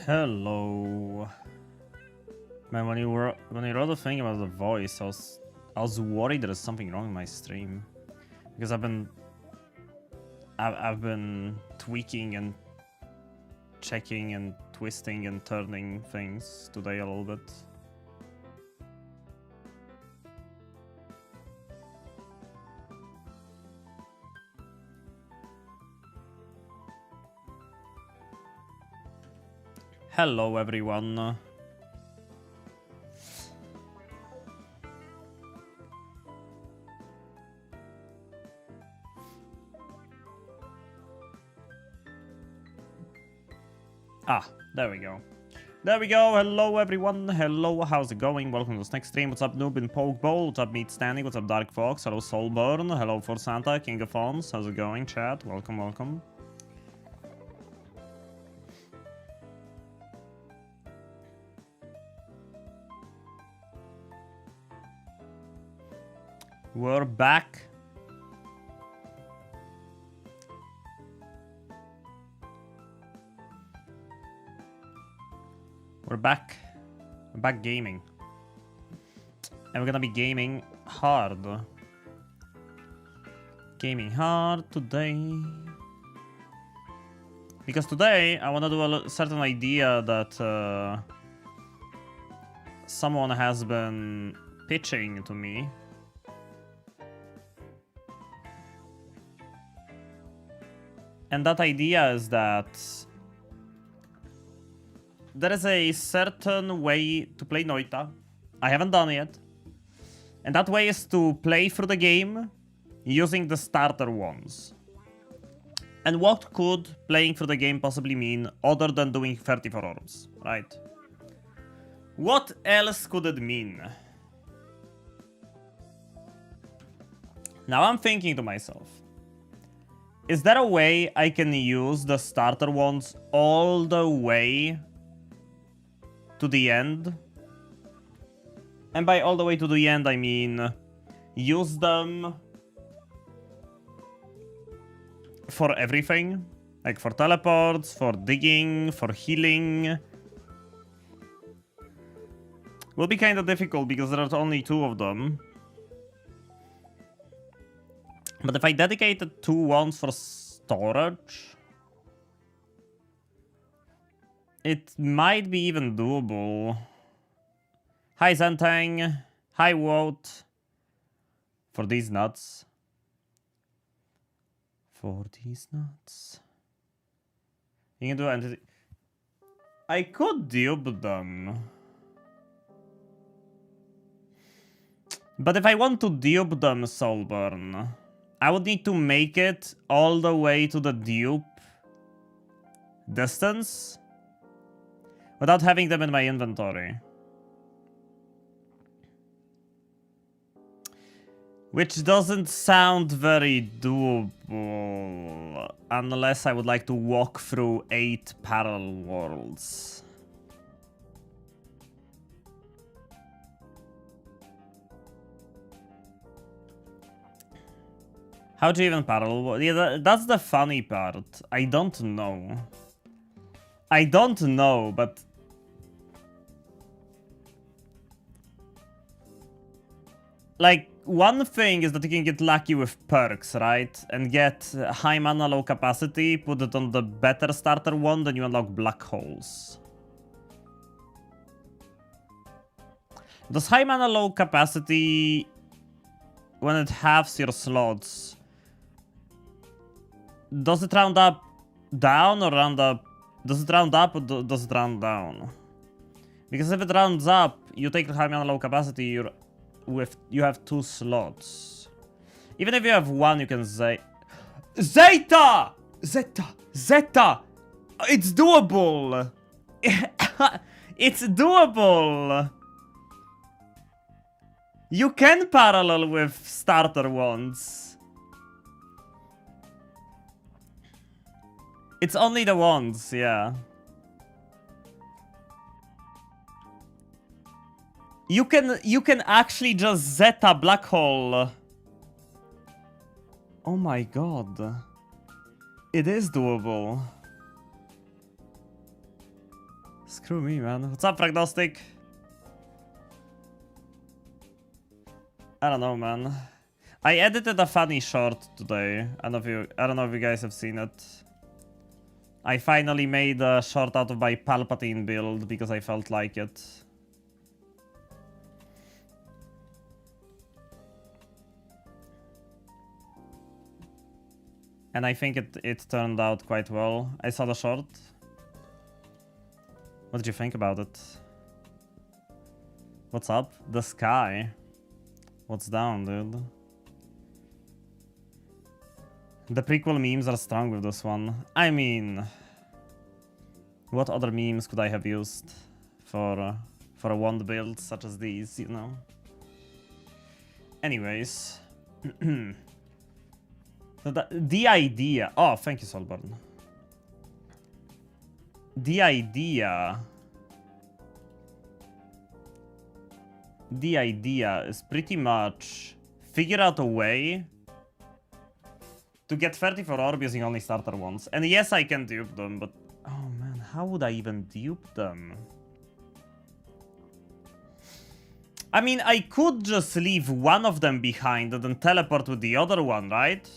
Hello. Man, when you wrote the thing about the voice, I was worried there's something wrong with my stream. Because I've been tweaking and checking and twisting and turning things today a little bit. Hello everyone. There we go. There we go. Hello everyone. Hello, how's it going? Welcome to this next stream. What's up, Noob and Poke Bowl? What's up, Meat Standing? What's up, Dark Fox? Hello, Soulburn. Hello, For Santa, King of Fawns. How's it going, chat? Welcome, welcome. We're back. We're back. We're back gaming. And we're gonna be gaming hard. Gaming hard today. Because today I wanna do a certain idea that someone has been pitching to me. And that idea is that there is a certain way to play Noita. I haven't done it yet. And that way is to play through the game using the starter ones. And what could playing through the game possibly mean other than doing 34 orbs, right? What else could it mean? Now I'm thinking to myself, is there a way I can use the starter ones all the way to the end? And by all the way to the end, I mean use them for everything. Like for teleports, for digging, for healing. Will be kind of difficult because there are only 2 of them. But if I dedicated 2 ones for storage, it might be even doable. Hi Zentang. Hi Wout. For these nuts. For these nuts. You can do entity. I could dupe them. But if I want to dupe them, Soulburn, I would need to make it all the way to the dupe distance without having them in my inventory. Which doesn't sound very doable unless I would like to walk through 8 parallel worlds. How do you even parallel? Yeah, that's the funny part. I don't know. I don't know, but like, one thing is that you can get lucky with perks, right? And get high mana, low capacity, put it on the better starter one, then you unlock black holes. Does high mana, low capacity, when it halves your slots, does it round up down or round up? Does it round up or does it round down? Because if it rounds up, you take high mana, low capacity, you have 2 slots. Even if you have 1, you can say Zeta! Zeta! It's doable! It's doable! You can parallel with starter ones. It's only the ones, yeah. You can actually just Zeta black hole. Oh my god. It is doable. Screw me, man. What's up, Prognostic? I don't know, man. I edited a funny short today. I don't know if you guys have seen it. I finally made a short out of my Palpatine build because I felt like it. And I think it turned out quite well. I saw the short. What did you think about it? What's up? The sky. What's down, dude? The prequel memes are strong with this one. I mean, what other memes could I have used for a wand build such as these, you know? Anyways. So the idea... Oh, thank you, Solborn. The idea is pretty much figure out a way to get 34 orb using only starter ones. And yes, I can dupe them, but... Oh man, how would I even dupe them? I mean, I could just leave one of them behind and then teleport with the other one, right?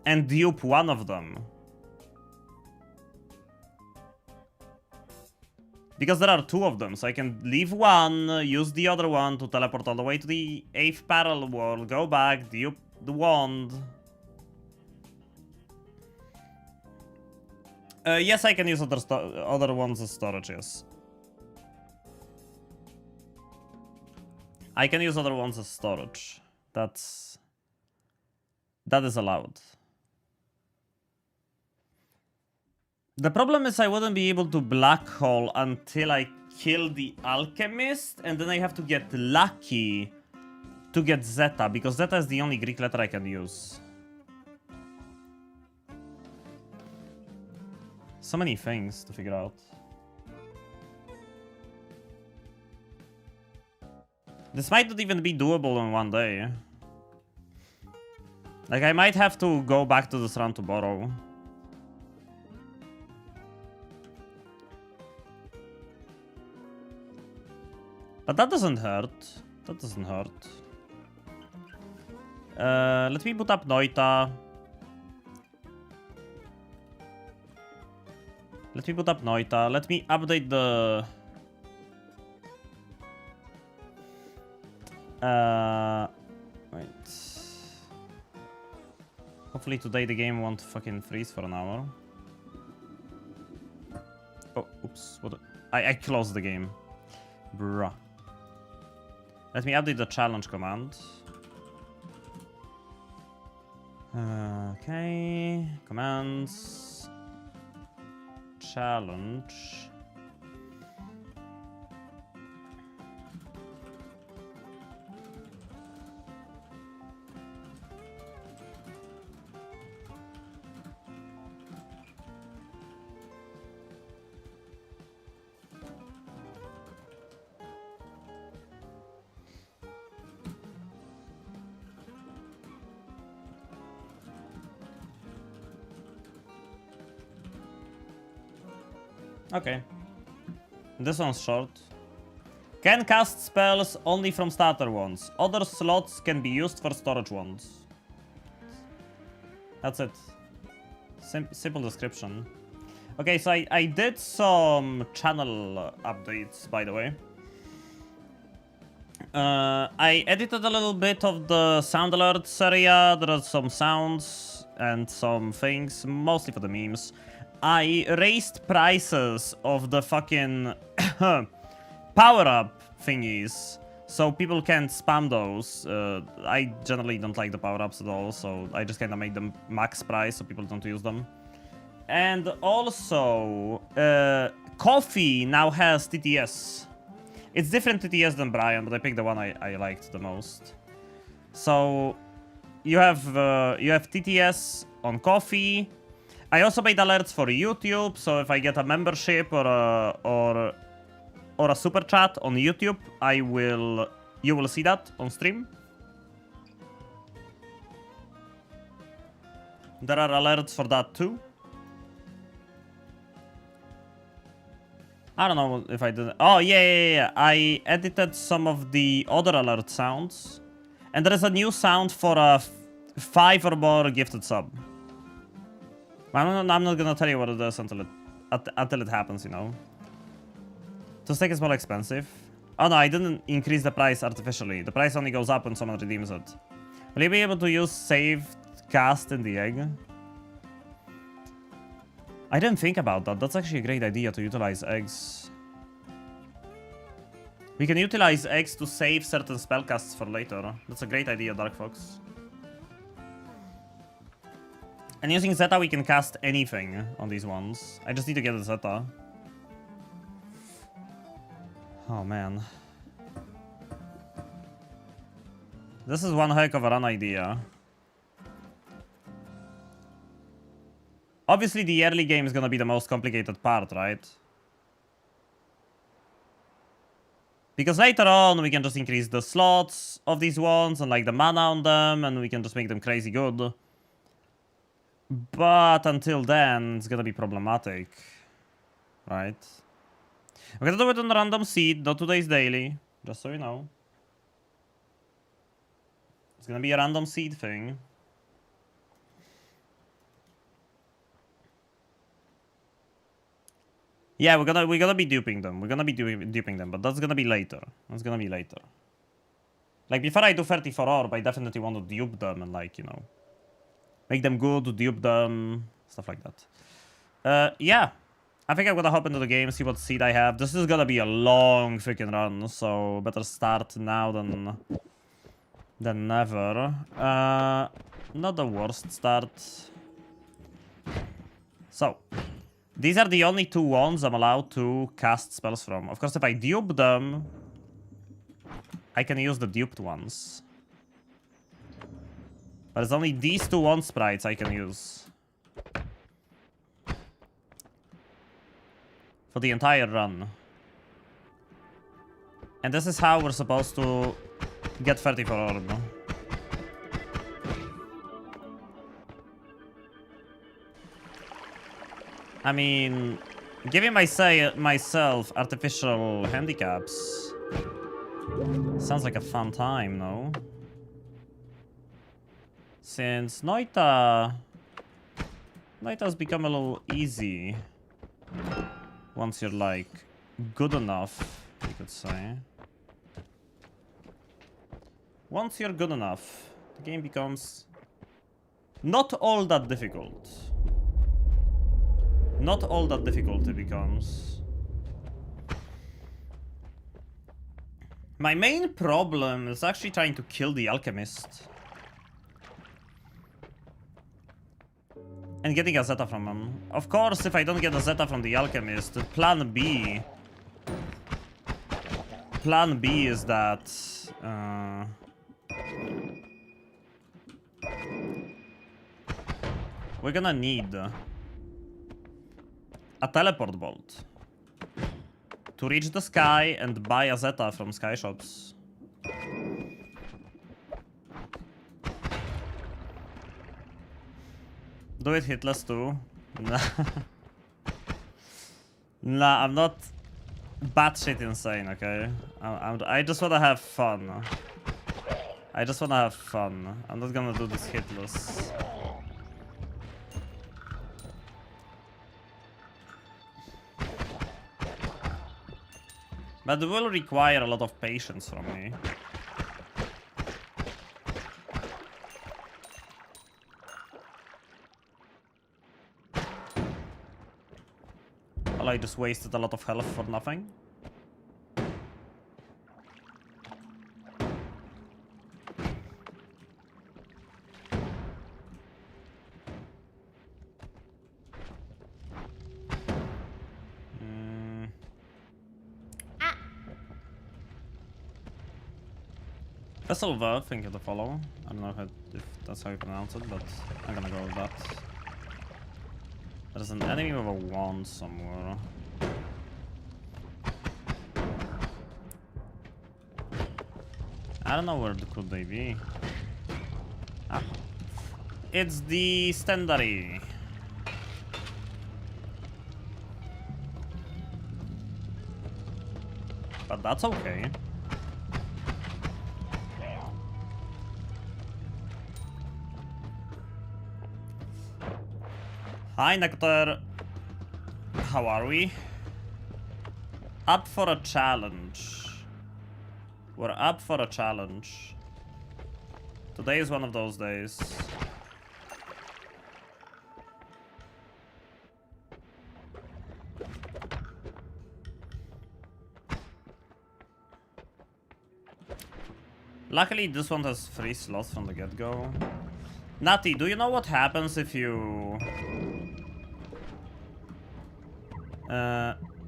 And dupe one of them. Because there are two of them, so I can leave one, use the other one to teleport all the way to the 8th parallel world, go back, dupe the wand. Yes, I can use other ones as storage, yes. I can use other ones as storage. That is allowed. The problem is I wouldn't be able to black hole until I kill the alchemist, and then I have to get lucky to get Zeta, because Zeta is the only Greek letter I can use. So many things to figure out. This might not even be doable in one day. Like, I might have to go back to this run to borrow. But that doesn't hurt. That doesn't hurt. Let me boot up Noita. Let me update the... Wait. Hopefully today the game won't fucking freeze for an hour. Oh, oops. What? I closed the game. Bruh. Let me update the challenge command. Okay. Commands. Challenge. Okay. This one's short. Can cast spells only from starter ones. Other slots can be used for storage ones. That's it. Simple description. Okay, so I did some channel updates, by the way. I edited a little bit of the sound alerts area. There are some sounds and some things, mostly for the memes. I raised prices of the fucking power-up thingies, so people can't spam those. I generally don't like the power-ups at all, so I just kind of made them max price so people don't use them. And also, Coffee now has TTS. It's different TTS than Brian, but I picked the one I liked the most. So, you have TTS on Coffee. I also made alerts for YouTube, so if I get a membership or a super chat on YouTube, you will see that on stream. There are alerts for that too. I don't know if I did. Oh, yeah. I edited some of the other alert sounds. And there is a new sound for a 5 or more gifted sub. I'm not gonna tell you what it is until it happens, you know. To stake is more expensive. Oh no, I didn't increase the price artificially. The price only goes up when someone redeems it. Will you be able to use saved cast in the egg? I didn't think about that. That's actually a great idea to utilize eggs. We can utilize eggs to save certain spellcasts for later. That's a great idea, Dark Fox. And using Zeta, we can cast anything on these ones. I just need to get a Zeta. Oh, man. This is one heck of a run idea. Obviously, the early game is gonna be the most complicated part, right? Because later on, we can just increase the slots of these ones and like the mana on them, and we can just make them crazy good. But until then, it's gonna be problematic. Right? We're gonna do it on random seed, not today's daily. Just so you know. It's gonna be a random seed thing. Yeah, we're gonna be duping them. We're gonna be duping them, but that's gonna be later. That's gonna be later. Like, before I do 34 orb, I definitely want to dupe them and, like, you know, make them good, dupe them, stuff like that. Yeah. I think I'm gonna hop into the game, see what seed I have. This is gonna be a long freaking run, so better start now than never. Not the worst start. So, these are the only 2 wands I'm allowed to cast spells from. Of course, if I dupe them, I can use the duped ones. But it's only these 2 wand sprites I can use. For the entire run. And this is how we're supposed to get 34 orb. I mean, giving myself artificial handicaps sounds like a fun time, no? Since Noita's become a little easy. Once you're, like, good enough, you could say. Once you're good enough, the game becomes not all that difficult. Not all that difficult it becomes. My main problem is actually trying to kill the alchemist. And getting a Zeta from him. Of course, if I don't get a Zeta from the alchemist, plan B is that we're gonna need a teleport bolt to reach the sky and buy a Zeta from sky shops. Do it hitless too. Nah. Nah, I'm not batshit insane, okay? I just wanna have fun. I just wanna have fun. I'm not gonna do this hitless. But it will require a lot of patience from me. Well, I just wasted a lot of health for nothing. Silver, thank you to follow. I don't know if that's how you pronounce it, but I'm gonna go with that. There's an enemy with a wand somewhere. I don't know where could they be. Ah. It's the Stendary. But that's okay. Hi, Nectar. How are we? Up for a challenge. We're up for a challenge. Today is one of those days. Luckily, this one has 3 slots from the get-go. Natty, do you know what happens if you...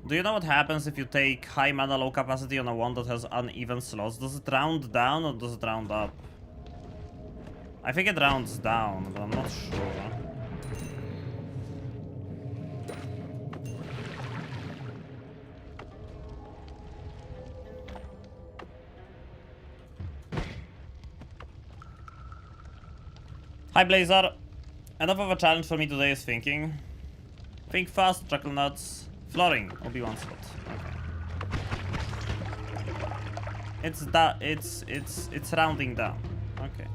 do you know what happens if you take high mana, low capacity on a one that has uneven slots? Does it round down or does it round up? I think it rounds down, but I'm not sure. Hi Blazer! Enough of a challenge for me today is thinking. Think fast, chuckle nuts. Flooring, Obi-Wan slot. Okay. It's rounding down. Okay.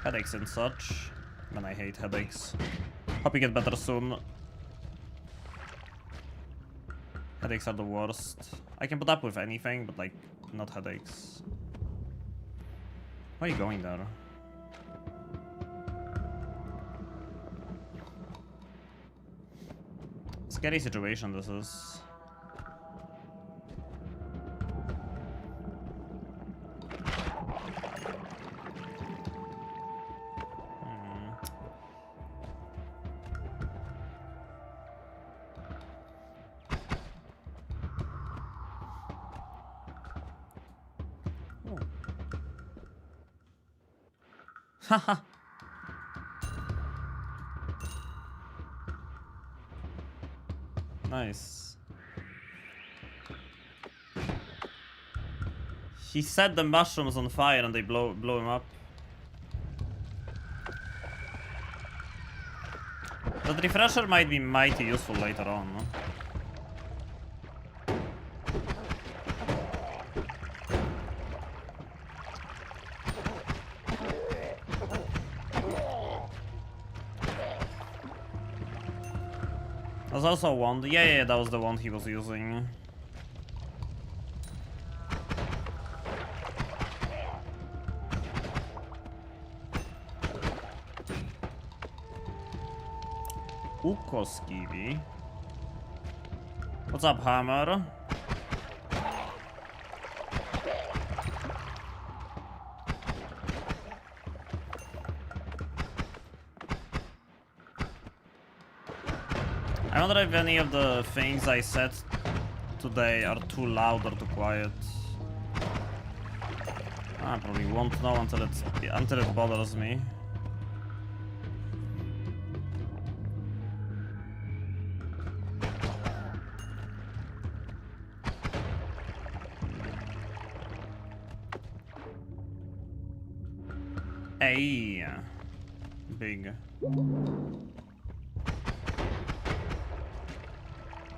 Headaches and such. Man, I hate headaches. Hope you get better soon. Headaches are the worst. I can put up with anything, but like, not headaches. Why are you going there? Scary situation this is. Haha. Nice. He set the mushrooms on fire and they blow him up. That refresher might be mighty useful later on. No? There's also a wand. Yeah, that was the wand he was using. Ukoskiwi. What's up, Hammer? I wonder if any of the things I said today are too loud or too quiet. I probably won't know until it bothers me. Hey, big.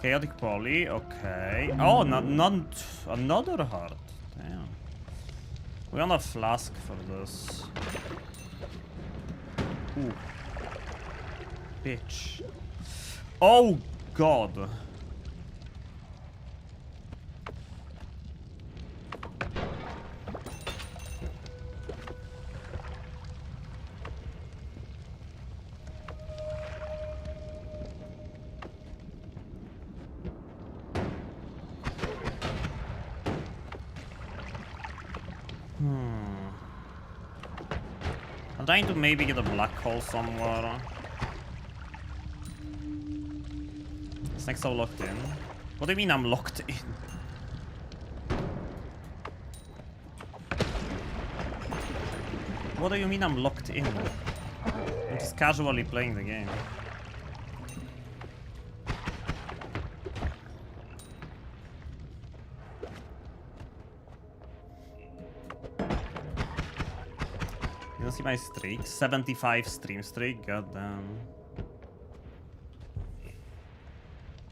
Chaotic Poly, okay. Oh, not another heart. Damn. We want a flask for this. Ooh. Bitch. Oh god. I'm trying to maybe get a black hole somewhere. Is next so locked in? What do you mean I'm locked in? What do you mean I'm locked in? I'm just casually playing the game. you see my streak? 75 stream streak, goddamn.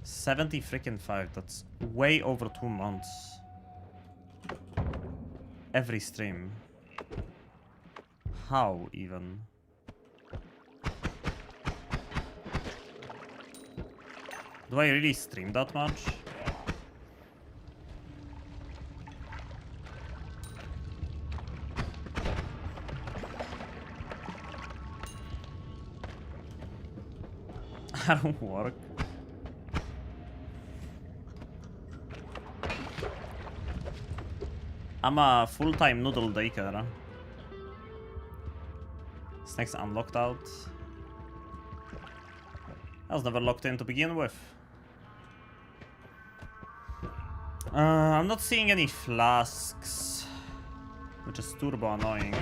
70 freaking 5, that's way over 2 months. Every stream. How even? Do I really stream that much? I don't work. I'm a full-time noodle daycare. Snake's unlocked out. I was never locked in to begin with. I'm not seeing any flasks, which is turbo annoying.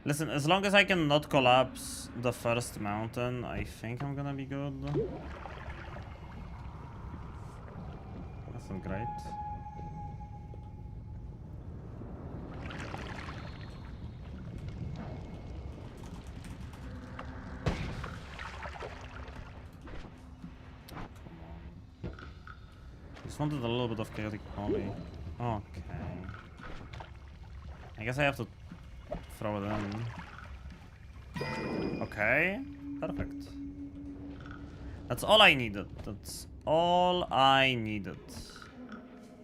Listen, as long as I can not collapse the first mountain, I think I'm gonna be good. That's not great. Just wanted a little bit of chaotic poly. Okay. I guess I have to throw it in. Okay, perfect. That's all I needed. That's all I needed.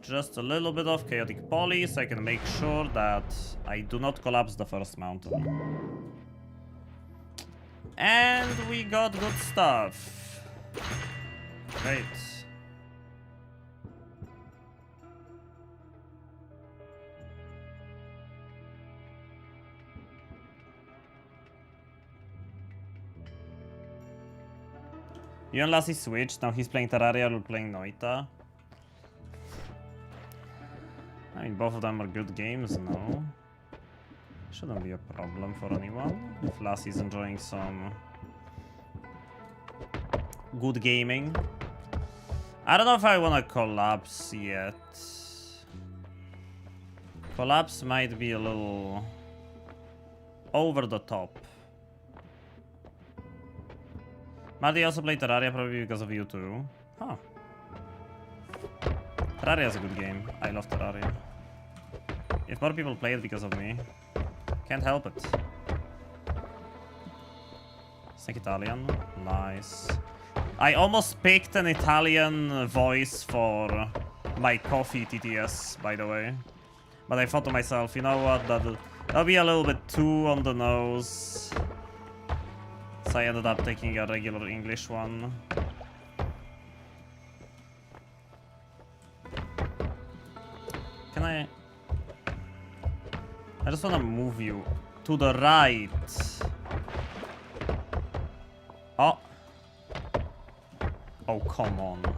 Just a little bit of chaotic poly so I can make sure that I do not collapse the first mountain. And we got good stuff. Great. You and Lassie switched, now he's playing Terraria, we're playing Noita. I mean, both of them are good games, no? Shouldn't be a problem for anyone. If Lassie's enjoying some good gaming. I don't know if I want to collapse yet. Collapse might be a little over the top. Maddie also played Terraria probably because of you too. Huh. Terraria is a good game. I love Terraria. If more people play it because of me, can't help it. Snake Italian. Nice. I almost picked an Italian voice for my coffee TTS, by the way. But I thought to myself, you know what, that'll be a little bit too on the nose. So I ended up taking a regular English one. Can I just want to move you to the right. Oh. Oh, come on.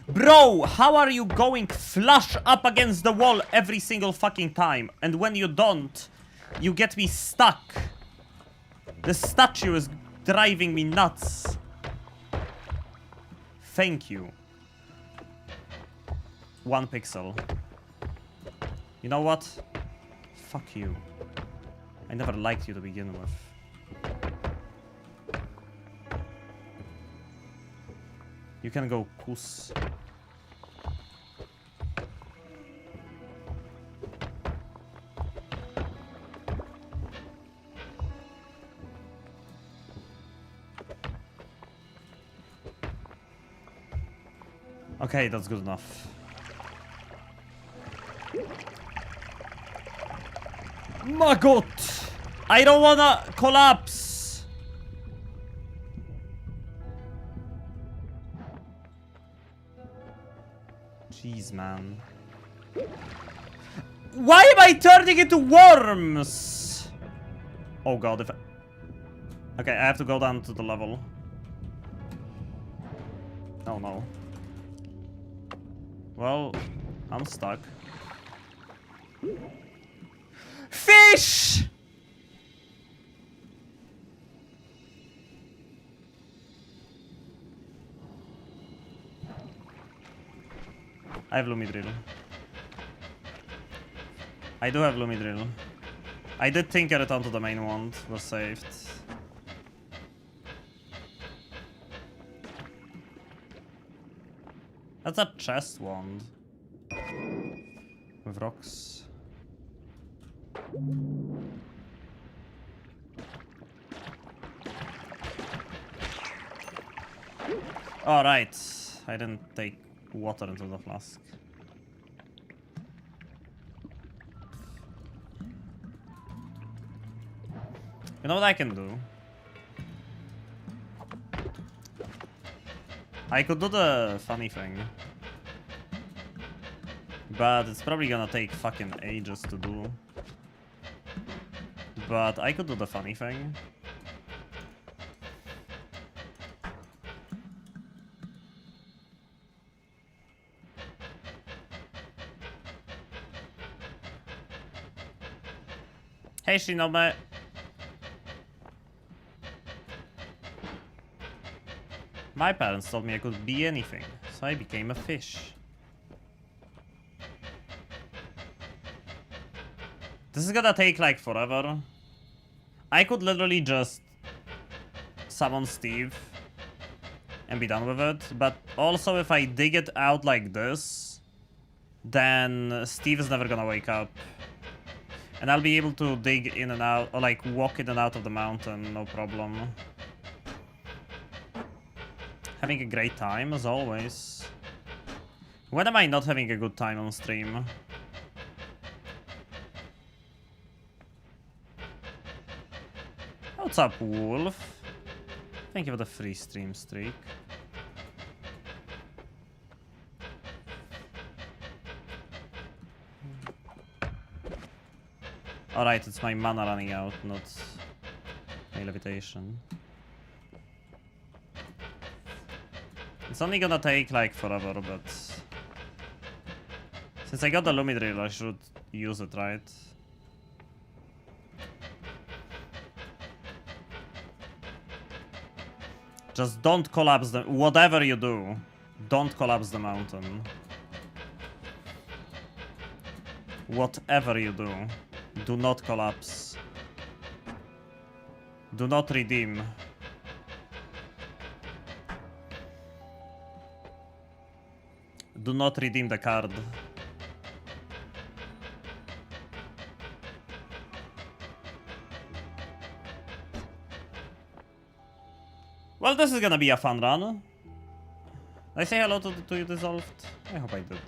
Bro, how are you going flush up against the wall every single fucking time? And when you don't, you get me stuck. The statue is driving me nuts. Thank you. 1 pixel. You know what? Fuck you. I never liked you to begin with. You can go puss. Okay, that's good enough. My god! I don't wanna collapse! Jeez, man. Why am I turning into worms? Oh god, if I... Okay, I have to go down to the level. Oh no. Well, I'm stuck. Fish! I have Lumidrill. I do have Lumidrill. I did think a return to the main wand was saved. That's a chest wand. With rocks. Alright. I didn't take water into the flask. You know what I can do? I could do the funny thing. But it's probably gonna take fucking ages to do. But I could do the funny thing. Hey Shinobe! My parents told me I could be anything, so I became a fish. This is gonna take like forever. I could literally just summon Steve and be done with it, but also if I dig it out like this, then Steve is never gonna wake up. And I'll be able to dig in and out, or like walk in and out of the mountain, no problem. Having a great time, as always. When am I not having a good time on stream? What's up, Wolf? Thank you for the free stream streak. Alright, it's my mana running out, not my levitation. It's only gonna take like forever, but since I got the Lumidrill, I should use it, right? Just don't collapse the... Whatever you do, don't collapse the mountain. Whatever you do, do not collapse. Do not redeem. Do not redeem the card. Well, this is gonna be a fun run. Did I say hello to you, Dissolved? I hope I did.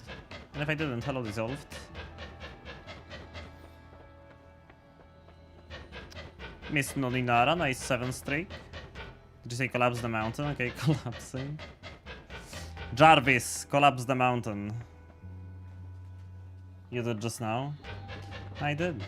And if I didn't, hello, Dissolved. Miss Noninara, nice 7 streak. Did you say collapse the mountain? Okay, collapsing. Jarvis, collapse the mountain. You did just now? I did.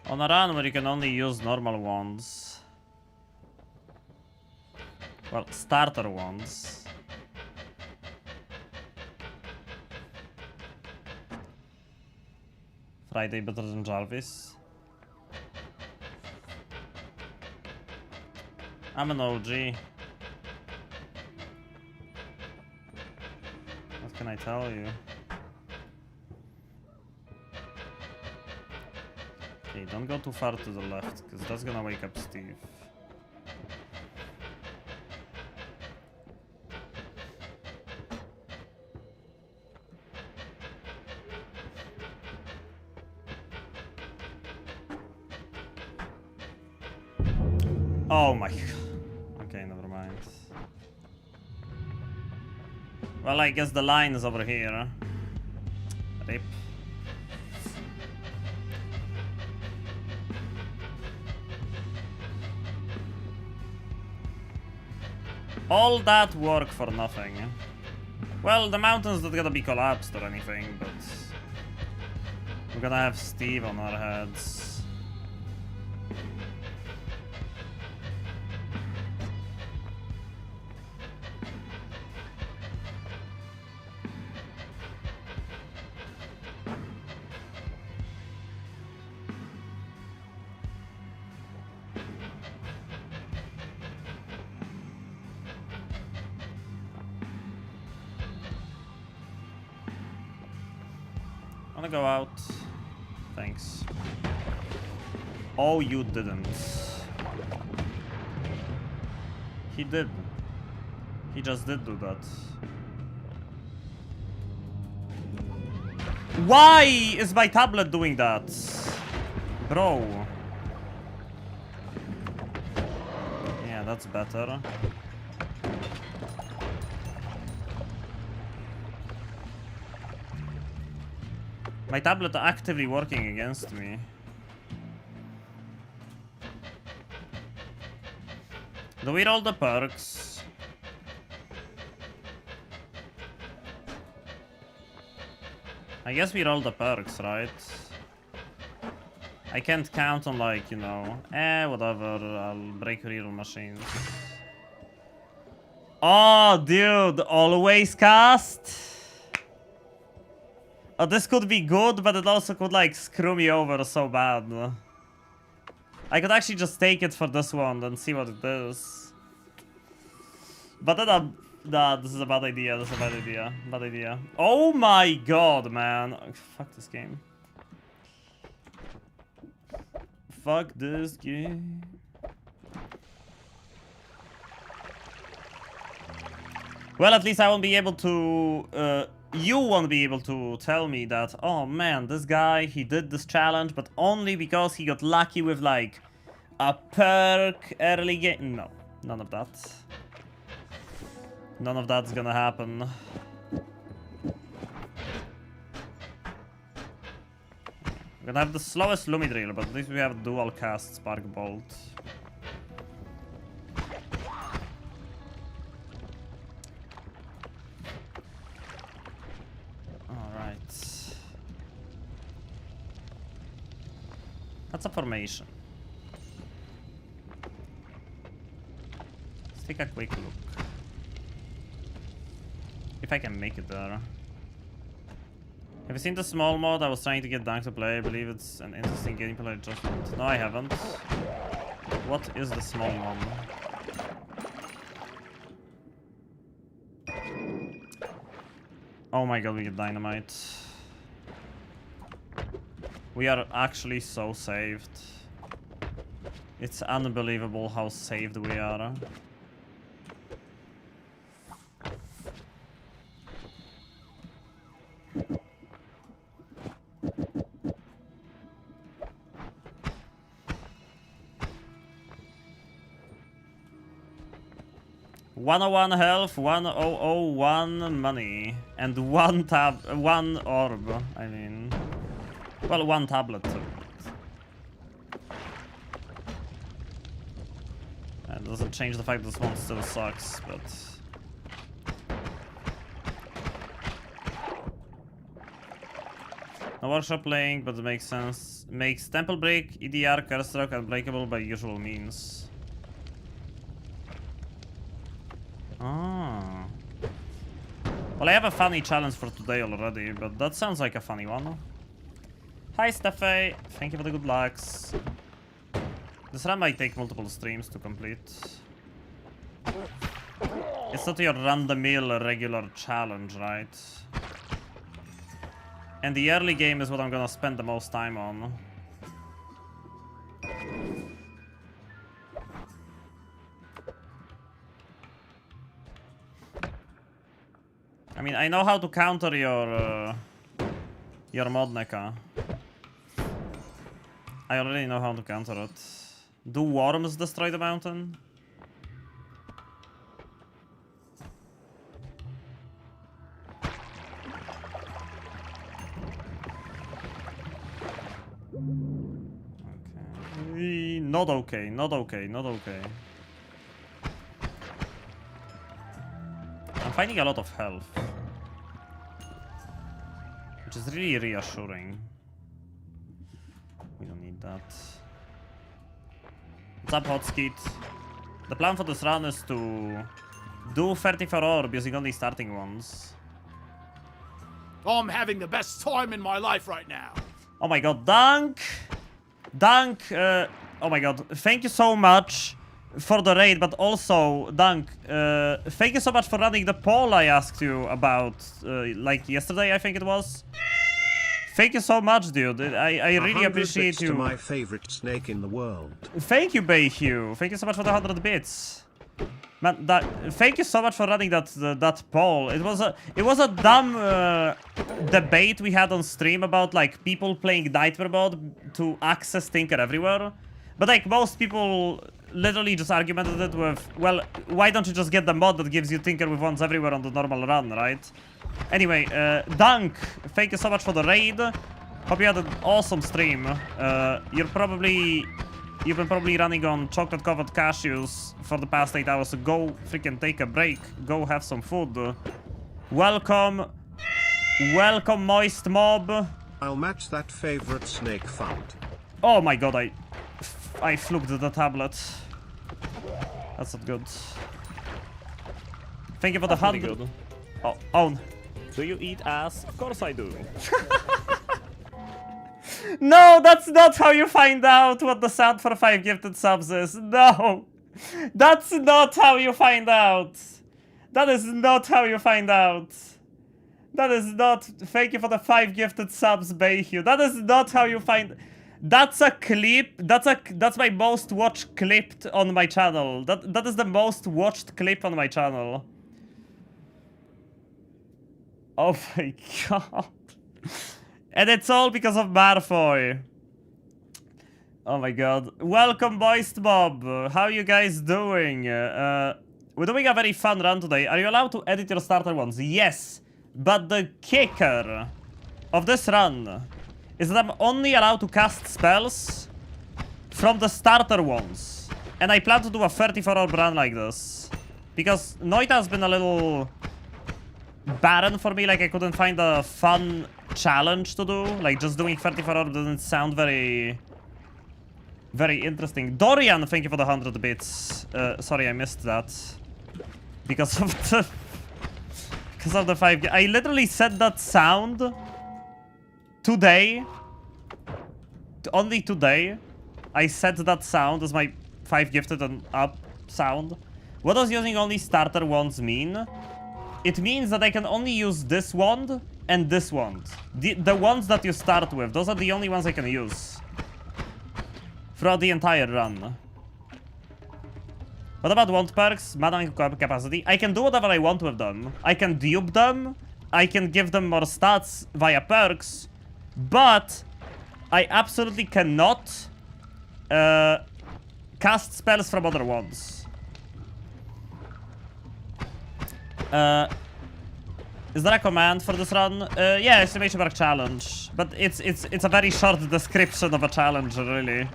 On a run where you can only use normal wands. Well, starter wands. Friday better than Jarvis. I'm an OG. What can I tell you? Okay, don't go too far to the left, because that's gonna wake up Steve. Oh my god. Okay, never mind. Well, I guess the line is over here. Rip. All that work for nothing. Well, the mountain's not gonna be collapsed or anything, but we're gonna have Steve on our heads. Wanna go out? Thanks. Oh, you didn't. He did. He just did do that. Why is my tablet doing that? Bro. Yeah, that's better. My tablet actively working against me. Do we roll the perks? I guess we roll the perks, right? I can't count on, like, you know, whatever, I'll break real machines. Oh, dude, always cast? Oh, this could be good, but it also could, like, screw me over so bad. I could actually just take it for this one and see what it is. But then nah, this is a bad idea, this is a bad idea. Bad idea. Oh my god, man. Oh, fuck this game. Fuck this game. Well, at least I won't be able to... you won't be able to tell me that, oh man, this guy, he did this challenge, but only because he got lucky with, like, a perk early game. No, none of that. None of that's gonna happen. We're gonna have the slowest Lumidrill, but at least we have dual cast Spark Bolt. That's a formation. Let's take a quick look. If I can make it there. Have you seen the small mod? I was trying to get Dunk to play. I believe it's an interesting gameplay adjustment. No, I haven't. What is the small mod? Oh my god, we get dynamite. We are actually so saved. It's unbelievable how saved we are. $101 health, 1001 money, and one orb. I mean. Well, one tablet too. That doesn't change the fact this one still sucks, but... No workshop playing, but it makes sense. Makes Temple Break, EDR, Curse-Stroke unbreakable by usual means. Ah. Well, I have a funny challenge for today already, but that sounds like a funny one. Hi, Steffi. Thank you for the good lucks. This run might take multiple streams to complete. It's not your run-the-mill regular challenge, right? And the early game is what I'm gonna spend the most time on. I mean, I know how to counter your mod mecha. I already know how to counter it. Do worms destroy the mountain? Okay. Not okay, not okay, not okay. I'm finding a lot of health, which is really reassuring. We don't need that. What's up, Hotskeet? The plan for this run is to do 34 orbs using only starting ones. I'm having the best time in my life right now. Oh my god, Dunk! Dunk, oh my god, thank you so much for the raid, but also, Dunk, thank you so much for running the poll I asked you about, like yesterday, I think it was. Thank you so much, dude. I really appreciate you. To my favorite snake in the world. Thank you, Bayhugh. Thank you so much for the 100 bits. Man, thank you so much for running that poll. It was a dumb debate we had on stream about like people playing Nightmare mode to access Tinker everywhere. But like most people literally just argumented it with, well, why don't you just get the mod that gives you Tinker with wands everywhere on the normal run, right? Anyway, Dunk, thank you so much for the raid. Hope you had an awesome stream. You've been probably running on chocolate-covered cashews for the past 8 hours, so go freaking take a break. Go have some food. Welcome, Moist Mob. I'll match that favorite snake found. Oh my god, I fluked the tablet. That's not good. Thank you for the 100. Oh, Own. Do you eat ass? Of course I do. No, that's not how you find out what the sound for 5 gifted subs is. No! That's not how you find out. That is not how you find out. That is not... Thank you for the 5 gifted subs, Bayhugh. That is not how you find... That's a clip. That's my most watched clip on my channel. That is the most watched clip on my channel. Oh my god. And it's all because of Marfoy. Oh my god. Welcome, Moist Mob. How are you guys doing? We're doing a very fun run today. Are you allowed to edit your starter ones? Yes. But the kicker of this run is that I'm only allowed to cast spells from the starter ones. And I plan to do a 34-hour run like this. Because Noita has been a little barren for me. Like, I couldn't find a fun challenge to do. Like, just doing 34 hours doesn't sound very interesting. Dorian, thank you for the 100 bits. Sorry, I missed that. Because of the 5... I literally said that sound today. Only today. I said that sound as my 5 gifted and up sound. What does using only starter wands mean? It means that I can only use this wand and this wand. The ones that you start with, those are the only ones I can use throughout the entire run. What about wand perks? Mana capacity. I can do whatever I want with them. I can dupe them. I can give them more stats via perks. But I absolutely cannot cast spells from other wands. Is there a command for this run? Yeah, estimation mark challenge. But it's a very short description of a challenge, really.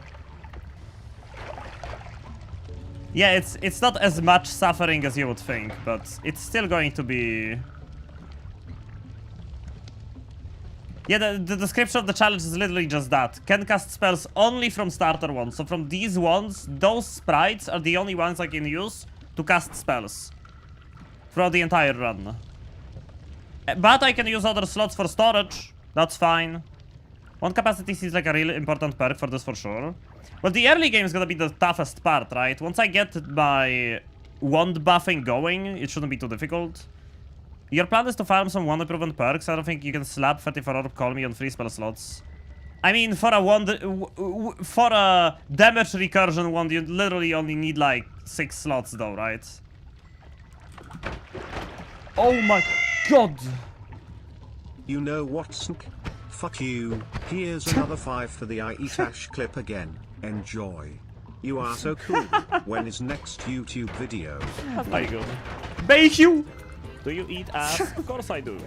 Yeah, it's not as much suffering as you would think, but it's still going to be... Yeah, the description of the challenge is literally just that. Can cast spells only from starter wands. So from these wands, those sprites are the only ones I can use to cast spells throughout the entire run. But I can use other slots for storage. That's fine. Wand capacity seems like a really important perk for this for sure. Well, the early game is gonna be the toughest part, right? Once I get my wand buffing going, it shouldn't be too difficult. Your plan is to farm some wand improvement perks. I don't think you can slap 34 orb call me on free spell slots. I mean, for a wand, for a damage recursion wand, you literally only need like 6 slots though, right? Oh my god! You know what, Snk? Fuck you. Here's another 5 for the I Eat Ash clip again. Enjoy. You are so cool. When is next YouTube video? There you go. Bayhugh! Do you eat ass? Of course I do.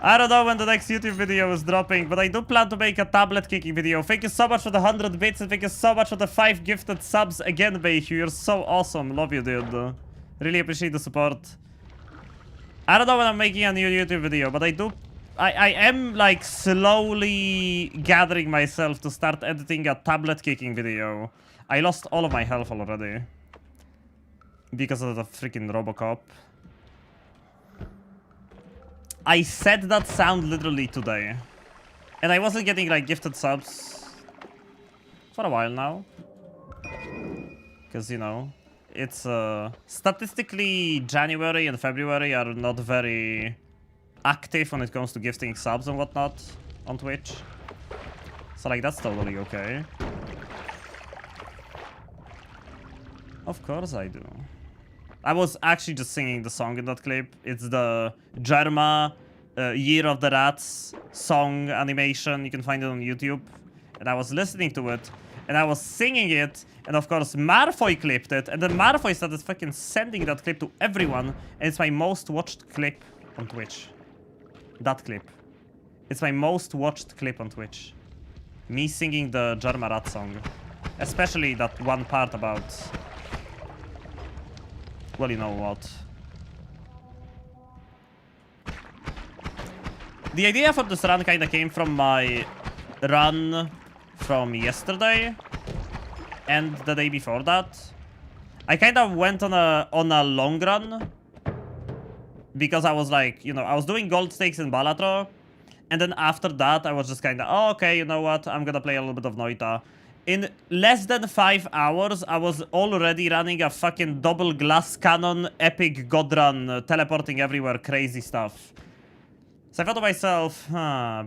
I don't know when the next YouTube video is dropping, but I do plan to make a tablet kicking video. Thank you so much for the 100 bits and thank you so much for the 5 gifted subs again, Bayhugh. You're so awesome. Love you, dude. Really appreciate the support. I don't know when I'm making a new YouTube video, but I am like slowly gathering myself to start editing a tablet kicking video. I lost all of my health already because of the freaking Robocop. I said that sound literally today, and I wasn't getting like gifted subs for a while now, because you know. It's statistically January and February are not very active when it comes to gifting subs and whatnot on Twitch. So like that's totally okay. Of course I do. I was actually just singing the song in that clip. It's the Germa Year of the Rats song animation. You can find it on YouTube. And I was listening to it. And I was singing it. And of course Marfoy clipped it. And then Marfoy started fucking sending that clip to everyone. And it's my most watched clip on Twitch. That clip. It's my most watched clip on Twitch. Me singing the Germa Rat song. Especially that one part about... well, you know what. The idea for this run kinda came from my run from yesterday and the day before that. I kinda went on a long run because I was like, you know, I was doing gold stakes in Balatro, and then after that I was just kinda, oh, okay, you know what, I'm gonna play a little bit of Noita. In less than 5 hours, I was already running a fucking double glass cannon, epic god run, teleporting everywhere, crazy stuff. So I thought to myself,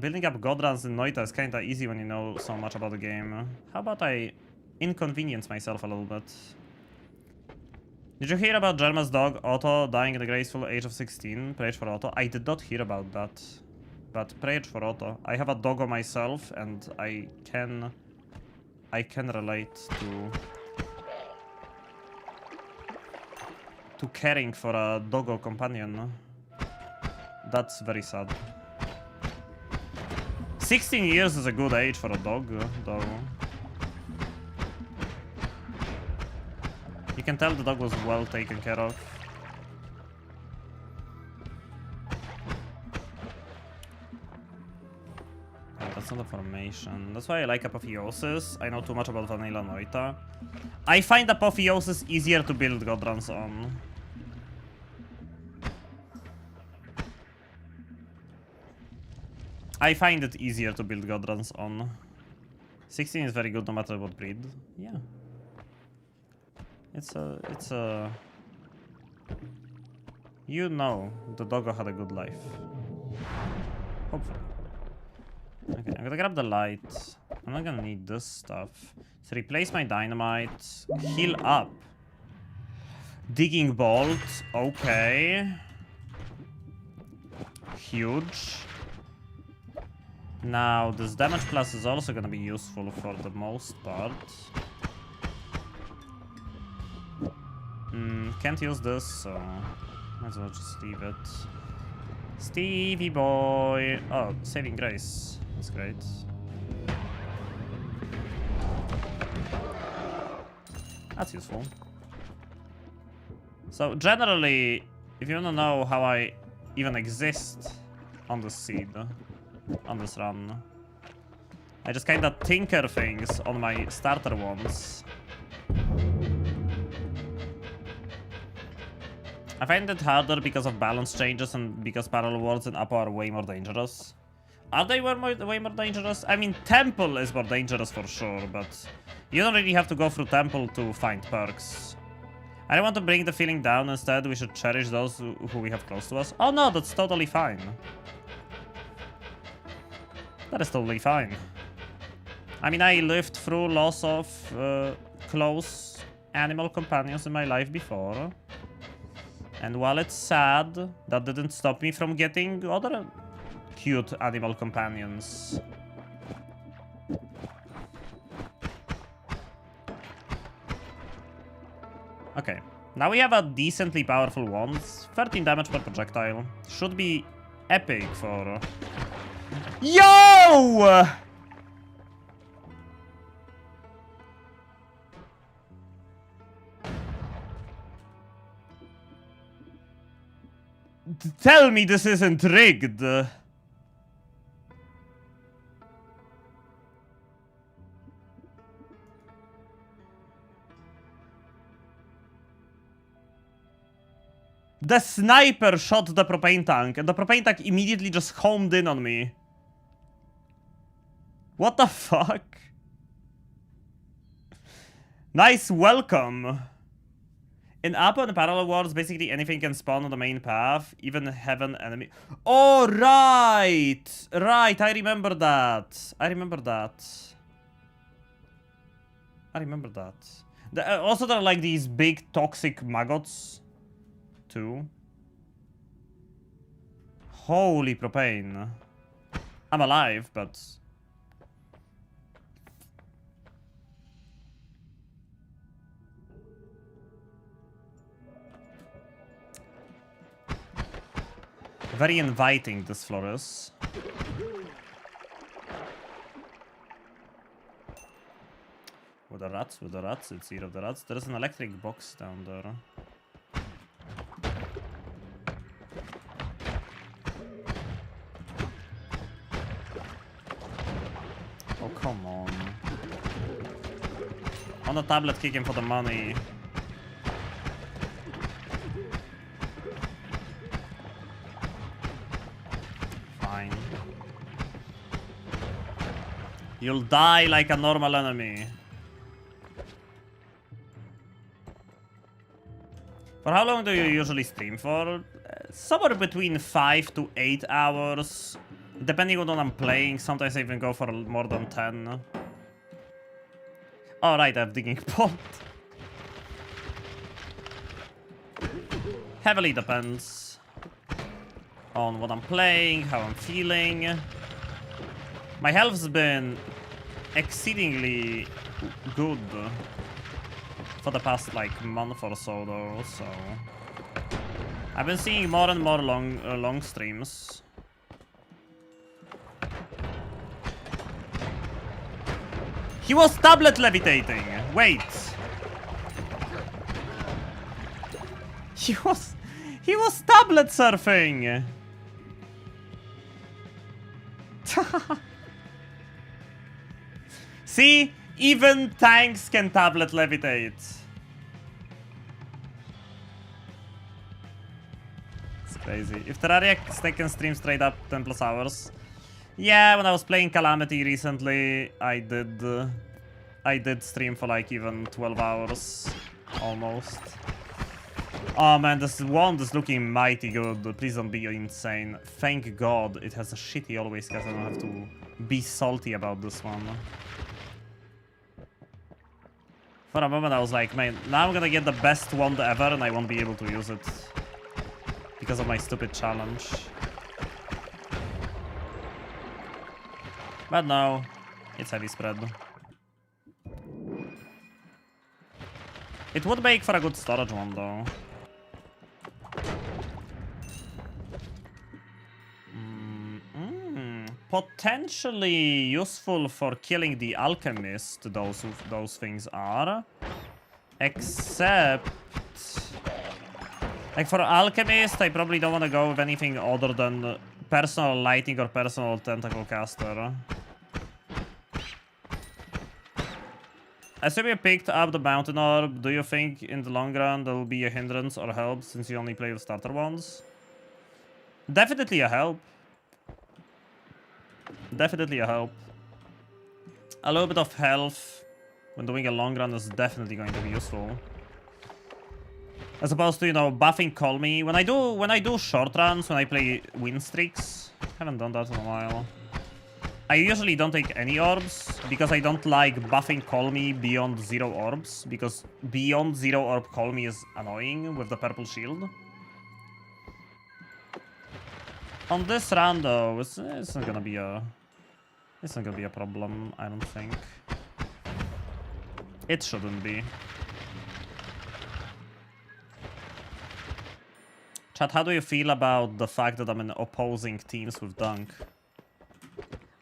building up god runs in Noita is kinda easy when you know so much about the game. How about I inconvenience myself a little bit? Did you hear about Germa's dog, Otto, dying at the graceful age of 16? Prayed for Otto. I did not hear about that. But prayed for Otto. I have a doggo myself, and I can relate to caring for a doggo companion. That's very sad. 16 years is a good age for a dog, though. You can tell the dog was well taken care of. Oh, that's not a formation. That's why I like Apotheosis. I know too much about Vanilla Noita. I find Apotheosis easier to build god runs on. I find it easier to build god runs on. 16 is very good no matter what breed. Yeah. It's a... You know, the doggo had a good life. Hopefully. Okay, I'm gonna grab the light. I'm not gonna need this stuff. So replace my dynamite. Heal up. Digging bolt. Okay. Huge. Now, this damage plus is also gonna be useful for the most part. Can't use this, so might as well just leave it. Stevie boy! Oh, saving grace. That's great. That's useful. So, generally, if you wanna know how I even exist on this seed, on this run, I just kinda tinker things on my starter ones. I find it harder because of balance changes and because parallel worlds in Apo are way more dangerous. Are they way more dangerous? I mean, Temple is more dangerous for sure, but you don't really have to go through Temple to find perks. I don't want to bring the feeling down. Instead, we should cherish those who we have close to us. Oh no, that's totally fine. That is totally fine. I mean, I lived through loss of close animal companions in my life before. And while it's sad, that didn't stop me from getting other cute animal companions. Okay, now we have a decently powerful wand. 13 damage per projectile. Should be epic for... Yo! Tell me this isn't rigged. The sniper shot the propane tank, and the propane tank immediately just homed in on me. What the fuck? Nice welcome. In Apo and Parallel Worlds, basically anything can spawn on the main path, even heaven enemy. Oh, right! Right, I remember that. I remember that. I remember that. Also, there are like these big toxic maggots, too. Holy propane. I'm alive, but... Very inviting, this floor is. With the rats, it's eat of the rats. There's an electric box down there. Oh, come on. On the tablet, kicking for the money. Fine. You'll die like a normal enemy. For how long do you usually stream for? Somewhere between 5 to 8 hours. Depending on what I'm playing, sometimes I even go for more than 10. Oh, right, I have digging pond. Heavily depends on what I'm playing, how I'm feeling. My health's been exceedingly good for the past, like, month or so, though, so... I've been seeing more and more long streams. He was tablet levitating! Wait! He was tablet surfing! See? Even tanks can tablet levitate. It's crazy. If Terraria can stream straight up 10 plus hours. Yeah, when I was playing Calamity recently, I did stream for like even 12 hours. Almost. Oh man, this wand is looking mighty good. Please don't be insane. Thank God it has a shitty always, because I don't have to be salty about this one. For a moment I was like, man, now I'm gonna get the best wand ever and I won't be able to use it. Because of my stupid challenge. But no, it's heavy spread. It would make for a good storage one though. Potentially useful for killing the alchemist, those things are. Except... like for alchemist, I probably don't want to go with anything other than personal lighting or personal tentacle caster. Assume you picked up the mountain orb, do you think in the long run there will be a hindrance or help since you only play with starter ones? Definitely a help. Definitely a help. A little bit of health when doing a long run is definitely going to be useful. As opposed to, you know, buffing Call Me. When I do short runs, when I play win streaks, haven't done that in a while. I usually don't take any orbs because I don't like buffing Call Me beyond 0 orbs, because beyond 0 orb Call Me is annoying with the purple shield. On this run though, it's not gonna be a problem, I don't think. It shouldn't be. Chat, how do you feel about the fact that I'm in opposing teams with Dunk?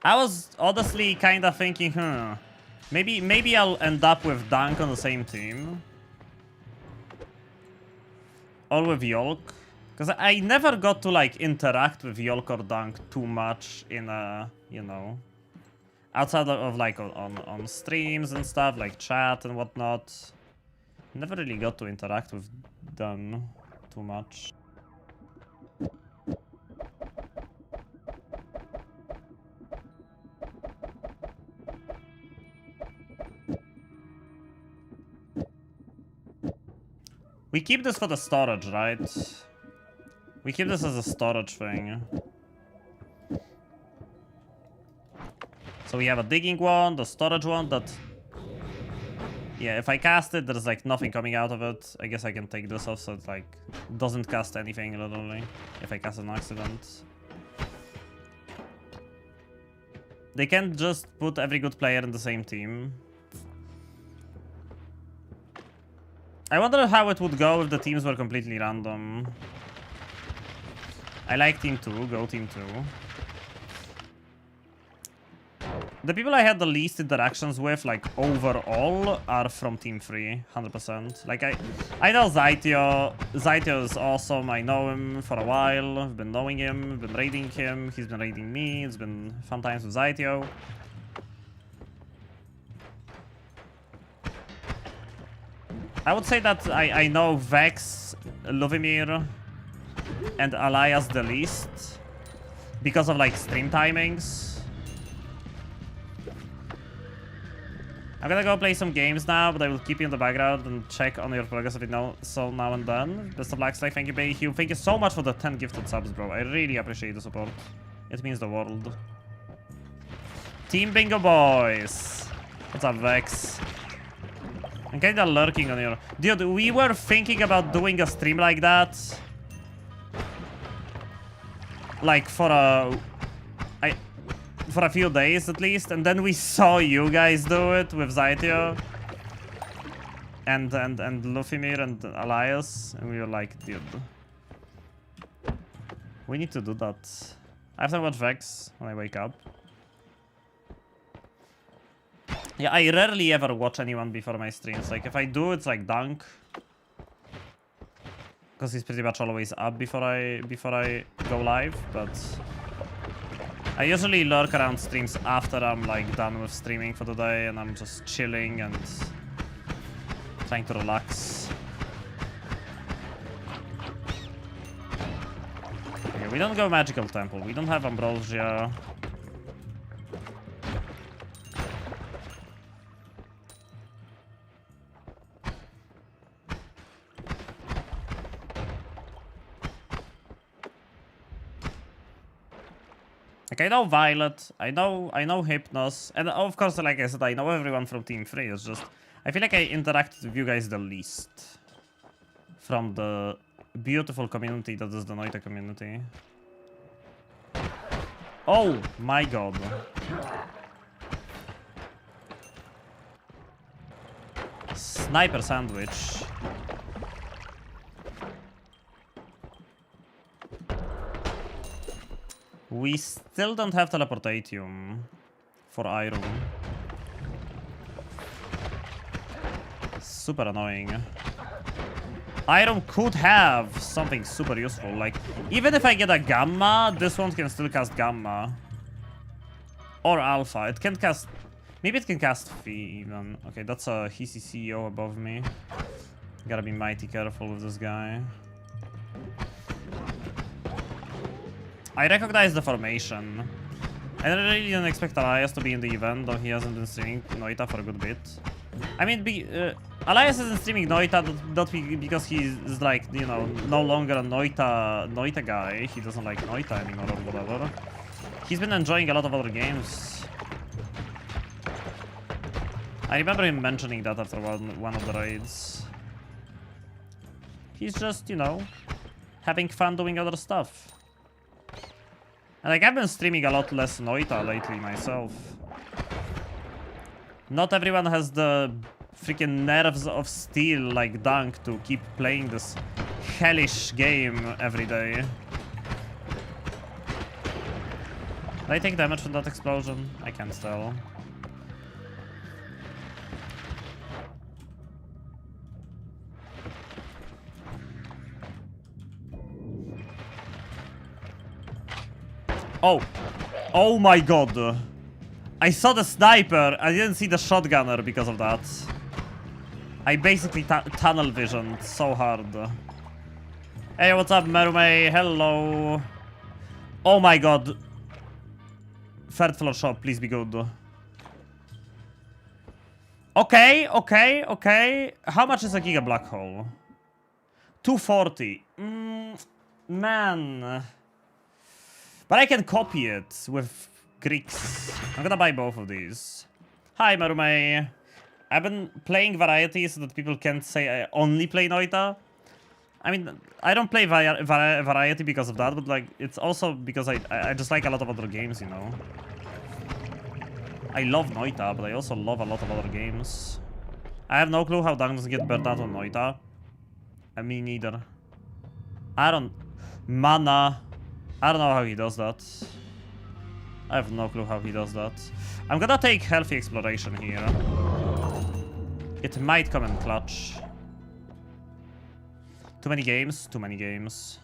I was honestly kind of thinking, maybe I'll end up with Dunk on the same team. Or with Yolk. Because I never got to, like, interact with Yolk or Dunk too much in a, you know... outside of, like, on streams and stuff, like chat and whatnot. Never really got to interact with them too much. We keep this for the storage, right? We keep this as a storage thing. So we have a digging one, the storage one that... Yeah, if I cast it, there's like nothing coming out of it. I guess I can take this off so it like doesn't cast anything literally. If I cast an accident. They can't just put every good player in the same team. I wonder how it would go if the teams were completely random. I like team 2, go team 2. The people I had the least interactions with, like, overall, are from Team 3, 100%. Like, I know Zytio. Zytio is awesome. I know him for a while. I've been knowing him, been raiding him. He's been raiding me. It's been fun times with Zytio. I would say that I know Vex, Luvimir, and Elias the least. Because of, like, stream timings. I'm gonna go play some games now, but I will keep you in the background and check on your progress every now and then. Best of luck, thank you, Bay. Thank you so much for the 10 gifted subs, bro. I really appreciate the support. It means the world. Team Bingo Boys. What's up, Vex? I'm kinda lurking on your... Dude, we were thinking about doing a stream like that. Like, for a few days at least, and then we saw you guys do it with Zytio and Lufimir and Elias, and we were like, dude, we need to do that. I have to watch Vex when I wake up. Yeah, I rarely ever watch anyone before my streams. Like, if I do, it's like Dunk, because he's pretty much always up before I go live, but I usually lurk around streams after I'm like done with streaming for the day and I'm just chilling and trying to relax. Okay, we don't go Magical Temple. We don't have Ambrosia. Like, I know Violet, I know Hypnos, and of course, like I said, I know everyone from Team 3. It's just, I feel like I interacted with you guys the least from the beautiful community that is the Noita community. Oh my god. Sniper sandwich. We still don't have teleportatium for Iron. Super annoying. Iron could have something super useful. Like, even if I get a Gamma, this one can still cast Gamma. Or Alpha. It can cast... Maybe it can cast Phi even. Okay, that's a CEO above me. Gotta be mighty careful with this guy. I recognize the formation. I really didn't expect Elias to be in the event, though he hasn't been streaming Noita for a good bit. I mean, Elias isn't streaming Noita not because he's like, you know, no longer a Noita guy. He doesn't like Noita anymore or whatever. He's been enjoying a lot of other games. I remember him mentioning that after one of the raids. He's just, you know, having fun doing other stuff. And like, I've been streaming a lot less Noita lately myself. Not everyone has the freaking nerves of steel like Dunk to keep playing this hellish game every day. Did I take damage from that explosion? I can't tell. Oh. Oh my god. I saw the sniper. I didn't see the shotgunner because of that. I basically tunnel visioned so hard. Hey, what's up, Merumay? Hello. Oh my god. Third floor shop, please be good. Okay, okay, okay. How much is a Giga Black Hole? 240. Man. But I can copy it with Greeks. I'm gonna buy both of these. Hi, Marume. I've been playing variety so that people can't say I only play Noita. I mean, I don't play variety because of that, but like, it's also because I just like a lot of other games, you know. I love Noita, but I also love a lot of other games. I have no clue how Dungeons get burnt out on Noita. Me neither. I don't... Mana. I don't know how he does that. I have no clue how he does that. I'm gonna take healthy exploration here. It might come in clutch. Too many games? Too many games.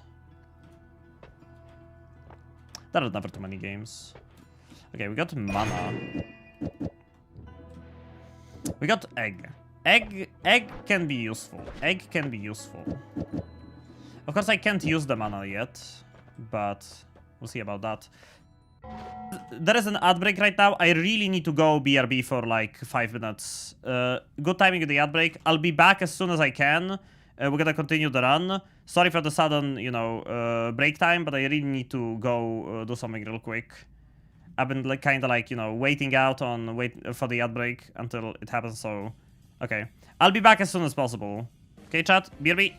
There are never too many games. Okay, we got mana. We got egg. Egg can be useful. Egg can be useful. Of course, I can't use the mana yet, but we'll see about that. There is an ad break right now. I really need to go BRB for like 5 minutes. Good timing with the ad break. I'll be back as soon as I can. We're gonna continue the run. Sorry for the sudden, you know, break time, but I really need to go do something real quick. I've been like kind of like, you know, waiting for the ad break until it happens, so... Okay. I'll be back as soon as possible. Okay, chat? BRB.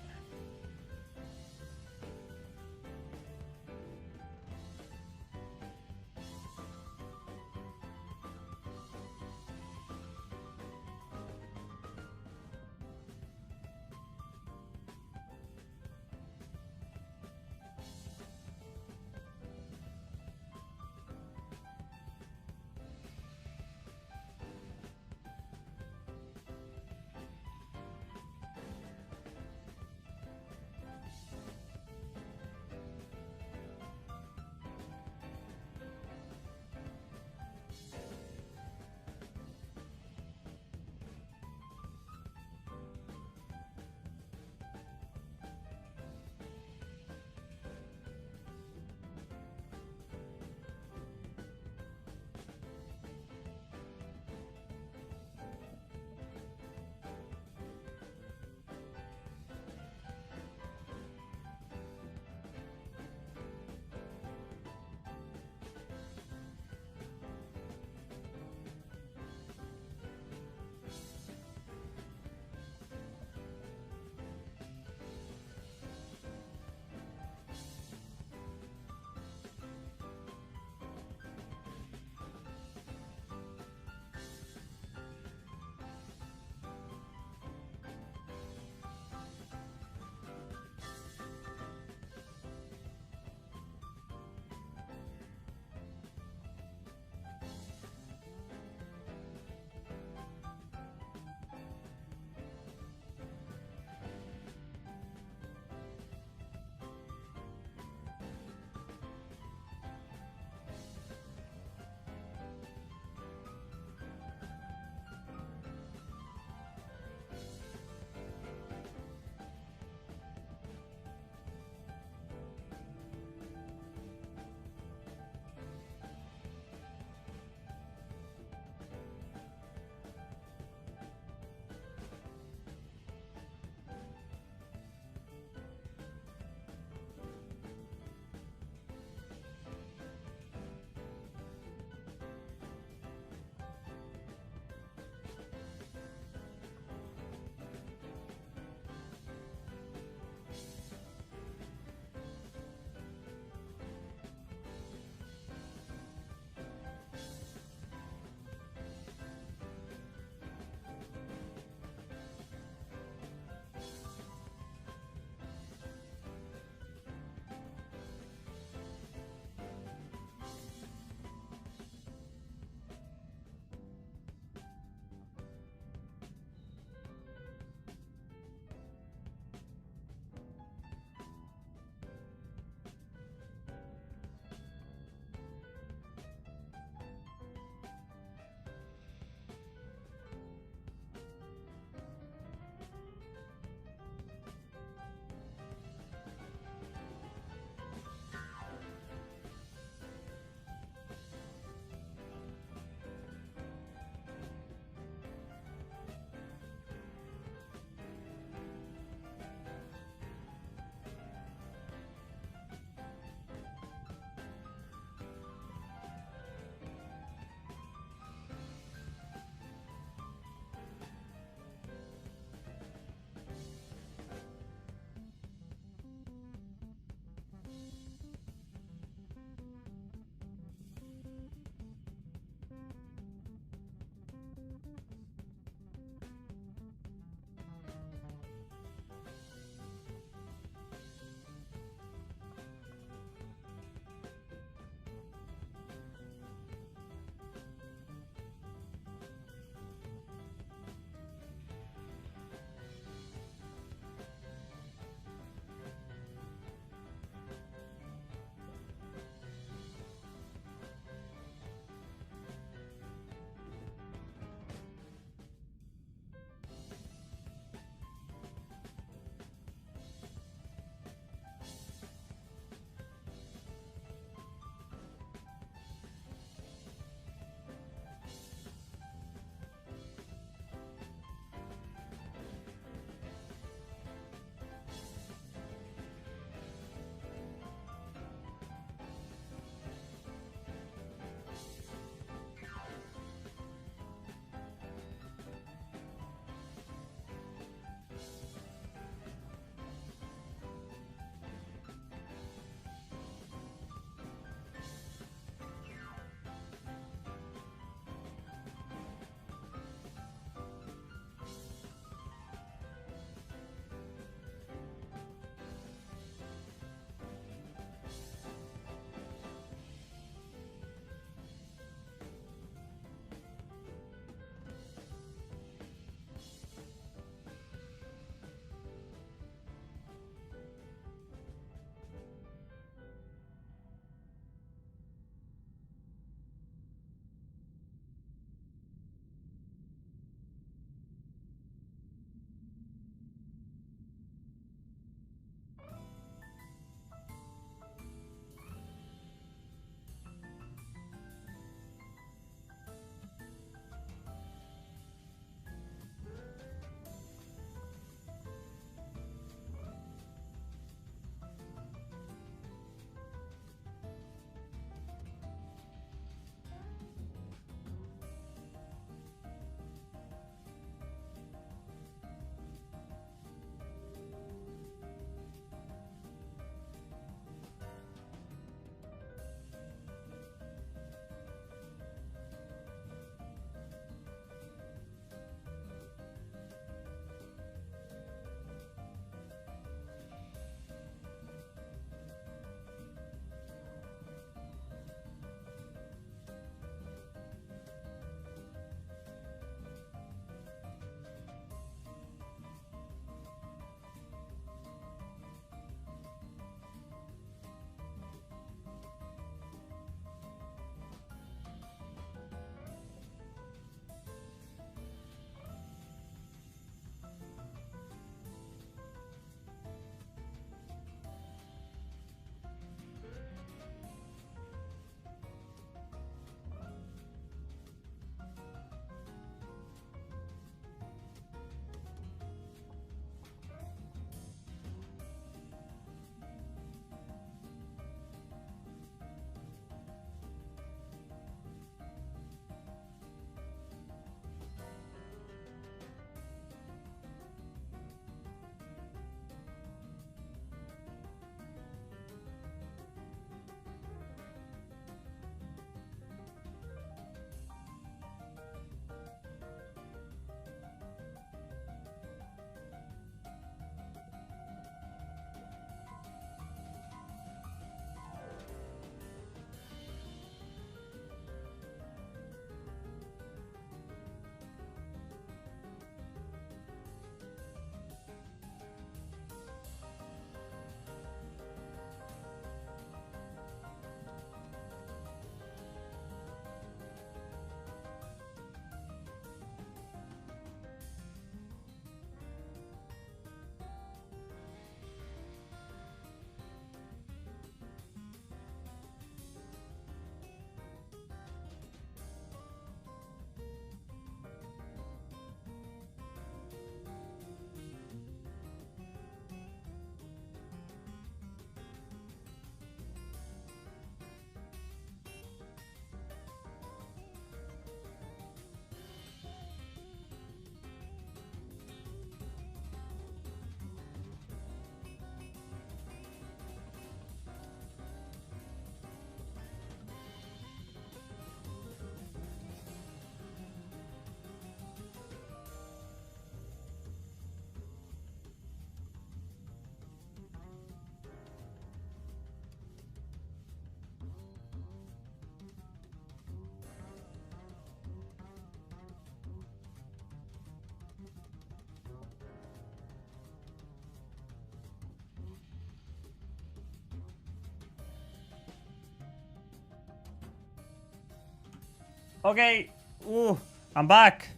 Okay. Ooh, I'm back.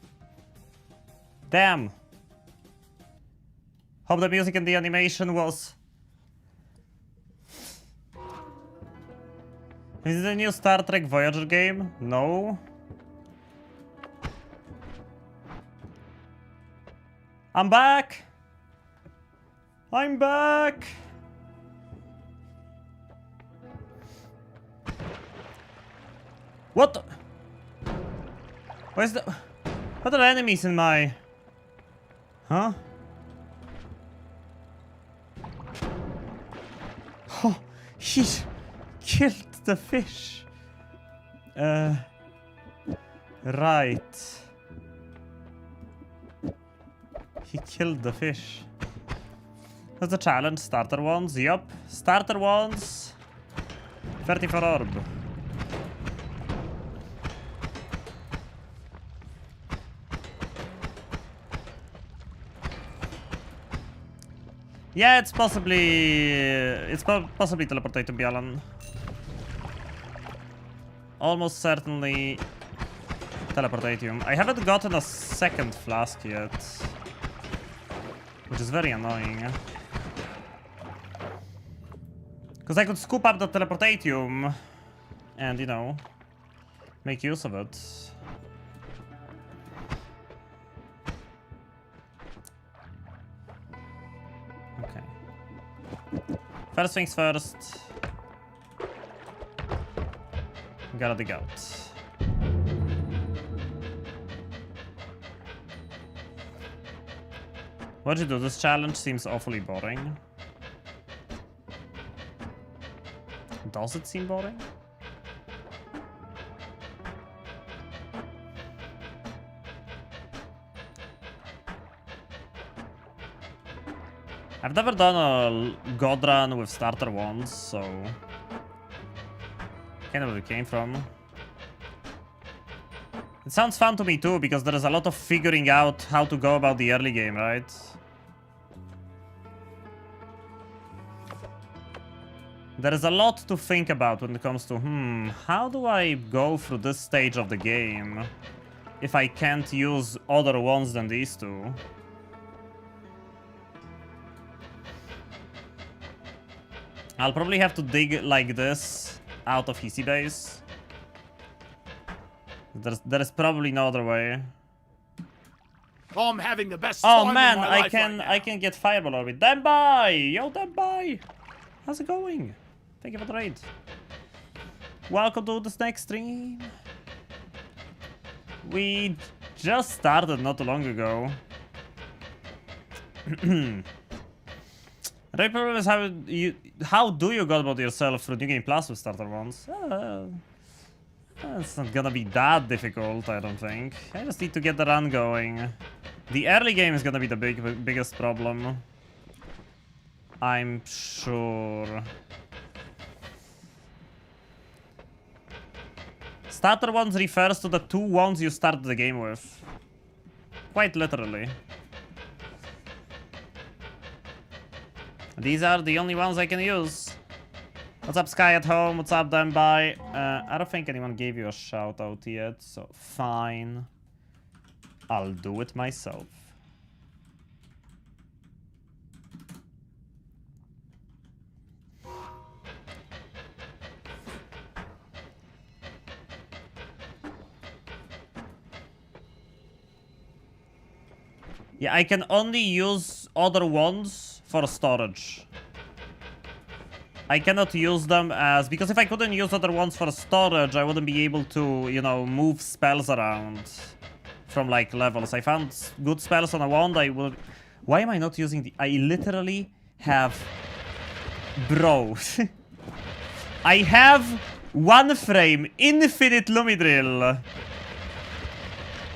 Damn. Hope the music and the animation was... Is it a new Star Trek Voyager game? No. I'm back! I'm back! What the? Where's the... What are enemies in my... Huh? Oh, he killed the fish. Right. He killed the fish. That's a challenge. Starter ones. Yup. Starter ones. 30 for orb. Yeah, it's possibly teleported to Bjalan. Almost certainly teleportatium. I haven't gotten a second flask yet, which is very annoying. Because I could scoop up the teleportatium and, you know, make use of it. Okay. First things first. Gotta dig out. What'd you do? This challenge seems awfully boring. Does it seem boring? I've never done a god run with starter ones, so kind of where it came from. It sounds fun to me too, because there is a lot of figuring out how to go about the early game, right? There is a lot to think about when it comes to, how do I go through this stage of the game if I can't use other ones than these two? I'll probably have to dig like this out of Hisi base. There is probably no other way. Oh, I'm having the best time in my life right now. I can get fireball orbit. Denbai! Yo, Denbai! How's it going? Thank you for the raid. Welcome to this next stream. We just started not too long ago. The problem is how do you go about yourself through New Game Plus with starter ones? It's not gonna be that difficult, I don't think. I just need to get the run going. The early game is gonna be the biggest problem, I'm sure. Starter ones refers to the two ones you start the game with. Quite literally. These are the only ones I can use. What's up, Sky at home? What's up, Denbai? I don't think anyone gave you a shout out yet, so fine. I'll do it myself. Yeah, I can only use other ones for storage. I cannot use them as... Because if I couldn't use other ones for storage, I wouldn't be able to, you know, move spells around from, like, levels. I found good spells on a wand, I would... Why am I not using the... I literally have... Bro. I have one frame, infinite Lumidrill.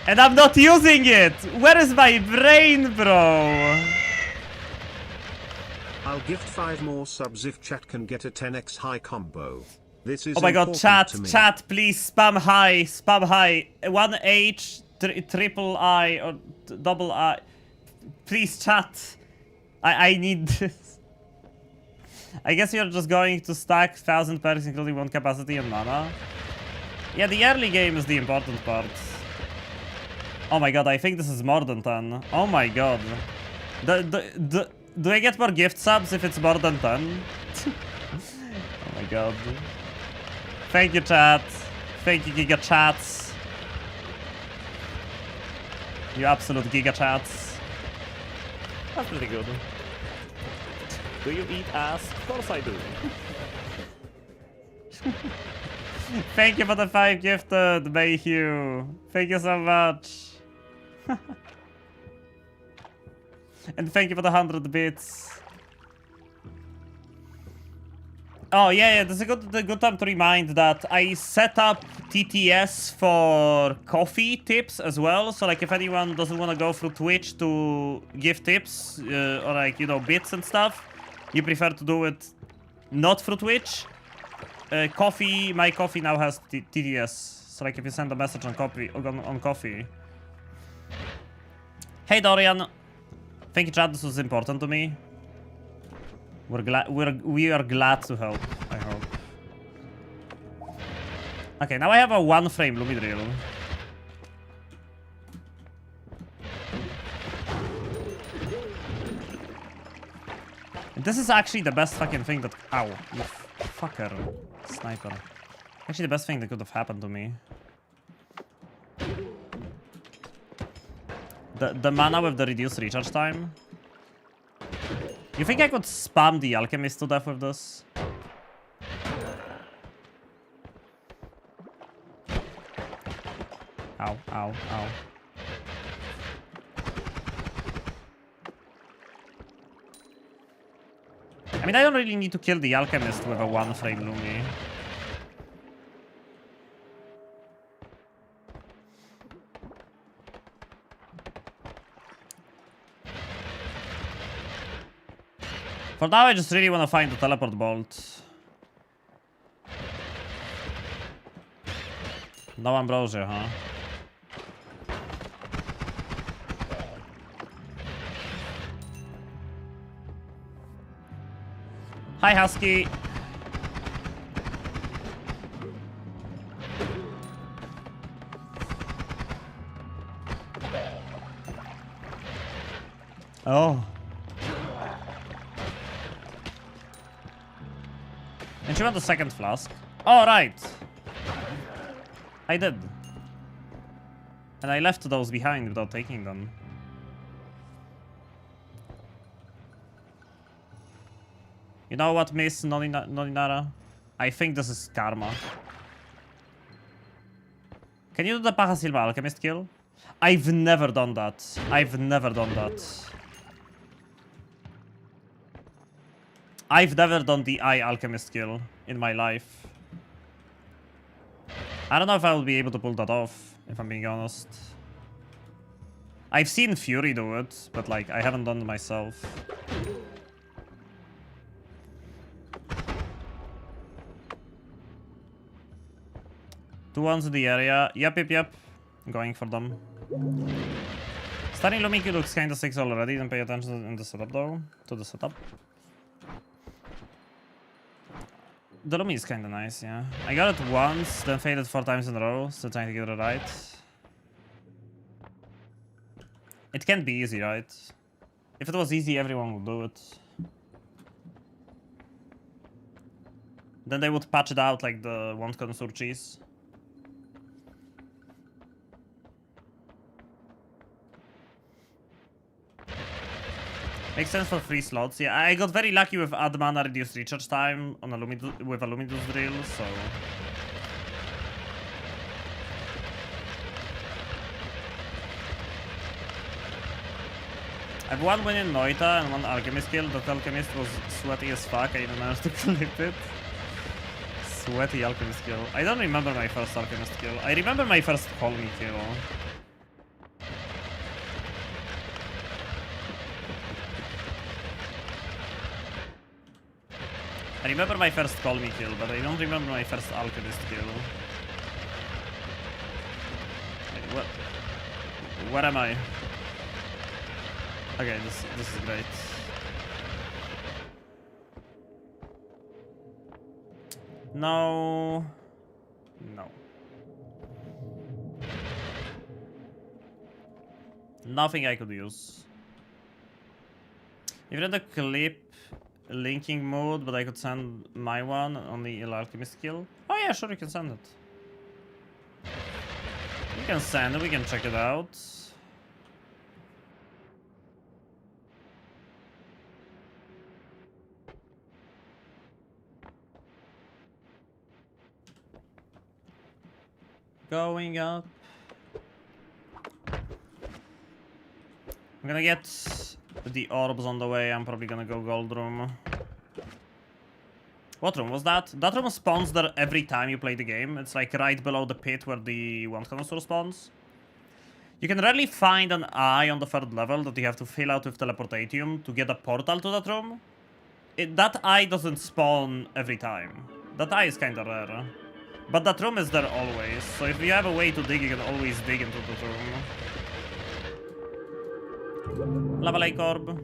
And I'm not using it! Where is my brain, bro? I'll gift 5 more subs if chat can get a 10x high combo. This is oh my god, chat, please spam high, 1H, triple I, or double I. Please, chat. I need this. I guess you're just going to stack 1000 perks, including 1 capacity and mana. Yeah, the early game is the important part. Oh my god, I think this is more than 10. Oh my god. Do I get more gift subs if it's more than 10? Oh my god. Thank you, chat. Thank you, Giga Chats. You absolute Giga Chats. That's pretty good. Do you eat ass? Of course I do. Thank you for the 5 gifted, Mayhew. Thank you so much. And thank you for the 100 bits. Oh yeah, this is a good time to remind that I set up TTS for coffee tips as well. So like if anyone doesn't want to go through Twitch to give tips or like, you know, bits and stuff, you prefer to do it not through Twitch. My coffee now has TTS. So like if you send a message on coffee. Hey Dorian. Thank you, chat. This was important to me. We are glad to help, I hope. Okay, now I have a 1-frame Lumi drill. This is actually the best fucking thing that... Ow, you fucker. Sniper. Actually the best thing that could have happened to me. The mana with the reduced recharge time. You think I could spam the alchemist to death with this? Ow, ow, ow. I mean, I don't really need to kill the alchemist with a 1-frame Lumi. For now, I just really want to find the teleport bolt. No ambrosia, huh? Hi, Husky. Oh. And she want the second flask. Oh, right. I did. And I left those behind without taking them. You know what, Miss Noninara? I think this is karma. Can you do the Paja Silva Alchemist kill? I've never done that. I've never done that. I've never done the Eye Alchemist kill in my life. I don't know if I will be able to pull that off, if I'm being honest. I've seen Fury do it, but like, I haven't done it myself. Two ones in the area. Yep. Going for them. Starting Lumiki looks kinda sick already. Didn't pay attention in the setup though. To the setup. The Lumi is kinda nice, yeah. I got it once, then failed it 4 times in a row. Still trying to get it right. It can't be easy, right? If it was easy, everyone would do it. Then they would patch it out like the Won't Connoisseur cheese. Makes sense for 3 slots. Yeah, I got very lucky with add mana reduced recharge time on with a Lumidus drill, so... I have 1 win in Noita and 1 Alchemist kill. That Alchemist was sweaty as fuck. I didn't manage to clip it. Sweaty Alchemist kill. I don't remember my first Alchemist kill. I remember my first Call Me kill. I remember my first Call Me kill, but I don't remember my first Alchemist kill. Wait, where am I? Okay, this is great. No. No. Nothing I could use. Even the clip linking mode, but I could send my one on the alchemist skill. Oh yeah, sure, you can send it. We can send it, we can check it out. Going up. I'm gonna get the orbs on the way. I'm probably gonna go gold room. What room was that? That room spawns there every time you play the game. It's like right below the pit where the one connoisseur spawns. You can rarely find an eye on the 3rd level that you have to fill out with teleportatium to get a portal to that room. That eye doesn't spawn every time. That eye is kinda rare. But that room is there always, so if you have a way to dig, you can always dig into the room. Lava Lake Orb.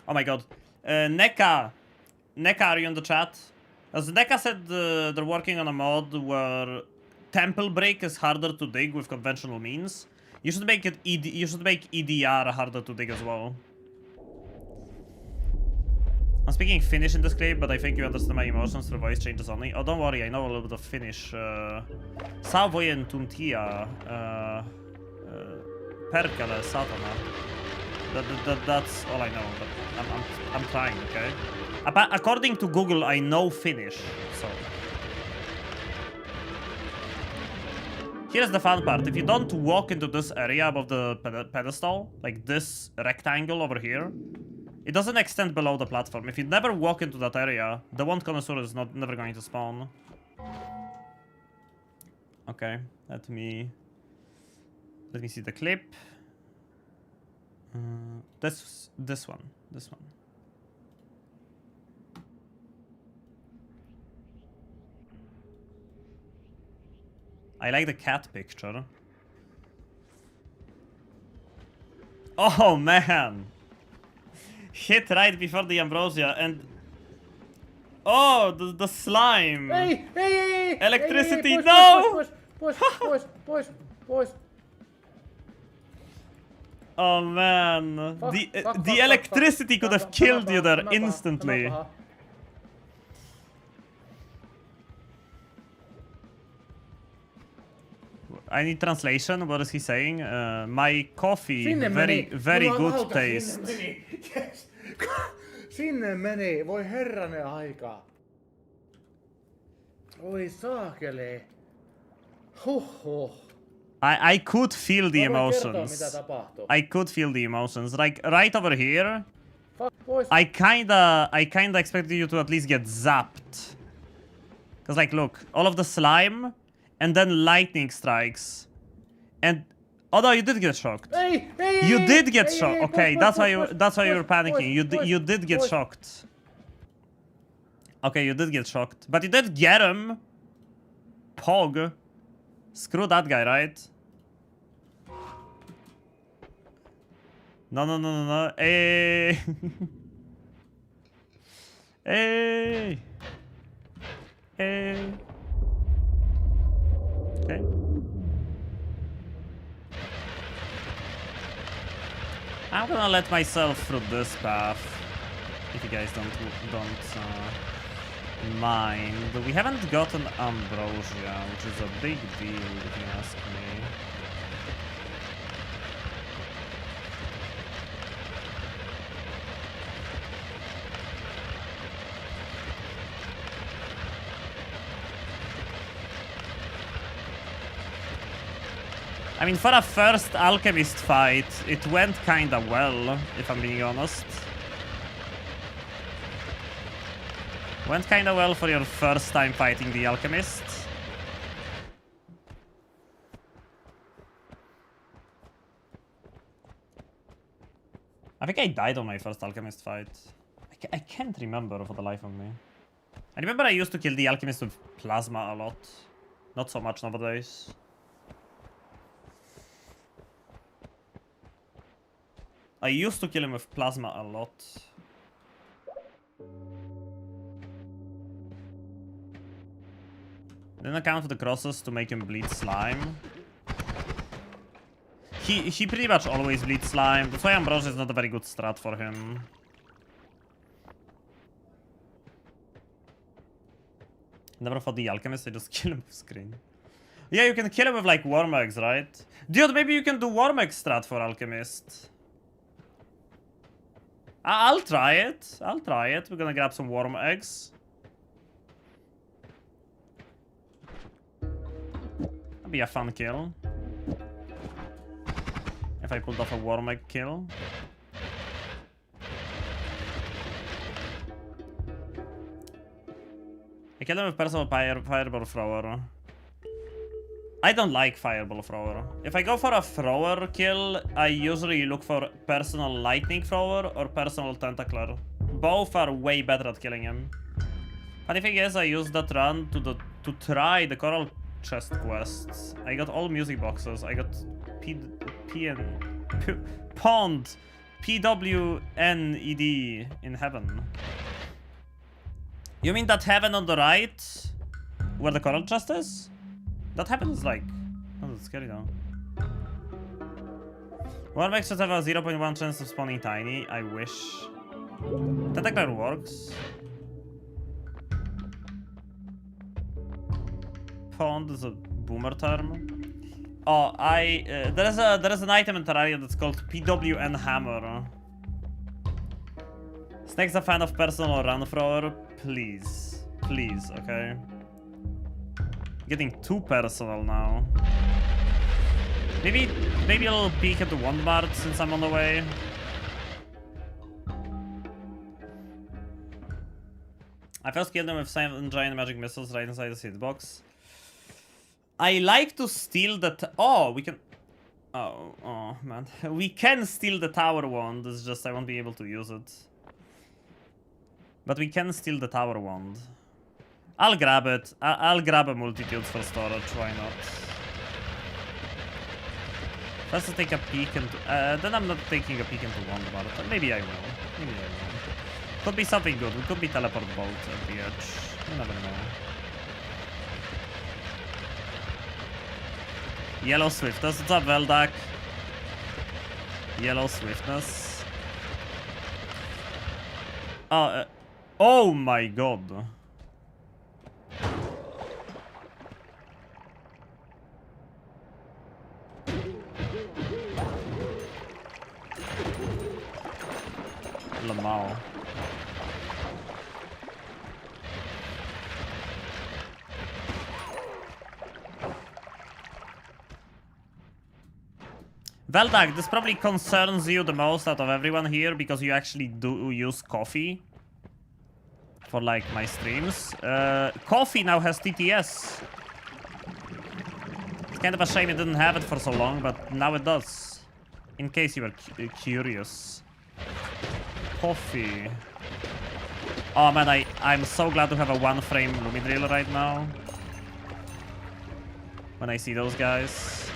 Oh my god. Neka, are you in the chat? As Neka said, they're working on a mod where Temple Break is harder to dig with conventional means. You should make it you should make EDR harder to dig as well. I'm speaking Finnish in this clip, but I think you understand my emotions through voice changes only. Oh, don't worry, I know a little bit of Finnish. Savoyen tuntia. Perkele satana. That's all I know, but I'm trying, okay? According to Google, I know Finnish, so... Here's the fun part. If you don't walk into this area above the pedestal, like this rectangle over here, it doesn't extend below the platform. If you never walk into that area, the one connoisseur is never going to spawn. Okay, let me see the clip. This one. I like the cat picture. Oh man! Hit right before the ambrosia and... Oh, the slime! Hey! Electricity, no! Boys. Oh man, the electricity could have killed you there instantly. I need translation. What is he saying? My coffee, very good taste. Sinne meni, voi herranen aika. Oi saakeli. Huhhuh. I could feel the emotions. I could feel the emotions. Like right over here. I kinda expected you to at least get zapped. Cause like look, all of the slime, and then lightning strikes, and oh no, you did get shocked. You did get shocked. Okay, that's why you were panicking. You did get shocked. Okay, you did get shocked, but you did get him. Pog. Screw that guy, right? No. Hey. Hey. Hey. Okay. I'm gonna let myself through this path, if you guys don't mind. We haven't gotten ambrosia, which is a big deal, if you ask me. I mean, for a first alchemist fight, it went kinda well, if I'm being honest. Went kinda well for your first time fighting the alchemist. I think I died on my first alchemist fight. I can't remember for the life of me. I remember I used to kill the alchemist with plasma a lot. Not so much nowadays. I used to kill him with plasma a lot. Didn't account for the crosses to make him bleed slime. He pretty much always bleeds slime. That's why Ambrosia is not a very good strat for him. Never fought the alchemist, I just kill him off screen. Yeah, you can kill him with like worm eggs, right? Dude, maybe you can do worm egg strat for alchemist. I'll try it. I'll try it. We're gonna grab some worm eggs. That'd be a fun kill. If I pulled off a worm egg kill. I killed him with personal fireball thrower. I don't like fireball thrower. If I go for a thrower kill, I usually look for personal lightning thrower or personal tentacler. Both are way better at killing him. Funny thing is, I used that run to try the coral chest quests. I got all music boxes. I got Pond PWNED in heaven. You mean that heaven on the right? Where the coral chest is? That happens like... Oh, that's scary though. Worm eggs should have a 0.1 chance of spawning tiny. I wish. Tentacler works. Pond is a boomer term. Oh, there is an item in Terraria that's called PWN Hammer. Snake's a fan of personal run thrower. Please. Please, okay? Getting too personal now. Maybe I'll peek at the Wandbard since I'm on the way. I first killed them with 7 giant magic missiles right inside the hitbox. I like to steal the oh, we can... Oh, man. We can steal the tower wand, it's just I won't be able to use it. But we can steal the tower wand. I'll grab it. I'll grab a multitudes for storage, why not? Let's take a peek into... then I'm not taking a peek into Wandbard. Maybe I will. Maybe I will. Could be something good. It could be teleport bolt at the edge. You never know. Yellow Swiftness. What's up, Veldak? Yellow Swiftness. Oh my god. Lamau. Veldak, this probably concerns you the most out of everyone here because you actually do use coffee for like my streams. Coffee now has TTS. It's kind of a shame it didn't have it for so long, but now it does. In case you were curious. Coffee. Oh man, I'm so glad to have a 1-frame Lumidrill right now. When I see those guys.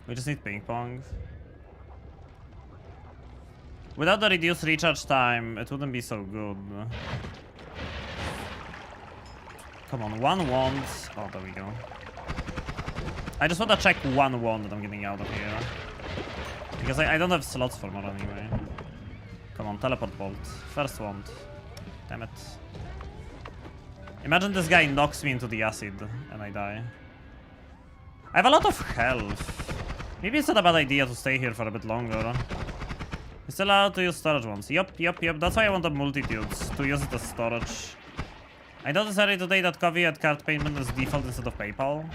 We just need ping pong. Without the reduced recharge time, it wouldn't be so good. Come on, 1 wand. Oh, there we go. I just want to check 1 wand that I'm getting out of here. Because I don't have slots for more anyway. Come on, teleport bolt. First wand. Damn it. Imagine this guy knocks me into the acid and I die. I have a lot of health. Maybe it's not a bad idea to stay here for a bit longer. You're still allowed to use storage ones. Yup. That's why I want the multitudes, to use it as storage. I noticed earlier today that coffee had card payment as default instead of PayPal.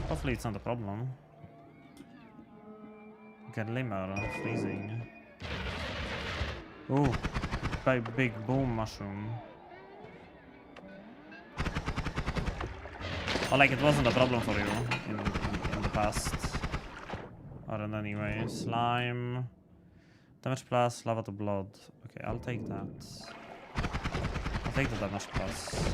Hopefully it's not a problem. Glimmer, freezing. Ooh, big boom mushroom. Oh, like it wasn't a problem for you in the past. Or in any way. Slime. Damage plus, lava to blood. Okay, I'll take that. take the damage plus.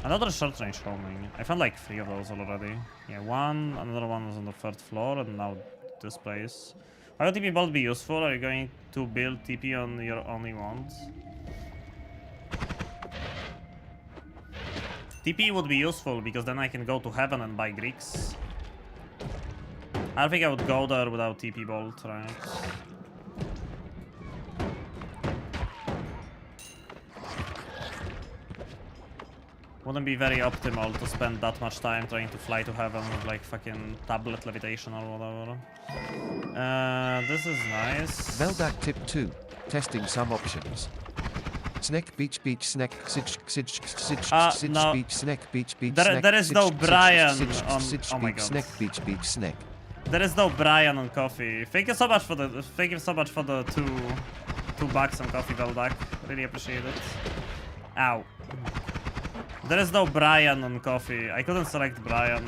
Another short range homing. I found like 3 of those already. Yeah, one, another one was on the 3rd floor, and now this place. Why would TP bolt be useful? Are you going to build TP on your only wand? TP would be useful because then I can go to heaven and buy Greeks. I don't think I would go there without TP bolt, right? Wouldn't be very optimal to spend that much time trying to fly to heaven with like fucking tablet levitation or whatever. This is nice. Veldak tip 2. Testing some options. Snack beach snack sich no. beach snack beach There- there is no Brian on- oh my God. snack beach snack. There is no Brian on coffee. Thank you so much for the $2 on coffee, Veldak. Really appreciate it. Ow. There is no Brian on coffee. I couldn't select Brian.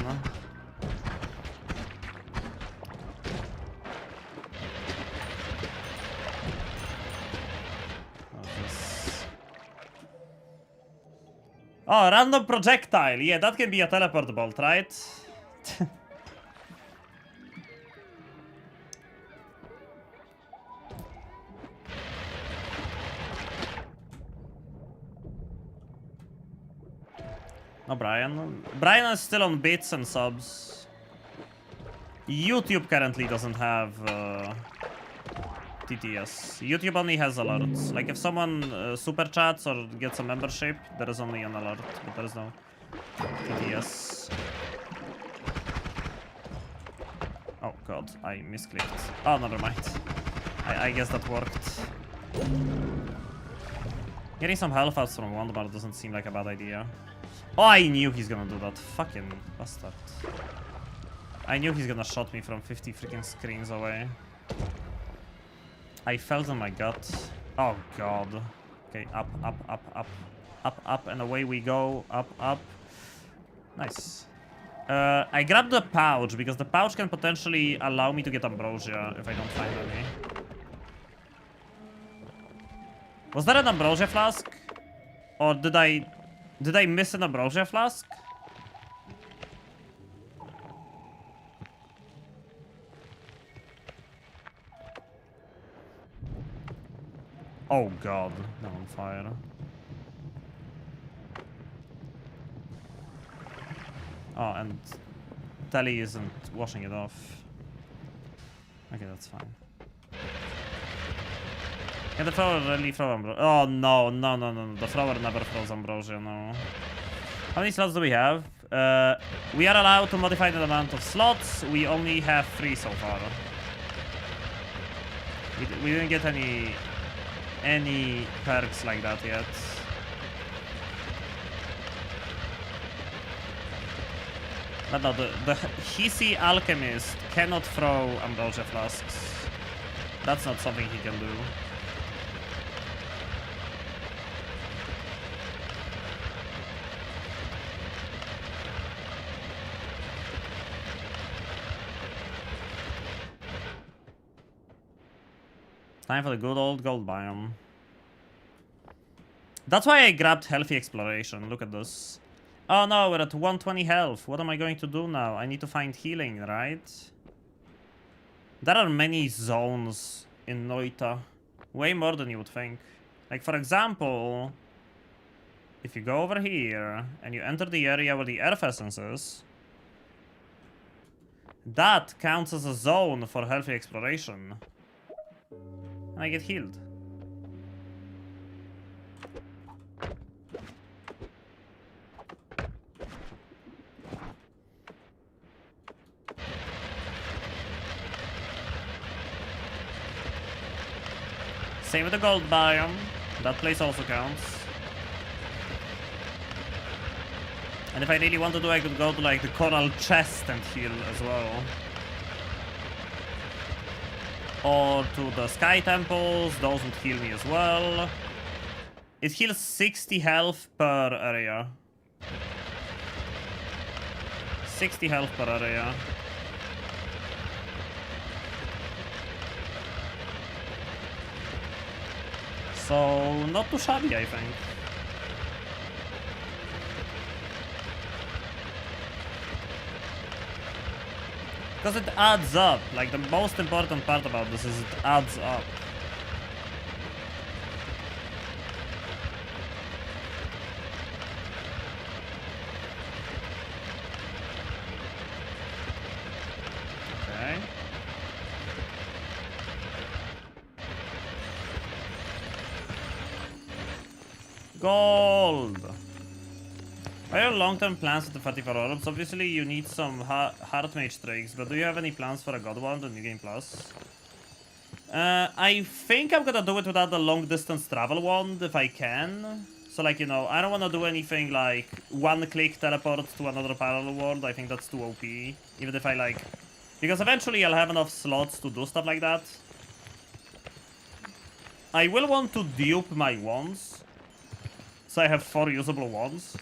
Oh, random projectile. Yeah, that can be a teleport bolt, right? No, Brian. Brian is still on bits and subs. YouTube currently doesn't have TTS. YouTube only has alerts. Like if someone super chats or gets a membership, there is only an alert, but there is no TTS. Oh god, I misclicked. Oh, never mind. I guess that worked. Getting some health outs from Wandbar doesn't seem like a bad idea. Oh, I knew he's gonna do that. Fucking bastard. I knew he's gonna shot me from 50 freaking screens away. I felt in my gut. Oh god. Okay, up, up, up, up. Up, up, and away we go. Up, up. Nice. I grabbed the pouch, because the pouch can potentially allow me to get Ambrosia if I don't find any. Was that an Ambrosia flask? Or did I miss an Ambrosia flask? Oh god, they're on fire. Oh, and Telly isn't washing it off. Okay, that's fine. Can the thrower really throw Ambrosia? Oh no, no, no, no, the thrower never throws Ambrosia, no. How many slots do we have? We are allowed to modify the amount of slots. We only have 3 so far. We didn't get any perks like that yet. But no, the Hisi Alchemist cannot throw Ambrosia flasks. That's not something he can do. Time for the good old gold biome. That's why I grabbed healthy exploration. Look at this. Oh no, we're at 120 health. What am I going to do now? I need to find healing, right? There are many zones in Noita. Way more than you would think. Like, for example, if you go over here and you enter the area where the Earth Essence is, that counts as a zone for healthy exploration. And I get healed. Same with the gold biome. That place also counts. And if I really want to do, I could go to like the coral chest and heal as well. Or to the sky temples, those would heal me as well. It heals 60 health per area. 60 health per area. So, not too shabby, I think. Because it adds up. Like, the most important part about this is it adds up. Okay. Gold! What are your long-term plans with the 34 Orbs? Obviously, you need some Heart Mage tricks, but do you have any plans for a God Wand on New Game Plus? I think I'm gonna do it without the long-distance travel wand, if I can. So, like, you know, I don't wanna do anything like one-click teleport to another parallel world. I think that's too OP. Even if I, like... Because eventually I'll have enough slots to do stuff like that. I will want to dupe my wands. So I have 4 usable wands.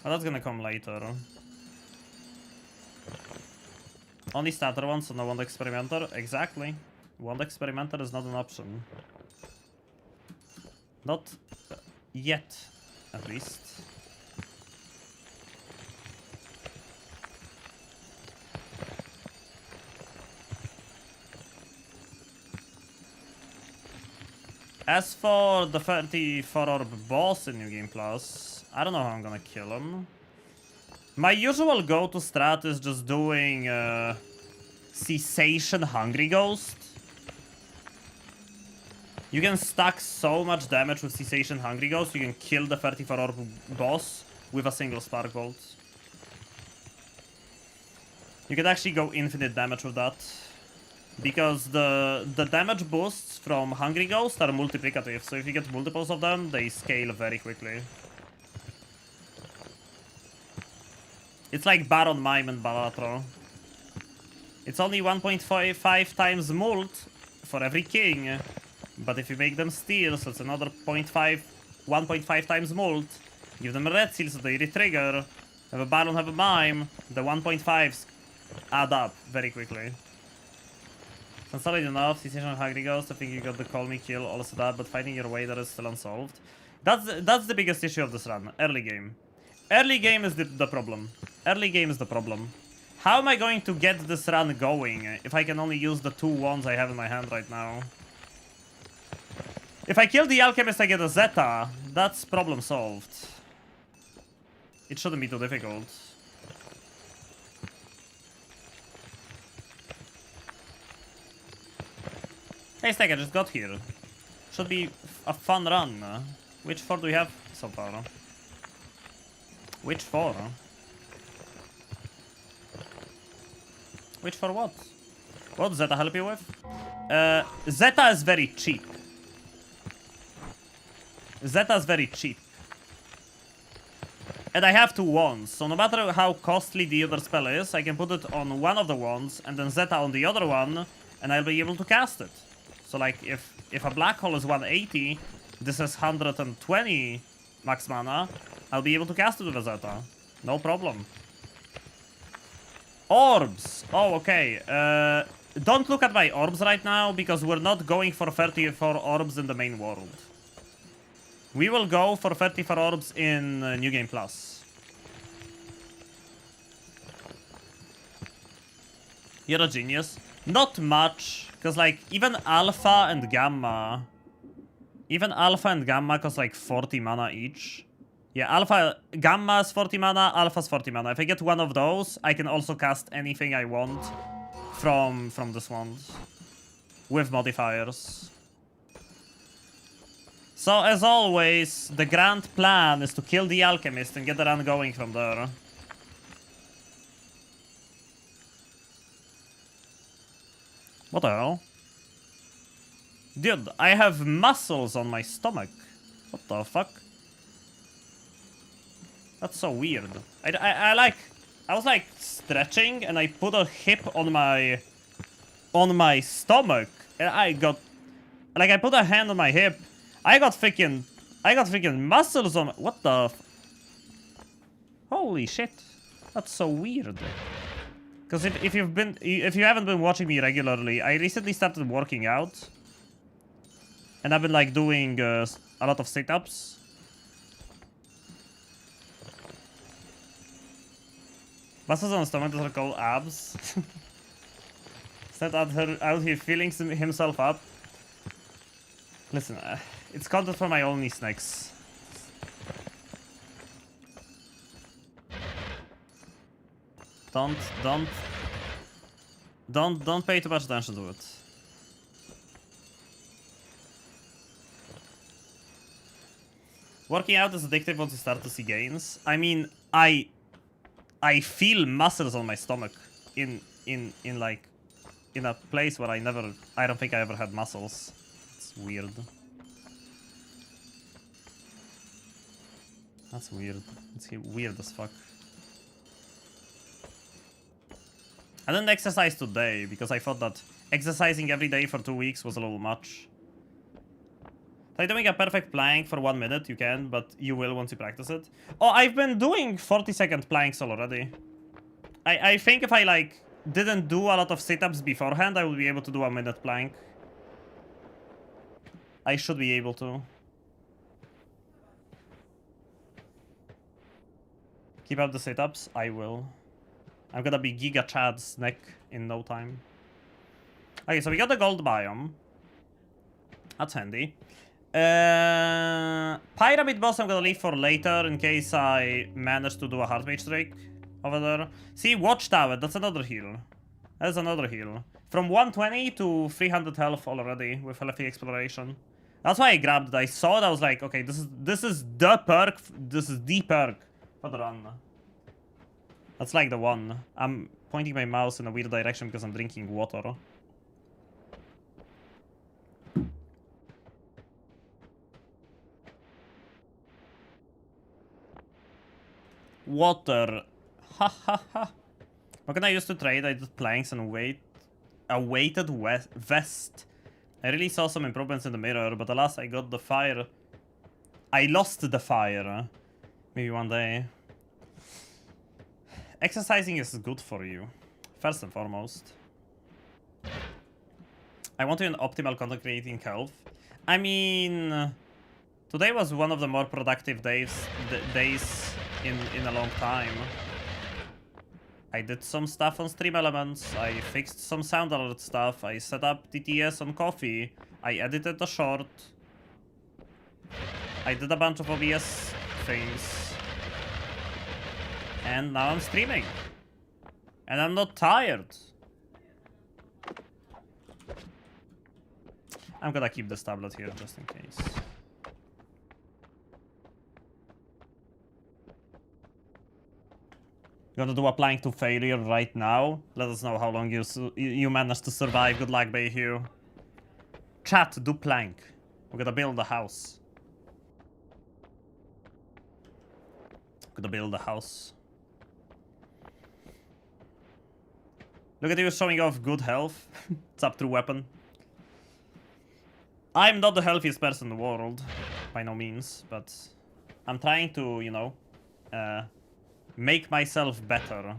But that's gonna come later. Only starter ones, so no wand experimenter. Exactly. Wand experimenter is not an option. Not yet, at least. As for the 34 orb boss in New Game Plus, I don't know how I'm gonna kill him. My usual go-to strat is just doing Cessation Hungry Ghost. You can stack so much damage with Cessation Hungry Ghost, you can kill the 34 orb boss with a single Spark Bolt. You can actually go infinite damage with that. Because the damage boosts from Hungry Ghost are multiplicative, so if you get multiples of them, they scale very quickly. It's like Baron Mime and Balatro. It's only 1.5 times mult for every king, but if you make them steel, so it's another 1.5 times mult, give them a red seal so they re-trigger, have a Baron, have a Mime, the 1.5s add up very quickly. Sounds solid enough. Cessation of Hungry Ghost. I think you got the Call Me Kill, also that, but finding your way there is still unsolved. That's the biggest issue of this run. Early game. Early game is the problem. Early game is the problem. How am I going to get this run going if I can only use the 2 wands I have in my hand right now? If I kill the Alchemist, I get a Zeta. That's problem solved. It shouldn't be too difficult. Hey Stack, I just got here. Should be a fun run. Which 4 do we have so far? Which 4? Which 4 what? What does Zeta help you with? Zeta is very cheap. Zeta is very cheap. And I have 2 wands, so no matter how costly the other spell is, I can put it on one of the wands and then Zeta on the other one, and I'll be able to cast it. So like, if a black hole is 180, this is 120 max mana, I'll be able to cast it with a Zeta. No problem. Orbs! Oh, okay. Don't look at my orbs right now, because we're not going for 34 orbs in the main world. We will go for 34 orbs in New Game Plus. You're a genius. Not much, because like, even Alpha and Gamma cost like 40 mana each. Yeah, Gamma is 40 mana, Alpha is 40 mana. If I get one of those, I can also cast anything I want from this wand. With modifiers. So, as always, the grand plan is to kill the Alchemist and get the run going from there. What the hell? Dude, I have muscles on my stomach. What the fuck? That's so weird. I was like stretching and I put a hip on my stomach and I got, like, I put a hand on my hip. I got freaking muscles on. What the? Holy shit! That's so weird. Because if you haven't been watching me regularly, I recently started working out, and I've been like doing a lot of sit-ups. Muscles on the stomach that are called abs. Set out here feeling himself up. Listen, it's content for my only snacks. Don't pay too much attention to it. Working out is addictive once you start to see gains. I mean, I feel muscles on my stomach in a place where I don't think I ever had muscles. It's weird. That's weird. It's weird as fuck. I didn't exercise today because I thought that exercising every day for 2 weeks was a little much. Try doing a perfect plank for 1 minute, you can, but you will once you practice it. Oh, I've been doing 40-second planks already. I think if I, like, didn't do a lot of sit-ups beforehand, I would be able to do a minute plank. I should be able to. Keep up the sit-ups? I will. I'm gonna be Giga Chad's neck in no time. Okay, so we got the gold biome. That's handy. Pyramid boss I'm gonna leave for later in case I manage to do a hard mage trick over there. See, watchtower, that's another heal. That's another heal. From 120 to 300 health already with healthy exploration. That's why I grabbed it. I saw it, I was like, okay, this is the perk. This is the perk for the run. That's like the one. I'm pointing my mouse in a weird direction because I'm drinking water. Water. Ha ha ha. What can I use to trade? I did planks and a weighted vest. I really saw some improvements in the mirror, but alas, I got the fire. I lost the fire. Maybe one day. Exercising is good for you, first and foremost. I want to be an optimal content creating health. I mean, today was one of the more productive days in a long time. I did some stuff on Stream Elements, I fixed some sound alert stuff, I set up TTS on Coffee, I edited a short, I did a bunch of OBS things, and now I'm streaming. And I'm not tired. I'm gonna keep this tablet here just in case. Gonna do a plank to failure right now. Let us know how long you managed to survive. Good luck, Bayhue. Chat, do plank. We're gonna build a house. Gonna build a house. Look at you showing off good health. It's up through weapon. I'm not the healthiest person in the world, by no means, but I'm trying to, you know, make myself better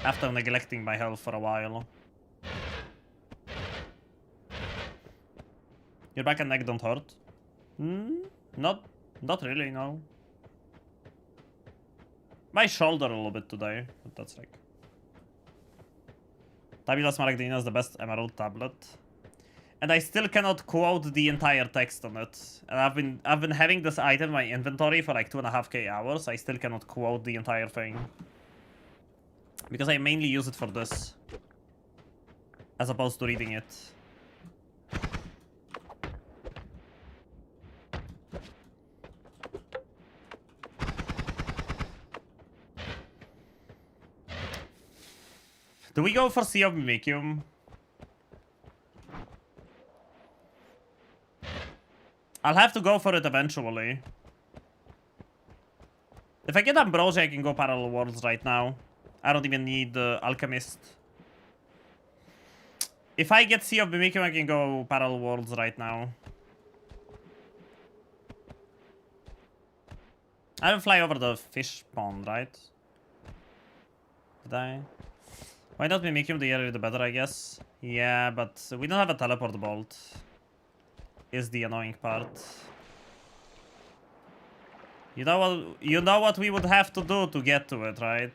after neglecting my health for a while. Your back and neck don't hurt? Not really, no. My shoulder a little bit today, but that's like... Tabula Smaragdina is the best emerald tablet. And I still cannot quote the entire text on it. And I've been having this item in my inventory for like 2.5k hours. I still cannot quote the entire thing. Because I mainly use it for this. As opposed to reading it. Do we go for Sea of Mimicium? I'll have to go for it eventually. If I get Ambrosia, I can go Parallel Worlds right now. I don't even need Alchemist. If I get Sea of Mimicium, I can go Parallel Worlds right now. I will fly over the fish pond, right? Did I? Why not Mimicium? The earlier the better, I guess. Yeah, but we don't have a teleport bolt. Is the annoying part. You know what we would have to do to get to it, right?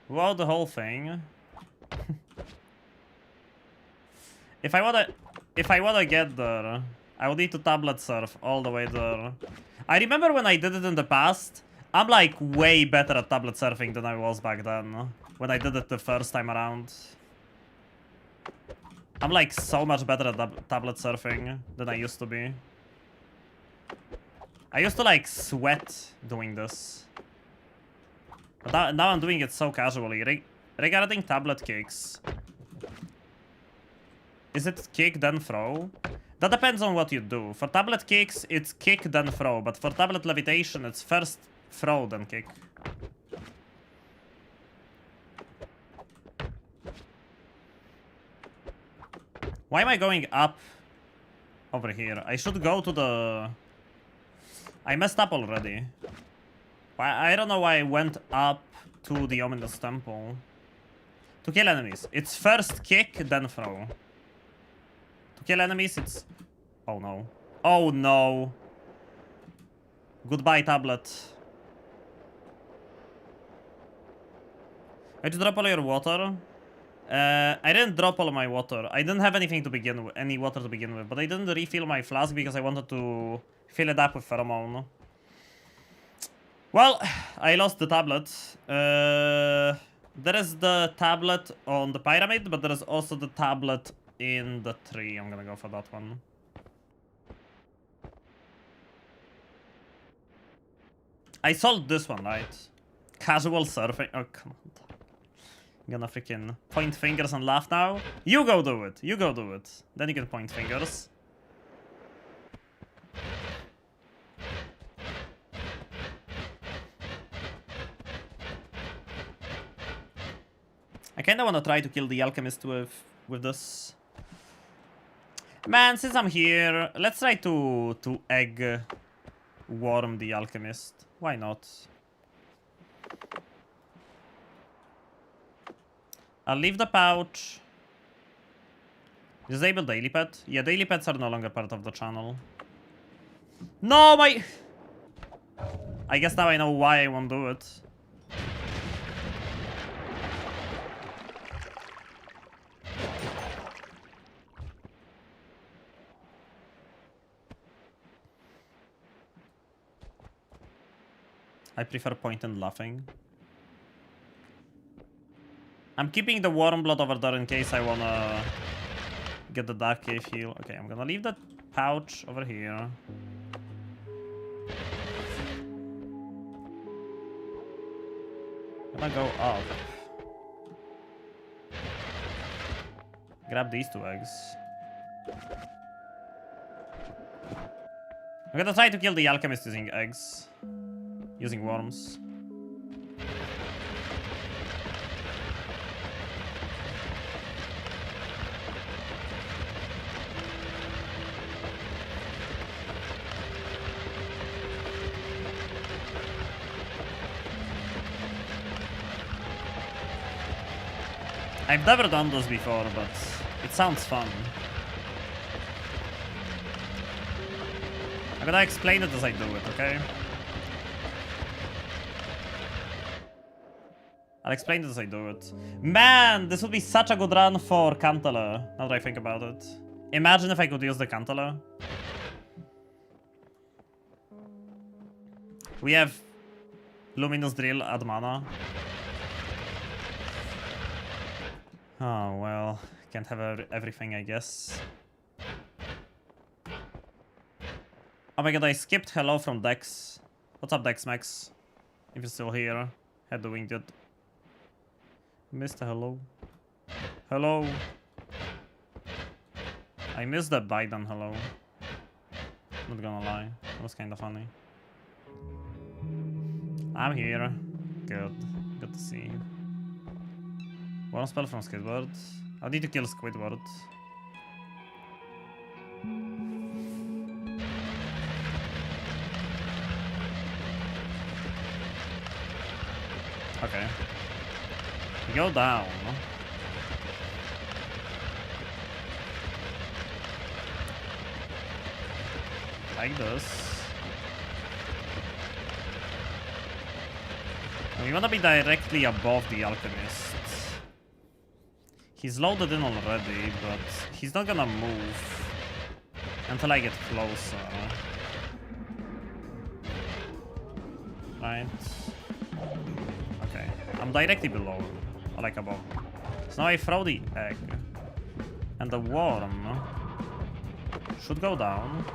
Wow, the whole thing. If I wanna get there, I would need to tablet surf all the way there. I remember when I did it in the past, I'm like way better at tablet surfing than I was back then. When I did it the first time around. I'm like so much better at tablet surfing than I used to be. I used to like sweat doing this. But now I'm doing it so casually. Regarding tablet kicks. Is it kick then throw? That depends on what you do. For tablet kicks, it's kick then throw. But for tablet levitation, it's first throw then kick. Why am I going up over here? I should go to the... I messed up already. I don't know why I went up to the Ominous Temple. To kill enemies. It's first kick, then throw. To kill enemies, it's... Oh no. Oh no. Goodbye, tablet. Did you drop all your water? I didn't drop all my water. I didn't have anything to begin with, any water to begin with, but I didn't refill my flask because I wanted to fill it up with pheromone. Well, I lost the tablet. There is the tablet on the pyramid, but there is also the tablet in the tree. I'm gonna go for that one. I sold this one, right? Casual surfing. Oh, come on. I'm gonna freaking point fingers and laugh now. You go do it. You go do it. Then you can point fingers. I kinda wanna try to kill the alchemist with this. Man, since I'm here, let's try to egg worm the alchemist. Why not? I'll leave the pouch. Disable daily pet. Yeah, daily pets are no longer part of the channel. No, my... I guess now I know why I won't do it. I prefer point and laughing. I'm keeping the warm blood over there in case I wanna get the dark cave heal. Okay, I'm gonna leave that pouch over here. I'm gonna go up. Grab these 2 eggs. I'm gonna try to kill the alchemist using eggs. Using worms. I've never done this before, but it sounds fun. I'm gonna explain it as I do it, okay? I'll explain it as I do it. Man, this would be such a good run for Cantala, now that I think about it. Imagine if I could use the Cantala. We have Luminous Drill, add mana. Oh, well, can't have everything, I guess. Oh my god, I skipped hello from Dex. What's up, Dex Max? If you're still here, head the winged. Mr. Hello. Hello. I missed the Biden hello. Not gonna lie, it was kinda funny. I'm here. Good. Good to see you. One spell from Squidward. I need to kill Squidward. Okay. We go down. Like this. We wanna be directly above the alchemist. He's loaded in already, but he's not gonna move until I get closer. Right. Okay. I'm directly below, or like above. So now I throw the egg. And the worm should go down.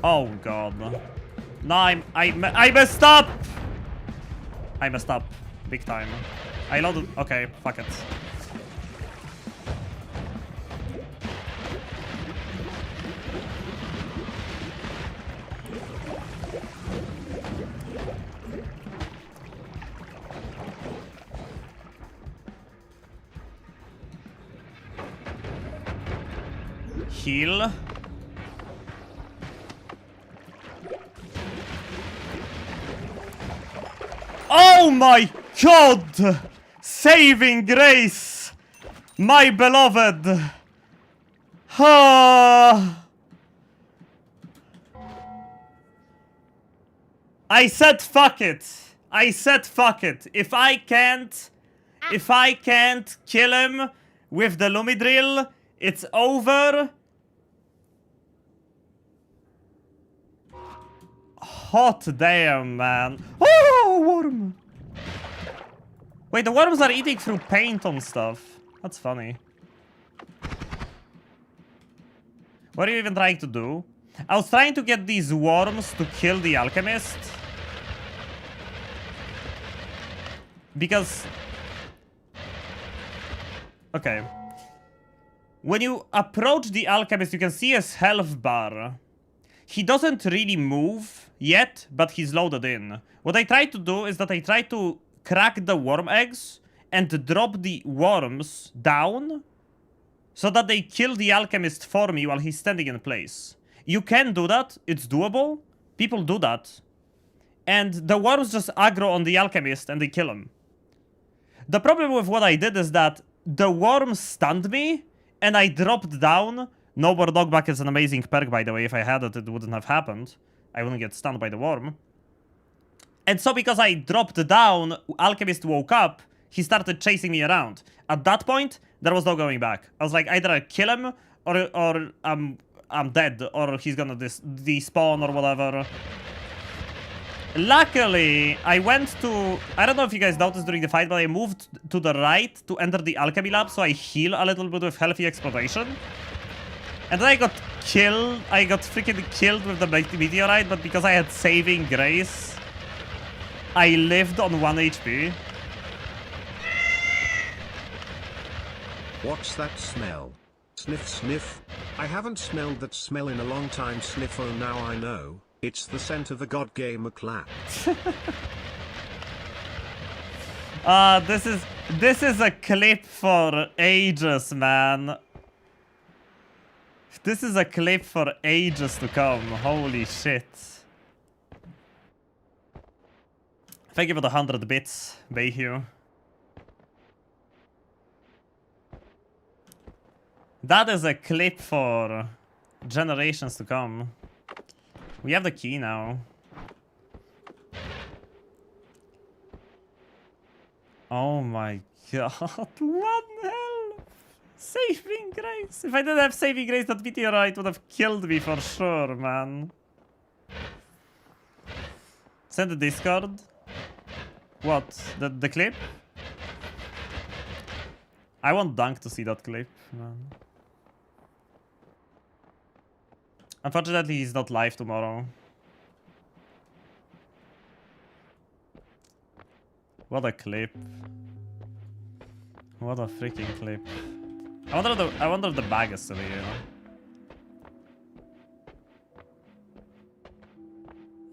Oh god. No, I messed up! I messed up. Big time. I loaded. Okay, fuck it. Heal. Oh my god! Saving grace! My beloved! Ah. I said fuck it! I said fuck it! If I can't kill him with the Lumidrill, it's over. Hot damn, man. Oh, worm! Wait, the worms are eating through paint on stuff. That's funny. What are you even trying to do? I was trying to get these worms to kill the alchemist. Because... okay. When you approach the alchemist, you can see his health bar. He doesn't really move yet, but he's loaded in. What I try to do is that I try to crack the worm eggs and drop the worms down so that they kill the alchemist for me while he's standing in place. You can do that. It's doable. People do that. And the worms just aggro on the alchemist and they kill him. The problem with what I did is that the worms stunned me and I dropped down. No more knockback is an amazing perk, by the way. If I had it, it wouldn't have happened. I wouldn't get stunned by the worm. And so because I dropped down, Alchemist woke up, he started chasing me around. At that point, there was no going back. I was like, either I kill him, or I'm dead, or he's gonna despawn or whatever. Luckily, I went to... I don't know if you guys noticed during the fight, but I moved to the right to enter the alchemy lab, so I heal a little bit with healthy exploration. And then I got killed. I got freaking killed with the meteorite, but because I had saving grace, I lived on 1 HP. What's that smell? Sniff sniff. I haven't smelled that smell in a long time. Sniff, oh now I know. It's the scent of a god gamer clap. This is a clip for ages, man. This is a clip for ages to come. Holy shit. Thank you for the 100 bits, Bayhue. That is a clip for generations to come. We have the key now. Oh my god. 1 health. Saving grace. If I didn't have saving grace, that meteorite would have killed me for sure, man. Send the Discord. What? The clip? I want Dunk to see that clip, man. Unfortunately, he's not live tomorrow. What a clip. What a freaking clip. I wonder if the bag is still here.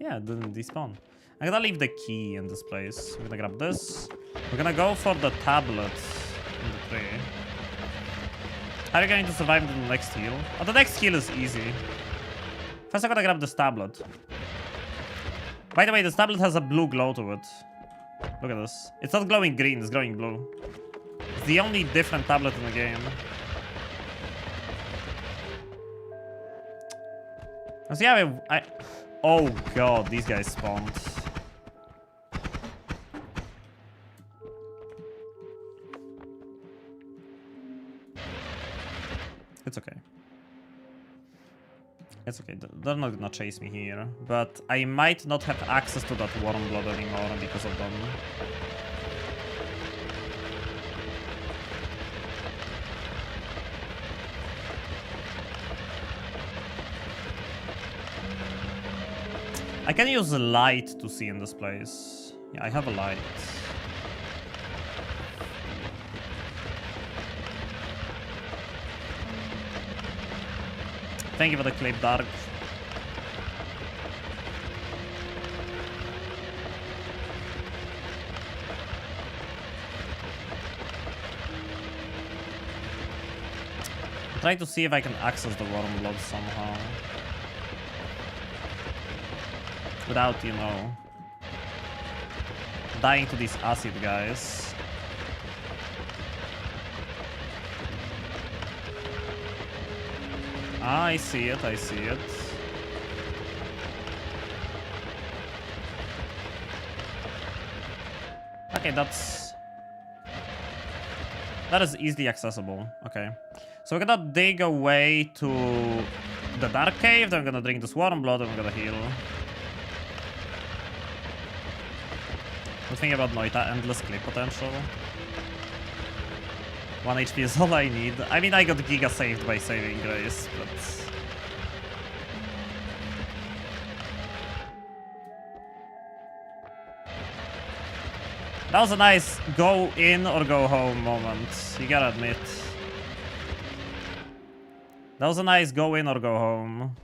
Yeah, it didn't despawn. I'm gonna leave the key in this place. We're gonna grab this. We're gonna go for the tablet in the tree. How are you going to survive in the next heal? Oh, the next heal is easy. First, I'm gonna grab this tablet. By the way, this tablet has a blue glow to it. Look at this. It's not glowing green, it's glowing blue. It's the only different tablet in the game. So yeah, oh god, these guys spawned. It's okay. It's okay, they're not gonna chase me here. But I might not have access to that warm blood anymore because of them. I can use a light to see in this place. Yeah, I have a light. Thank you for the clip, Dark. Try to see if I can access the warm blood somehow. Without, you know, dying to these acid guys. Ah, I see it, I see it. Okay, that is easily accessible. Okay. So we're gonna dig away to the dark cave, then I'm gonna drink this warm blood and I'm gonna heal. Good thing about Noita, endless clip potential. 1 HP is all I need. I mean, I got Giga saved by saving Grace, but... That was a nice go in or go home moment, you gotta admit. That was a nice go in or go home.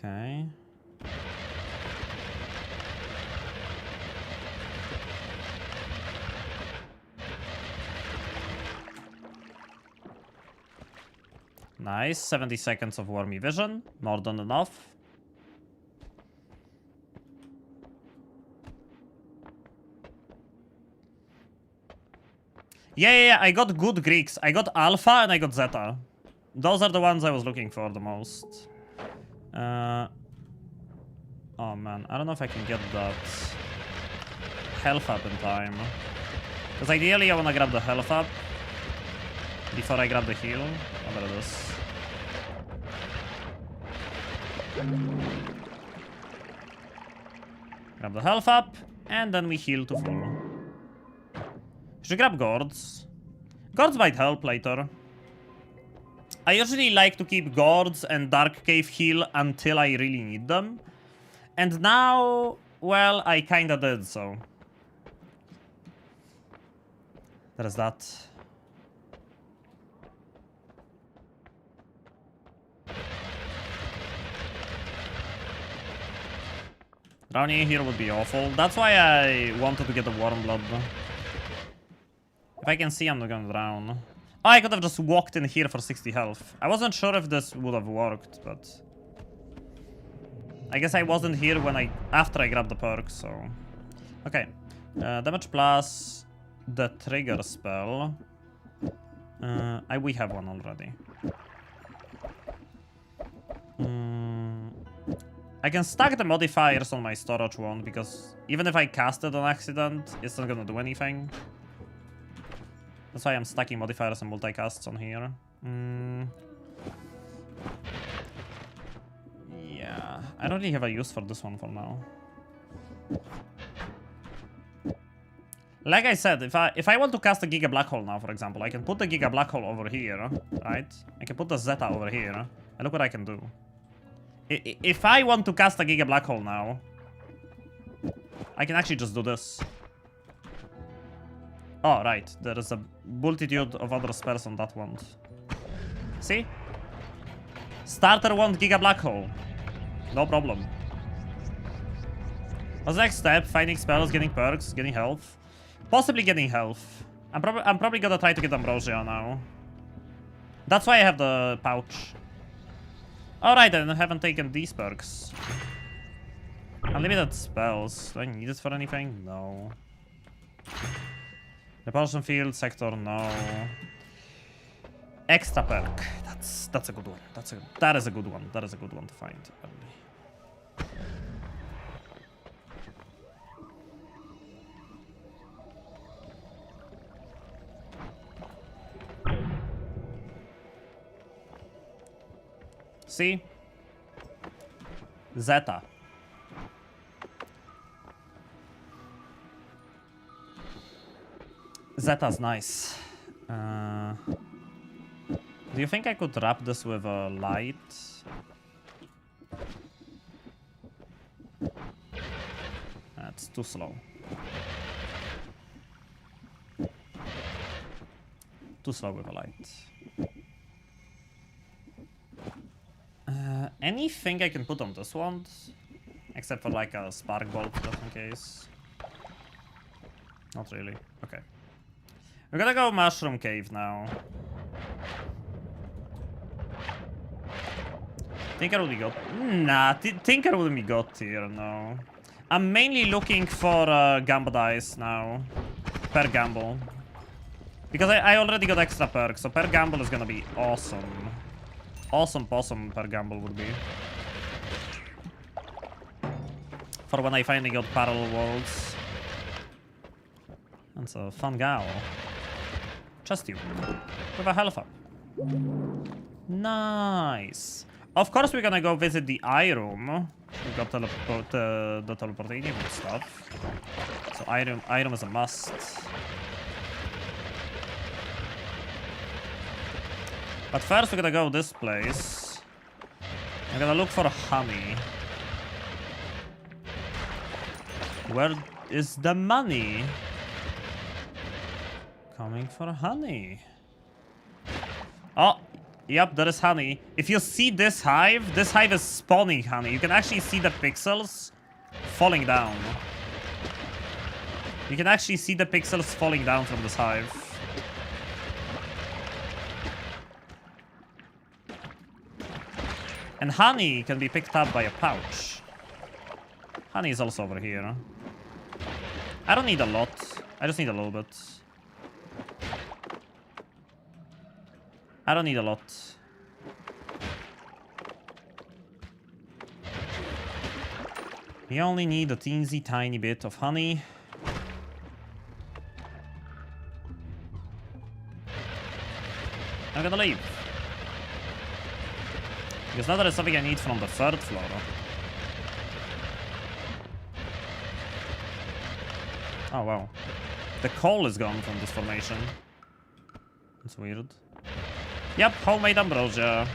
Okay. Nice, 70 seconds of wormy vision, more than enough. Yeah, I got good Greeks. I got Alpha and I got Zeta. Those are the ones I was looking for the most. Oh man, I don't know if I can get that health up in time. Because ideally I want to grab the health up before I grab the heal. Oh, there it is. Grab the health up, and then we heal to full. Should grab gourds. Gourds might help later. I usually like to keep gourds and dark cave heal until I really need them. And now, well, I kinda did, so. There's that. Drowning here would be awful. That's why I wanted to get the warm blood. If I can see, I'm not gonna drown. Oh, I could have just walked in here for 60 health. I wasn't sure if this would have worked, but... I guess I wasn't here when after I grabbed the perk, so... Okay. Damage plus the trigger spell. We have one already. I can stack the modifiers on my storage wand, because even if I cast it on accident, it's not gonna do anything. That's why I'm stacking modifiers and multicasts on here. Yeah, I don't really have a use for this one for now. Like I said, if I want to cast a Giga Black Hole now, for example, I can put the Giga Black Hole over here, right? I can put the Zeta over here, and look what I can do. If I want to cast a Giga Black Hole now, I can actually just do this. Oh, right. There is a multitude of other spells on that wand. See? Starter wand Giga Black Hole. No problem. What's the next step? Finding spells, getting perks, getting health. Possibly getting health. I'm probably gonna try to get Ambrosia now. That's why I have the pouch. Alright then, I haven't taken these perks. Unlimited spells. Do I need it for anything? No. Repulsion field, sector, no. Extra perk. That's a good one. That is a good one. That is a good one to find. See? Zeta. Zeta's nice. Do you think I could wrap this with a light? That's too slow. Too slow with a light. Anything I can put on this one? Except for like a spark bolt, just in case. Not really. Okay. We're gonna go Mushroom Cave now. Tinker will be got. Nah, Tinker wouldn't be got here, no. I'm mainly looking for Gamba dice now. Per gamble. Because I already got extra perks, so per gamble is gonna be awesome. Awesome possum per gamble would be. For when I finally got parallel worlds. That's a fun gal. Trust you. With a health up. Nice. Of course we're gonna go visit the eye room. We got the teleportation and stuff. So eye room is a must. But first we're gonna go this place. I'm gonna look for honey. Where is the money? Coming for honey. Oh, yep, there is honey. If you see this hive is spawning honey. You can actually see the pixels falling down. You can actually see the pixels falling down from this hive. And honey can be picked up by a pouch. Honey is also over here. I don't need a lot. I just need a little bit. I don't need a lot. We only need a teensy tiny bit of honey. I'm gonna leave. Because now there is something I need from the third floor. Oh wow. The coal is gone from this formation. That's weird. Yep, homemade ambrosia.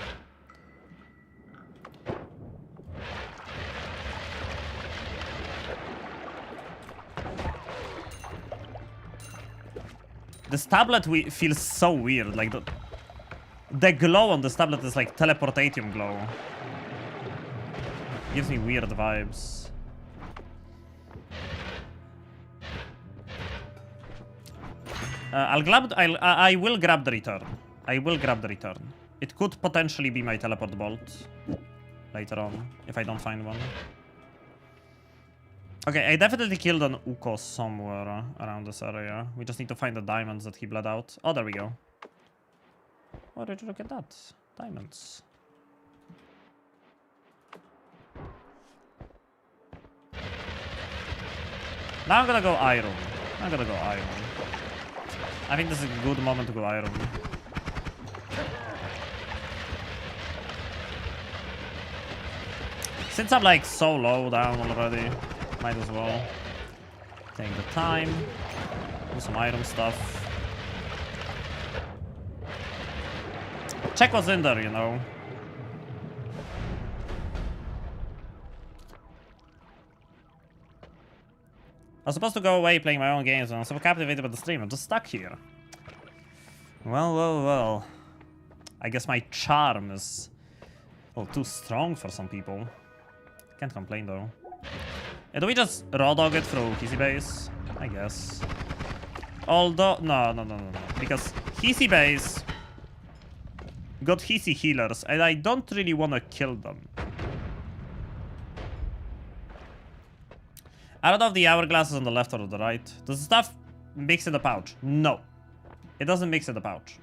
This tablet feels so weird, like the glow on this tablet is like teleportatium glow. Gives me weird vibes. I will grab the return. I will grab the return. It could potentially be my teleport bolt later on, if I don't find one. Okay, I definitely killed an Uko somewhere around this area. We just need to find the diamonds that he bled out. Oh, there we go. Oh, did you look at that? Diamonds. Now I'm gonna go iron. I'm gonna go iron. I think this is a good moment to go iron. Since I'm like so low down already, might as well take the time, do some iron stuff. Check what's in there, you know. I was supposed to go away playing my own games and I was so captivated by the stream. I'm just stuck here. Well. I guess my charm is too strong for some people. Can't complain though. Do we just raw dog it through Hissy Base? I guess. Although, no. Because Hissy Base got Hissy healers and I don't really want to kill them. I don't know if the hourglass is on the left or the right. Does the stuff mix in the pouch? No. It doesn't mix in the pouch.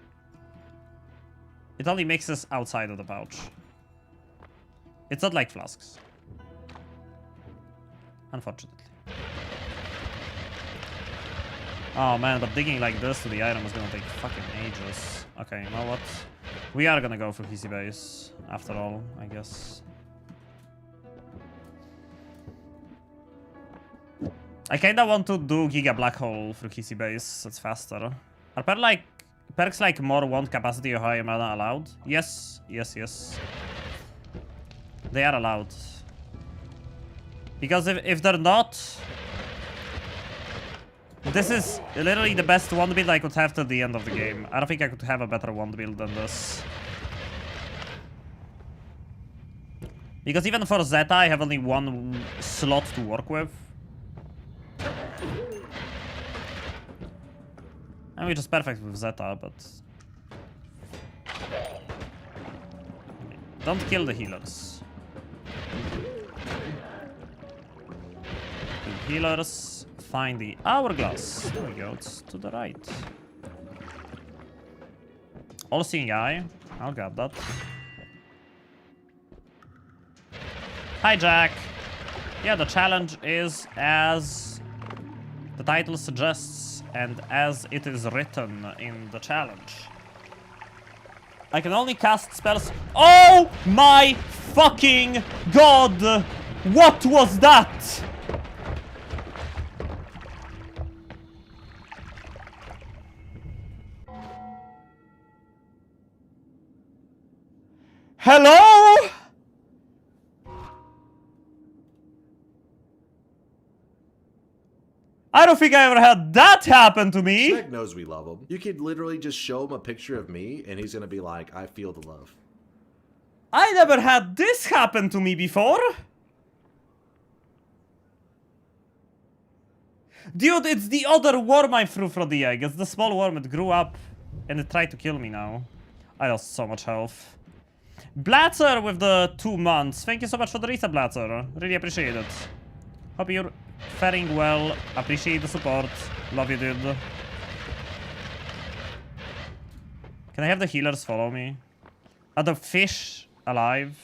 It only mixes outside of the pouch. It's not like flasks. Unfortunately. Oh man, but digging like this to the item is gonna take fucking ages. Okay, you know what? We are gonna go for PC base, after all, I guess. I kinda want to do Giga Black Hole through PC base, it's faster. Are perks like more wand capacity or higher mana allowed? Yes, yes, yes. They are allowed. Because if they're not... This is literally the best wand build I could have till the end of the game. I don't think I could have a better wand build than this. Because even for Zeta, I have only one slot to work with. And which is perfect with Zeta, but... Don't kill the healers. Kill healers. Find the hourglass. There we go, it's to the right. All-seeing eye. I'll grab that. Hi, Jack. Yeah, the challenge is as the title suggests and as it is written in the challenge. I can only cast spells. Oh my fucking god! What was that? Hello? I don't think I ever had that happen to me. Snake knows we love him. You could literally just show him a picture of me, and he's gonna be like, I feel the love. I never had this happen to me before. Dude, it's the other worm I threw from the egg. It's the small worm. It grew up, and it tried to kill me now. I lost so much health. Blatzer with the 2 months. Thank you so much for the reset, Blatzer. Really appreciate it. Hope you're faring well. Appreciate the support. Love you, dude. Can I have the healers follow me? Are the fish alive?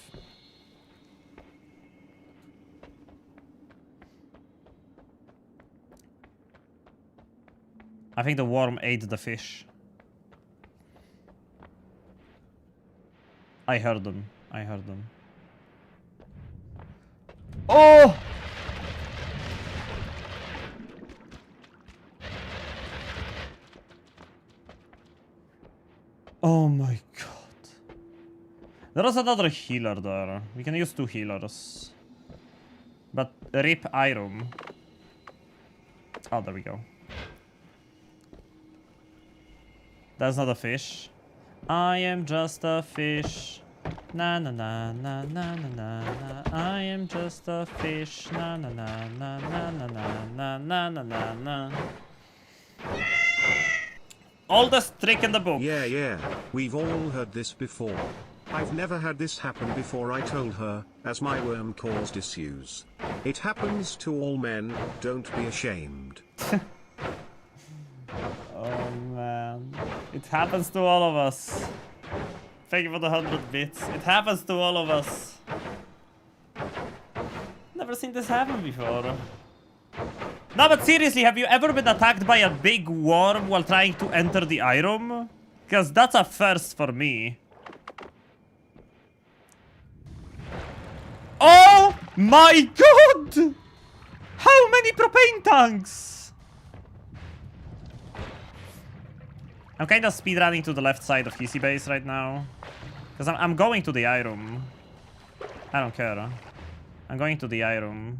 I think the worm ate the fish. I heard them. I heard them. Oh! Oh my god. There was another healer there. We can use 2 healers. But rip Iron. Oh, there we go. That's not a fish. I am just a fish. Na na na na na na na na. I am just a fish. Na na na na na na na na na na na. Oldest trick in the book. Yeah, we've all heard this before. I've never had this happen before, I told her, as my worm caused issues. It happens to all men, don't be ashamed. Oh man. It happens to all of us. Thank you for the 100 bits. It happens to all of us. Never seen this happen before. No, but seriously, have you ever been attacked by a big worm while trying to enter the iron? Because that's a first for me. Oh my god! How many propane tanks? I'm kind of speedrunning to the left side of PC base right now. Because I'm going to the iron. I don't care. I'm going to the iron.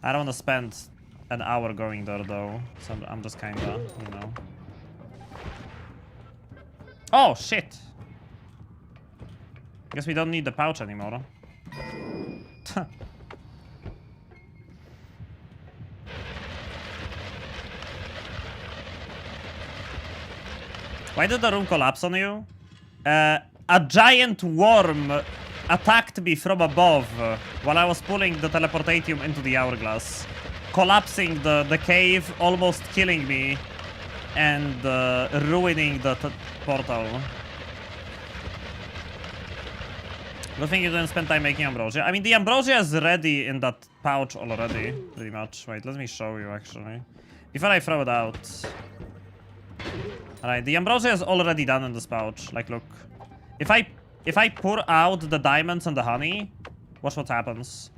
I don't want to spend an hour going there though. So I'm just kind of, you know. Oh, shit. Guess we don't need the pouch anymore. Why did the room collapse on you? A giant worm attacked me from above while I was pulling the teleportatium into the hourglass, collapsing the cave, almost killing me, and ruining the portal. Good thing you didn't spend time making ambrosia. I mean, the ambrosia is ready in that pouch already, pretty much. Wait, let me show you, actually. Before I throw it out. Alright, the ambrosia is already done in this pouch. Like, look. If I pour out the diamonds and the honey, watch what happens.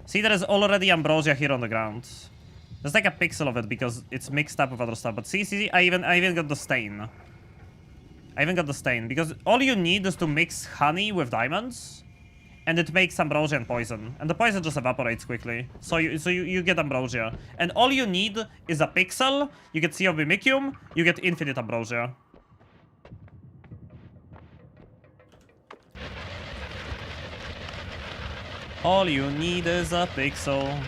See, there is already ambrosia here on the ground. There's like a pixel of it because it's mixed up with other stuff. But see, I even got the stain. I even got the stain, because all you need is to mix honey with diamonds, and it makes ambrosia and poison. And the poison just evaporates quickly. So you get ambrosia. And all you need is a pixel, you get Sea of Mimicium, you get infinite ambrosia. All you need is a pixel.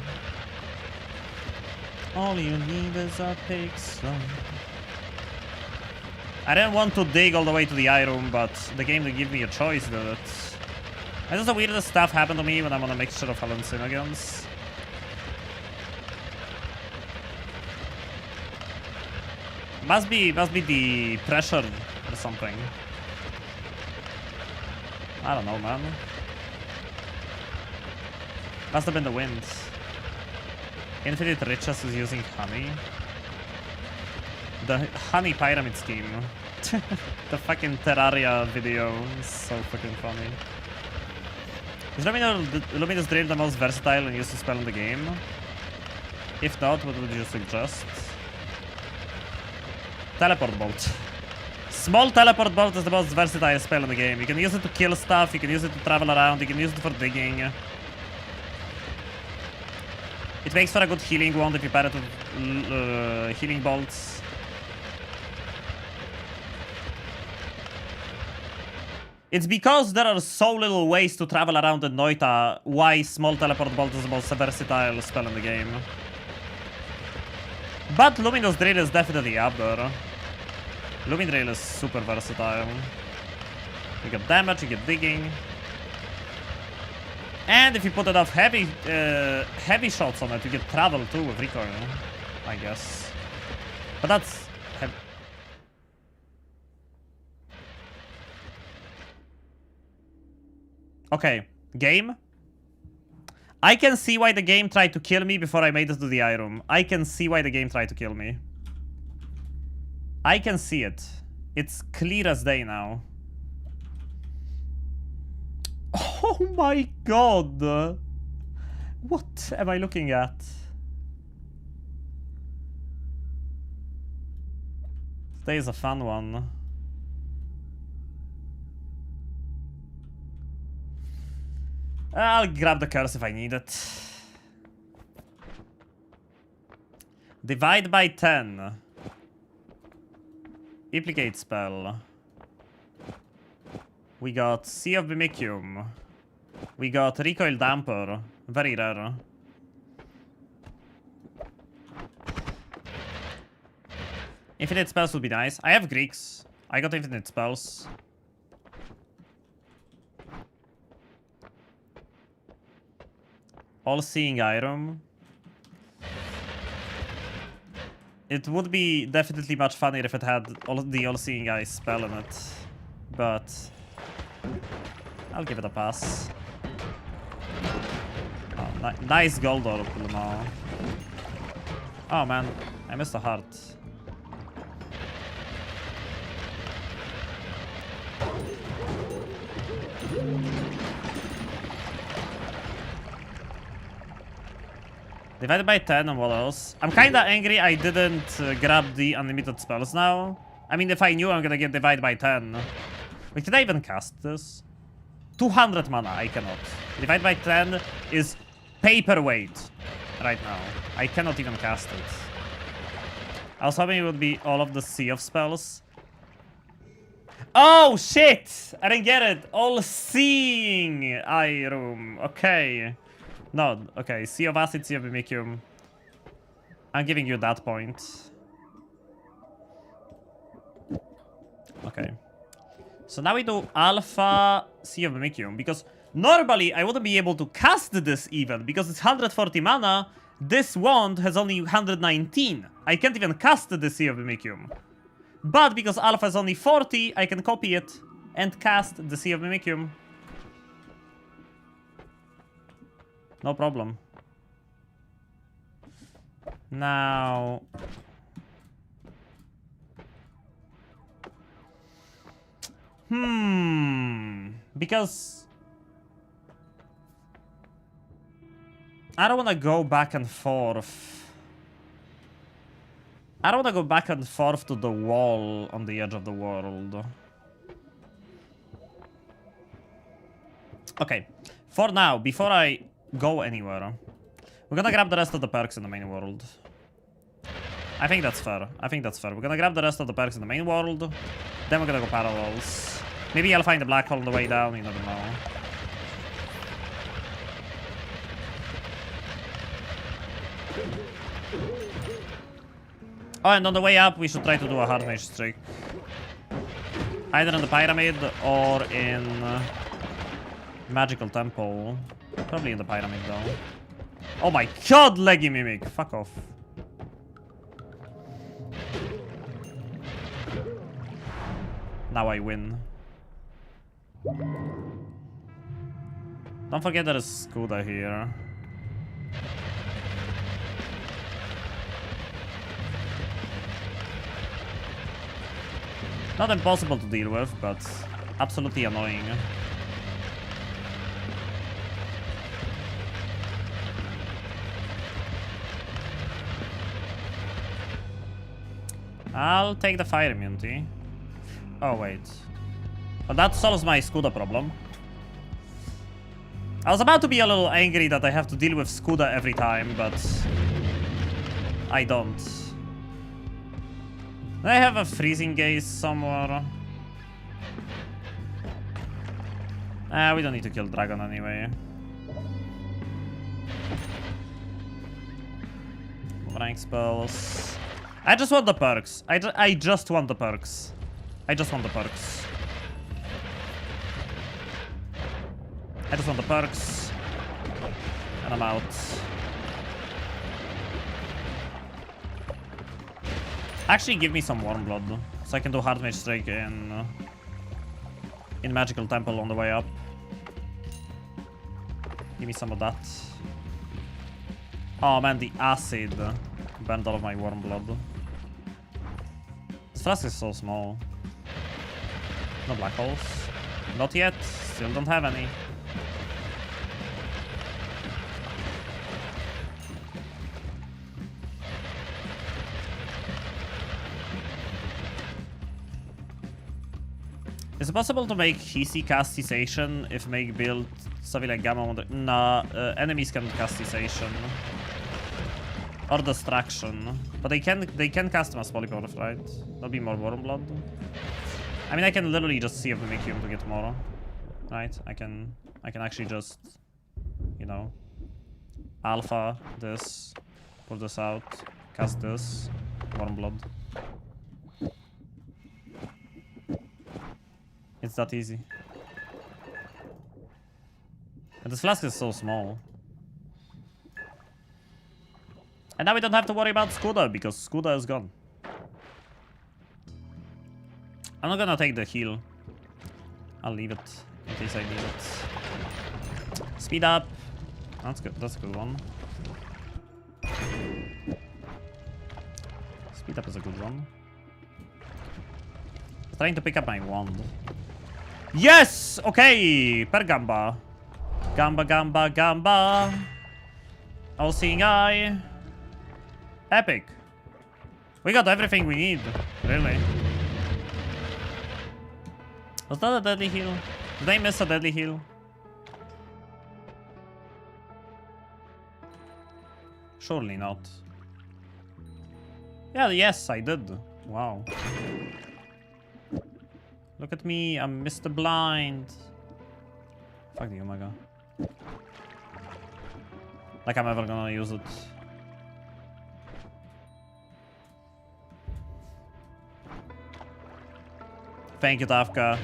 All you need is a pixel. I didn't want to dig all the way to the eye room, but the game did give me a choice with it. And just the weirdest stuff happened to me when I'm on a mixture of hallucinogens. Must be the pressure or something. I don't know, man. Must have been the wind. Infinite Riches is using honey. The honey pyramid scheme. The fucking Terraria video is so fucking funny. Is Luminous Drill the most versatile and useful spell in the game? If not, what would you suggest? Teleport Bolt. Small Teleport Bolt is the most versatile spell in the game. You can use it to kill stuff, you can use it to travel around, you can use it for digging. It makes for a good healing wand if you pair it with healing bolts. It's because there are so little ways to travel around in Noita why Small Teleport Bolt is the most versatile spell in the game. But Luminous Drill is definitely up there. Luminous Drill is super versatile. You get damage, you get digging. And if you put enough heavy shots on it, you get travel too with recoil, I guess. But that's... Okay, game. I can see why the game tried to kill me before I made it to the eye room. I can see why the game tried to kill me. I can see it. It's clear as day now. Oh my god. What am I looking at? Today is a fun one. I'll grab the curse if I need it. Divide by 10. Implicate spell. We got Sea of Mimicium. We got Recoil Damper. Very rare. Infinite spells would be nice. I have Greeks. I got infinite spells. All-seeing item. It would be definitely much funnier if it had the all-seeing eye spell in it. But I'll give it a pass. Oh, nice gold orb now. Oh man, I missed a heart. Divided by 10 and what else? I'm kinda angry I didn't grab the unlimited spells now. I mean, if I knew I'm gonna get divided by 10. Wait, can I even cast this? 200 mana, I cannot. Divide by 10 is paperweight right now. I cannot even cast it. I was hoping it would be all of the Sea of spells. Oh, shit! I didn't get it. All-seeing eye room. Okay. No, okay. Sea of Acid, Sea of Mimicium. I'm giving you that point. Okay. So now we do Alpha Sea of Mimicium, because normally I wouldn't be able to cast this even, because it's 140 mana. This wand has only 119. I can't even cast the Sea of Mimicium. But because Alpha is only 40, I can copy it and cast the Sea of Mimicium. No problem. Now... Because... I don't want to go back and forth. I don't want to go back and forth to the wall on the edge of the world. Okay. For now, before I go anywhere, we're gonna grab the rest of the perks in the main world. I think that's fair. I think that's fair. We're gonna grab the rest of the perks in the main world. Then we're gonna go parallels. Maybe I'll find a black hole on the way down, you never know. Oh, and on the way up, we should try to do a hard mage streak. Either in the pyramid or in magical temple. Probably in the pyramid, though. Oh my god, leggy mimic! Fuck off. Now I win. Don't forget there is Skuda here. Not impossible to deal with, but absolutely annoying. I'll take the fire immunity. Oh, wait. Well, that solves my Skuda problem. I was about to be a little angry that I have to deal with Skuda every time, but I don't. I have a freezing gaze somewhere. We don't need to kill dragon anyway. Rank spells. I just want the perks. I just want the perks. I just want the perks. I just want the perks. And I'm out. Actually, give me some warm blood, so I can do hard mage strike in magical temple on the way up. Give me some of that. Oh man, the acid burned all of my warm blood. This flask is so small. No black holes. Not yet. Still don't have any. Is it possible to make Hisi cast cessation if make build something like Gamma? Nah, enemies can cast cessation. Or distraction. But they can cast Mass Polyporph, right? That'll be more Warm Blood. I mean, I can literally just see if we make him to get more. Right? I can actually just, you know, alpha this, pull this out, cast this, Warm Blood. It's that easy. And this flask is so small. And now we don't have to worry about Skuda, because Skuda is gone. I'm not gonna take the heal. I'll leave it, in case I need it. Speed up. That's good, that's a good one. Speed up is a good one. I'm trying to pick up my wand. Yes! Okay! Per Gamba. Gamba, Gamba, Gamba. All-seeing eye. Epic. We got everything we need. Really. Was that a deadly heal? Did I miss a deadly heal? Surely not. Yeah, yes, I did. Wow. Look at me, I'm Mr. Blind. Fuck the Omega. Like I'm ever gonna use it. Thank you, Tafka.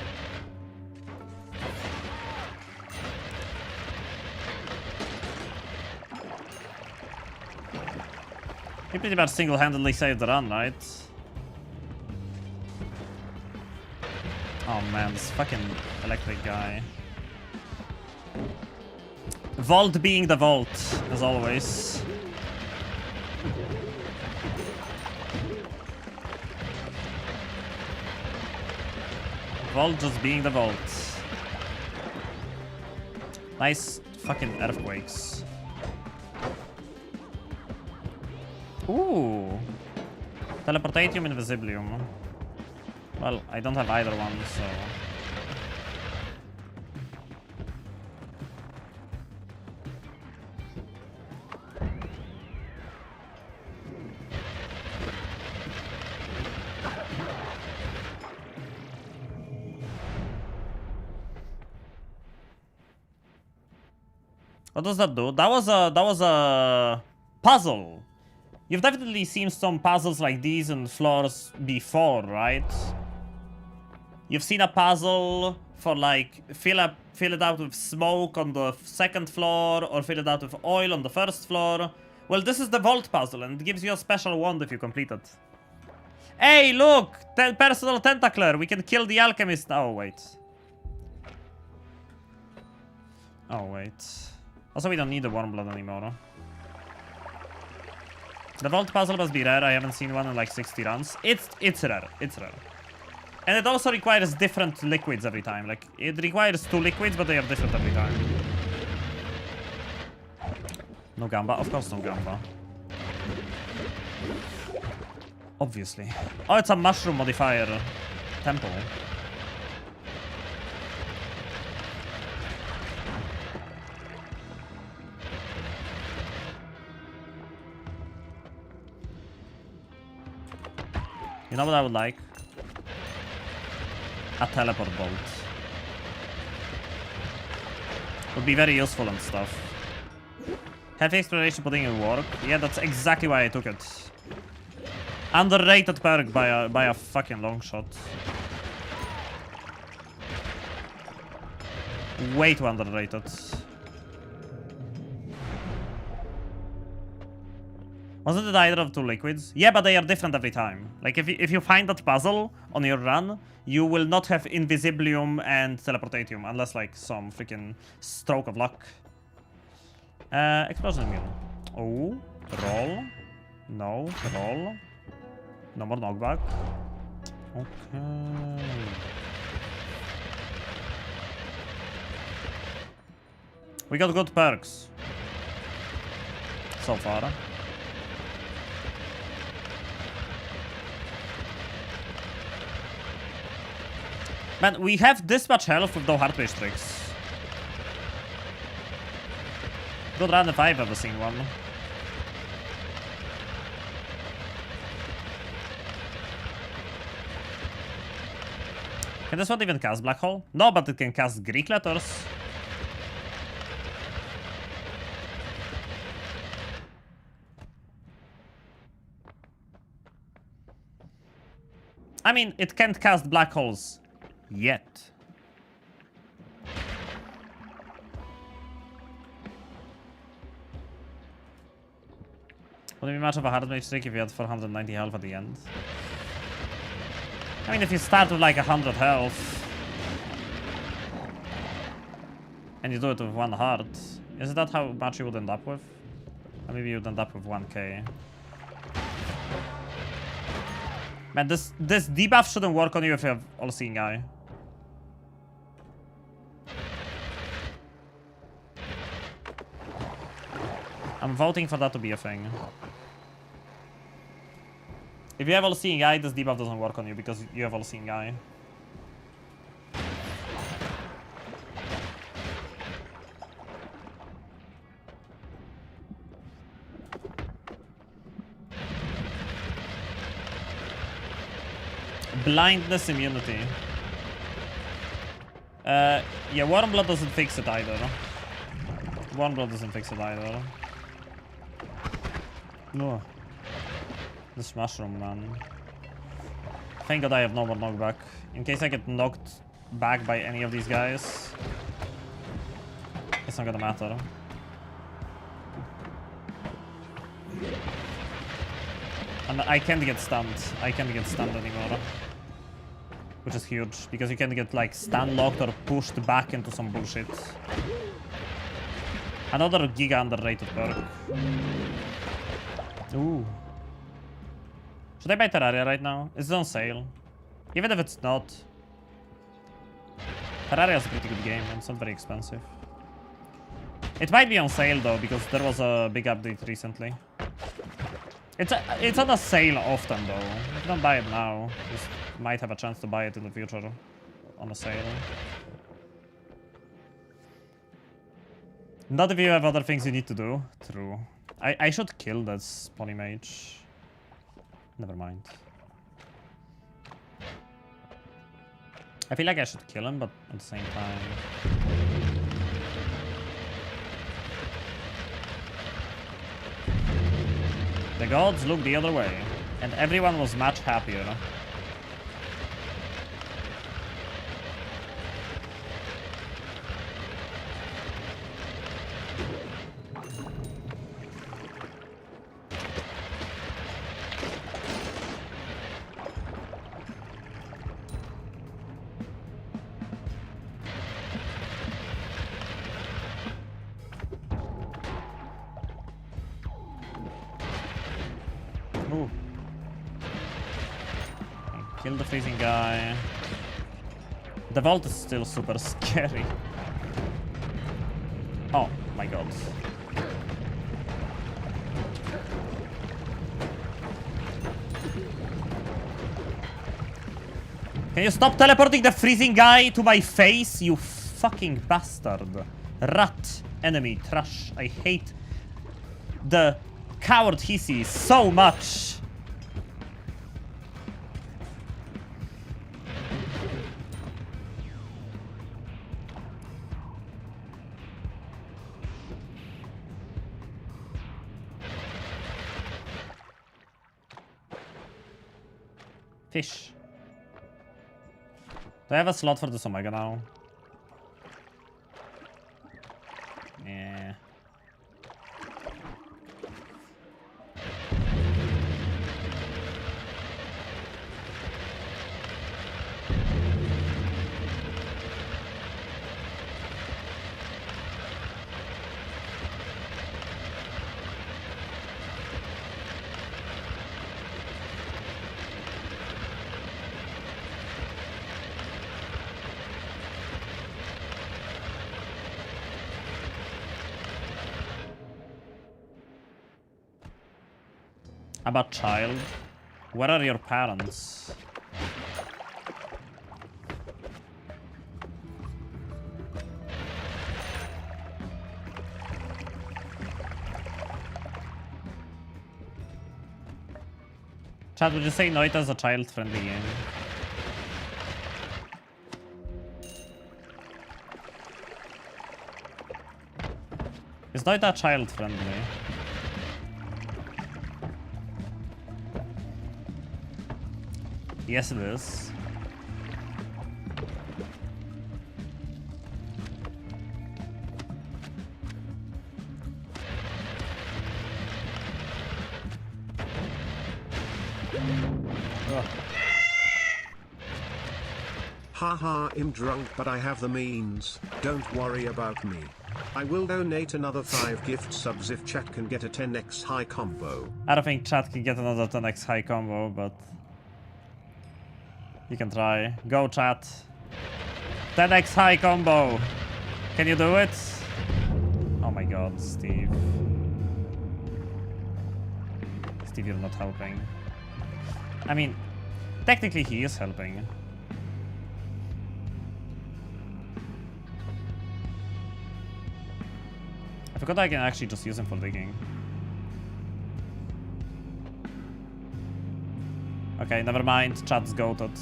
He pretty much single-handedly saved the run, right? Oh man, this fucking electric guy. Vault being the vault, as always. Vault just being the vault. Nice fucking earthquakes. Ooh. Teleportatium, Invisibilium. Well, I don't have either one, so... What does that do? That was a puzzle. You've definitely seen some puzzles like these in floors before, right? You've seen a puzzle for like fill it out with smoke on the second floor or fill it out with oil on the first floor. Well, this is the vault puzzle and it gives you a special wand if you complete it. Hey, look! Personal tentacler. We can kill the alchemist. Oh, wait. Oh, wait. Also, we don't need the warm blood anymore. The vault puzzle must be rare. I haven't seen one in like 60 runs. It's rare. It's rare. And it also requires different liquids every time. Like, it requires 2 liquids, but they are different every time. No gamba? Of course no gamba. Obviously. Oh, it's a mushroom modifier temple. You know what I would like? A teleport bolt. Would be very useful and stuff. Heavy exploration putting in work. Yeah, that's exactly why I took it. Underrated perk by a fucking long shot. Way too underrated. Wasn't it either of 2 liquids? Yeah, but they are different every time. Like, if you find that puzzle on your run, you will not have Invisibilium and Teleportatium, unless, like, some freaking stroke of luck. Explosion immune. Oh, roll. No, roll. No more knockback. Okay. We got good perks. So far. Man, we have this much health with no hard tricks. Good run if I've ever seen one. Can this one even cast Black Hole? No, but it can cast Greek letters. I mean, it can't cast black holes. Yet. Would it be much of a hard mage trick if you had 490 health at the end? I mean, if you start with like 100 health and you do it with 1 heart, is that how much you would end up with? Or maybe you'd end up with 1k. Man, this debuff shouldn't work on you if you have all-seeing eye. I'm voting for that to be a thing. If you have all-seeing eye, this debuff doesn't work on you because you have all-seeing eye. Blindness immunity. Yeah, warm blood doesn't fix it either. Warm blood doesn't fix it either. No. This mushroom, man. Thank God I have no more knockback. In case I get knocked back by any of these guys, it's not gonna matter. And I can't get stunned. I can't get stunned anymore. Which is huge, because you can get like stun locked or pushed back into some bullshit. Another giga underrated perk. Ooh. Should I buy Terraria right now? It's on sale. Even if it's not. Terraria is a pretty good game and it's not very expensive. It might be on sale though, because there was a big update recently. It's on a sale often though. If you don't buy it now, you might have a chance to buy it in the future on a sale. Not if you have other things you need to do. True. I should kill this polymage. Never mind. I feel like I should kill him, but at the same time... The gods looked the other way, and everyone was much happier. Ooh. Kill the freezing guy. The vault is still super scary. Oh my god. Can you stop teleporting the freezing guy to my face, you fucking bastard? Rat, enemy, trash. I hate the coward he sees so much. Fish. Do I have a slot for this Omega now? Yeah. About child, where are your parents? Chad, would you say Noita is a child-friendly game? Is Noita child-friendly? Yes, it is. Haha, I'm drunk but I have the means, don't worry about me. I will donate another 5 gift subs if chat can get a 10x high combo. I don't think chat can get another 10x high combo, but... you can try. Go chat. 10x high combo. Can you do it? Oh my god, Steve. Steve, you're not helping. I mean, technically he is helping. I forgot I can actually just use him for digging. Okay, never mind. Chat's goated.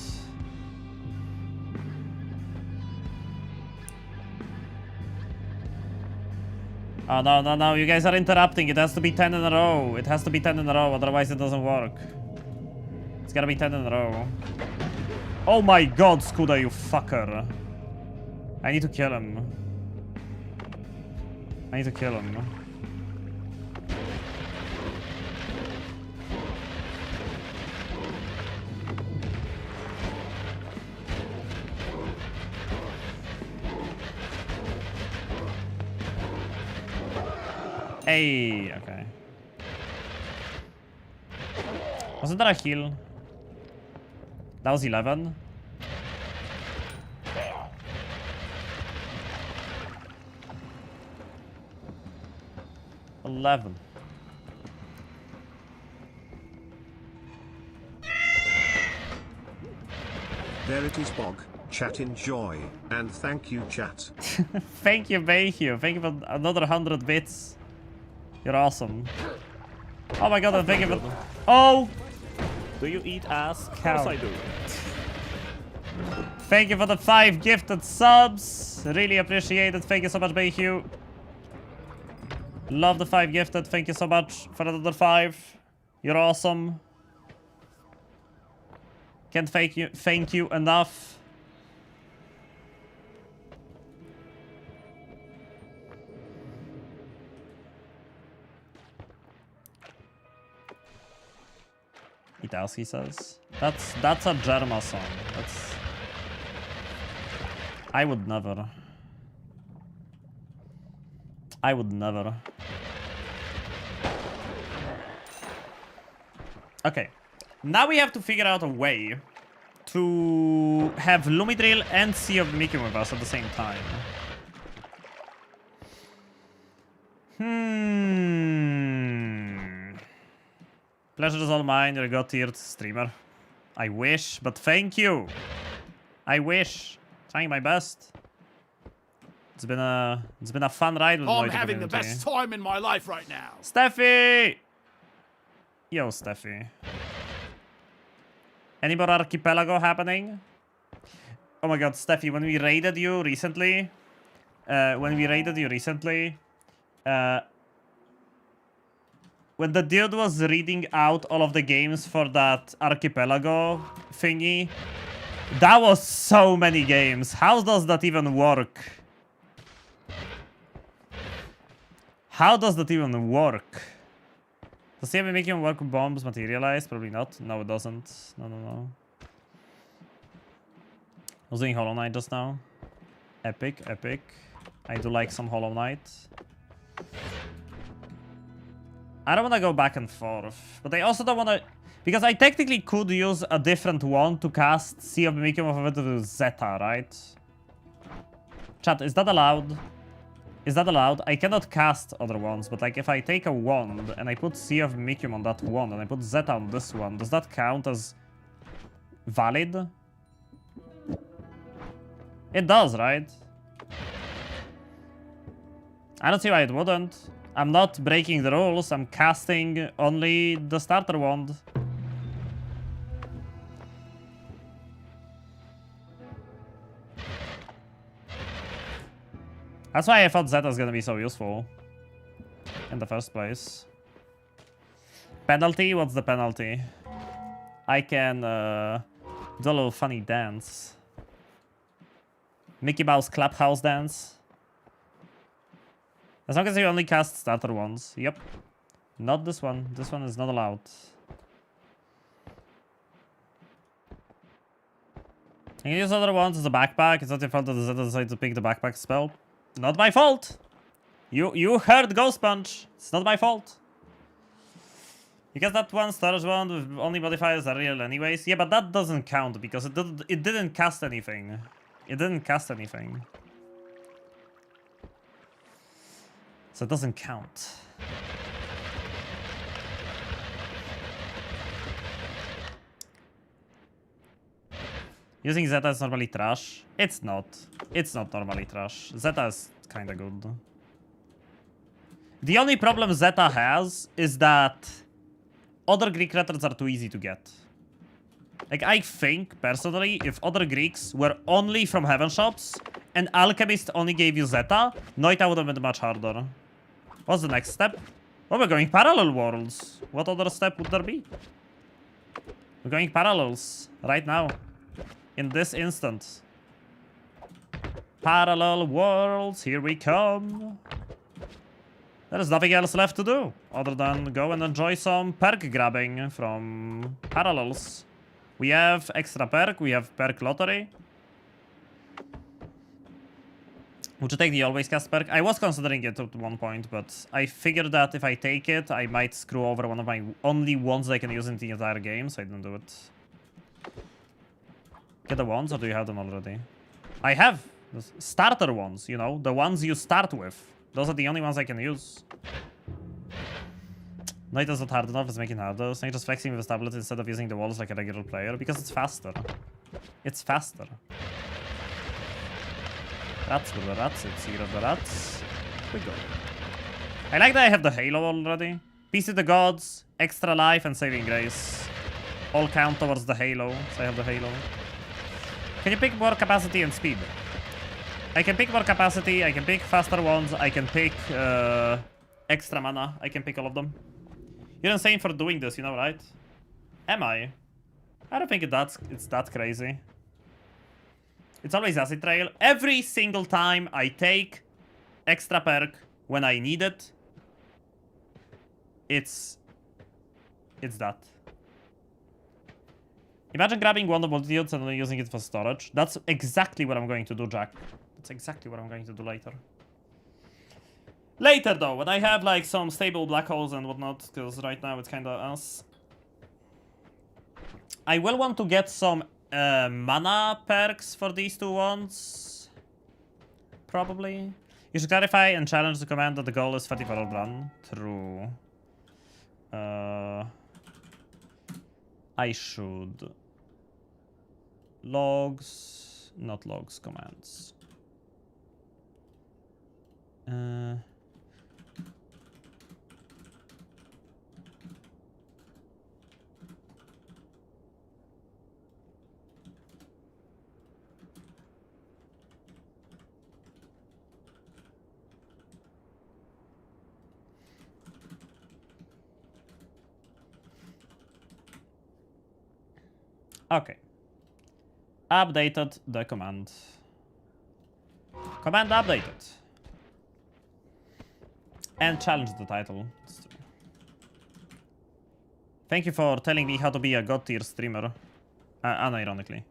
Oh, no, no, no. You guys are interrupting. It has to be 10 in a row. It has to be 10 in a row. Otherwise, it doesn't work. It's gotta be 10 in a row. Oh my god, Skuda, you fucker. I need to kill him. I need to kill him. Hey, okay. Wasn't that a heal? That was 11. There it is, Bog. Chat enjoy. And thank you, chat. Thank you, Bayhue. Thank you for another 100 bits. You're awesome. Oh my god, and thank you for... Oh! Do you eat ass? Cow. I do. Thank you for the 5 gifted subs. Really appreciate it. Thank you so much, Bayhue. Love the 5 gifted. Thank you so much for another 5. You're awesome. Can't thank you enough. He says. That's a Germa song. That's... I would never. I would never. Okay. Now we have to figure out a way to have Lumidrill and Sea of Mickey with us at the same time. Pleasure is all mine, you're a god-tiered streamer. I wish, but thank you. I wish. Trying my best. It's been a fun ride with I'm Noita having the community. best time in my life right now. Steffi! Yo, Steffi. Any more archipelago happening? Oh my god, Steffi, when we raided you recently, when the dude was reading out all of the games for that archipelago thingy, that was so many games. How does that even work? How does that even work? Does he ever make him work with bombs materialize? Probably not. No, it doesn't. No. I was doing Hollow Knight just now. Epic. I do like some Hollow Knight. I don't want to go back and forth, but I also don't want to... Because I technically could use a different one to cast Sea of Mickey with Zeta, right? Chat, is that allowed? Is that allowed? I cannot cast other ones, but like if I take a wand and I put Sea of Mickey on that wand and I put Zeta on this one, does that count as valid? It does, right? I don't see why it wouldn't. I'm not breaking the rules, I'm casting only the starter wand. That's why I thought Zeta's gonna be so useful in the first place. Penalty? What's the penalty? I can do a little funny dance. Mickey Mouse Clubhouse dance. As long as you only cast starter ones. Yep. Not this one. This one is not allowed. You can use other ones as a backpack. It's not your fault that Zeta decided to pick the backpack spell. Not my fault. You heard Ghost Punch. It's not my fault. Because that one storage wand with only modifiers are real anyways. Yeah, but that doesn't count because it didn't cast anything. It didn't cast anything. So it doesn't count. Using Zeta is normally trash. It's not. It's not normally trash. Zeta is kinda good. The only problem Zeta has is that other Greek letters are too easy to get. Like, I think, personally, if other Greeks were only from Heaven Shops and Alchemist only gave you Zeta, Noita would have been much harder. What's the next step? Oh, we're going parallel worlds. What other step would there be? We're going parallels right now. In this instant. Parallel worlds, here we come. There is nothing else left to do other than go and enjoy some perk grabbing from parallels. We have extra perk, we have perk lottery. Would you take the always cast perk? I was considering it at one point, but I figured that if I take it, I might screw over one of my only wands I can use in the entire game, so I didn't do it. Get the wands, or do you have them already? I have the starter ones, you know, the ones you start with. Those are the only ones I can use. Noita's not hard enough, it's making harder. Snake just flexing with his tablet instead of using the walls like a regular player, because it's faster. It's faster. Rats with the rats, it's here of the rats. We go. I like that I have the halo already. Peace to the gods, extra life, and saving grace. All count towards the halo, so I have the halo. Can you pick more capacity and speed? I can pick more capacity, I can pick faster ones, I can pick extra mana, I can pick all of them. You're insane for doing this, you know, right? Am I? I don't think it's that crazy. It's always acid trail. Every single time I take extra perk when I need it, it's that. Imagine grabbing one of the multitudes and then using it for storage. That's exactly what I'm going to do, Jack. That's exactly what I'm going to do later. Later, though, when I have like some stable black holes and whatnot, because right now it's kind of us. I will want to get some mana perks for these two ones. Probably. You should clarify and challenge the command that the goal is 30 for all run. True. I should. Logs. Not logs, commands. Okay. Updated the command. Command updated. And challenge the title. Thank you for telling me how to be a god tier streamer. Unironically.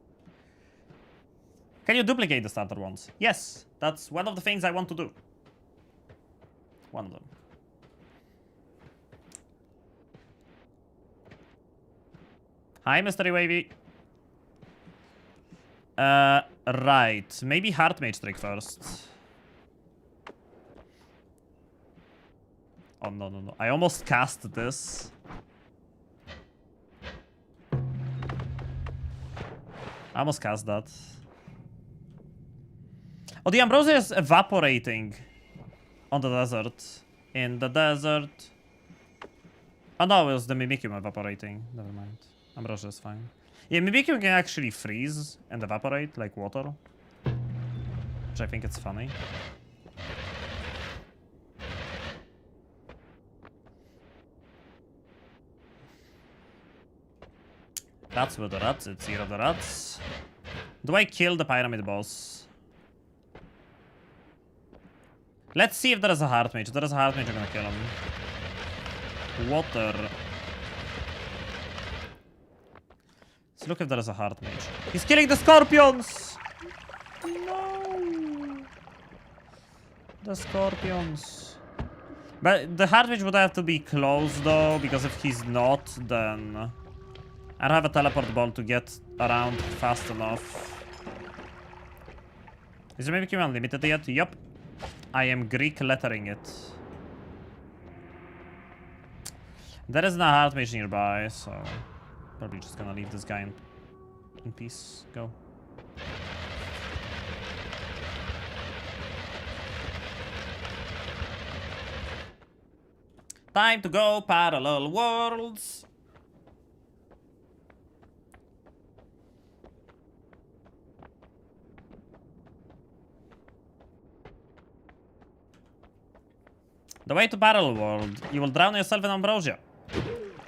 Can you duplicate the starter ones? Yes, that's one of the things I want to do. One of them. Hi, Mystery Wavy. Right. Maybe Heart Mage trick first. Oh, no, no, no. I almost cast this. I almost cast that. Oh, the Ambrosia is evaporating on the desert. In the desert. Oh, no, it was the Mimikyu evaporating. Never mind. Ambrosia is fine. Yeah, Mimikyu can actually freeze and evaporate like water. Which I think it's funny. Rats with the rats, it's here of the rats. Do I kill the pyramid boss? Let's see if there is a heart mage. If there is a heart mage, I'm gonna kill him. Water. Let's look if there is a heart mage. He's killing the scorpions! No! The scorpions. But the heart mage would have to be close though, because if he's not, then I don't have a teleport ball to get around fast enough. Is the Mimikyu unlimited yet? Yup. I am Greek lettering it. There isn't a heart mage nearby, so probably just gonna leave this guy in peace. Go. Time to go parallel worlds. The way to parallel world, you will drown yourself in ambrosia.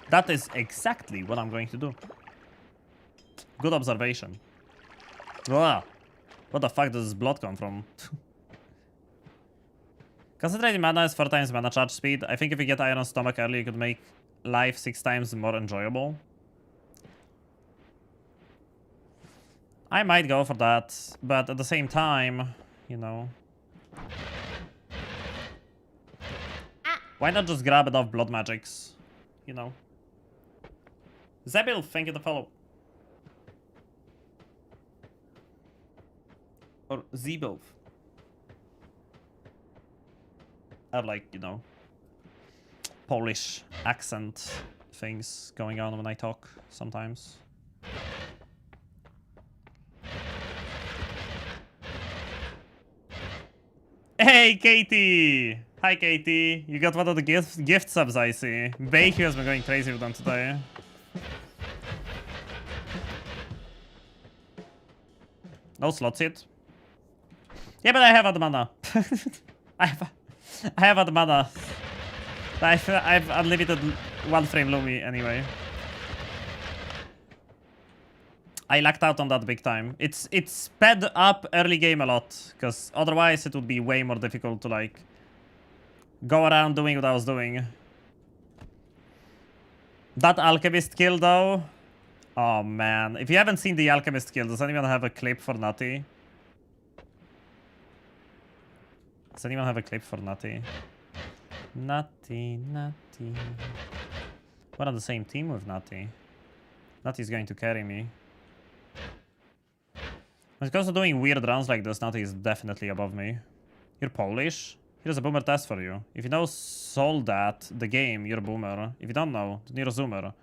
That is exactly what I'm going to do. Good observation. Ugh. What the fuck does this blood come from? Concentrating mana is 4 times mana charge speed. I think if you get Iron Stomach early, you could make life 6 times more enjoyable. I might go for that, but at the same time, you know, Why not just grab enough blood magics? You know. Zebil, thank you to follow. Or Zebil. I have like, you know, Polish accent things going on when I talk sometimes. Hey, Katie! Hi, Katie. You got one of the gift subs, I see. Bakey has been going crazy with them today. No slots yet. Yeah, but I have other mana. I have other mana. I've unlimited one frame Lumi anyway. I lacked out on that big time. It's sped up early game a lot, because otherwise it would be way more difficult to like go around doing what I was doing. That alchemist kill though. Oh man, if you haven't seen the alchemist kill, does anyone have a clip for Nutty? Does anyone have a clip for Nutty? Nutty. We're on the same team with Nutty. Nutty's going to carry me. When it comes to doing weird runs like this, Nutty is definitely above me. You're Polish? Here's a boomer test for you. If you know Soldat, the game, you're a boomer. If you don't know, then you're a zoomer.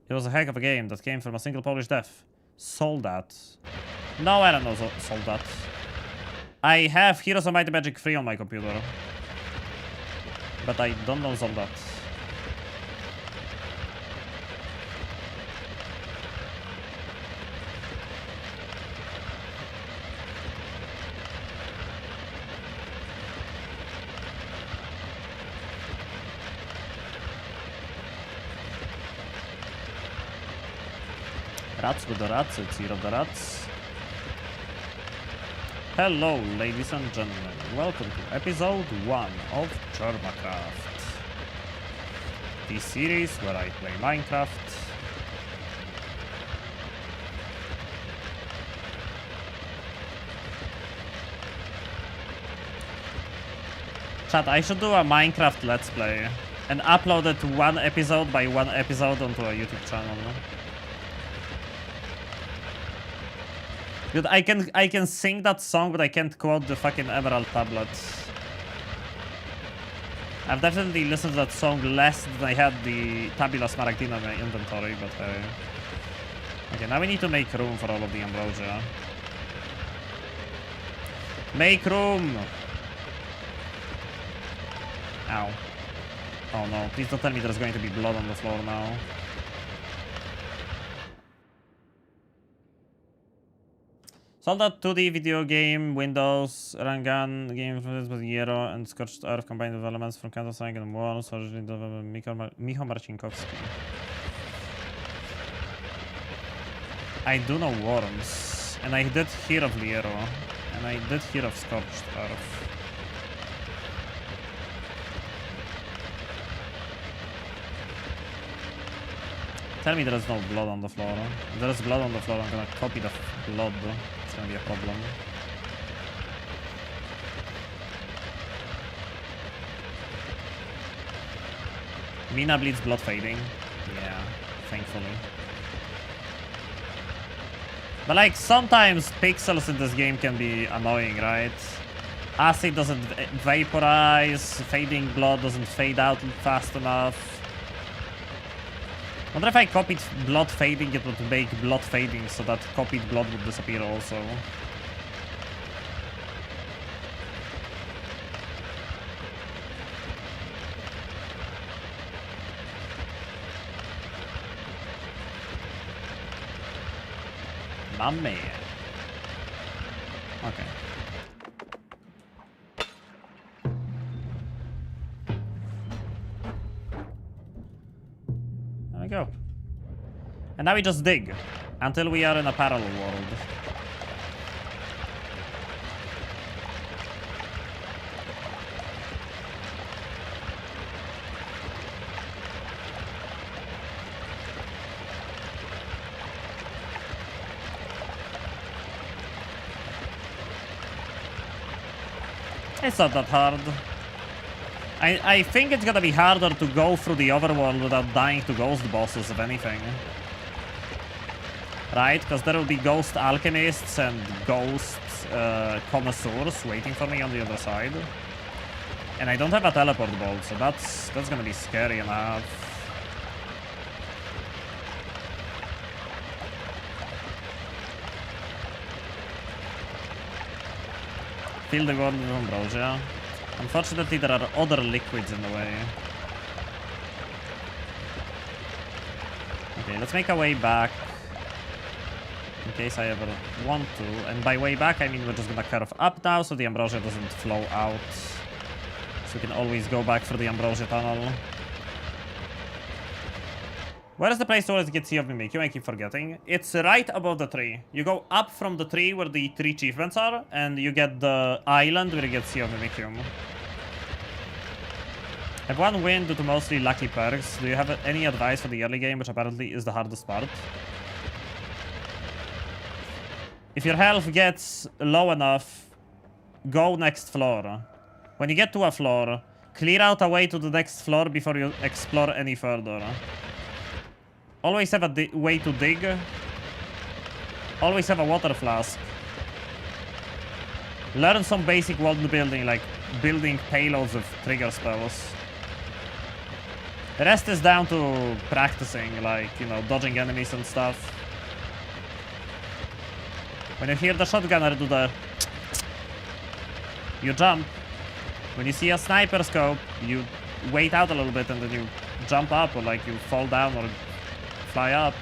It was a heck of a game that came from a single Polish death. Soldat. No, I don't know Soldat. I have Heroes of Might and Magic 3 on my computer. But I don't know Soldat. Rats with the rats, it's Year of the Rats. Hello, ladies and gentlemen. Welcome to episode 1 of Germacraft. The series where I play Minecraft. Chat, I should do a Minecraft Let's Play and upload it one episode by one episode onto a YouTube channel. Dude, I can sing that song, but I can't quote the fucking Emerald Tablets. I've definitely listened to that song less than I had the Tabula Smaragdina in my inventory, but okay, now we need to make room for all of the ambrosia. Make room! Ow. Oh no, please don't tell me there's going to be blood on the floor now. Soldat 2D video game, Windows, Rangan, game with Yero and Scorched Earth combined with elements from Counter-Strike and Worms, originally developed Michał Marcinkowski. I do know Worms, and I did hear of Liero, and I did hear of Scorched Earth. Tell me there is no blood on the floor. If there is blood on the floor, I'm gonna copy the blood. It's gonna be a problem. Mina bleeds blood fading. Yeah, thankfully. But like, sometimes pixels in this game can be annoying, right? Acid doesn't vaporize, fading blood doesn't fade out fast enough. I wonder if I copied blood fading, it would make blood fading so that copied blood would disappear also. My man. Okay. There we go. And now we just dig until we are in a parallel world. It's not that hard. I think it's gonna be harder to go through the overworld without dying to ghost bosses, if anything. Right? Because there will be ghost alchemists and ghost connoisseurs waiting for me on the other side. And I don't have a teleport bolt, so that's gonna be scary enough. Fill the world with ambrosia. Unfortunately, there are other liquids in the way. Okay, let's make our way back. In case I ever want to. And by way back, I mean we're just gonna curve up now so the ambrosia doesn't flow out. So we can always go back through the ambrosia tunnel. Where is the place to always get Sea of Mimikyu? I keep forgetting. It's right above the tree. You go up from the tree where the 3 achievements are, and you get the island where you get Sea of Mimikyu. I have one win due to mostly lucky perks. Do you have any advice for the early game, which apparently is the hardest part? If your health gets low enough, go next floor. When you get to a floor, clear out a way to the next floor before you explore any further. Always have a way to dig. Always have a water flask. Learn some basic world building, like building payloads of trigger spells. The rest is down to practicing, like, you know, dodging enemies and stuff. When you hear the shotgunner do the... you jump. When you see a sniper scope, you wait out a little bit and then you jump up, or like you fall down or fly up.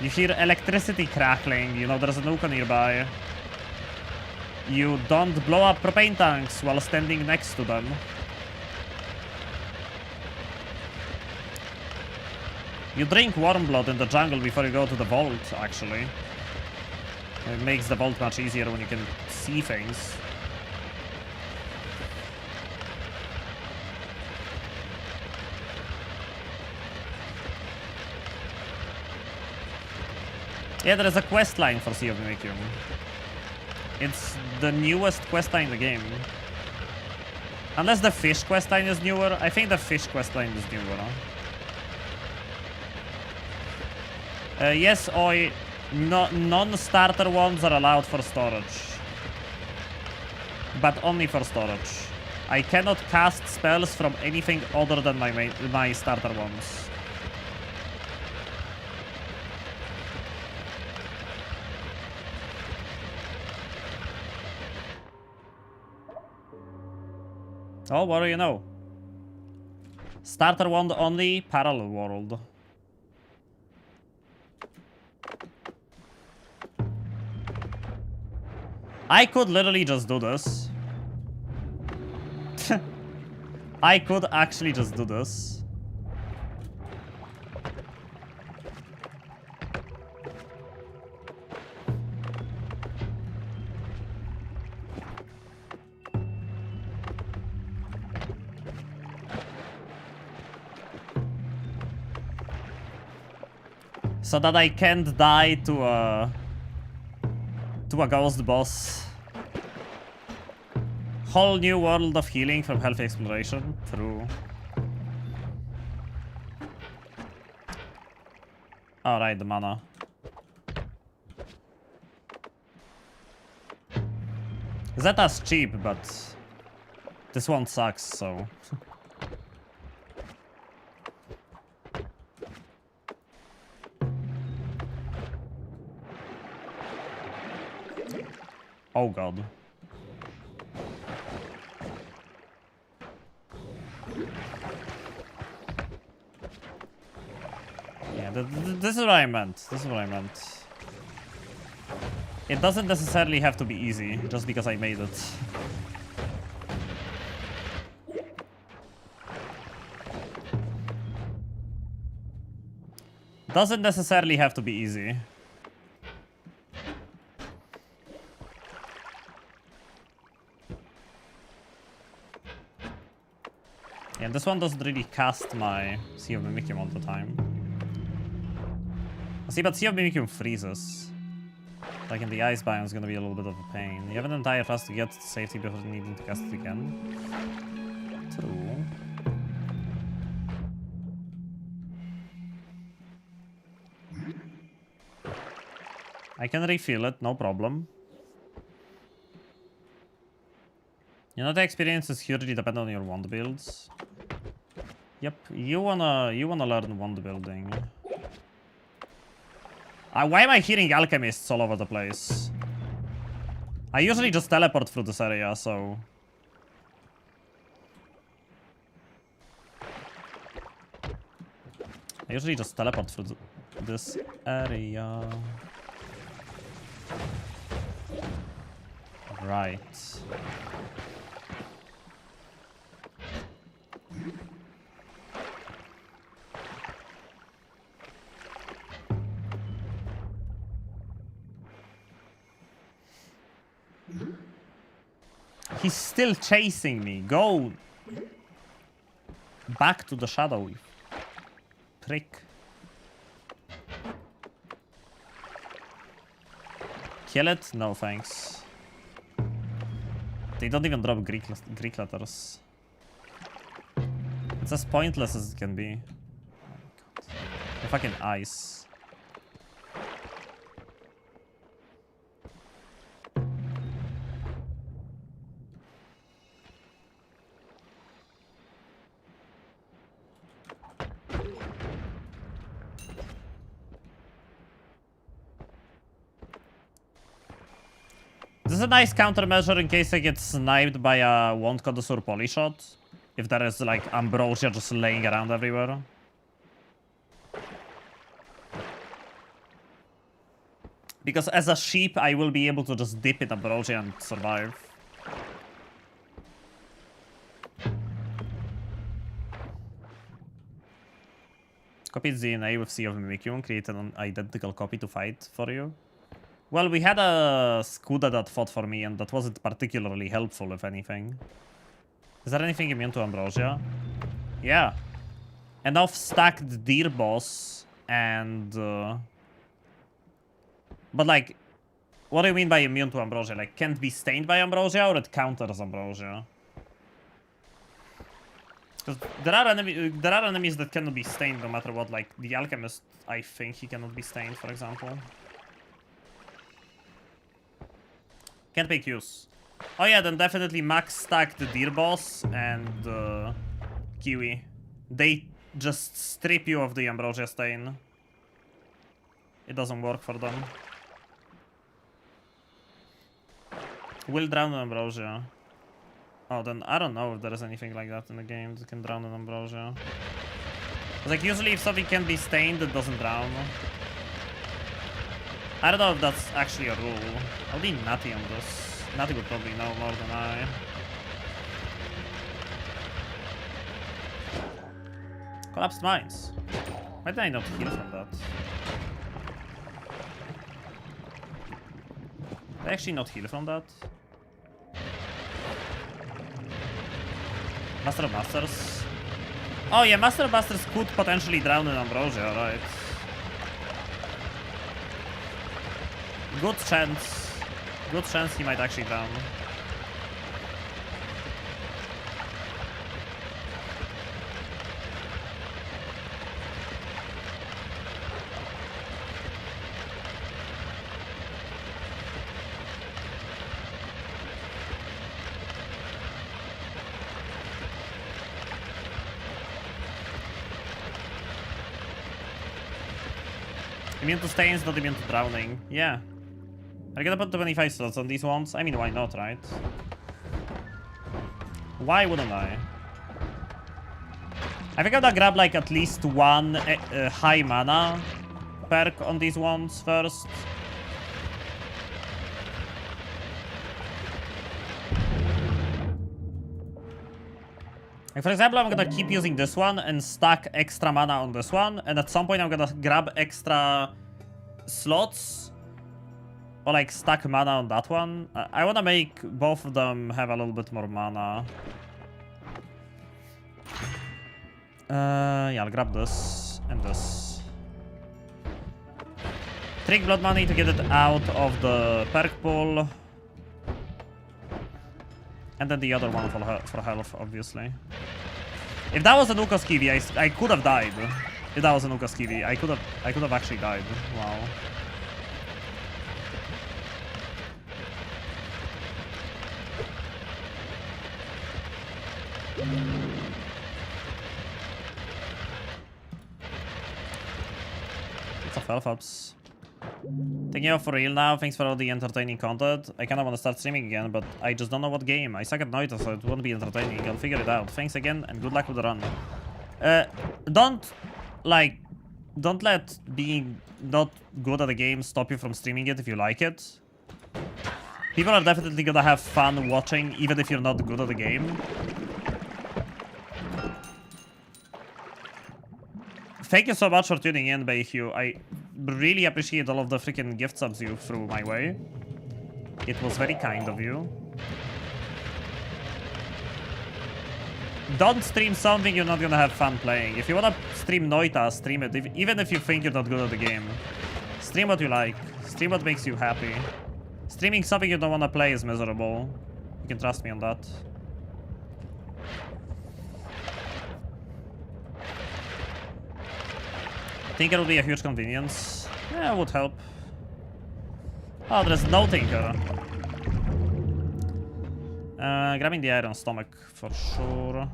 You hear electricity crackling, you know there's a nuke nearby. You don't blow up propane tanks while standing next to them. You drink warm blood in the jungle before you go to the vault, actually. It makes the vault much easier when you can see things. Yeah, there is a quest line for Sea of Mimikyu. It's the newest quest line in the game. Unless the fish quest line is newer. I think the fish quest line is newer. Yes, Oi. No, non-starter ones are allowed for storage. But only for storage. I cannot cast spells from anything other than my starter ones. Oh, what do you know? Starter wand only, parallel world. I could literally just do this. I could actually just do this. So that I can't die to a ghost boss. Whole new world of healing from healthy exploration. True. Alright, the mana. Zeta's cheap, but this one sucks, so... Oh god. Yeah, this is what I meant. This is what I meant. It doesn't necessarily have to be easy, just because I made it. Doesn't necessarily have to be easy. Yeah, this one doesn't really cast my Sea of Mimikyu all the time. See, but Sea of Mimikyu freezes. Like in the ice biome is gonna be a little bit of a pain. You have an entire fast to get to safety before needing to cast it again. True. I can refill it, no problem. You know, the experience is hugely dependent on your wand builds. Yep, you wanna learn wand building. Why am I hearing alchemists all over the place? I usually just teleport through this area, so... I usually just teleport through this area. Right. He's still chasing me. Go back to the shadow. Prick. Kill it? No, thanks. They don't even drop Greek letters. It's as pointless as it can be. Oh my god. The fucking ice. This is a nice countermeasure in case I get sniped by a Wand Connoisseur Polyshot. If there is like ambrosia just laying around everywhere. Because as a sheep, I will be able to just dip in ambrosia and survive. Copy its DNA with Sea of Mimikyu, create an identical copy to fight for you. Well, we had a Skuda that fought for me, and that wasn't particularly helpful, if anything. Is there anything immune to ambrosia? Yeah. Enough stacked deer boss, and... But, like, what do you mean by immune to ambrosia? Like, can't be stained by ambrosia, or it counters ambrosia? Because there are enemies that cannot be stained no matter what. Like, the alchemist, I think he cannot be stained, for example. Can't make use. Oh yeah, then definitely max stack the deer boss and Kiwi. They just strip you of the ambrosia stain. It doesn't work for them. Will drown in ambrosia. Oh, then I don't know if there is anything like that in the game that can drown in ambrosia. Like usually if something can be stained, it doesn't drown. I don't know if that's actually a rule. I'll be Natty on this. Natty would probably know more than I. Collapsed mines. Why did I not heal from that? Did I actually not heal from that? Master of Masters. Oh yeah, Master of Masters could potentially drown in ambrosia, right? Good chance. Good chance he might actually drown. Immune to stains, not immune to drowning. Yeah. I'm gonna put 25 slots on these ones. I mean, why not, right? Why wouldn't I? I think I'm gonna grab like at least one high mana perk on these ones first. Like for example, I'm gonna keep using this one and stack extra mana on this one, and at some point I'm gonna grab extra slots or like stack mana on that one. I wanna make both of them have a little bit more mana. Yeah, I'll grab this and this. Trick blood money to get it out of the perk pool. And then the other one for health, obviously. If that was a Nuka's Kiwi, I could have died. If that was a Nuka's Kiwi, I could have actually died. Wow. It's a Felfops. Taking off for real now, thanks for all the entertaining content. I kinda wanna start streaming again, but I just don't know what game. I suck at noita, so it won't be entertaining. I'll figure it out. Thanks again, and good luck with the run. Don't let being not good at a game stop you from streaming it if you like it. People are definitely gonna have fun watching, even if you're not good at the game. Thank you so much for tuning in, Bayhugh. I really appreciate all of the freaking gift subs you threw my way. It was very kind of you. Don't stream something you're not gonna have fun playing. If you wanna stream Noita, stream it. Even if you think you're not good at the game. Stream what you like. Stream what makes you happy. Streaming something you don't wanna play is miserable. You can trust me on that. Tinker would be a huge convenience. Yeah, it would help. Oh, there's no Tinker. Grabbing the iron stomach for sure.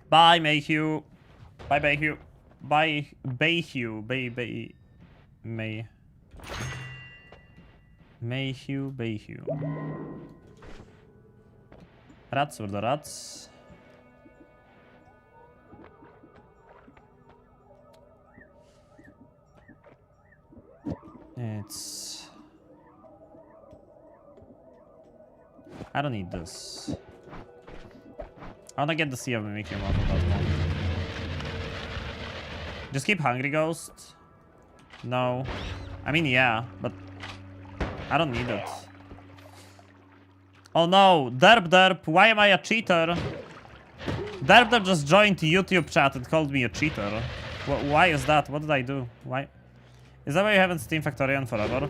Bye, Mayhew. Bye, Bayhugh. Bye, Bayhugh. Mayhew, Bayhugh. Rats with the rats. It's... I don't need this. I wanna get the Sea of Mimicry out of that one. Just keep Hungry Ghost. No. I mean, yeah, but I don't need it. Oh no, Derp, why am I a cheater? Derp just joined YouTube chat and called me a cheater. Why is that? What did I do? Why? Is that why you haven't streamed Factorio in forever?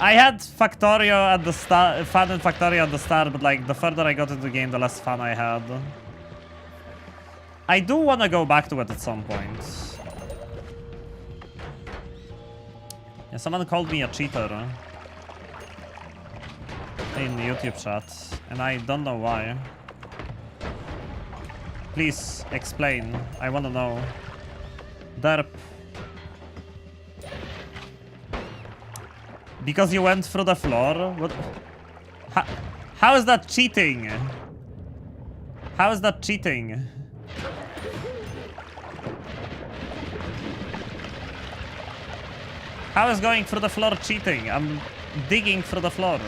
I had Factorio at the start, fun in Factorio at the start, but like the further I got into the game, the less fun I had. I do want to go back to it at some point. Yeah, someone called me a cheater in the YouTube chat, and I don't know why. Please explain. I want to know. Derp. Because you went through the floor? What? How is that cheating? How is that cheating? How is going through the floor cheating? I'm digging through the floor.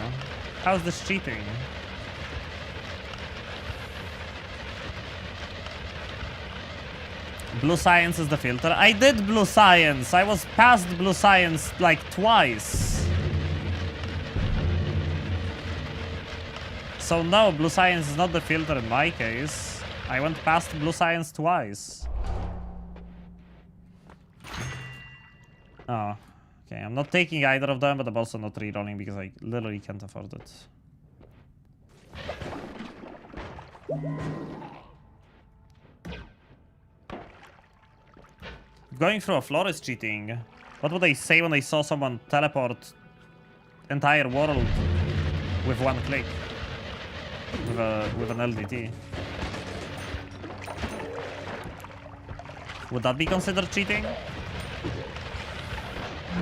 How is this cheating? Blue science is the filter. I did blue science. I was past blue science like twice. So no, blue science is not the filter in my case. I went past blue science twice. Oh, okay. I'm not taking either of them, but I'm also not rerolling because I literally can't afford it. Going through a floor is cheating. What would they say when they saw someone teleport entire world with one click? With an LDT. Would that be considered cheating?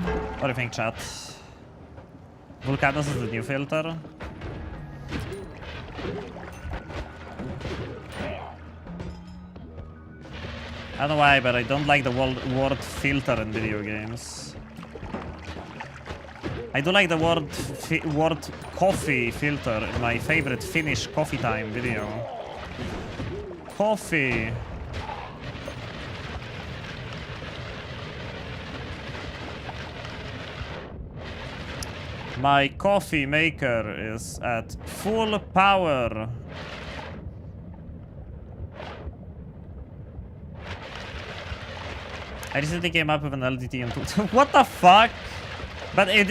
What do you think, chat? Vulcanus is the new filter. I don't know why, but I don't like the word filter in video games. I do like the word coffee filter in my favorite Finnish coffee time video. Coffee. My coffee maker is at full power. I recently came up with an LDT and what the fuck? But it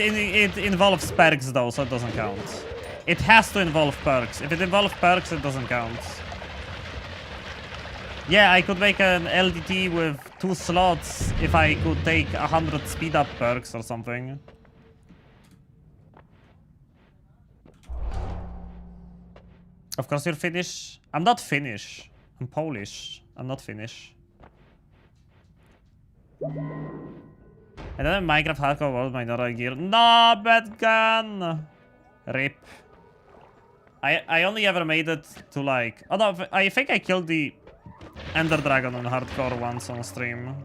involves perks though, so it doesn't count. It has to involve perks. If it involves perks, it doesn't count. Yeah, I could make an LDT with 2 slots if I could take 100 speed up perks or something. Of course you're Finnish. I'm not Finnish. I'm Polish. I'm not Finnish. And then Minecraft Hardcore World Minority Gear. No, bad gun! Rip. I only ever made it to like... Oh no, I think I killed the Ender Dragon on Hardcore once on stream.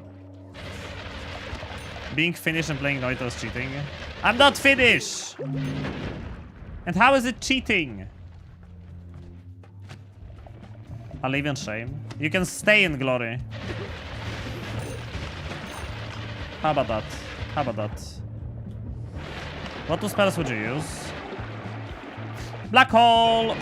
Being Finnish and playing Noita is cheating. I'm not Finnish! And how is it cheating? I'll live in shame. You can stay in glory. How about that? How about that? What two spells would you use? Black hole!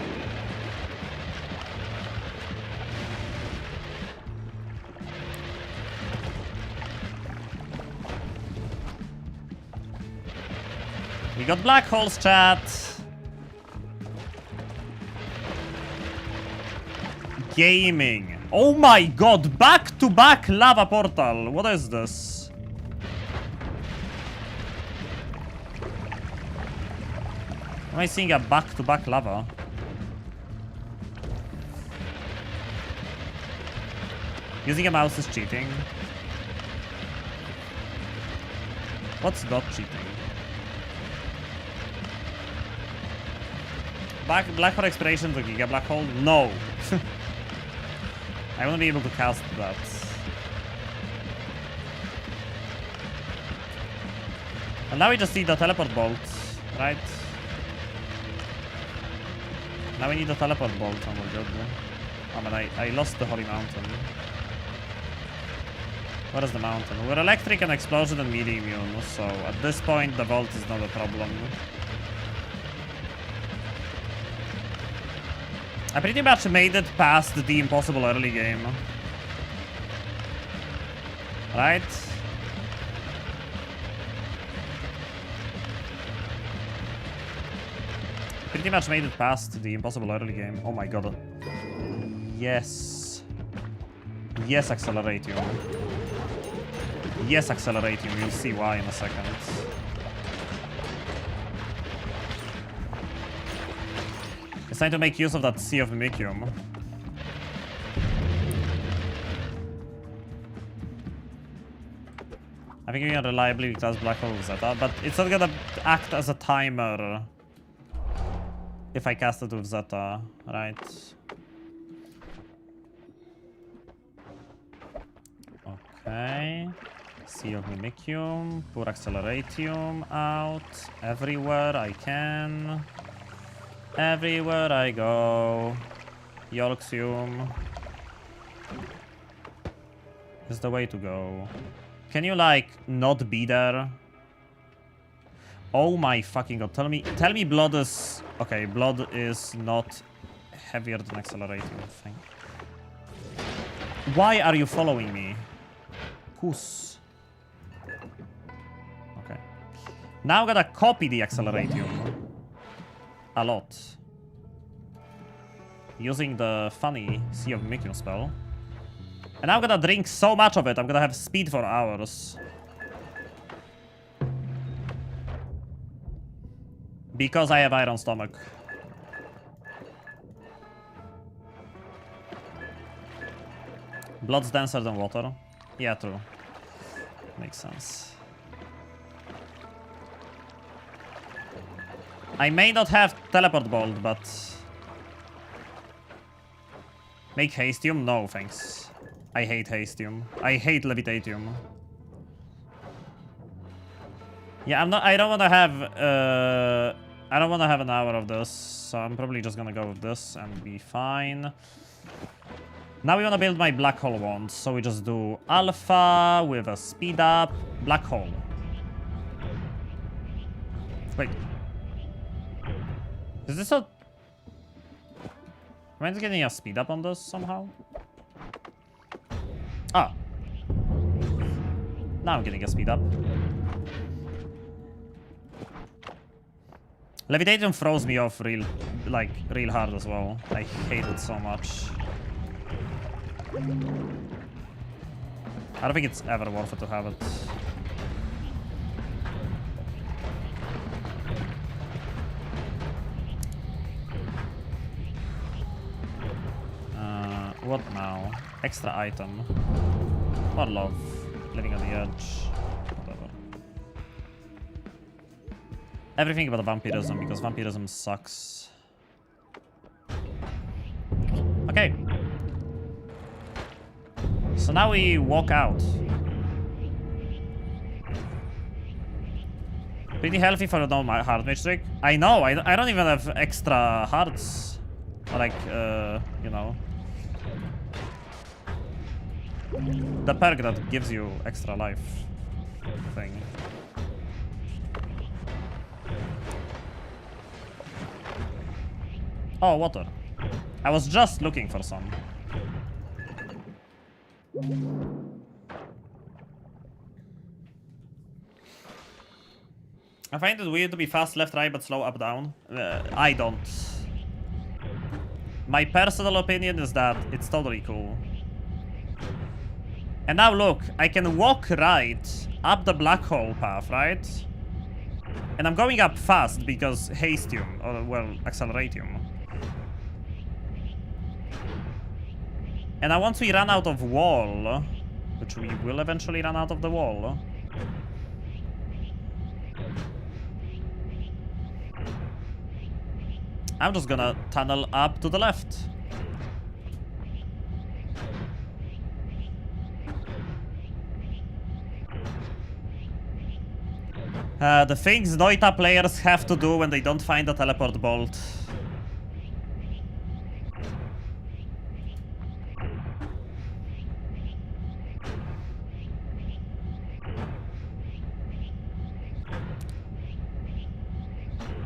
We got black holes, chat. Gaming. Oh my god, back-to-back lava portal. What is this? Am I seeing a back-to-back lava? Using a mouse is cheating. What's not cheating? Black hole expiration to Giga Black Hole? No. I won't be able to cast that. And now we just need the teleport bolt, right? Now we need the teleport bolt and we're good. Oh man, I lost the Holy Mountain. What is the mountain? We're electric and explosion and melee immune, so at this point the vault is not a problem. I pretty much made it past the impossible early game. Right? Pretty much made it past the impossible early game. Oh my god. Yes. Yes, Acceleratium. Yes, Acceleratium. You'll see why in a second. It's time to make use of that Sea of Mimicium. I think we can reliably cast Black Hole Zeta, but it's not gonna act as a timer if I cast it with Zeta, right? Okay. Sea of Mimicium, pour Acceleratium out everywhere I can. Everywhere I go. Yolxium is the way to go. Can you like not be there? Oh my fucking god. Tell me blood is okay, blood is not heavier than Accelerating thing. Why are you following me? Who's okay. Now I'm gonna copy the Acceleratium. A lot. Using the funny Sea of Mimicium spell. And I'm gonna drink so much of it, I'm gonna have speed for hours. Because I have iron stomach. Blood's denser than water. Yeah, true. Makes sense. I may not have teleport bolt, but make hastium? No, thanks. I hate hastium. I hate levitatium. Yeah, I don't wanna have I don't wanna have an hour of this, so I'm probably just gonna go with this and be fine. Now we wanna build my black hole wand, so we just do alpha with a speed up, black hole. Wait. Is this a... Am I getting a speed up on this somehow? Ah. Now I'm getting a speed up. Levitation throws me off real hard as well. I hate it so much. I don't think it's ever worth it to have it. What now? Extra item. More love. Living on the edge. Whatever. Everything about vampirism, because vampirism sucks. Okay. So now we walk out. Pretty healthy for a no heart mage trick. I know, I don't even have extra hearts. Like, you know. The perk that gives you extra life thing. Oh, water. I was just looking for some. I find it weird to be fast left, right, but slow up, down. I don't. My personal opinion is that it's totally cool. And now look, I can walk right up the black hole path, right? And I'm going up fast because hastium, or well, acceleratium. And now once we run out of wall, which we will eventually run out of the wall, I'm just gonna tunnel up to the left. The things Noita players have to do when they don't find a teleport bolt.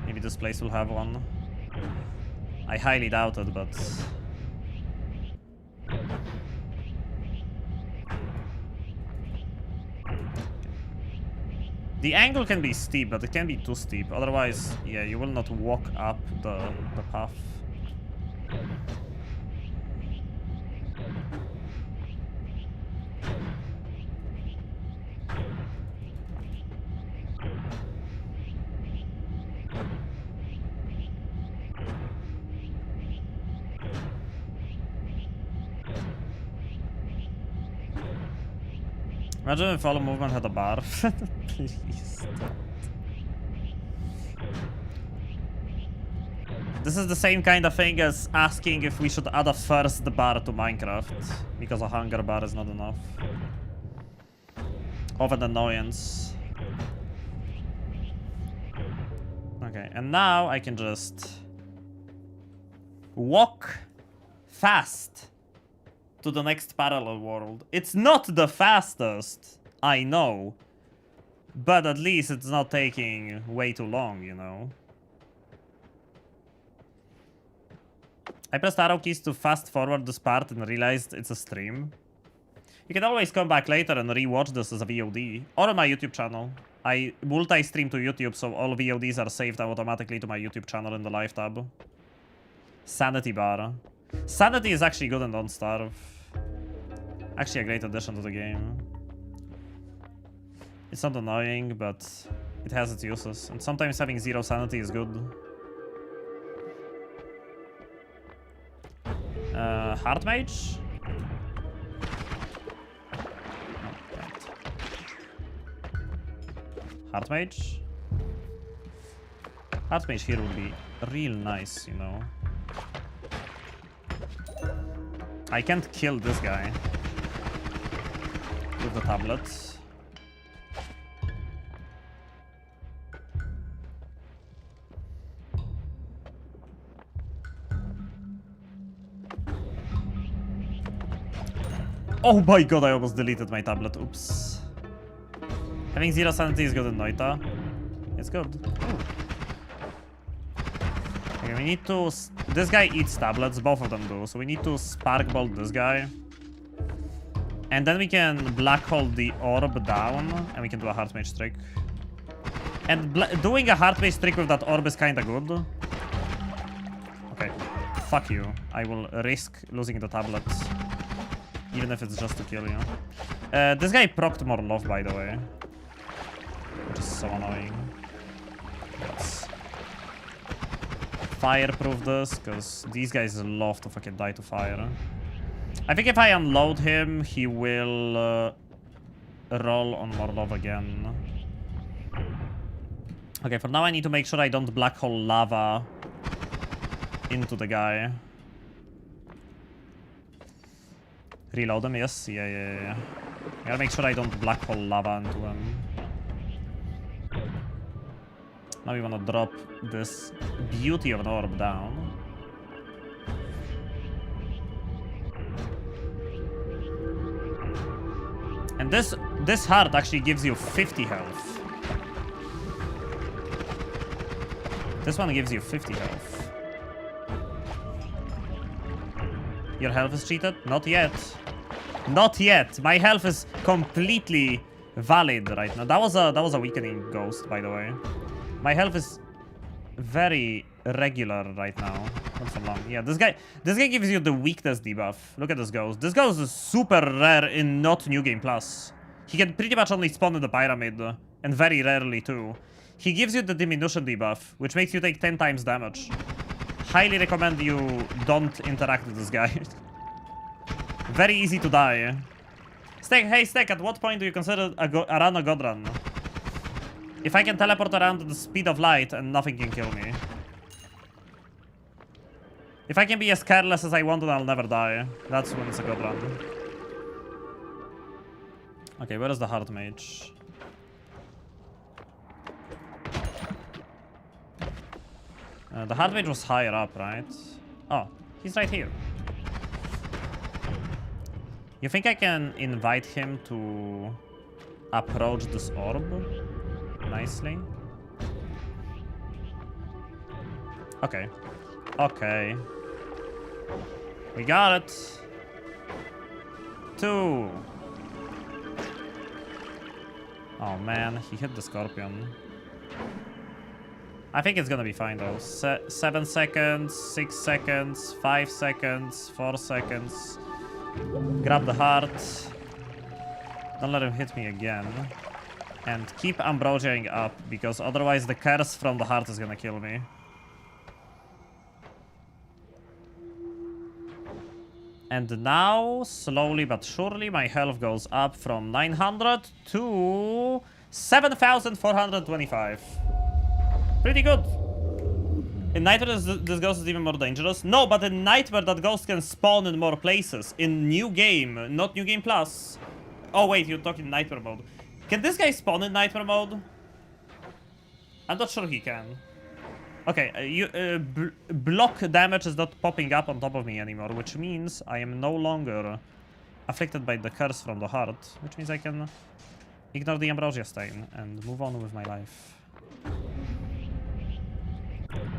Maybe this place will have one. I highly doubt it, but... The angle can be steep, but it can be too steep. Otherwise, yeah, you will not walk up the path. Imagine if follow movement had a bar. Please don't. This is the same kind of thing as asking if we should add a first bar to Minecraft. Because a hunger bar is not enough. Of an annoyance. Okay, and now I can just... walk fast to the next parallel world. It's not the fastest, I know. But at least it's not taking way too long, you know. I pressed arrow keys to fast forward this part and realized it's a stream. You can always come back later and rewatch this as a VOD. Or on my YouTube channel. I multi-stream to YouTube, so all VODs are saved automatically to my YouTube channel in the live tab. Sanity bar. Sanity is actually good and don't starve. Actually a great addition to the game. It's not annoying, but it has its uses. And sometimes having 0 sanity is good. Heart mage? Oh, right. Heart mage? Heart mage here would be real nice, you know. I can't kill this guy with the tablet. Oh my god, I almost deleted my tablet. Oops. Having 0 sanity is good in Noita. It's good. Okay, we need to... This guy eats tablets, both of them do. So we need to spark bolt this guy. And then we can black hole the orb down. And we can do a heart mage trick. And doing a heart mage trick with that orb is kinda good. Okay. Fuck you. I will risk losing the tablets. Even if it's just to kill you. This guy procced more love, by the way. Which is so annoying. Let's fireproof this, because these guys love to fucking die to fire. I think if I unload him, he will roll on more love again. Okay, for now I need to make sure I don't black hole lava into the guy. Reload him, yes. Yeah. Gotta make sure I don't black hole lava into him. Now we wanna drop this beauty of an orb down. And this heart actually gives you 50 health. This one gives you 50 health. Your health is cheated? Not yet. Not yet. My health is completely valid right now. That was a weakening ghost, by the way. My health is very regular right now. Not for long. Yeah, this guy gives you the weakness debuff. Look at this ghost. This ghost is super rare in not New Game Plus. He can pretty much only spawn in the pyramid, and very rarely too. He gives you the diminution debuff, which makes you take 10 times damage. Highly recommend you don't interact with this guy. Very easy to die. Stek, hey Stek, at what point do you consider a run a god run? If I can teleport around at the speed of light and nothing can kill me. If I can be as careless as I want, then I'll never die. That's when it's a god run. Okay, where is the heart mage? The heart mage was higher up, right? Oh, he's right here. You think I can invite him to approach this orb nicely? Okay. Okay. We got it. 2. Oh man, he hit the scorpion. I think it's gonna be fine though. 7 seconds, 6 seconds, 5 seconds, 4 seconds. Grab the heart. Don't let him hit me again. And keep ambrosiaing up, because otherwise the curse from the heart is gonna kill me. And now, slowly but surely, my health goes up from 900 to 7,425. Pretty good. In Nightmare, this ghost is even more dangerous. No, but in Nightmare, that ghost can spawn in more places. In New Game, not New Game Plus. Oh, wait, you're talking Nightmare mode. Can this guy spawn in Nightmare mode? I'm not sure he can. Okay, block damage is not popping up on top of me anymore, which means I am no longer afflicted by the curse from the heart, which means I can ignore the Ambrosia Stain and move on with my life.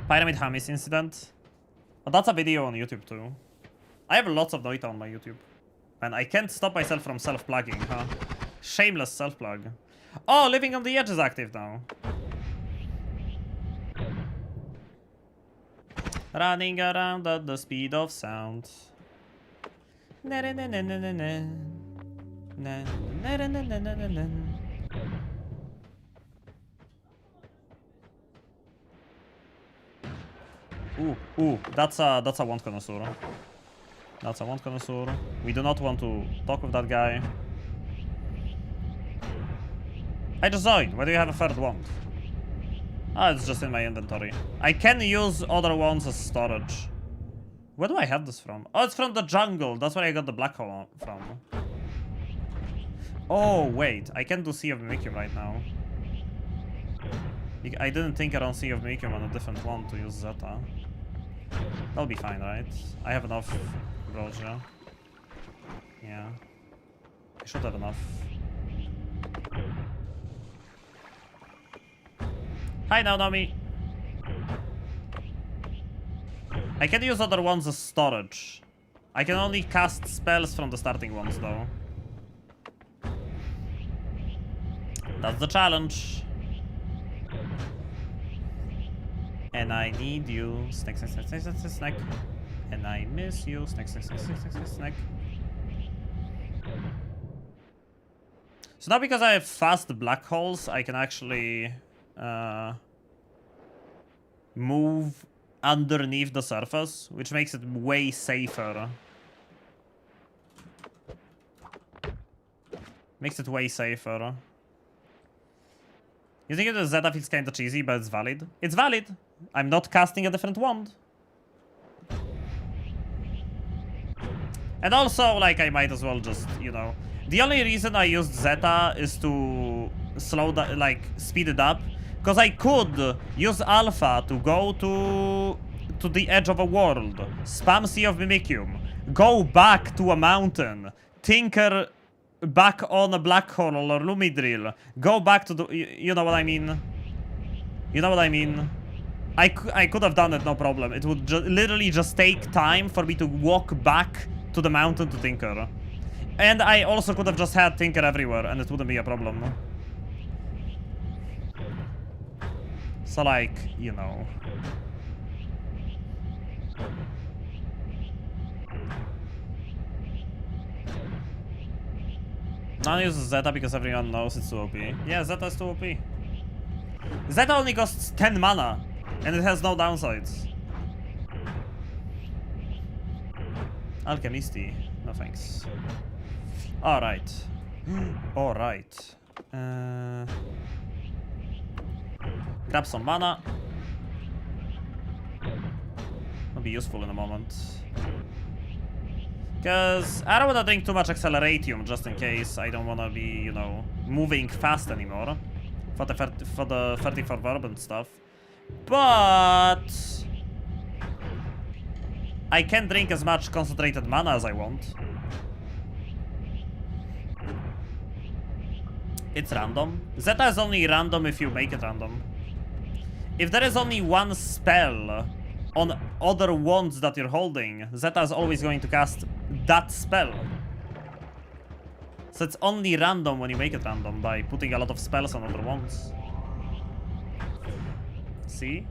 Pyramid Hamis incident. Oh, that's a video on YouTube too. I have lots of noita on my YouTube. And I can't stop myself from self-plugging, huh? Shameless self-plug. Oh, Living on the Edge is active now. Running around at the speed of sound. Na na na na na na na. Na na na na na na na. Ooh, that's a wand connoisseur. That's a wand connoisseur. We do not want to talk with that guy. I just saw it. Why do you have a third wand? Ah, it's just in my inventory. I can use other wands as storage. Where do I have this from? Oh, it's from the jungle. That's where I got the black hole from. Oh, wait. I can do Sea of Mimikyu right now. I didn't think around Sea of Mimikyu on a different one to use Zeta. That'll be fine, right? I have enough Broja. Yeah. I should have enough. Hi, Naomi. I can use other ones as storage. I can only cast spells from the starting ones, though. That's the challenge. And I need you. Snack, snack, snack, snack, snack, snack. And I miss you. Snack, snack, snack, snack, snack, snack, snack. So now because I have fast black holes, I can actually move underneath the surface, which makes it way safer. Makes it way safer. You think the Zeta feels kinda cheesy, but it's valid? It's valid! I'm not casting a different wand. And also, like, I might as well just, you know... The only reason I used Zeta is to slow down, like, speed it up. Because I could use Alpha to go to the edge of a world, spam Sea of Mimicium, go back to a mountain, tinker back on a black hole or Lumidrill, go back to the... You know what I mean? You know what I mean? I could have done it, no problem. It would literally just take time for me to walk back to the mountain to tinker. And I also could have just had tinker everywhere, and it wouldn't be a problem. So, like, you know... None uses Zeta because everyone knows it's too OP. Yeah, Zeta is too OP. Zeta only costs 10 mana, and it has no downsides. Alchemisti. No thanks. Alright. Alright. Grab some mana. Will be useful in a moment. Because I don't want to drink too much Acceleratium just in case I don't want to be, you know, moving fast anymore. For the 34 verb and stuff. But... I can drink as much concentrated mana as I want. It's random. Zeta is only random if you make it random. If there is only one spell on other wands that you're holding, Zeta is always going to cast that spell. So it's only random when you make it random by putting a lot of spells on other wands. See?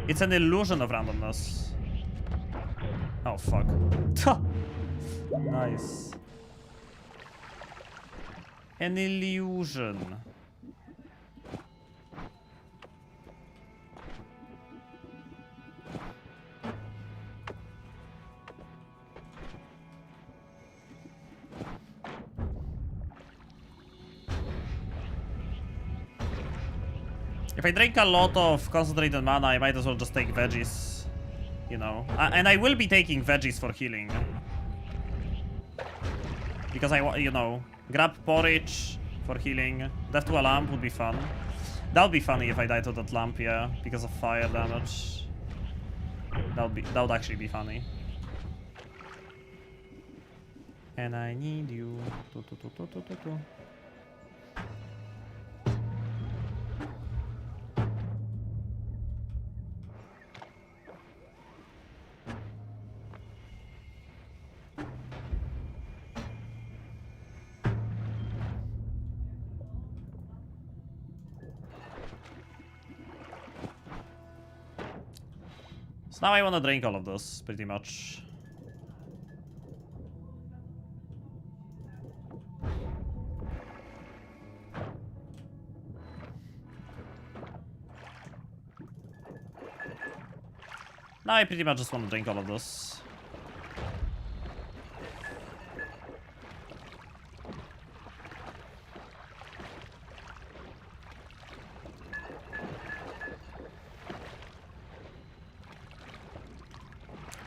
It's an illusion of randomness. Oh, fuck. Nice. An illusion. If I drink a lot of concentrated mana, I might as well just take veggies. You know. And I will be taking veggies for healing. Because you know, grab porridge for healing. Death to a lamp would be fun. That would be funny if I died to that lamp, yeah, because of fire damage. That would actually be funny. And I need you. So now I want to drink all of this, pretty much. Now I pretty much just want to drink all of this.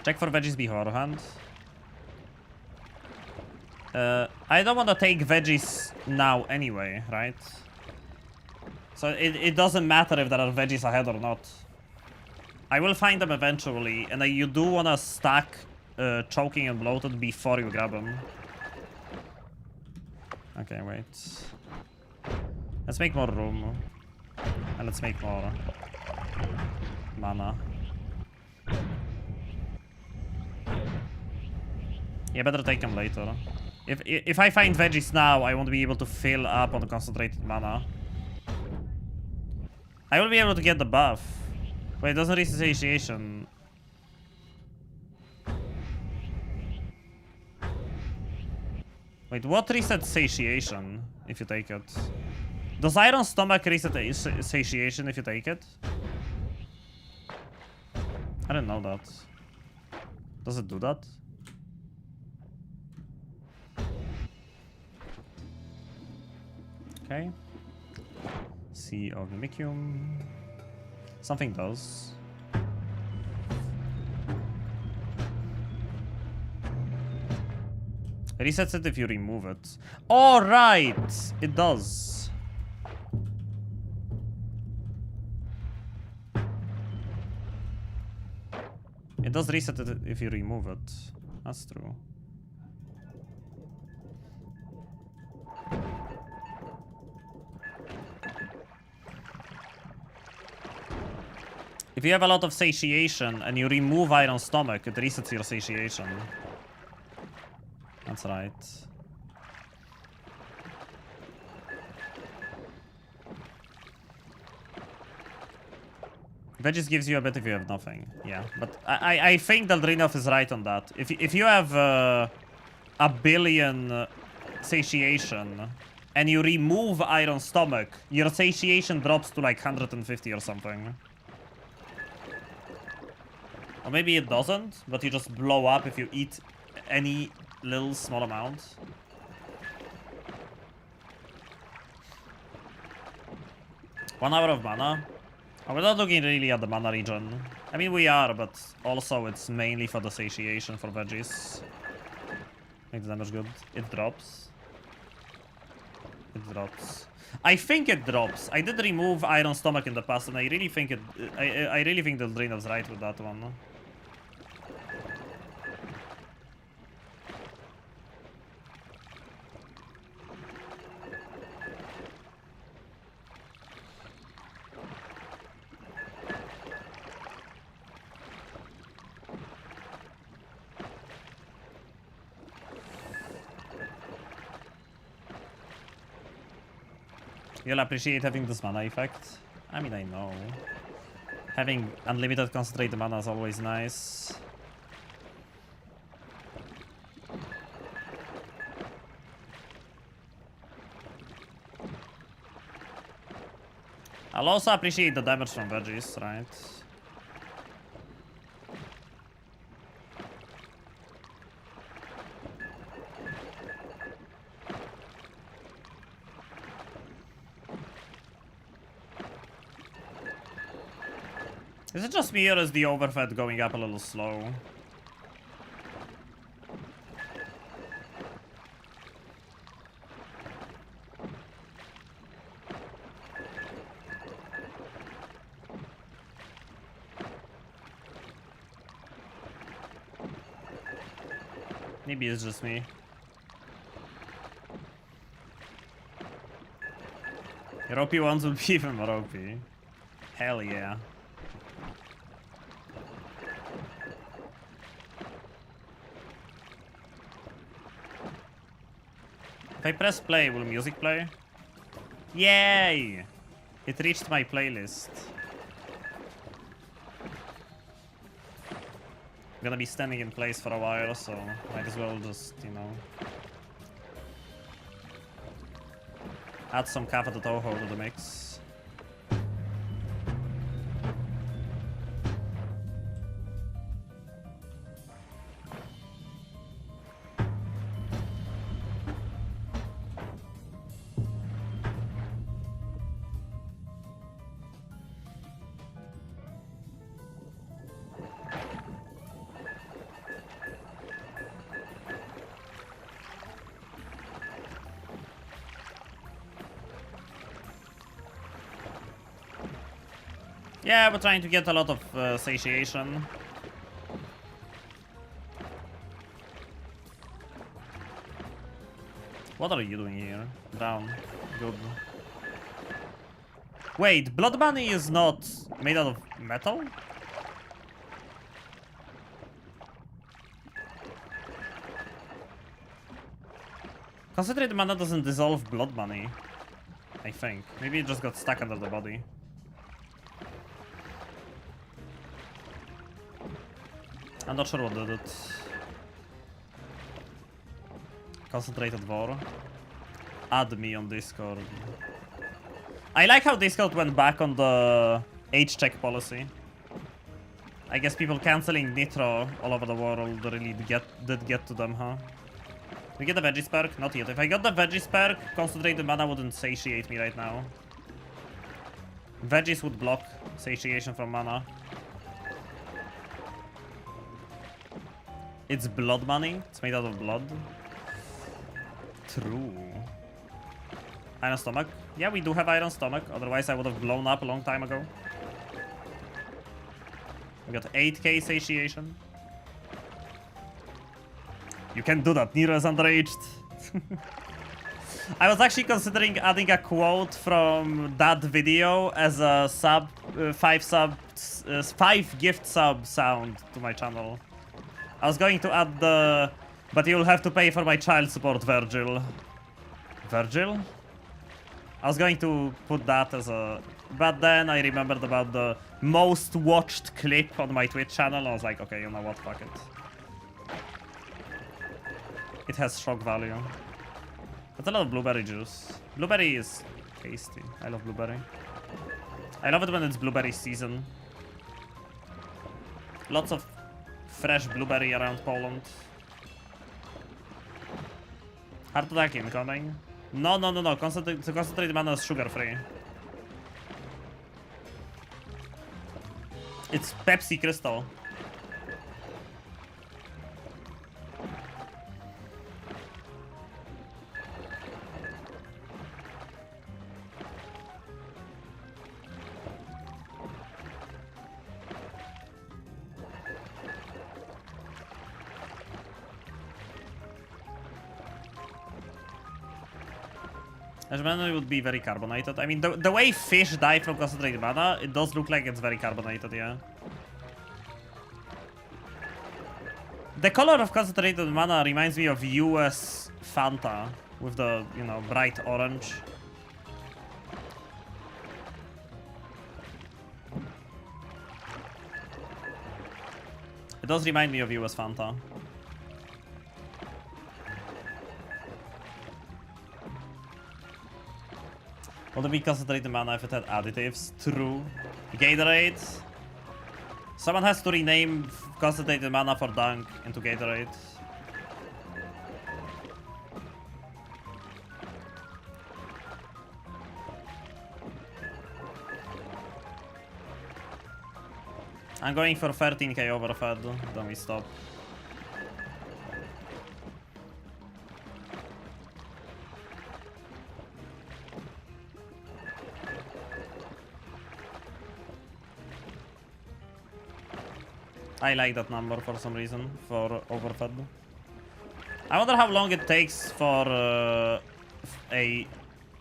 Check for veggies beforehand. I don't want to take veggies now anyway, right? So it doesn't matter if there are veggies ahead or not. I will find them eventually, and you do want to stack choking and bloated before you grab them. Okay, wait. Let's make more room. And let's make more mana. Yeah, better take them later. If I find veggies now, I won't be able to fill up on the concentrated mana. I will be able to get the buff. Wait, it doesn't reach satiation. Wait, what resets satiation if you take it? Does Iron Stomach reset satiation if you take it? I didn't know that. Does it do that? Okay. Sea of Mimicium. Something does. Resets it if you remove it. All right, it does. It does reset it if you remove it. That's true. If you have a lot of satiation and you remove Iron Stomach, it resets your satiation. That's right. Veggies gives you a bit if you have nothing. Yeah, but I think Daldrinov is right on that. If you have a billion satiation and you remove Iron Stomach, your satiation drops to like 150 or something. Or maybe it doesn't, but you just blow up if you eat any little small amount. One hour of mana. Oh, we're not looking really at the mana region. I mean, we are, but also it's mainly for the satiation for veggies. Makes the damage good. It drops. It drops. I think it drops. I did remove Iron Stomach in the past, and I really think it. I really think the Drinov's right with that one. You'll appreciate having this mana effect. I mean, I know. Having unlimited concentrated mana is always nice. I'll also appreciate the damage from veggies, right? Is it just me or is the overfed going up a little slow? Maybe it's just me. Your OP ones will be even more OP. Hell yeah. If I press play, will music play? Yay! It reached my playlist. I'm gonna be standing in place for a while, so might as well just, you know, add some Kappa to Toho to the mix. Yeah, we're trying to get a lot of satiation. What are you doing here? Down. Good. Wait, Blood Bunny is not made out of metal? Concentrated mana doesn't dissolve Blood Bunny, I think. Maybe it just got stuck under the body. I'm not sure what did it. Concentrated War. Add me on Discord. I like how Discord went back on the age check policy. I guess people canceling Nitro all over the world really did get to them, huh? We get the veggies perk? Not yet. If I got the veggies perk, concentrated mana wouldn't satiate me right now. Veggies would block satiation from mana. It's blood money. It's made out of blood. True. Iron stomach. Yeah, we do have iron stomach. Otherwise, I would have blown up a long time ago. We got 8k satiation. You can do that. Nero is underaged. I was actually considering adding a quote from that video as a 5 gift sub sound to my channel. I was going to add the, but you'll have to pay for my child support, Virgil. Virgil? I was going to put that as a, but then I remembered about the most watched clip on my Twitch channel. I was like, okay, you know what, fuck it. It has shock value. That's a lot of blueberry juice. Blueberry is tasty. I love blueberry. I love it when it's blueberry season. Lots of fresh blueberry around Poland. Heart attack incoming. No. Concentrated mana is sugar free. It's Pepsi Crystal. As mana it would be very carbonated. I mean, the way fish die from concentrated mana, it does look like it's very carbonated, yeah. The color of concentrated mana reminds me of US Fanta with the, you know, bright orange. It does remind me of US Fanta. Would it be concentrated mana if it had additives? True. Gatorade. Someone has to rename concentrated mana for Dunk into Gatorade. I'm going for 13k overfed. Don't we stop? I like that number for some reason, for overfed. I wonder how long it takes for a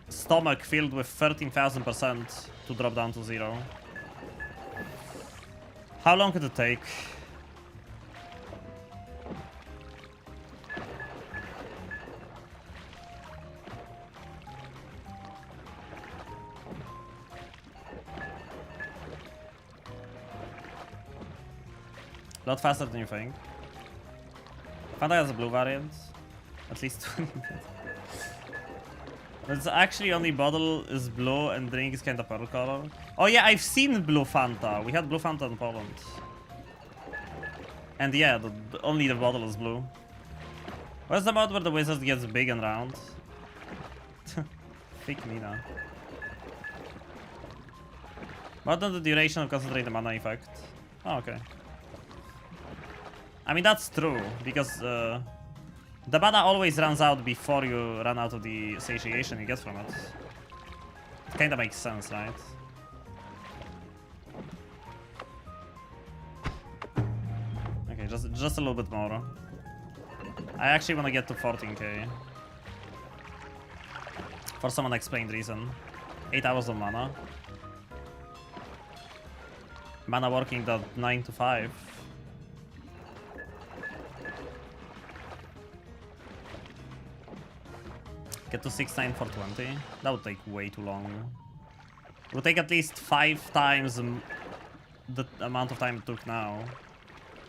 stomach filled with 13,000% to drop down to 0. How long could it take? A lot faster than you think. Fanta has a blue variant. At least 20 minutes. It's actually only bottle is blue and drink is kind of purple color. Oh yeah, I've seen blue Fanta. We had blue Fanta in Poland. And yeah, only the bottle is blue. Where's the mod where the wizard gets big and round? Freak me now. What on the duration of concentrated mana effect? Oh, okay. I mean, that's true, because the mana always runs out before you run out of the satiation you get from it. It kinda makes sense, right? Okay, just a little bit more. I actually want to get to 14k. For some unexplained reason. 8 hours of mana. Mana working that 9 to 5. Get to 6-9 for 20. That would take way too long. It would take at least 5 times the amount of time it took now.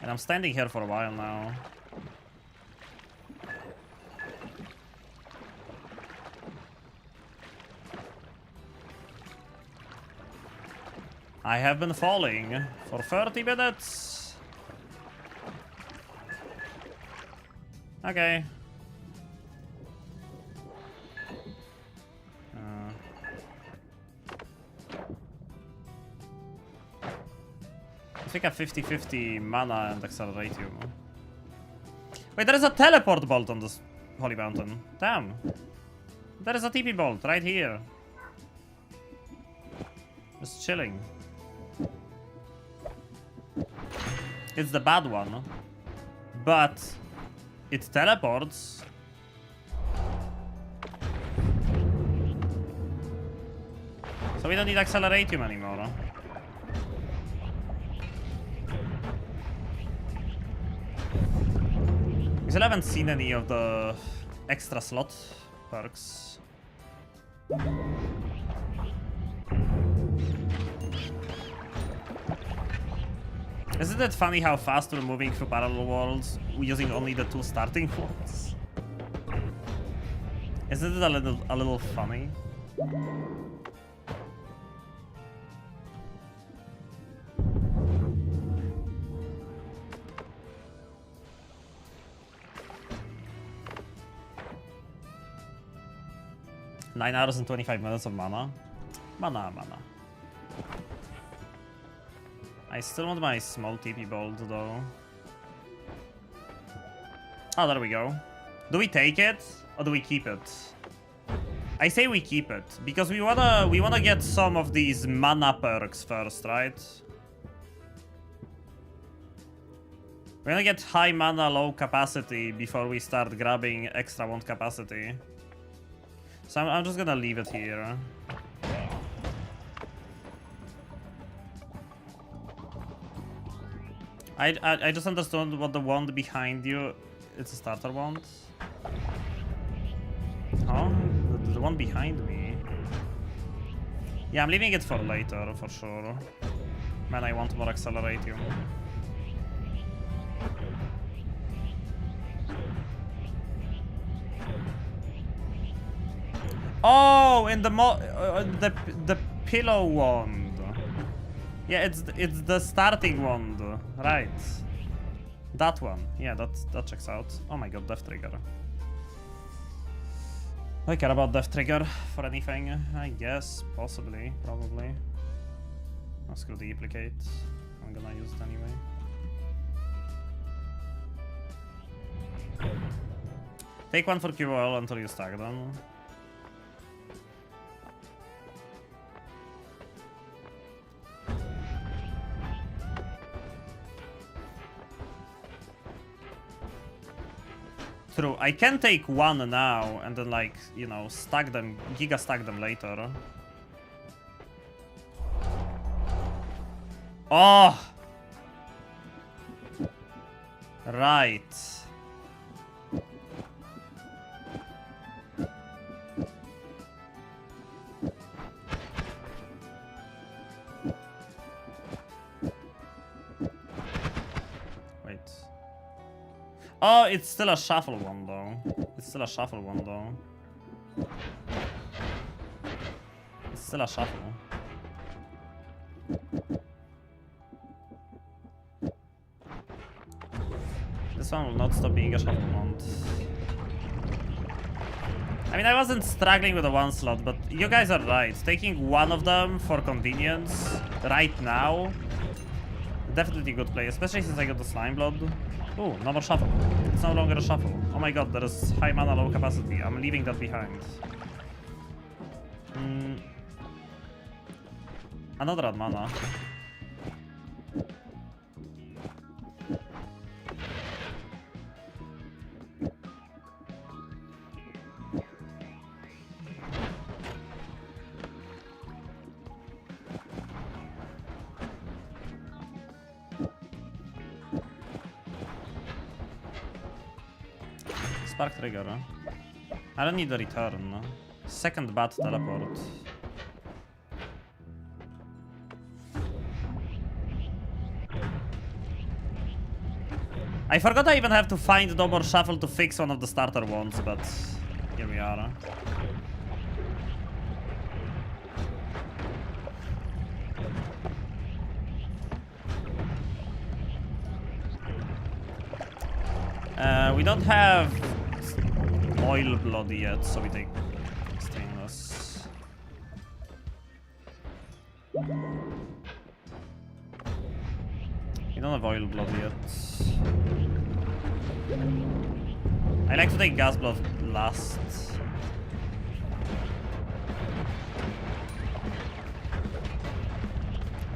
And I'm standing here for a while now. I have been falling for 30 minutes. Okay. take a 50-50 mana and acceleratium. Wait, there is a teleport bolt on this holy mountain. Damn. There is a TP bolt right here. Just chilling. It's the bad one. But it teleports. So we don't need acceleratium anymore. We still haven't seen any of the extra slot perks. Isn't it funny how fast we're moving through parallel worlds using only the 2 starting ones? Isn't it a little funny? Nine hours and 25 minutes of mana. Mana. I still want my small TP bolt though. Oh, there we go. Do we take it or do we keep it? I say we keep it because we wanna get some of these mana perks first, right? We're gonna get high mana, low capacity before we start grabbing extra wand capacity. So I'm just gonna leave it here. I just understood what the wand behind you. It's a starter wand. Oh, the one behind me. Yeah, I'm leaving it for later for sure. Man, I want more acceleratium. Oh, in the pillow wand. Yeah, it's the starting wand, right? That one. Yeah, that checks out. Oh my god, death trigger. I care about death trigger for anything, I guess, possibly, probably. I'll screw the duplicate. I'm gonna use it anyway. Take one for QL until you stack them. True, I can take one now and then, like, you know, stack them, giga stack them later. Oh! Right. Oh, it's still a shuffle one though. It's still a shuffle one though. It's still a shuffle. This one will not stop being a shuffle wand. I mean, I wasn't struggling with the one slot, but you guys are right. Taking one of them for convenience right now, definitely good play, especially since I got the slime blood. Oh, no more shuffle. It's no longer a shuffle. Oh my god, there is high mana, low capacity. I'm leaving that behind. Another add mana. Spark trigger. I don't need a return. Second bat teleport. I forgot I even have to find no more shuffle to fix one of the starter wands, but here we are. We don't have oil blood yet, so we take stainless. We don't have oil blood yet. I like to take gas blood last.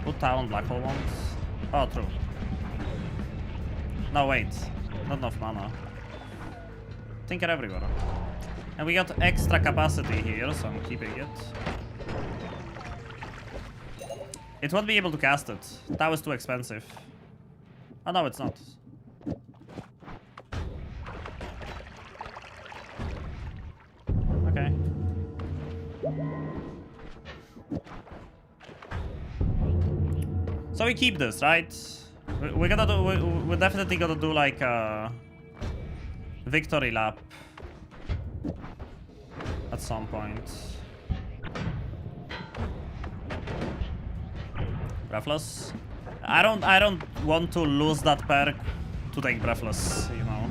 Put down black hole ones. Oh, true. No, wait. Not enough mana. Tinker everywhere. And we got extra capacity here, so I'm keeping it. It won't be able to cast it. That was too expensive. Oh, no, it's not. Okay. So we keep this, right? We're gonna do. We're definitely gonna do like a victory lap at some point. Breathless. I don't want to lose that perk to take breathless. You know.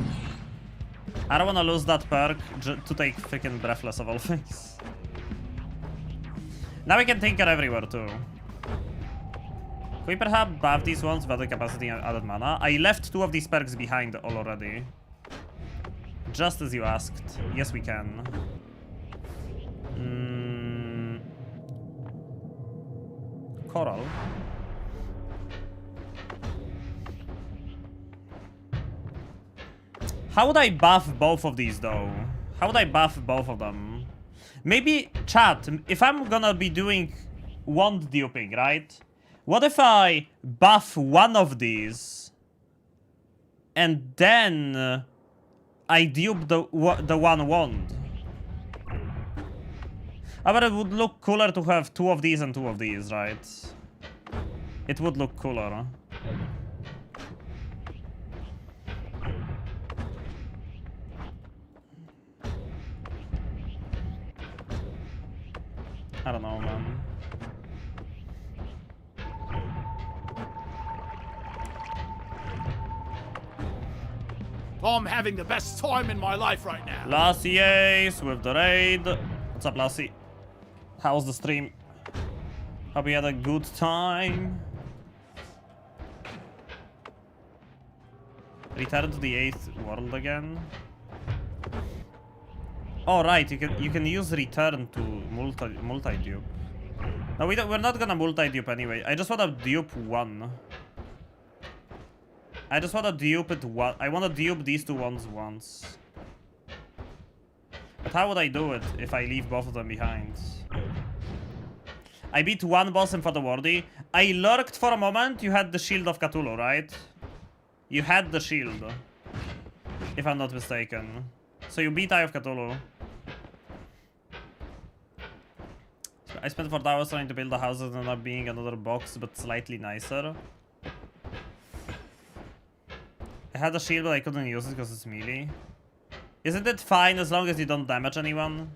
I don't want to lose that perk to take freaking breathless of all things. Now we can tinker everywhere too. Can we perhaps buff these ones with the capacity and added mana? I left 2 of these perks behind already. Just as you asked. Yes, we can. Coral. How would I buff both of these though? How would I buff both of them? Maybe, chat, if I'm gonna be doing wand duping, right? What if I buff one of these and then I dupe the one wand? But it would look cooler to have 2 of these and 2 of these, right? It would look cooler. I don't know, man. I'm having the best time in my life right now. Lassie Ace with the raid. What's up, Lassie? How's the stream? Hope you had a good time. Return to the 8th world again. Oh right, you can use return to multi dupe. No, we're not gonna multi dupe anyway. I just wanna dupe one. I just wanna dupe it one. I wanna dupe these 2 ones once. But how would I do it if I leave both of them behind? I beat 1 boss and for the worthy. I lurked for a moment. You had the shield of Cthulhu, right? You had the shield, if I'm not mistaken. So you beat Eye of Cthulhu. I spent 4 hours trying to build a house that ended up being another box, but slightly nicer. I had a shield, but I couldn't use it because it's melee. Isn't it fine as long as you don't damage anyone?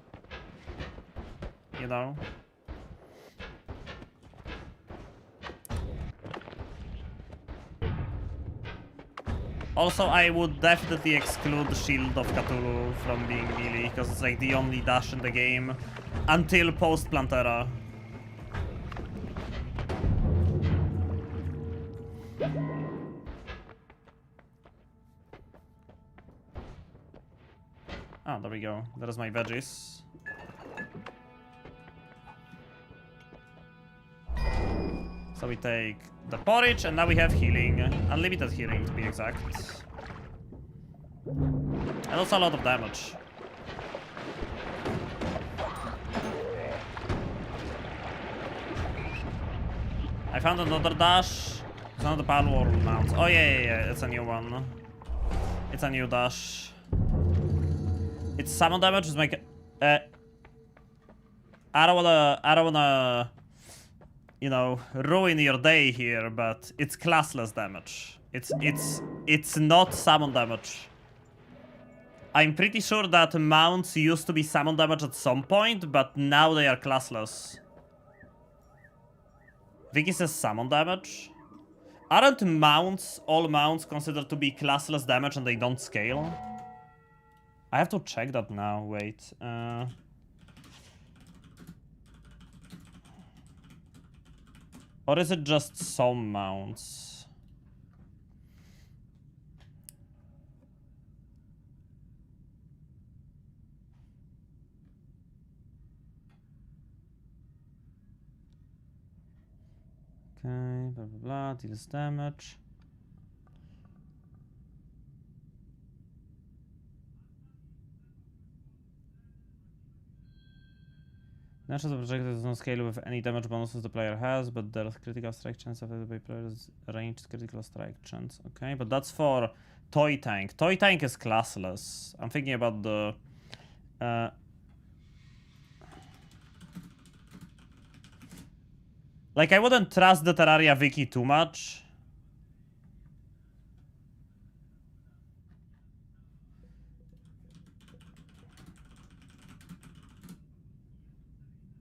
You know? Also, I would definitely exclude the Shield of Cthulhu from being melee, because it's like the only dash in the game until post-Plantera. Ah, there we go. There's my veggies. So we take the porridge, and now we have healing. Unlimited healing, to be exact. And also a lot of damage. I found another dash. It's not the Power Mount. Oh yeah, it's a new one. It's a new dash. It's summon damage. It's like I don't wanna, you know, ruin your day here, but it's classless damage. It's not summon damage. I'm pretty sure that mounts used to be summon damage at some point, but now they are classless. Vicky says summon damage. Aren't mounts, all mounts, considered to be classless damage and they don't scale? I have to check that now, wait. Or is it just some mounts? Okay, blah blah blah, deals damage. Natural projectile does not scale with any damage bonuses the player has, but there's critical strike chance of the player's ranged critical strike chance. Okay, but that's for Toy Tank. Toy Tank is classless. I'm thinking about the... Like, I wouldn't trust the Terraria wiki too much.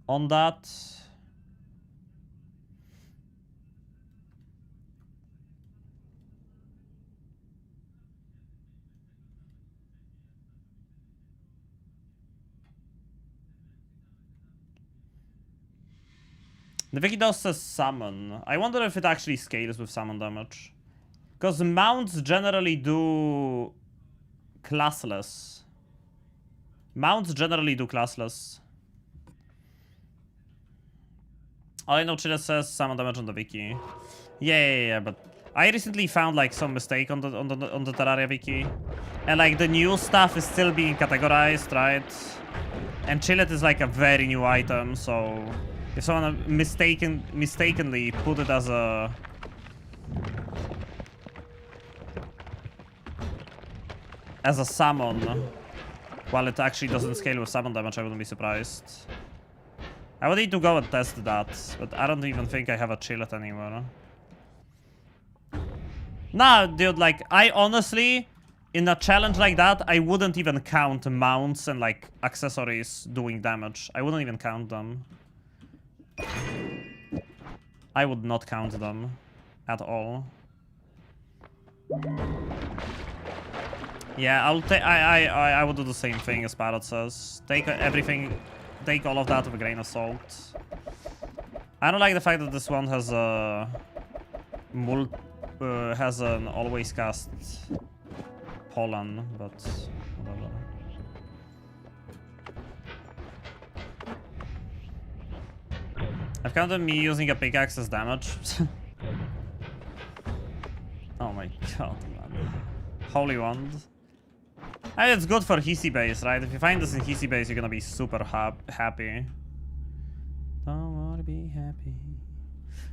On that. The wiki does says summon. I wonder if it actually scales with summon damage. Because mounts generally do classless. Mounts generally do classless. All I know, Chile says summon damage on the wiki. Yeah, but I recently found like some mistake on the Terraria wiki, and like the new stuff is still being categorized, right? And Chillet is like a very new item, so if someone mistakenly put it as a summon, while it actually doesn't scale with summon damage, I wouldn't be surprised. I would need to go and test that, but I don't even think I have a Chillet anymore. Nah, dude, like, I honestly, in a challenge like that, I wouldn't even count mounts and, like, accessories doing damage. I wouldn't even count them. I would not count them at all. Yeah, I would do the same thing as Parrot says. Take everything... Take all of that with a grain of salt. I don't like the fact that this one has a has an always cast pollen, but whatever. I've counted me using a pickaxe as damage. Oh my god, man. Holy wand. And it's good for Hisi base, right? If you find this in Hisi base, you're gonna be super happy. Don't wanna be happy.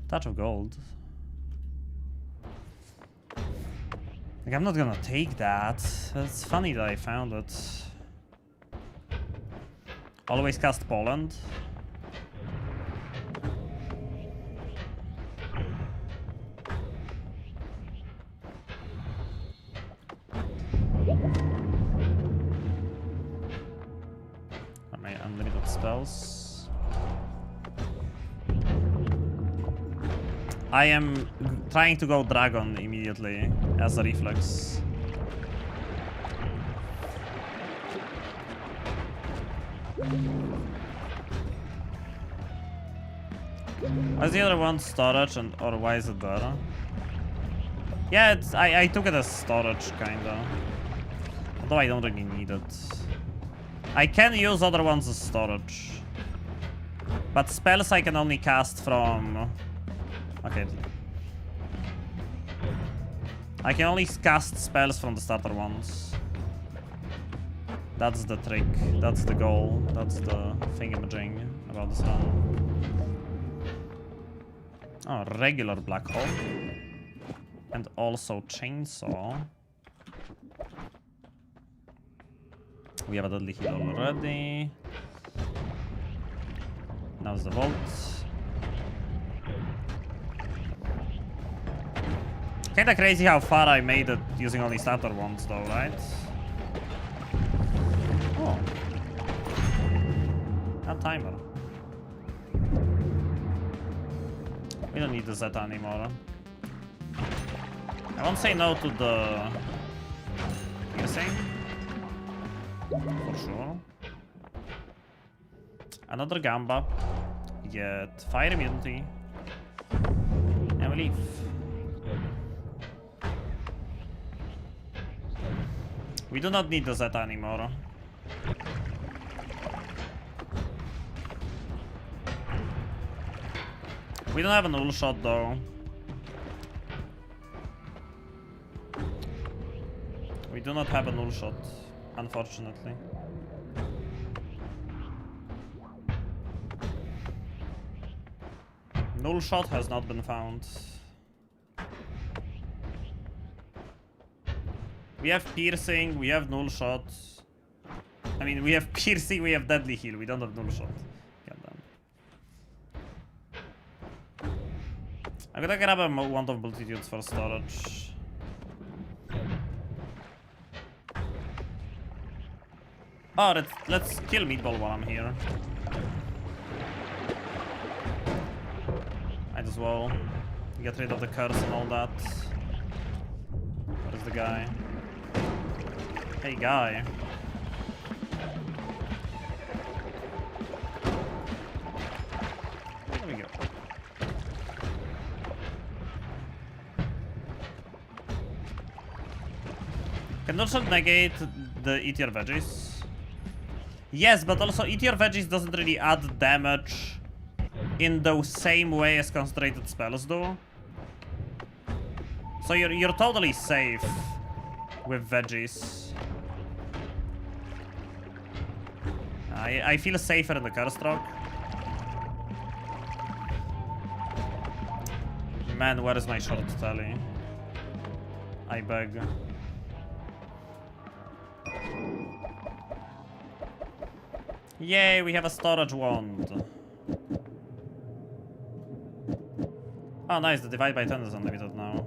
Touch of gold. Like, I'm not gonna take that. It's funny that I found it. Always cast Poland. Unlimited spells. I am trying to go dragon immediately as a reflex. Why is the other one storage or why is it there? Yeah, it's I took it as storage kinda. Although I don't really need it. I can use other ones as storage. But spells I can only cast from... Okay. I can only cast spells from the starter ones. That's the trick. That's the goal. That's the thingamajig about this run. Oh, regular black hole. And also chainsaw. We have a deadly heal already. Now's the vault. Kinda crazy how far I made it using only starter ones though, right? Oh. A timer. We don't need the Zeta anymore. I won't say no to the... piercing. For sure. Another Gamba. Get fire immunity. And we leave. We do not need the Zeta anymore. We don't have a null shot though. We do not have a null shot, unfortunately. Null shot has not been found. We have piercing, we have null shot. I mean, we have piercing, we have deadly heal, we don't have null shot. Goddamn. I'm gonna grab a wand of multitudes for storage. Oh, let's kill Meatball while I'm here. Might as well get rid of the curse and all that. Where's the guy? Hey, guy. There we go. Can also negate the eat your veggies. Yes, but also eat your veggies doesn't really add damage in the same way as concentrated spells do. So you're totally safe with veggies. I feel safer in the curse rock. Man, where is my short tally? I beg. Yay, we have a storage wand. Oh, nice, the divide by 10 is unlimited now.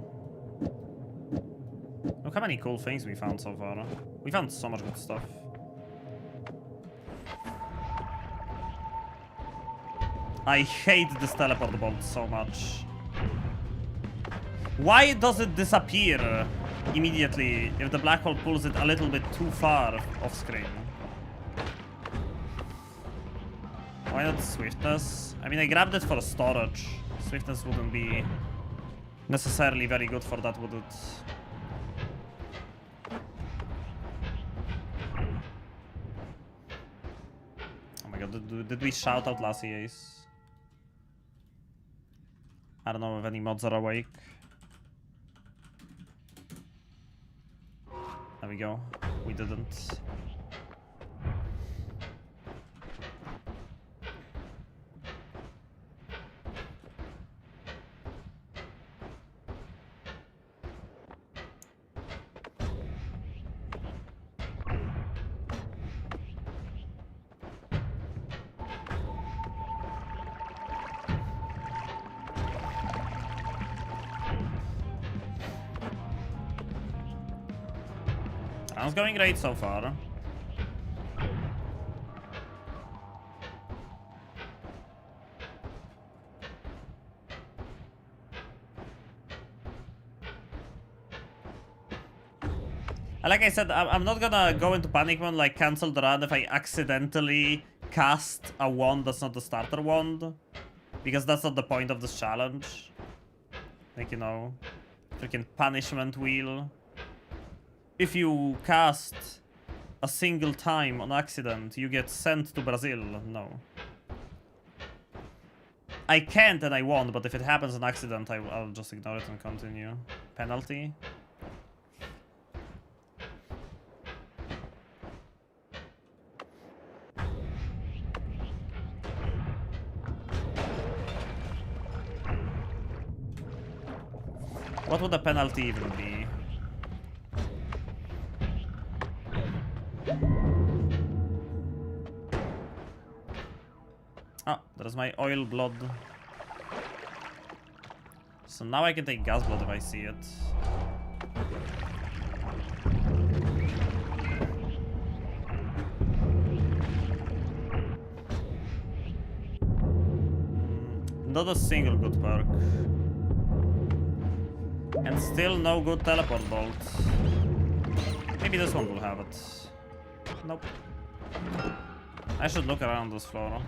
Look how many cool things we found so far. We found so much good stuff. I hate this teleport bolt so much. Why does it disappear immediately if the black hole pulls it a little bit too far off screen? Why not swiftness? I mean, I grabbed it for storage. Swiftness wouldn't be necessarily very good for that, would it? Oh my god, did we shout out Lassie Ace? I don't know if any mods are awake. There we go. We didn't. Sounds going great so far. Like I said, I'm not gonna go into panic mode, like cancel the run if I accidentally cast a wand that's not the starter wand. Because that's not the point of this challenge. Like, you know, freaking punishment wheel. If you cast a single time on accident, you get sent to Brazil. No. I can't and I won't, but if it happens on accident, I'll just ignore it and continue. Penalty? What would the penalty even be? Ah, there's my oil blood. So now I can take gas blood if I see it. Not a single good perk. And still no good teleport bolt. Maybe this one will have it. Nope. I should look around this floor.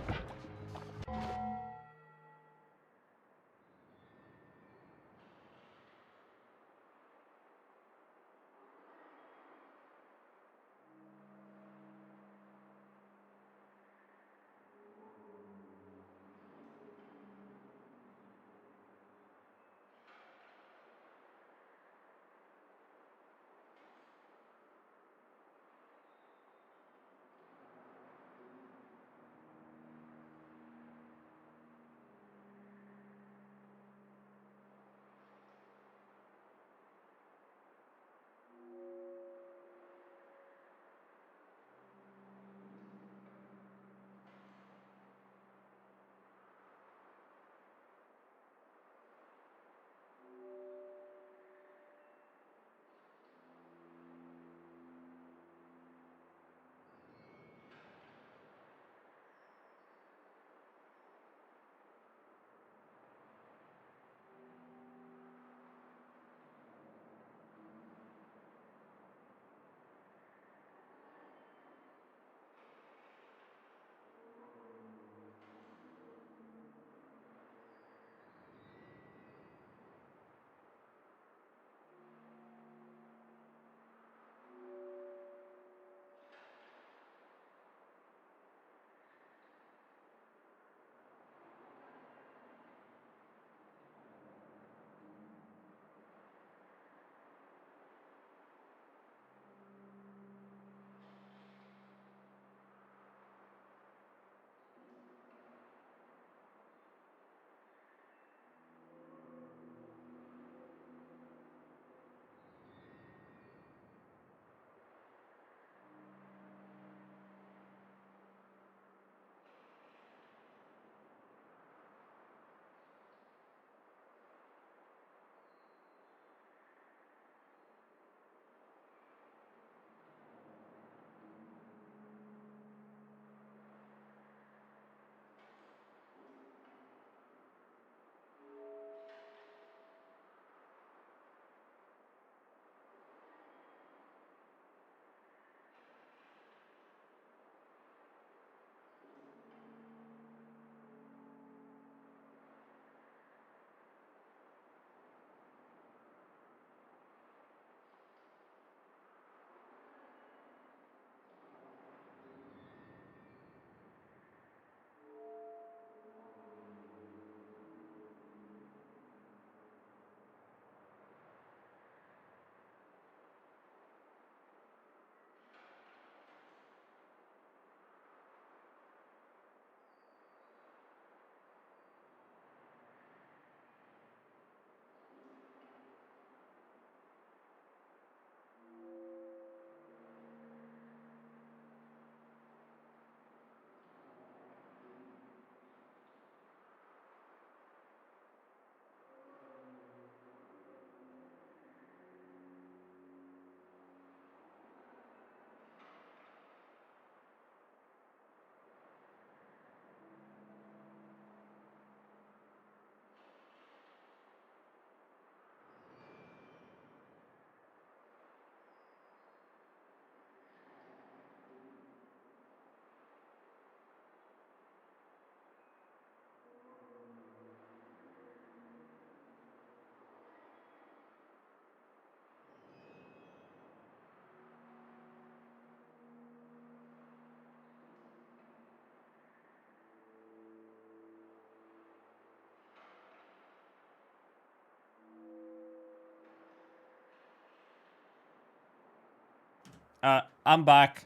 I'm back.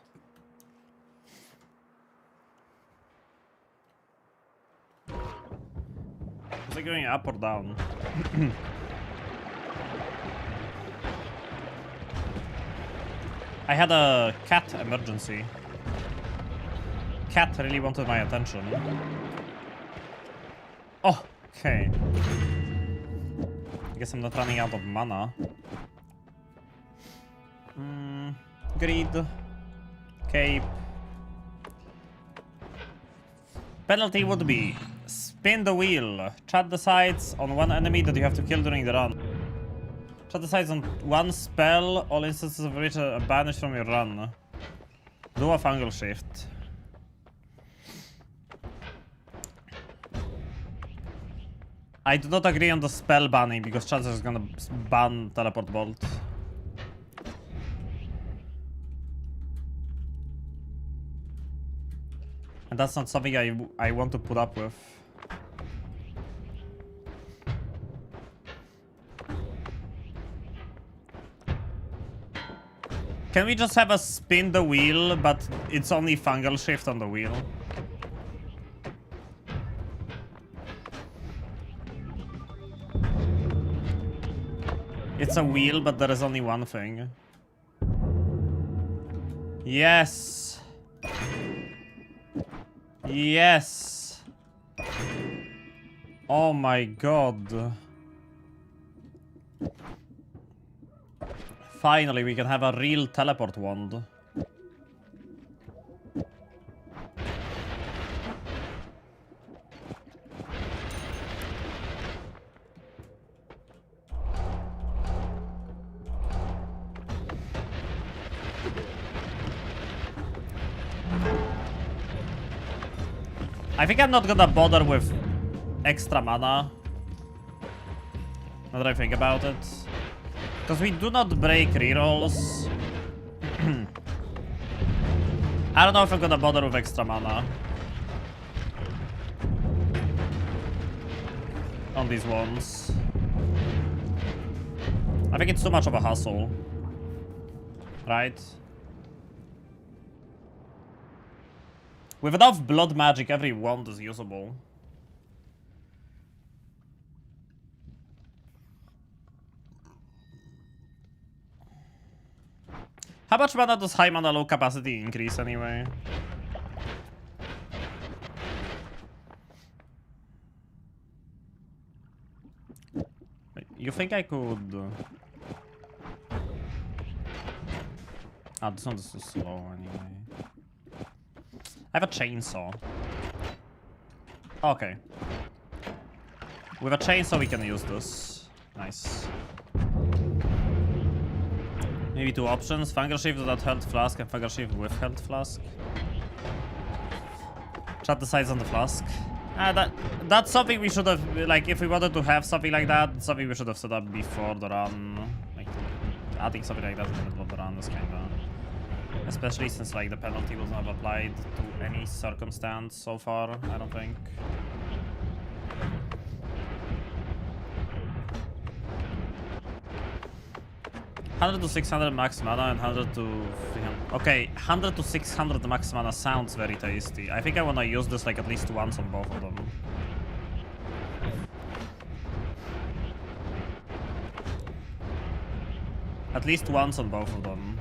Is it going up or down? I had a cat emergency. Cat really wanted my attention. Oh, okay. I guess I'm not running out of mana. Greed. Cape. Penalty would be spin the wheel. Chat the sides on one enemy that you have to kill during the run. Chat the sides on one spell, all instances of which are banished from your run. Do a fungal shift. I do not agree on the spell banning because chat is gonna ban teleport bolt. And that's not something I want to put up with. Can we just have a spin the wheel, but it's only fungal shift on the wheel? It's a wheel, but there is only one thing. Yes. Yes. Oh my god. Finally, we can have a real teleport wand. I think I'm not gonna bother with extra mana. Now that I think about it. Because we do not break rerolls. I don't know if I'm gonna bother with extra mana. On these ones. I think it's too much of a hassle. Right? With enough blood magic, every wand is usable. How much mana does high mana low capacity increase anyway? Wait, you think I could... Ah, this one is too slow anyway. I have a chainsaw. Okay. With a chainsaw we can use this. Nice. Maybe two options. Fungal shift without health flask and fungal shift with health flask. Chat the sides on the flask. That's something we should have, like, if we wanted to have something like that, something we should have set up before the run. Like, adding something like that in the middle of the run is kinda... Especially since, like, the penalty was not applied to any circumstance so far, I don't think. $100 to 600 max mana and 100 to 300. Okay, 100 to 600 max mana sounds very tasty. I think I wanna use this like at least once on both of them. At least once on both of them.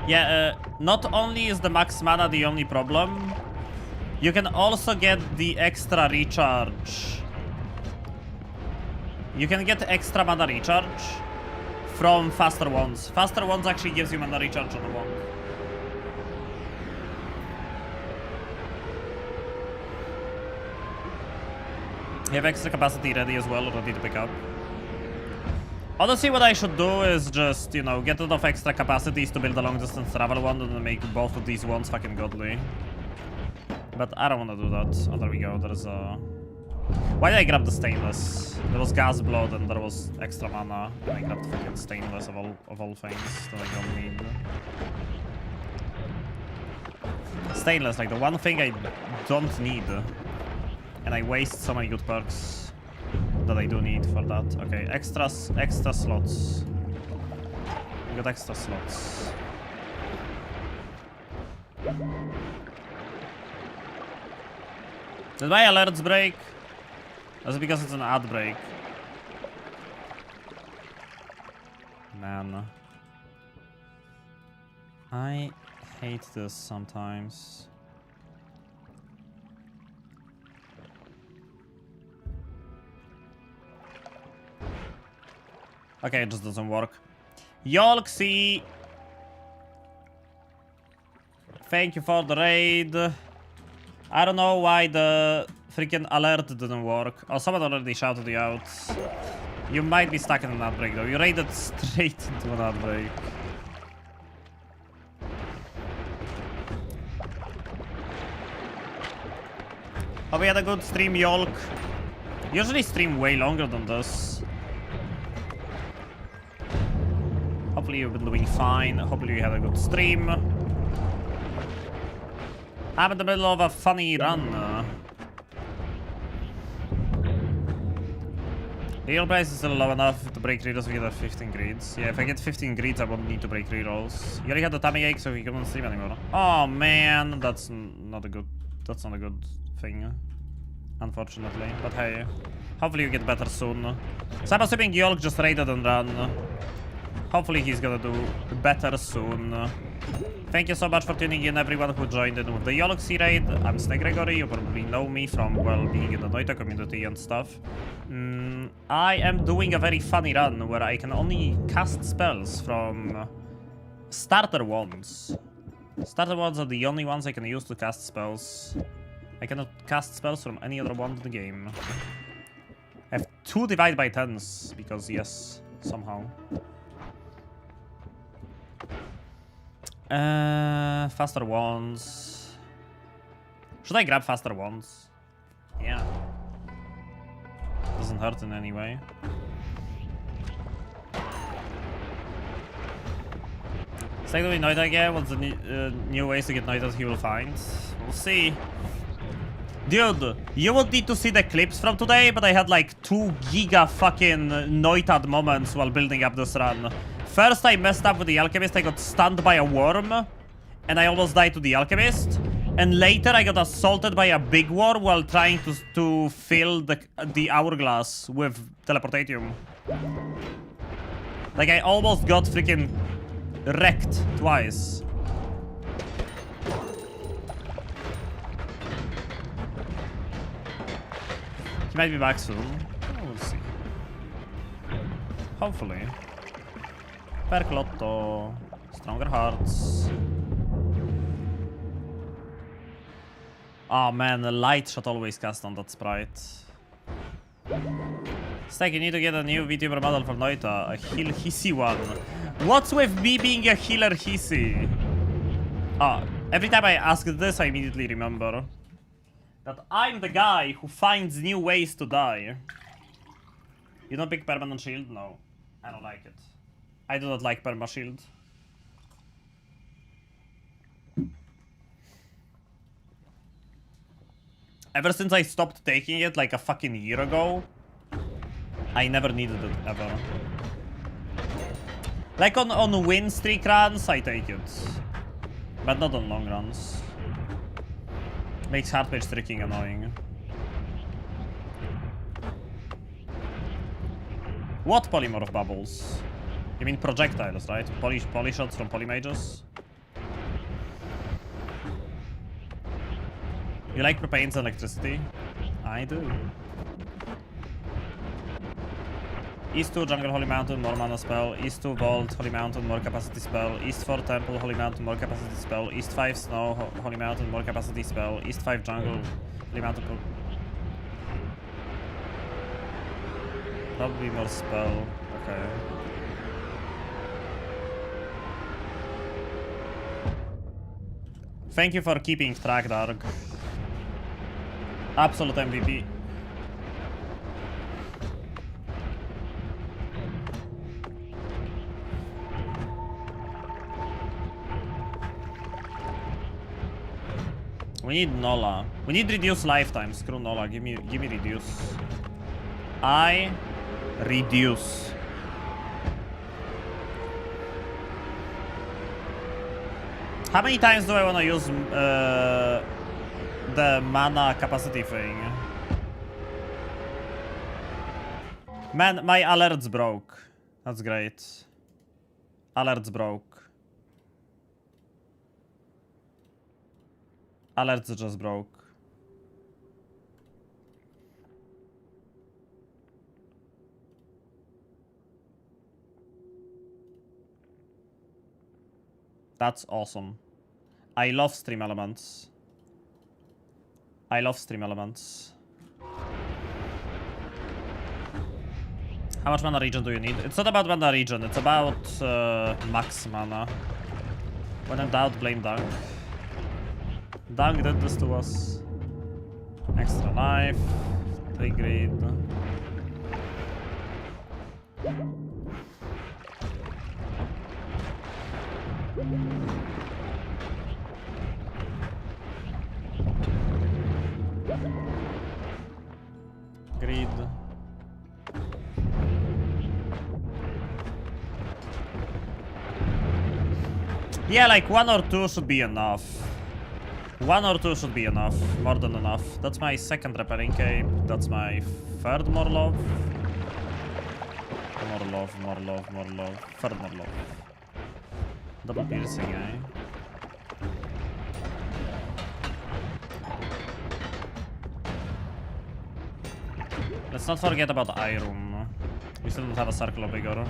Yeah, not only is the max mana the only problem, you can also get the extra recharge. You can get extra mana recharge from faster wands. Faster wands actually gives you mana recharge on the wand. You have extra capacity ready as well, ready to pick up. Honestly, what I should do is just, you know, get enough extra capacities to build a long distance travel wand and then make both of these wands fucking godly. But I don't want to do that. Oh, there we go. There's a... Why did I grab the stainless? There was gas blood and there was extra mana, and I grabbed fucking stainless of all things that I don't need. Stainless, like the one thing I don't need, and I waste so many good perks that I do need for that. Okay, extra slots. We got extra slots. Did my alerts break? That's because it's an ad break. Man. I hate this sometimes. Okay, it just doesn't work. Yolksy! Thank you for the raid. I don't know why the freaking alert didn't work. Oh, someone already shouted you out. You might be stuck in an outbreak though. You raided straight into an outbreak. Oh, we had a good stream, Yolk. Usually stream way longer than this. Hopefully you've been doing fine. Hopefully you had a good stream. I'm in the middle of a funny run. The heal price is still low enough to break rerolls if you get 15 greeds. Yeah, if I get 15 greeds, I won't need to break rerolls. You already had the tummy ache, so you couldn't stream anymore. Oh man, that's not a good thing. Unfortunately. But hey, hopefully you get better soon. So I'm assuming Yolk just raided and ran. Hopefully he's gonna do better soon. Thank you so much for tuning in, everyone who joined in with the Yolksy raid. I'm Snake Gregory. You probably know me from, well, being in the Noita community and stuff. I am doing a very funny run where I can only cast spells from starter wands. Starter wands are the only ones I can use to cast spells. I cannot cast spells from any other wand in the game. I have 2 divide by 10s, because yes, somehow. Faster wands. Should I grab faster wands? Yeah. Doesn't hurt in any way. It's like doing Noita again. What's the new ways to get Noitas he will find? We'll see. Dude, you would need to see the clips from today, but I had like 2 giga fucking Noitad moments while building up this run. First, I messed up with the Alchemist. I got stunned by a worm, and I almost died to the Alchemist. And later, I got assaulted by a big worm while trying to fill the hourglass with teleportatium. Like, I almost got freaking wrecked twice. He might be back soon. Oh, we'll see. Hopefully. Perklotto. Stronger hearts. Oh man, the light should always cast on that sprite. Stack, you need to get a new VTuber model for Noita. A heal hissy one. What's with me being a healer hissy? Ah, every time I ask this, I immediately remember that I'm the guy who finds new ways to die. You don't pick permanent shield? No. I don't like it. I do not like perma shield. Ever since I stopped taking it like a fucking year ago, I never needed it ever. Like on win streak runs, I take it. But not on long runs. Makes hard page tricking annoying. What polymorph bubbles? You mean projectiles, right? Poly shots from polymages? You like propane's electricity? I do. East 2 Jungle Holy Mountain, more mana spell. East 2 Vault, Holy Mountain, more capacity spell. East 4 Temple, Holy Mountain, more capacity spell. East 5 Snow, Holy Mountain, more capacity spell. East 5 Jungle, Holy Mountain. Probably more spell. Okay. Thank you for keeping track, Dark. Absolute MVP. We need Nola. We need reduce lifetime. Screw Nola. Give me reduce. I reduce. How many times do I want to use the mana capacity thing? Man, my alerts broke. That's great. Alerts broke. Alerts just broke. That's awesome. I love stream elements. I love stream elements. How much mana regen do you need? It's not about mana regen, it's about max mana. When in doubt, blame Dunk. Dunk did this to us. Extra life. 3 greed. Greed. Yeah, like 1 or 2 should be enough. 1 or 2 should be enough. More than enough. That's my second repairing cape. That's my third more love. More love, more love, more love. Third more love. Double piercing, eh? Let's not forget about eye room. We still don't have a circle of vigor.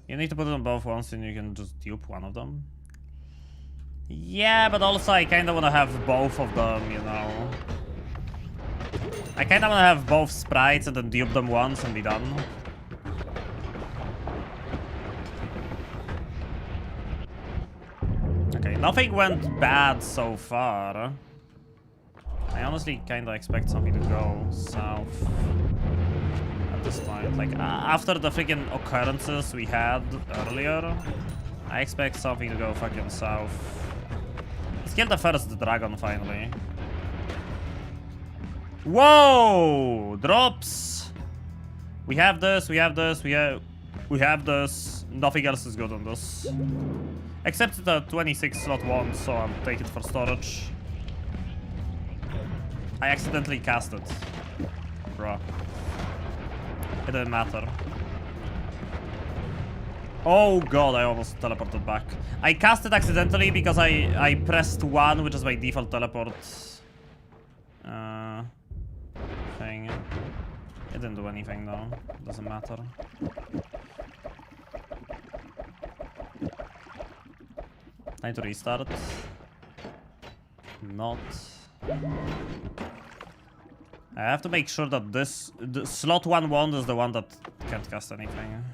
You need to put it on both once and you can just dupe one of them. Yeah, but also I kinda wanna have both of them, you know. I kinda wanna have both sprites and then dupe them once and be done. Okay, nothing went bad so far. I honestly kinda expect something to go south at this point. Like, after the freaking occurrences we had earlier, I expect something to go fucking south. Let's kill the first dragon finally. Whoa! Drops! We have this, we have this, we have this. Nothing else is good on this. Except the 26 slot one, so I'll take it for storage. I accidentally cast it. Bruh. It didn't matter. Oh god, I almost teleported back. I cast it accidentally because I pressed 1, which is my default teleport thing. It didn't do anything though. Doesn't matter. Time to restart. Not. I have to make sure that this the slot 1 wand is the one that can't cast anything.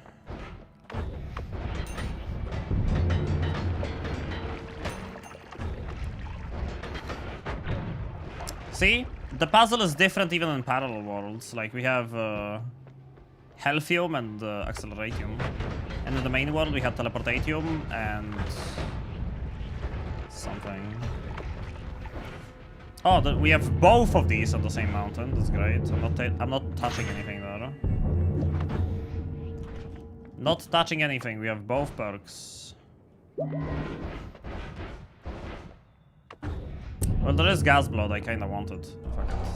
See? The puzzle is different even in parallel worlds. Like, we have Healthium and Acceleratium. And in the main world, we have Teleportatium and something. Oh, we have both of these on the same mountain. That's great. I'm not touching anything there. Not touching anything. We have both perks. Well, there is gas blood. I kinda want it. Fuck it.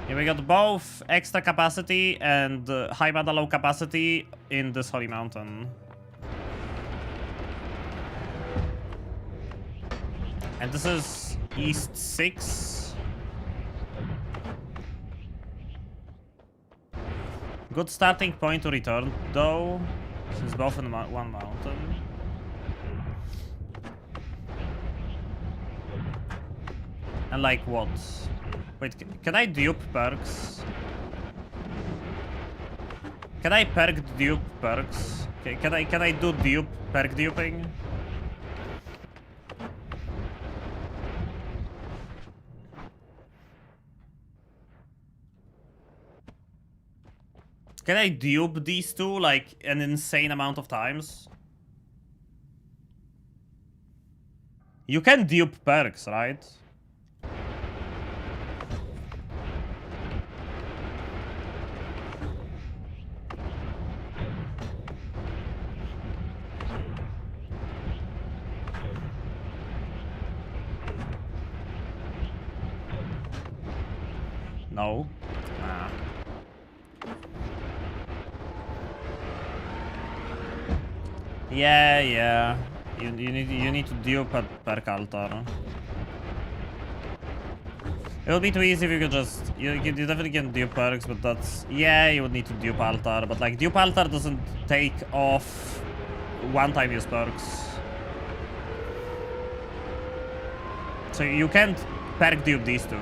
Yeah, we got both extra capacity and high mana low capacity in this holy mountain. And this is East 6. Good starting point to return, though, since both in one mountain. And like what? Wait, can I dupe perks? Can I perk dupe perks? Can I do dupe perk duping? Can I dupe these two like an insane amount of times? You can dupe perks, right? No. Nah. Yeah. You need to dupe a perk altar. It would be too easy if you could just you definitely can dupe perks, but that's you would need to dupe altar, but like dupe altar doesn't take off one-time use perks. So you can't perk dupe these two.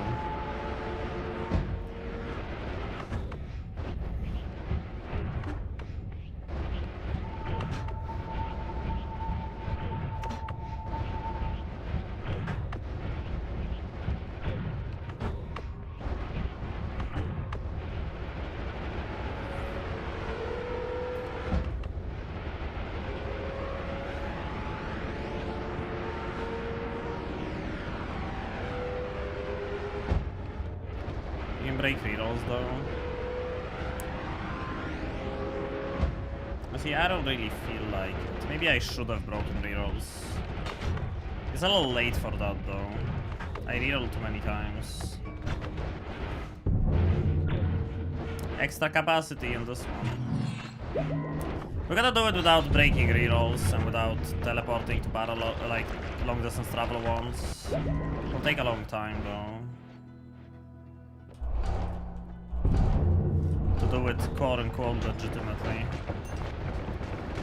You can break rerolls though. See, I don't really feel like it. Maybe I should have broken rerolls. It's a little late for that though. I rerolled too many times. Extra capacity in this one. We're gonna do it without breaking rerolls and without teleporting to like long distance travel ones. It'll take a long time though. To do it quote unquote legitimately.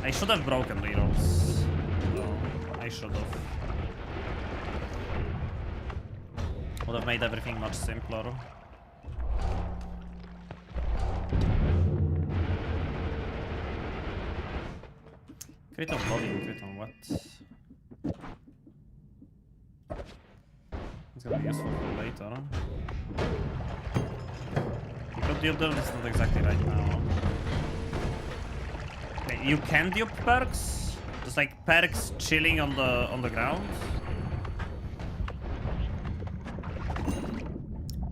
I should have broken rerolls. No, I should have. Would have made everything much simpler. Crit on body and crit on what? It's gonna be useful for later. You could dupe them, it's not exactly right now. Wait, you can dupe perks? Just like perks chilling on the ground?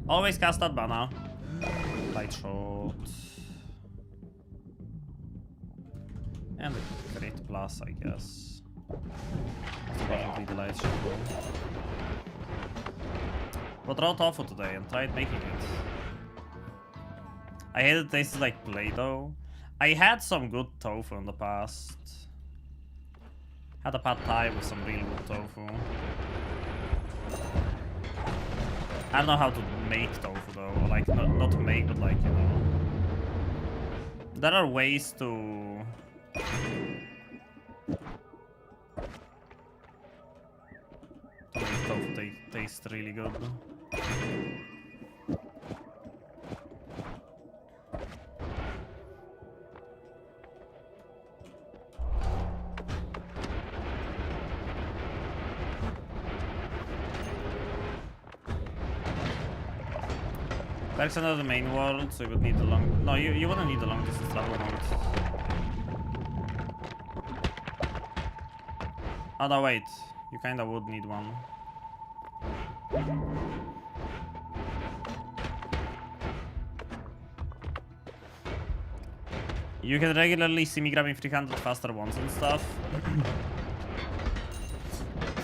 Always cast that banner. Light shot. And the crit plus, I guess. That's definitely the light shot. But raw tofu today and tried making it. I hate it tastes like Play-Doh. I had some good tofu in the past. Had a pad thai with some real good tofu. I don't know how to make tofu though, or like not to make, but like, you know. There are ways to make tofu taste really good. Perks under the main world, so you would need the long... No, you wouldn't need the long distance travel mode. Oh no, wait. You kinda would need one. You can regularly see me grabbing 300 faster ones and stuff.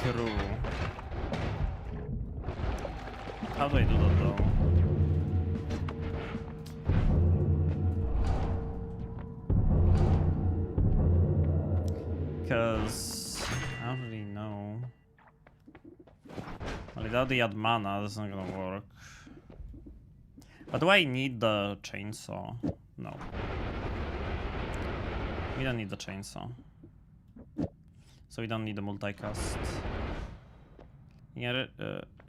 True. How do I do that though? Because I don't really know. Well, without the add mana, that's not gonna work. But do I need the chainsaw? No. We don't need the chainsaw. So we don't need the multicast. Yeah,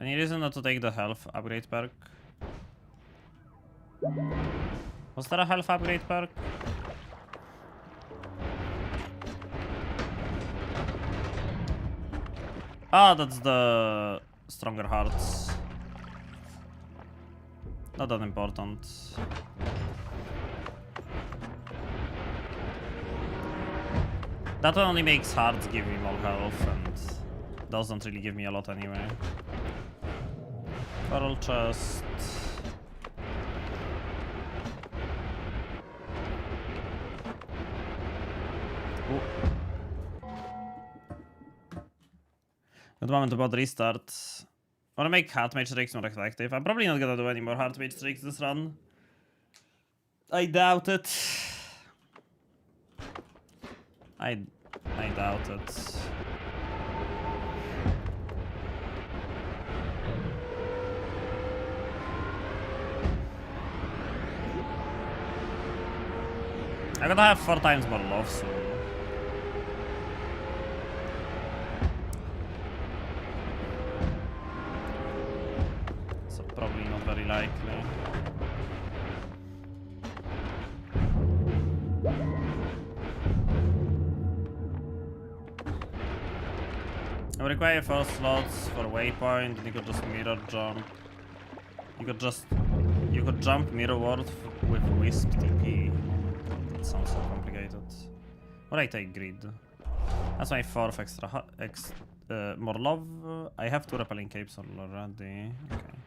any reason not to take the health upgrade perk? Was there a health upgrade perk? Ah, that's the stronger hearts. Not that important. That one only makes hearts give me more health, and those don't really give me a lot anyway. Coral chest. Ooh. Good moment about restart. I wanna make Heart Mage tricks more effective. I'm probably not gonna do any more Heart Mage tricks this run. I doubt it. I doubt it. I'm gonna have 4 times more love soon. So probably not very likely. I require 4 slots for waypoint, and you could just mirror jump. You could jump mirrorward with Wisp TP. That sounds so complicated. Or I take grid. That's my 4th extra more love. I have 2 repelling capes already. Okay.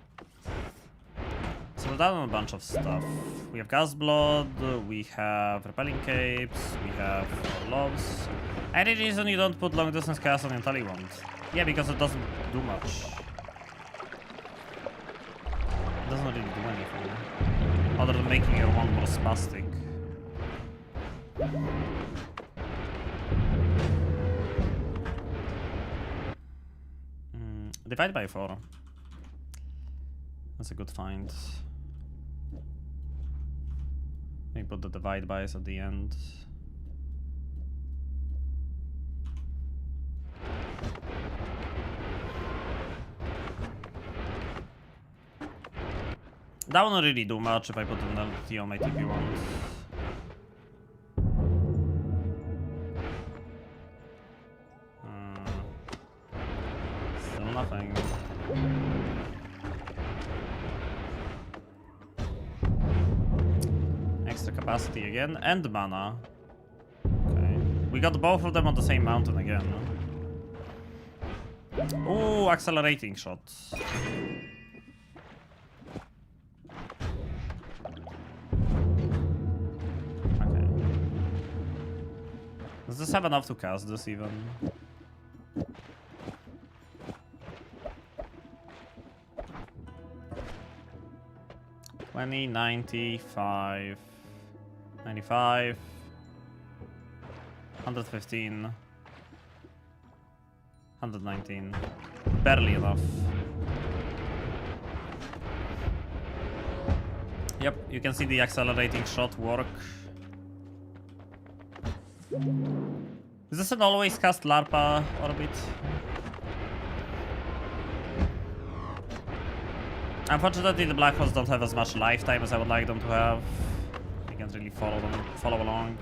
So we're done on a bunch of stuff. We have Gas Blood, we have repelling capes, we have more loves. Any reason you don't put long distance cast on your tally wand? Yeah, because it doesn't do much. It doesn't really do anything. Other than making your wand more spastic. Divide by 4. That's a good find. We put the divide bys at the end. That won't really do much if I put an LT on my TP ones. Still nothing. Extra capacity again, and mana. Okay. We got both of them on the same mountain again. Ooh, accelerating shots. Okay. Does this have enough to cast this even? $20, $95, $95, $115, $119. Barely enough. Yep, you can see the accelerating shot work. Is this an always cast Larpa orbit? Unfortunately, the black holes don't have as much lifetime as I would like them to have. I can't really follow along.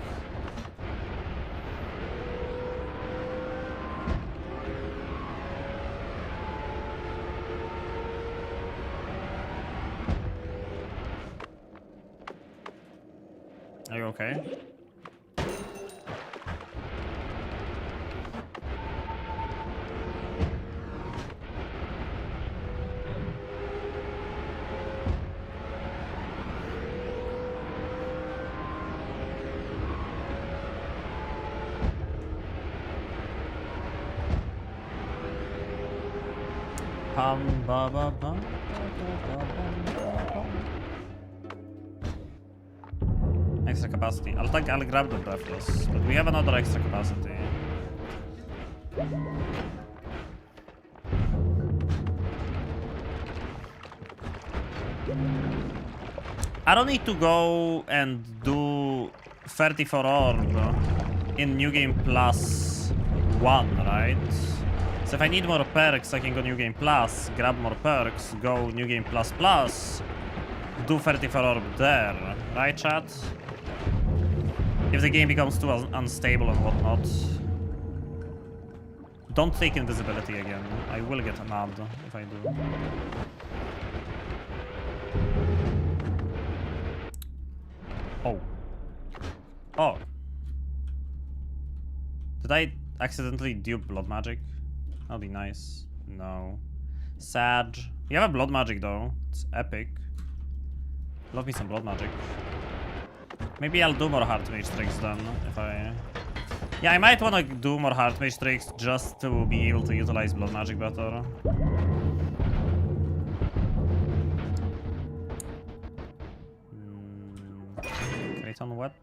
Are you okay? Extra capacity. I'll grab the breathless, but we have another extra capacity. I don't need to go and do 34 orb in New Game Plus 1, right? So if I need more perks, I can go New Game Plus, grab more perks, go New Game Plus Plus, do 34 orb there, right, chat? If the game becomes too unstable and whatnot. Don't take invisibility again. I will get mad if I do. Oh. Oh. Did I accidentally dupe blood magic? That'd be nice. No. Sad. You have a blood magic though. It's epic. Love me some blood magic. Maybe I'll do more hard mage tricks then, if I... Yeah, I might want to do more hard mage tricks just to be able to utilize blood magic better. Crate on what?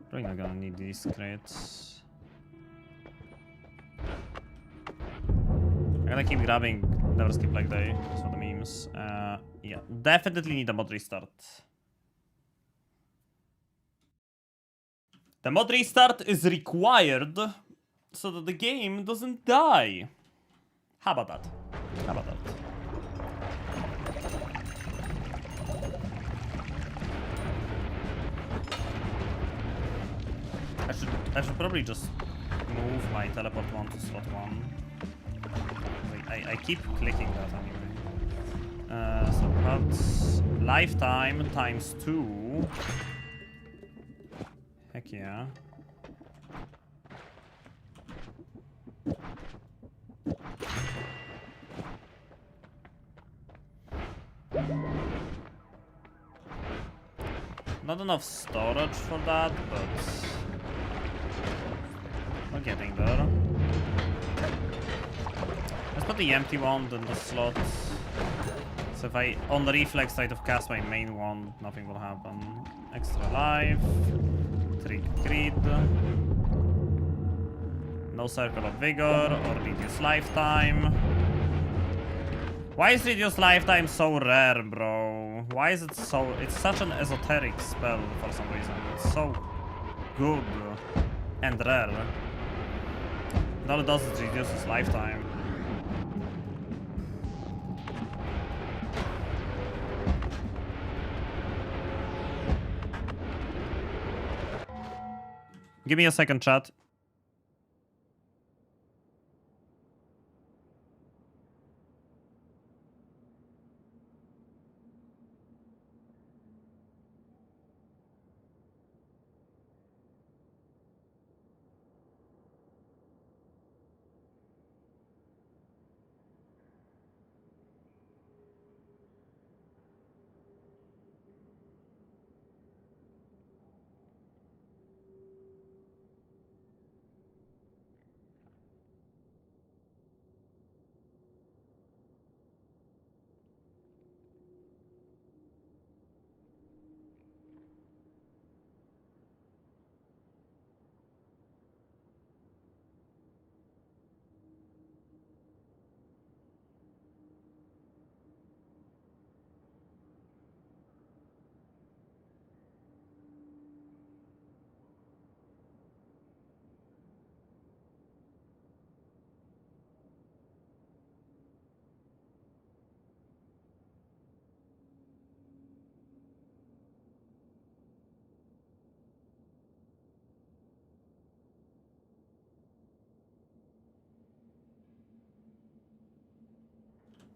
Probably not gonna need these crates. I'm gonna keep grabbing Never Skip Leg Day for the memes. Yeah, definitely need a mod restart. The mod restart is required so that the game doesn't die. How about that? How about that? I should probably just move my teleport one to slot 1. Wait, I keep clicking that anyway. So perhaps lifetime times 2. Heck yeah. Not enough storage for that, but we're getting there. Let's put the empty wand in the slot. So if I, on the reflex side of cast my main wand, nothing will happen. Extra life. Trick Creed. No Circle of Vigor or Reduced Lifetime. Why is Reduced Lifetime so rare, bro? Why is it so... It's such an esoteric spell for some reason. It's so good and rare. And all it does is reduces lifetime. Give me a second, chat.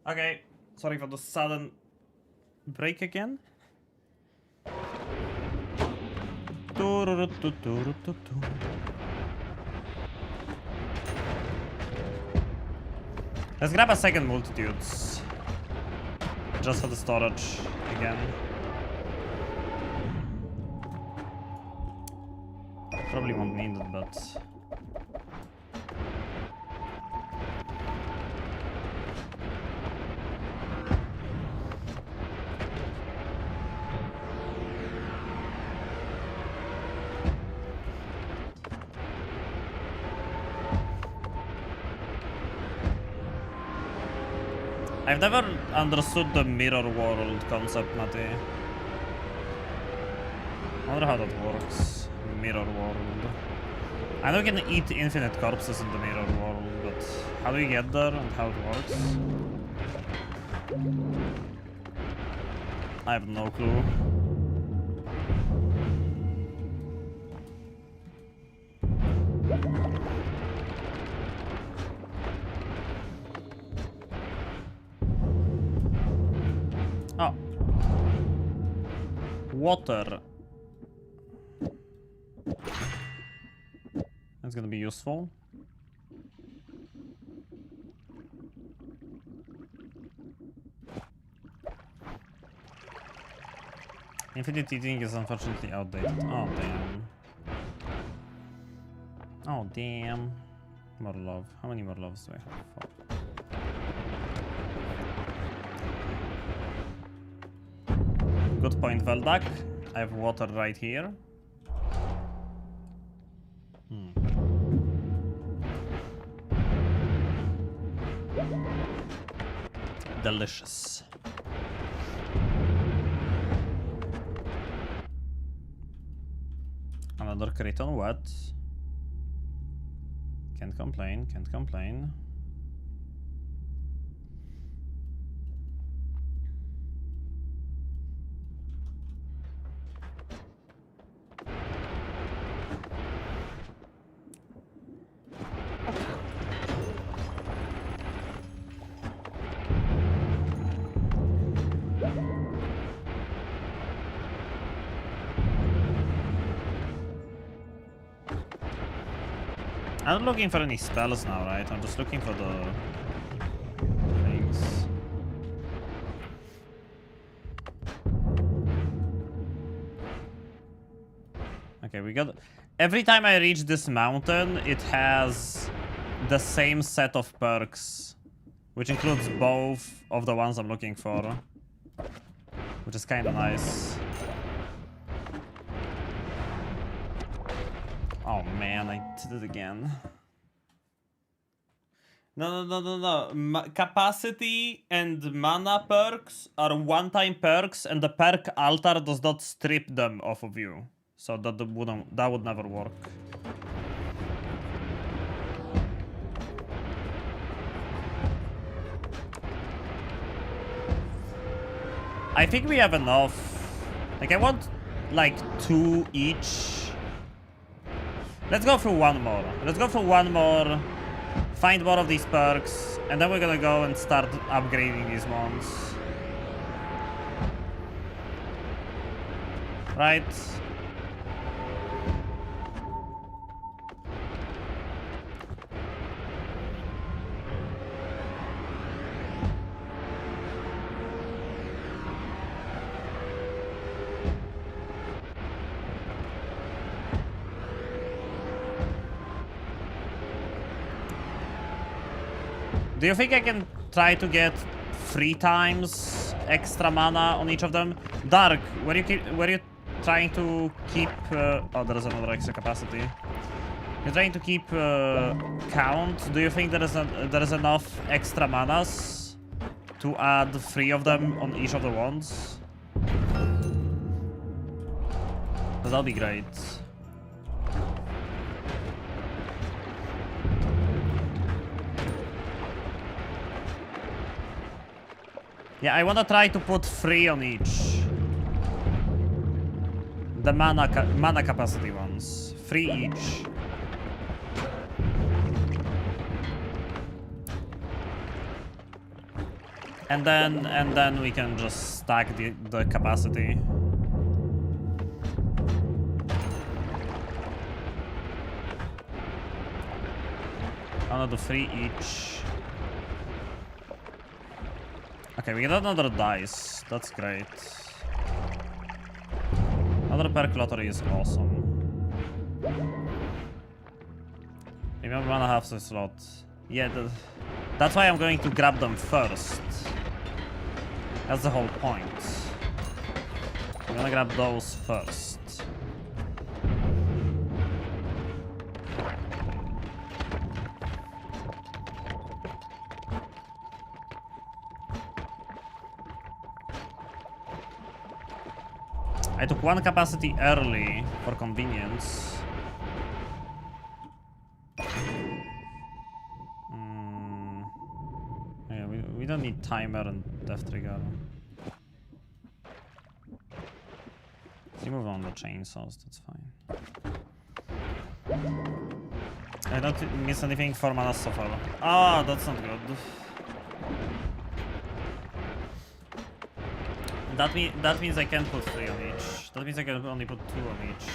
Okay, sorry for the sudden break again. Let's grab a second multitudes. Just for the storage again. Probably won't need it, but... I've never understood the mirror world concept, Matty. I wonder how that works. Mirror world. I know you can eat infinite corpses in the mirror world, but how do you get there and how it works? I have no clue. Oh. Water. It's gonna be useful. Infinite eating is unfortunately outdated. Oh damn. Oh damn. More love. How many more loves do I have? 4. Good point, Veldak. I have water right here. Delicious. Another crit on what? Can't complain, can't complain. I'm not looking for any spells now, right? I'm just looking for the things. Okay, we got... Every time I reach this mountain, it has the same set of perks, which includes both of the ones I'm looking for, which is kind of nice. Oh man, I did it again. No. Capacity and mana perks are one-time perks, and the perk altar does not strip them off of you. So that would never work. I think we have enough. Like, I want like 2 each. Let's go for one more. Let's go for one more. Find more of these perks. And then we're gonna go and start upgrading these ones. Right. Do you think I can try to get 3 times extra mana on each of them? Dark, were you trying to keep... oh, there's another extra capacity. You're trying to keep count. Do you think there is enough extra manas to add 3 of them on each of the wands? That'll be great. Yeah, I wanna try to put 3 on each. The mana capacity ones. 3 each. And then we can just stack the capacity. Another 3 each. Okay, we get another dice. That's great. Another perk lottery is awesome. Maybe I'm gonna have the slot. Yeah, that's why I'm going to grab them first. That's the whole point. I'm gonna grab those first. I took 1 capacity early for convenience. Yeah, we don't need timer and death trigger. You move on the chainsaws, that's fine. I don't miss anything for mana so far. Ah, that's not good. That means I can't put 3 on each. That means I can only put 2 on each.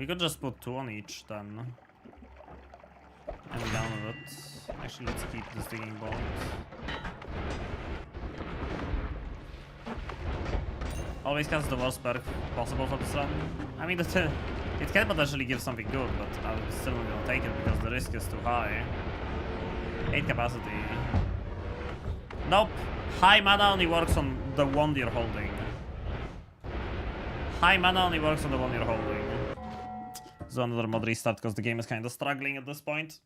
We could just put 2 on each then. And be down with it. Actually, let's keep this digging bolt. Always cast the worst perk possible for this run. I mean, it can potentially give something good, but I'm still not gonna take it because the risk is too high. 8 capacity. Nope. High mana only works on the one you're holding. High mana only works on the one you're holding. So another mod restart because the game is kind of struggling at this point.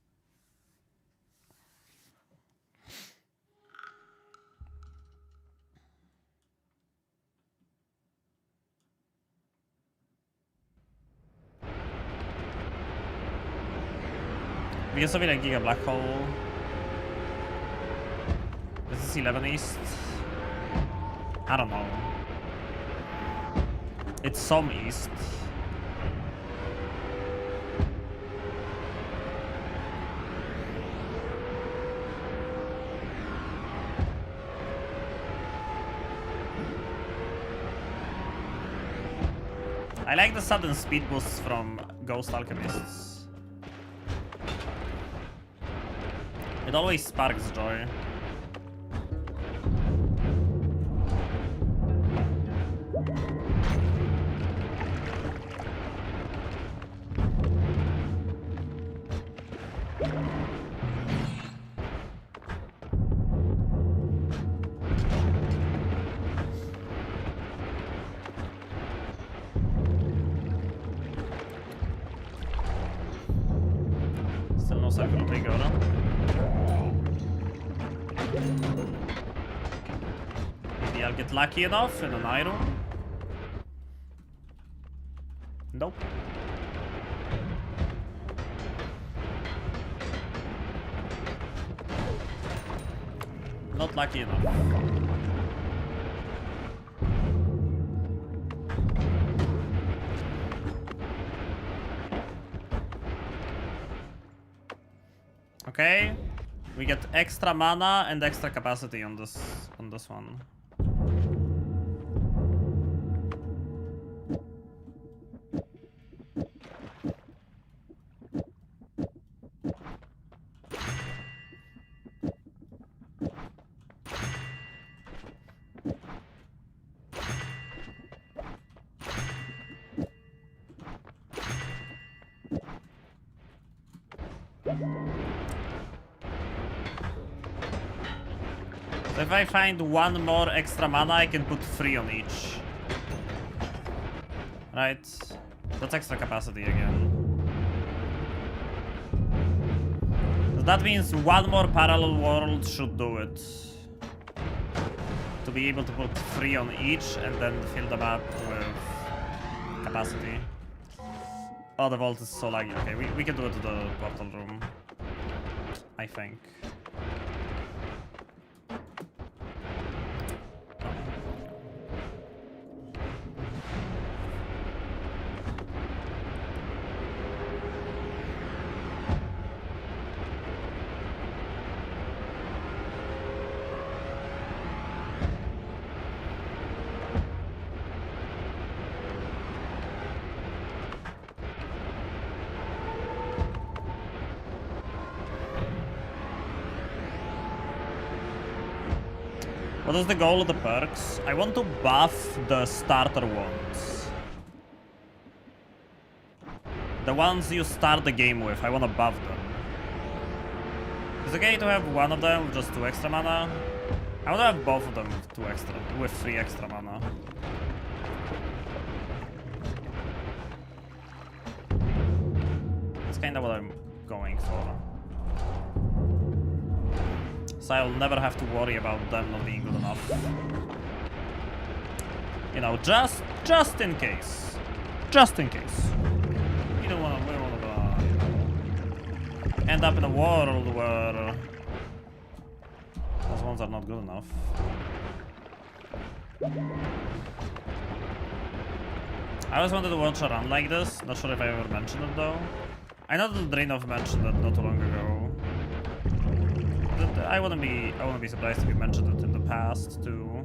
We can something like Giga Black Hole. This is 11 East. I don't know. It's some East. I like the sudden speed boosts from Ghost Alchemists. It always sparks joy. Still no circle of big order. Maybe I'll get lucky enough in an iron. Nope. Not lucky enough. Okay. We get extra mana and extra capacity on this one. So if I find one more extra mana, I can put 3 on each. Right? That's extra capacity again. So that means one more parallel world should do it. To be able to put 3 on each and then fill them up with capacity. Oh, the vault is so laggy. Okay, we can do it to the portal room. I think. What is the goal of the perks? I want to buff the starter ones. The ones you start the game with, I want to buff them. It's okay to have one of them with just 2 extra mana. I want to have both of them with 3 extra mana. That's kind of what I'm going for. So I'll never have to worry about them not being good enough. You know, just in case. Just in case. We don't wanna end up in a world where those ones are not good enough. I always wanted to watch a run like this. Not sure if I ever mentioned it though. I know that Draenov mentioned it not too long ago. I wouldn't be surprised if you mentioned it in the past too.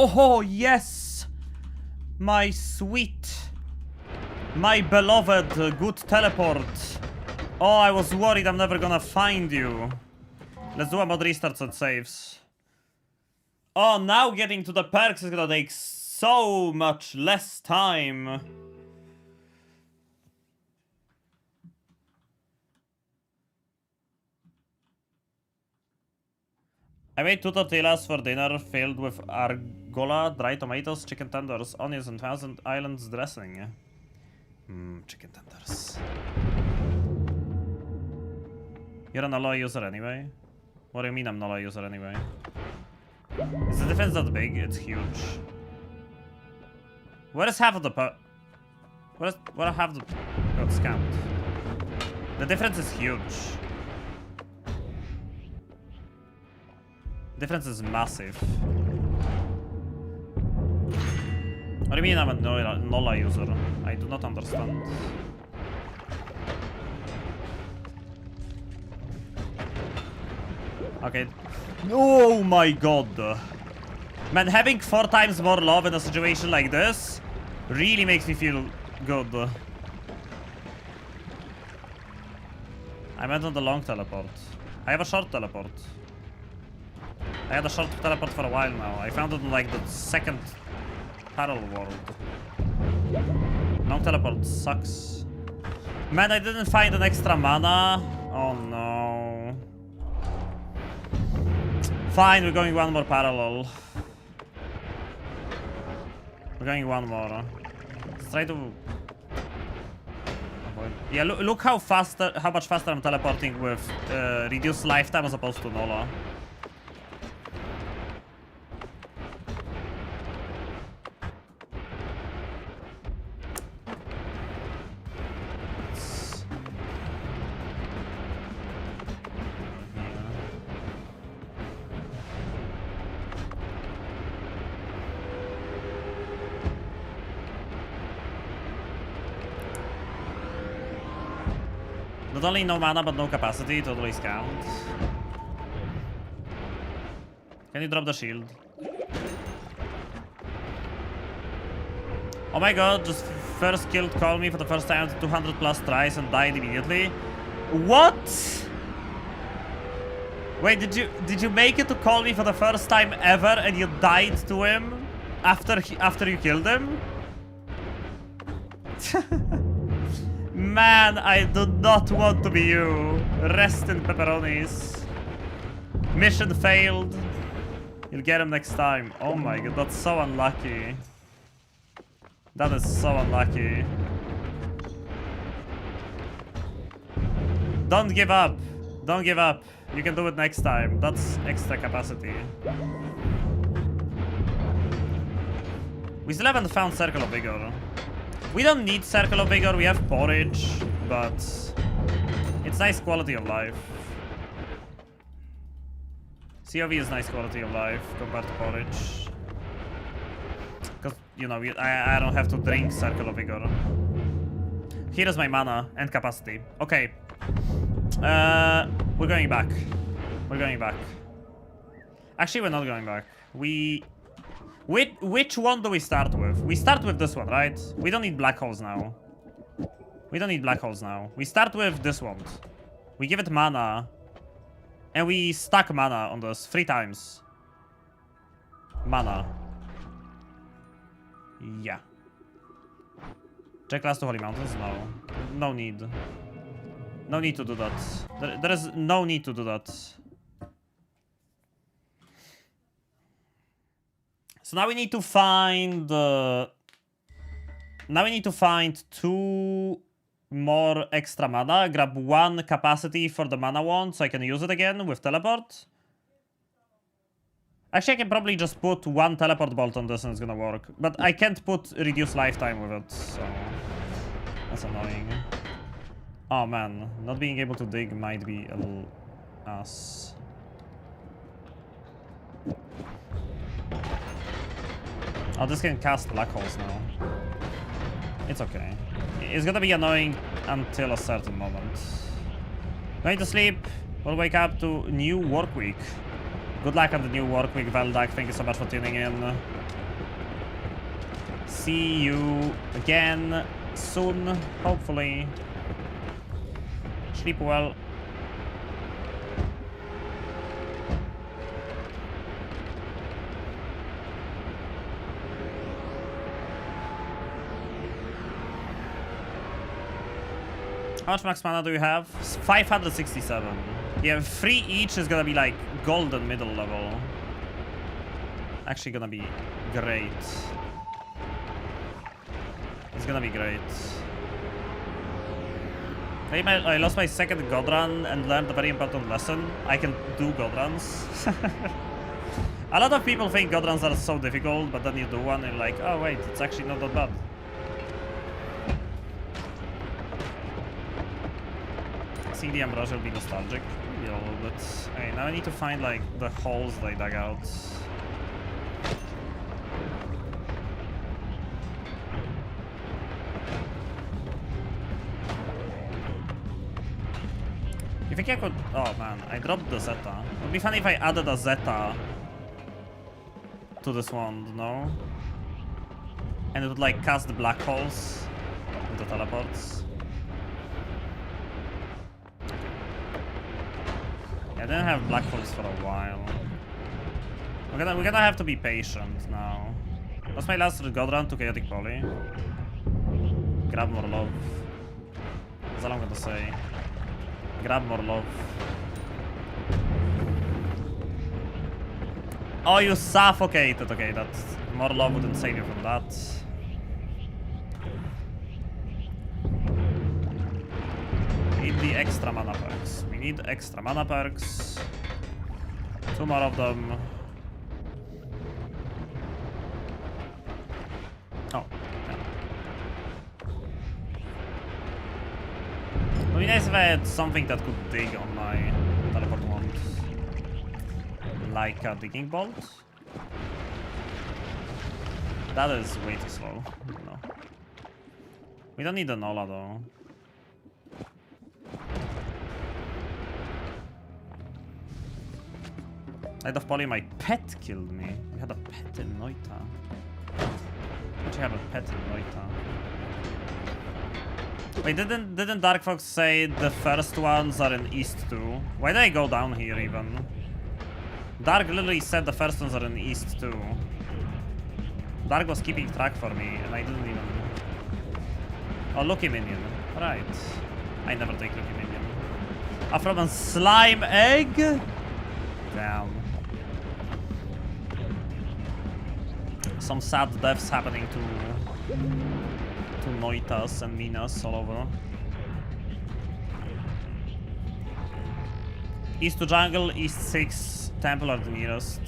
Oh, yes! My sweet, my beloved good teleport. Oh, I was worried I'm never gonna find you. Let's do a mod restarts and saves. Oh, now getting to the perks is gonna take so much less time. I made 2 tortillas for dinner filled with argola, dry tomatoes, chicken tenders, onions, and Thousand Islands dressing. Chicken tenders. You're an alloy user anyway? What do you mean I'm an alloy user anyway? Is the defense that big? It's huge. Where is half of the What are half the... Oh, it's scammed. The difference is huge. Difference is massive. What do you mean I'm a Nola user? I do not understand. Okay. Oh my god. Man, having 4 times more love in a situation like this really makes me feel good. I went on the long teleport. I have a short teleport. I had a short teleport for a while now. I found it in like the 2nd parallel world. Long teleport sucks. Man, I didn't find an extra mana. Oh no. Fine, we're going 1 more parallel. We're going 1 more. Let's try to avoid. Yeah, look how much faster I'm teleporting with reduced lifetime as opposed to Nola. Not only no mana, but no capacity, totally scammed. Can you drop the shield? Oh my god, just first killed call me for the first time 200 plus tries and died immediately. What? Wait, did you make it to call me for the first time ever and you died to him after you killed him? Man, I do not want to be you. Rest in pepperonis. Mission failed. You'll get him next time. Oh my god, that's so unlucky. That is so unlucky. Don't give up. Don't give up. You can do it next time. That's extra capacity. We still haven't found Circle of Vigor. We don't need Circle of Vigor, we have Porridge, but it's nice quality of life. COV is nice quality of life compared to Porridge. Because, you know, I don't have to drink Circle of Vigor. Here is my mana and capacity. Okay. We're going back. We're going back. Actually, we're not going back. Which one do we start with? We start with this one, right? We don't need black holes now. We don't need black holes now. We start with this one. We give it mana. And we stack mana on this 3 times. Mana. Yeah. Check last 2 Holy Mountains? No. No need. No need to do that. There is no need to do that. So now we need to find... now we need to find 2 more extra mana. Grab 1 capacity for the mana wand so I can use it again with teleport. Actually, I can probably just put 1 teleport bolt on this and it's gonna work. But I can't put reduced lifetime with it, so... That's annoying. Oh man, not being able to dig might be a little ass. Oh, this can cast black holes now. It's okay. It's gonna be annoying until a certain moment. Going to sleep. We'll wake up to new work week. Good luck on the new work week, Veldak. Thank you so much for tuning in. see you again soon, hopefully. Sleep well. How much max mana do you have? 567. Yeah, 3 each is gonna be like golden middle level. Actually gonna be great. It's gonna be great. I lost my second god run and learned a very important lesson. I can do god runs. A lot of people think god runs are so difficult, but then you do one and you're like, oh wait, it's actually not that bad. Seeing the Ambrosia will be nostalgic. Maybe a little bit. Okay, now I need to find like the holes they dug out. You think I could... Oh man, I dropped the Zeta. It would be funny if I added a Zeta to this wand, no? And it would like cast the black holes with the teleports. I didn't have black holes for a while. We're gonna have to be patient now. That's my last god run to chaotic poly. Grab more love. That's all I'm gonna say. Grab more love. Oh, you suffocated. Okay, that more love wouldn't save you from that. Need the extra mana perks. We need extra mana perks. 2 more of them. Oh, yeah. It would be nice if I had something that could dig on my teleport wand. Like a digging bolt. That is way too slow. No. We don't need the Nola though. Light of Poly, my pet killed me. We had a pet in Noita. Actually have a pet in Noita. Wait, didn't Dark Fox say the first ones are in East 2? Why did I go down here even? Dark literally said the first ones are in East 2. Dark was keeping track for me and I didn't even... Oh, Lucky Minion. Right. I never take Lucky Minion. Ah, from a slime egg? Damn. Some sad deaths happening to Noitas and Minas all over. East to jungle, East 6, temple are the nearest.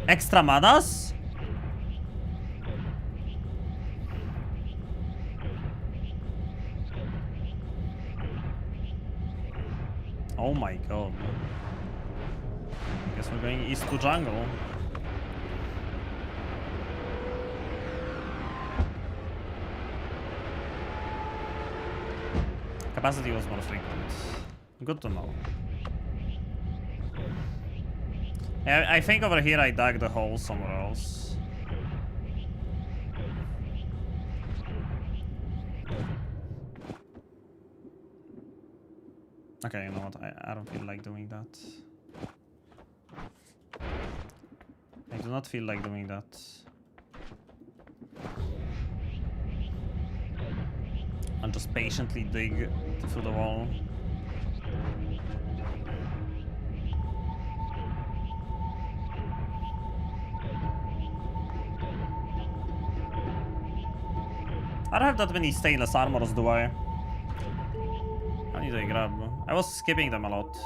Extra manas? Oh my god. Guess we're going east to jungle. Capacity was more frequent. Good to know. Yeah, I think over here I dug the hole somewhere else. Okay, you know what? I don't feel like doing that. I do not feel like doing that. I'll just patiently dig through the wall. I don't have that many stainless armors, do I? How many did I grab? I was skipping them a lot.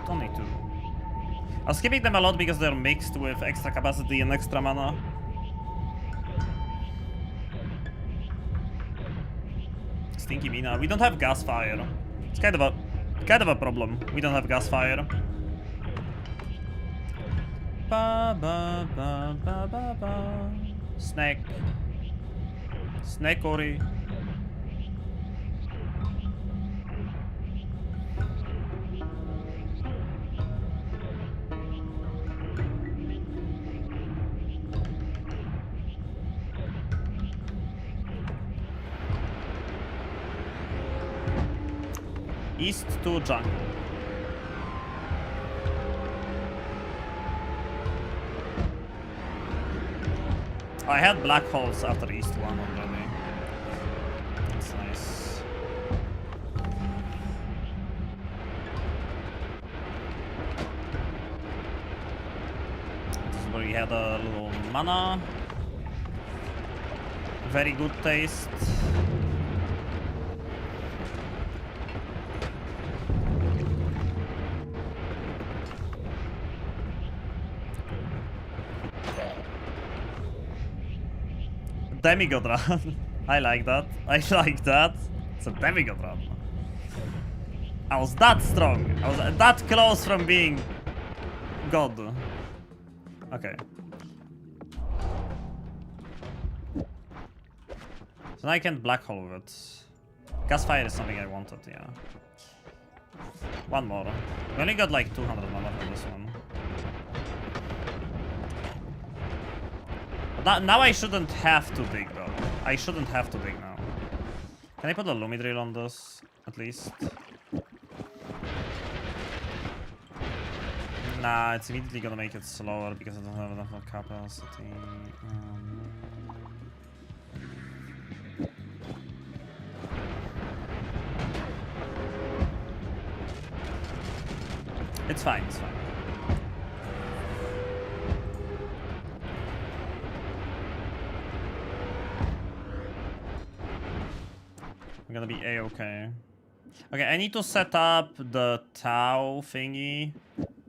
Don't need to. I was skipping them a lot because they're mixed with extra capacity and extra mana. Stinky Mina. We don't have gas fire. It's kind of a problem. We don't have gas fire. Ba ba ba ba ba ba. Snake. Snake Ori. East to jungle. I had black holes after East 1 already. That's nice. This is where we had a little mana. Very good taste. Demigod run. I like that. I like that. It's a demigod run. I was that strong. I was that close from being god. Okay. So now I can black hole with it. Gas fire is something I wanted, yeah. One more. We only got like 200 mana from this one. But now I shouldn't have to dig though. I shouldn't have to dig now. Can I put a Lumidrill on this, at least? Nah, it's immediately gonna make it slower because I don't have enough capacity. It's fine, it's fine. I'm gonna be a-okay. Okay, I need to set up the Tau thingy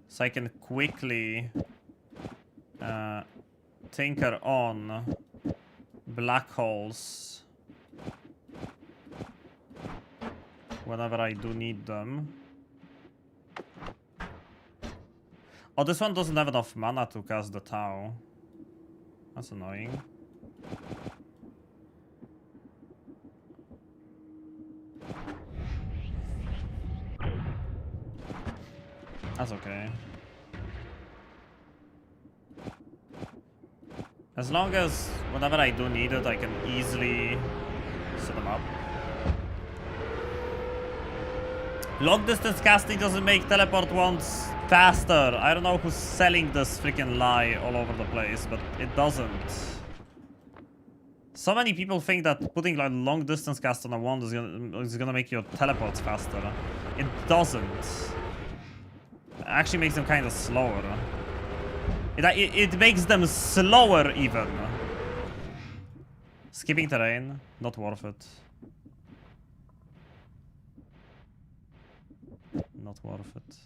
so I can quickly tinker on black holes whenever I do need them. Oh, this one doesn't have enough mana to cast the Tau. That's annoying. That's okay. As long as whenever I do need it, I can easily set them up. Long distance casting doesn't make teleport wands faster. I don't know who's selling this freaking lie all over the place, but it doesn't. So many people think that putting like long distance cast on a wand is gonna make your teleports faster. It doesn't. It actually makes them kind of slower. It makes them slower even. Skipping terrain, not worth it. Not worth it.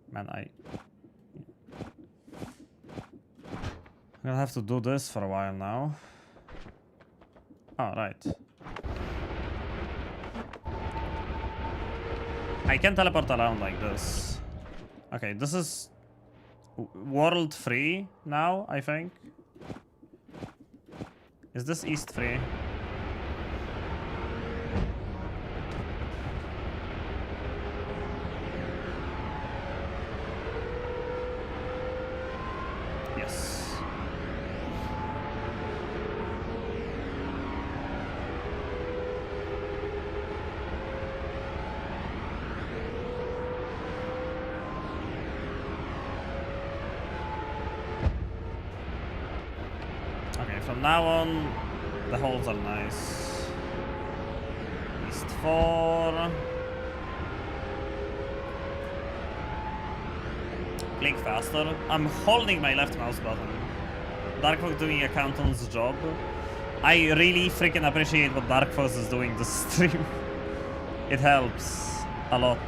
Man, I'm gonna have to do this for a while now. Oh, right. I can teleport around like this. Okay, this is world 3 now, I think. Is this East 3? Yes. From now on, the holes are nice. East 4. Click faster. I'm holding my left mouse button. Darkfox doing accountant's job. I really freaking appreciate what Darkfox is doing this stream. It helps a lot.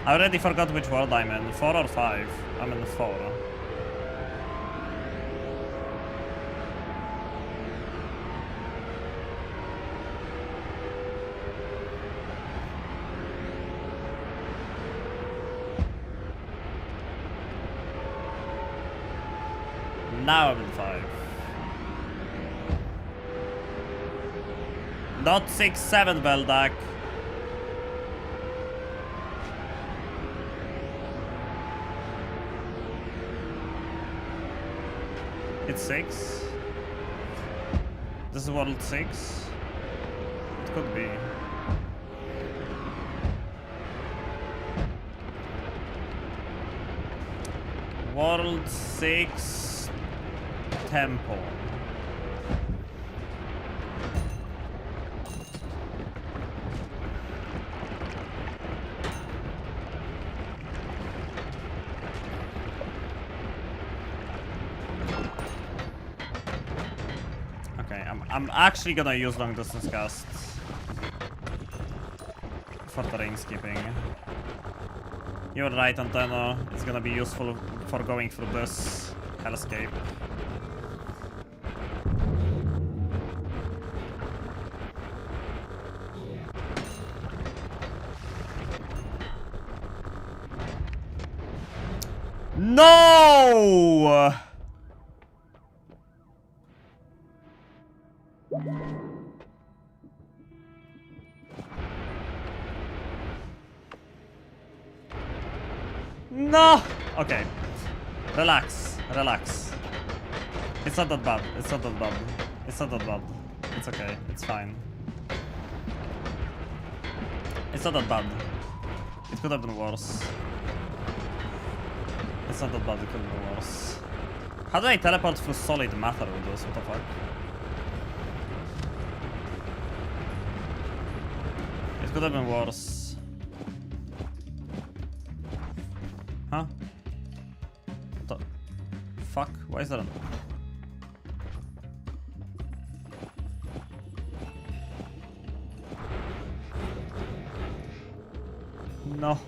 I already forgot which world I'm in. 4 or 5? I'm in 4. Now I'm in 5. Not 6-7, Veldak. It's 6. This is world 6. It could be. World 6 temple. Okay, I'm actually gonna use long distance casts for terrain skipping. You're right, Antenna. It's gonna be useful for going through this hellscape. No! No! Okay. Relax. Relax. It's not that bad. It's not that bad. It's not that bad. It's okay. It's fine. It's not that bad. It could have been worse. It's not that bad. It could have been worse. How do I teleport through solid matter with this? What the fuck? It could have been worse. Huh? What the fuck? Why is that a... No.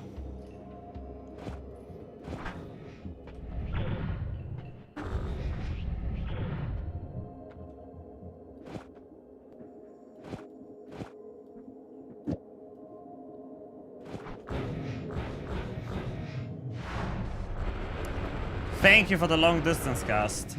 Thank you for the long distance cast.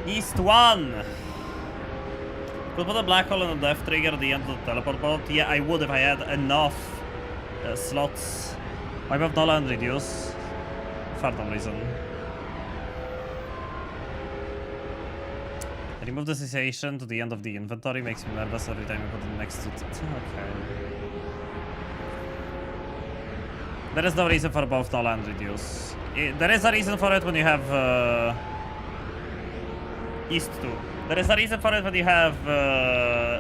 East 1! Could put a black hole in the death trigger at the end of the teleport boat? Yeah, I would if I had enough slots. Wipe up Nola and reduce. For no reason. Remove the cessation to the end of the inventory. Makes me nervous every time I put it next to it. Okay. There is no reason for both Nola and reduce. There is a reason for it when you have East 2. There is a reason for it when you have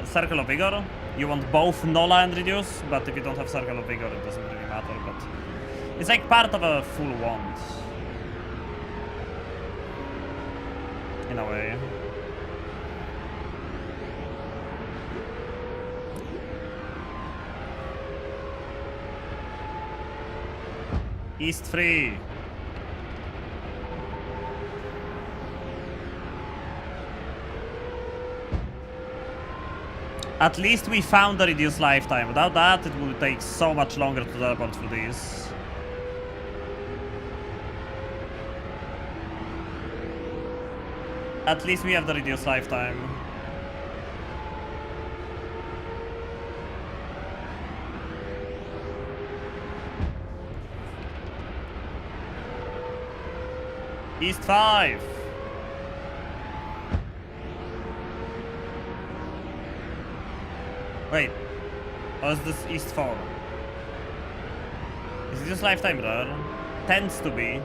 Circle of Vigor. You want both Nola and reduce, but if you don't have Circle of Vigor, it doesn't really matter. But it's like part of a full wand. In a way. East 3. At least we found the reduced lifetime. Without that, it would take so much longer to teleport through these. At least we have the reduced lifetime. East 5. Wait. Or is this East 4? Is this lifetime rare? Tends to be.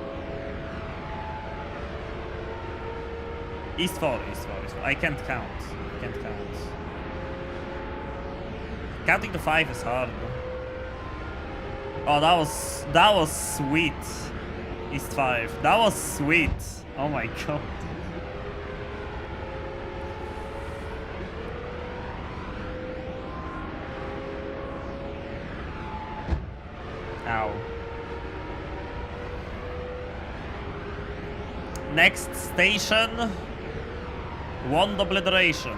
East 4, East 4, East 4. I can't count. I can't count. Counting to 5 is hard. Oh, that was sweet. East 5. That was sweet. Oh my god. Ow. Next station. Wand obliteration.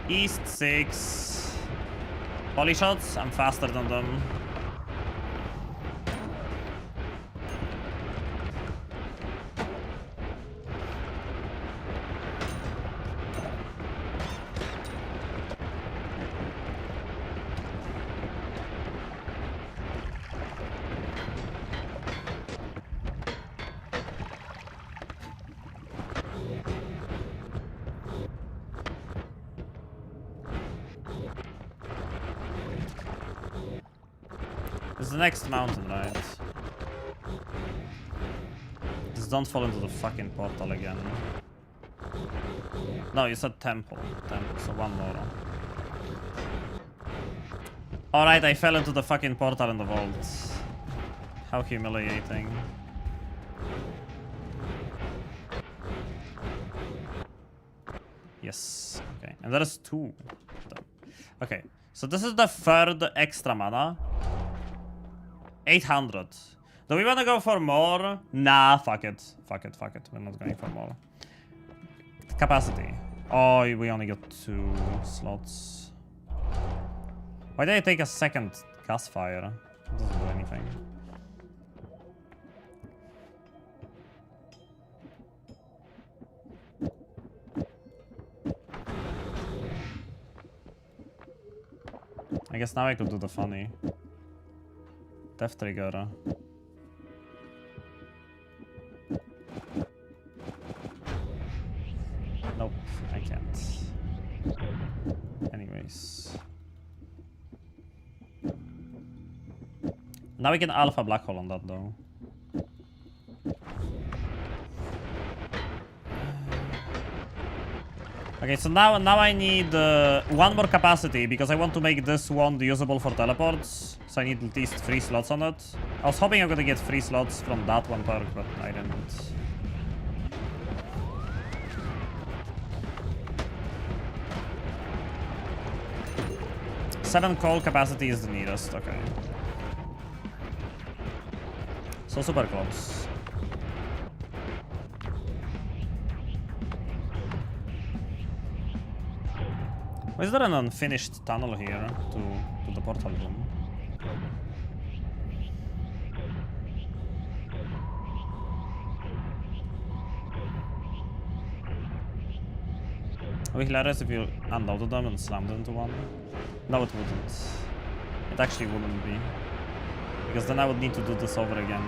East 6. Volley shots, I'm faster than them. It's the next mountain, right? Just don't fall into the fucking portal again. No, you said temple. Temple, so one more. Alright, I fell into the fucking portal in the vault. How humiliating. Yes. Okay, and there is 2. Okay, so this is the third extra mana. 800. Do we want to go for more? Nah, fuck it. Fuck it, fuck it. We're not going for more. Capacity. Oh, we only got 2 slots. Why did I take a second gas fire? It doesn't do anything. I guess now I could do the funny. Death trigger. Nope, I can't. Anyways. Now we can alpha black hole on that though. Okay, so now I need 1 more capacity because I want to make this wand usable for teleports. So I need at least 3 slots on it. I was hoping I'm gonna get 3 slots from that one perk, but I didn't. Seven coal capacity is the nearest, okay. So super close. Is there an unfinished tunnel here to the portal room? It would be hilarious if you unloaded them and slammed into one. No, it wouldn't. It actually wouldn't be. Because then I would need to do this over again.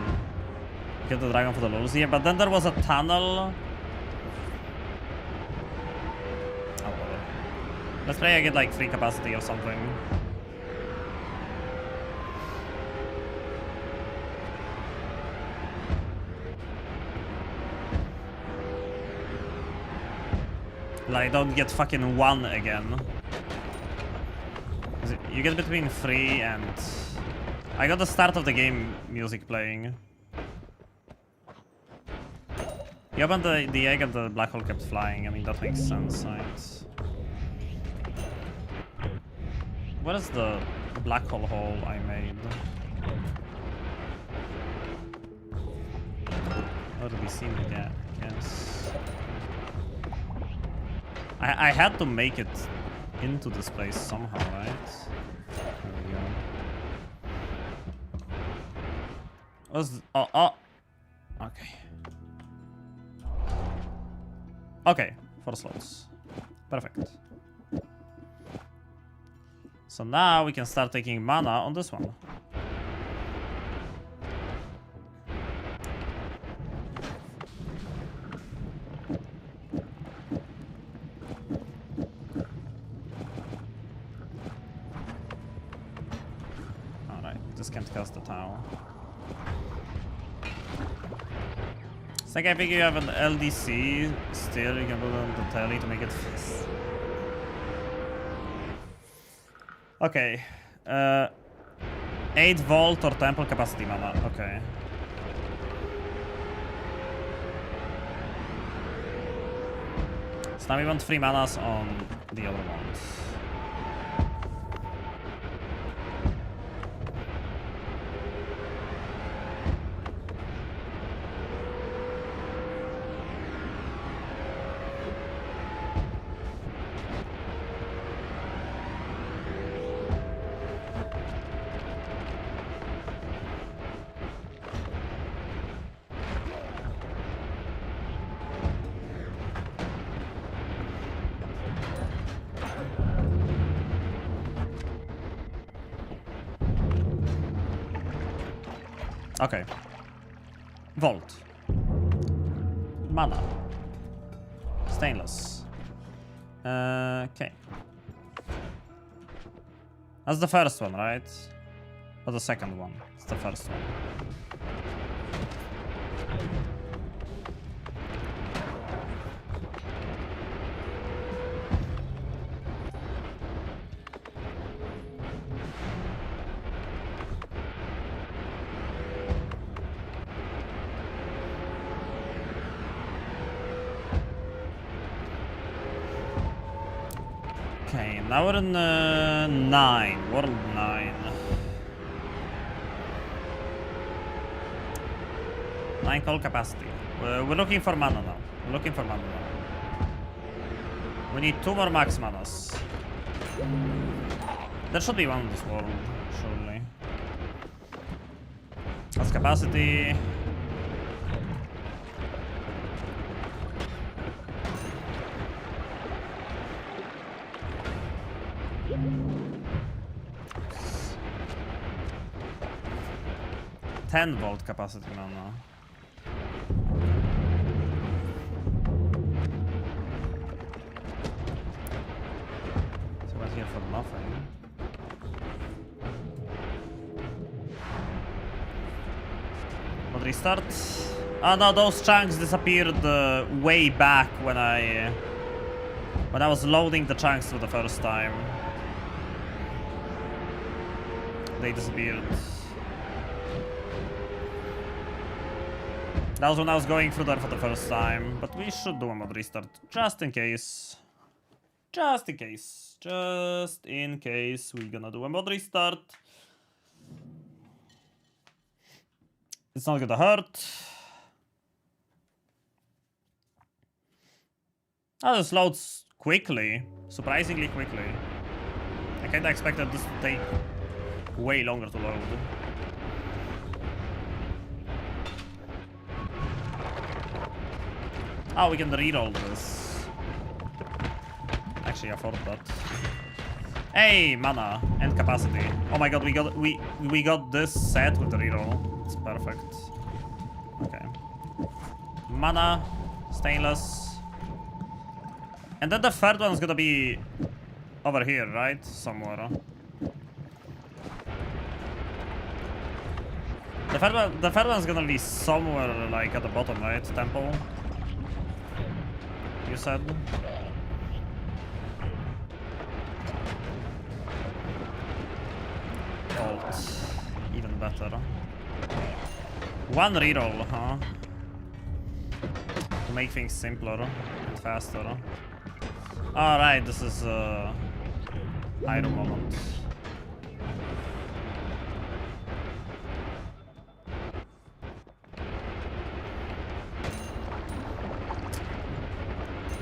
Get the dragon for the lulls here, but then there was a tunnel. Let's try I get like 3 capacity or something. Like, don't get fucking 1 again. You get between 3 and... I got the start of the game music playing. You opened the egg and the black hole kept flying. I mean, that makes sense, right? What is the black hole I made? Oh, to be seen again, I guess. I had to make it into this place somehow, right? There we go. What's... Oh. Okay. Okay, 4 slots. Perfect. So now we can start taking mana on this one. Alright, just can't cast the tower. It's like I think you have an LDC still, you can put on the telly to make it fast. Okay. 8 volt or temple capacity mana. Okay. So now we want 3 manas on the other ones. Okay. Volt. Mana. Stainless. Okay. That's the first one, right? Or the second one? It's the first one. Okay, now we're in 9, world 9. 9 call capacity. We're looking for mana now. We're looking for mana now. We need 2 more max manas. There should be one in this world, surely. That's capacity. Ten volt capacity mana. So we're here for nothing. What restart? Oh no, those chunks disappeared way back when I was loading the chunks for the first time. They disappeared. That was when I was going through there for the first time, but we should do a mod restart, just in case. Just in case. Just in case we're gonna do a mod restart. It's not gonna hurt. Oh, this loads quickly. Surprisingly quickly. I kinda expected this to take way longer to load. Oh, we can reroll this. Actually, I thought that. Hey, mana and capacity. Oh my god, we got this set with the reroll. It's perfect. Okay. Mana, stainless. And then the third one's gonna be over here, right? Somewhere. The third one's gonna be somewhere like at the bottom, right? Temple. You said? Bolt. Even better. One reroll, huh? To make things simpler and faster. Alright, this is idle moment.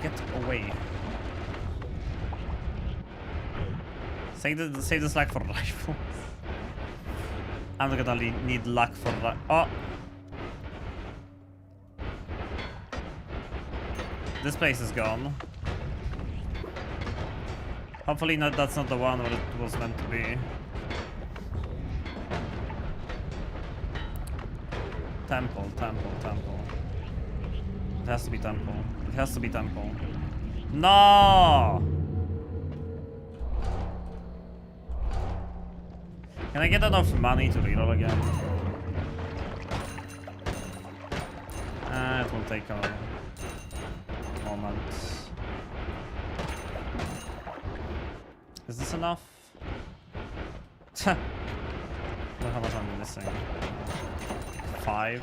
Get away. Save this luck for rifles. I'm gonna need luck for oh. This place is gone. Hopefully that's not the one where it was meant to be. Temple. It has to be temple. It has to be temple. No! Can I get enough money to reroll again? It will take a moment. Is this enough? How much I'm missing? 5.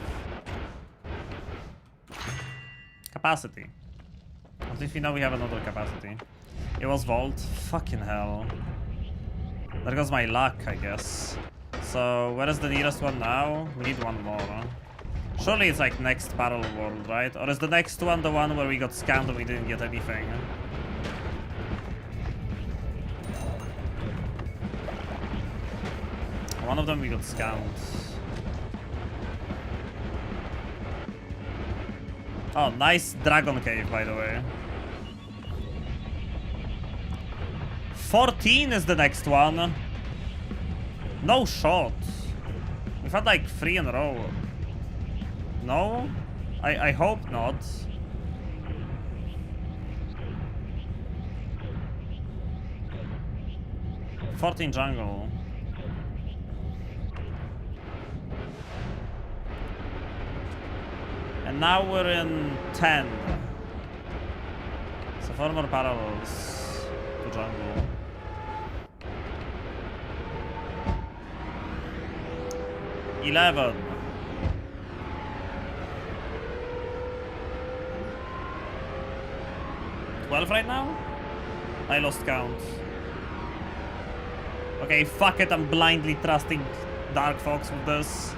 Capacity. At least we know we have another capacity. It was Vault. Fucking hell. There goes my luck, I guess. So, where is the nearest one now? We need one more. Huh? Surely it's like next parallel world, right? Or is the next one the one where we got scammed and we didn't get anything? One of them we got scammed. Oh, nice dragon cave, by the way. 14 is the next one. No shot. We've had like 3 in a row. No? I hope not. "14 jungle." And now we're in 10. So 4 more parallels to jungle. "11. "12 right now? I lost count. Okay, fuck it, I'm blindly trusting Dark Fox with this.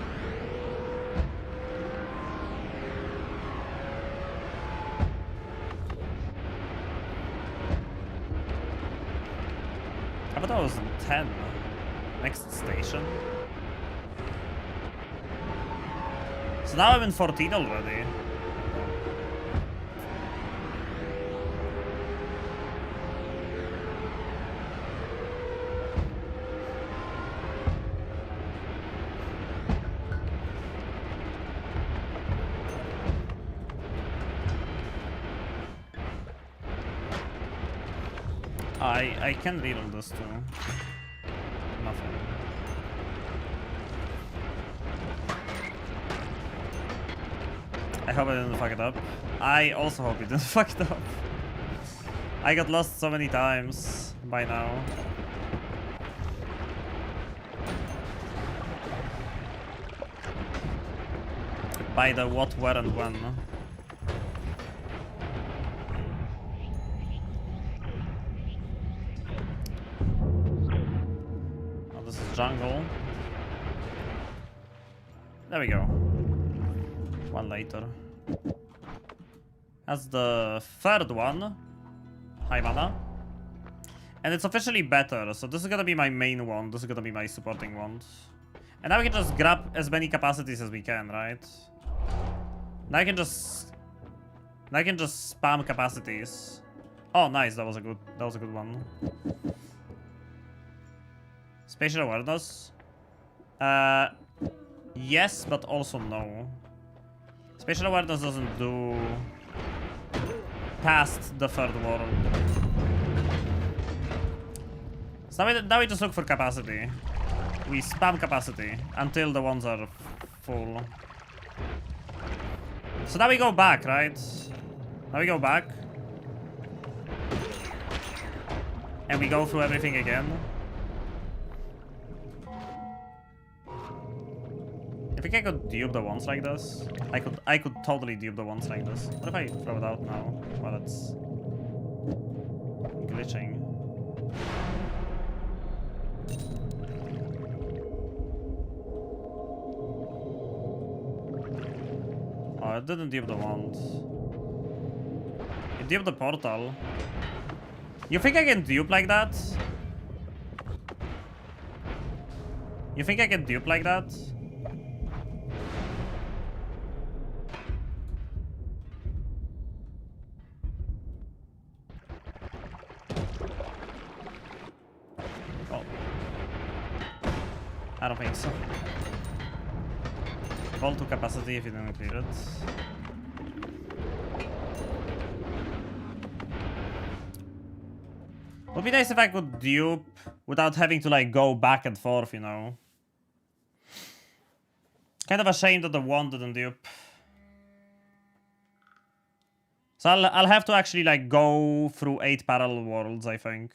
How about that was 10? Next station. So now I'm in 14 already. I can read on this too. Nothing. I hope I didn't fuck it up. I also hope you didn't fuck it up. I got lost so many times by now. By the what, where, and when. Oh, this is jungle. There we go. One later. That's the third one. High mana. And it's officially better, so this is gonna be my main one. This is gonna be my supporting one. And now we can just grab as many capacities as we can, right? Now I can just spam capacities. Oh, nice. That was a good one. Spatial awareness. Yes, but also no. Spatial awareness doesn't do past the third world. So now we just look for capacity. We spam capacity until the ones are full. So now we go back, right? Now we go back. And we go through everything again. I think I could dupe the ones like this. I could totally dupe the ones like this. What if I throw it out now while it's glitching? Oh, it didn't dupe the wand. It duped the portal. You think I can dupe like that? You think I can dupe like that? Oh. I don't think so. Fall to capacity if you didn't clear it. Would be nice if I could dupe without having to like go back and forth, you know. Kind of a shame that the wand didn't dupe. So I'll have to actually like go through 8 parallel worlds, I think.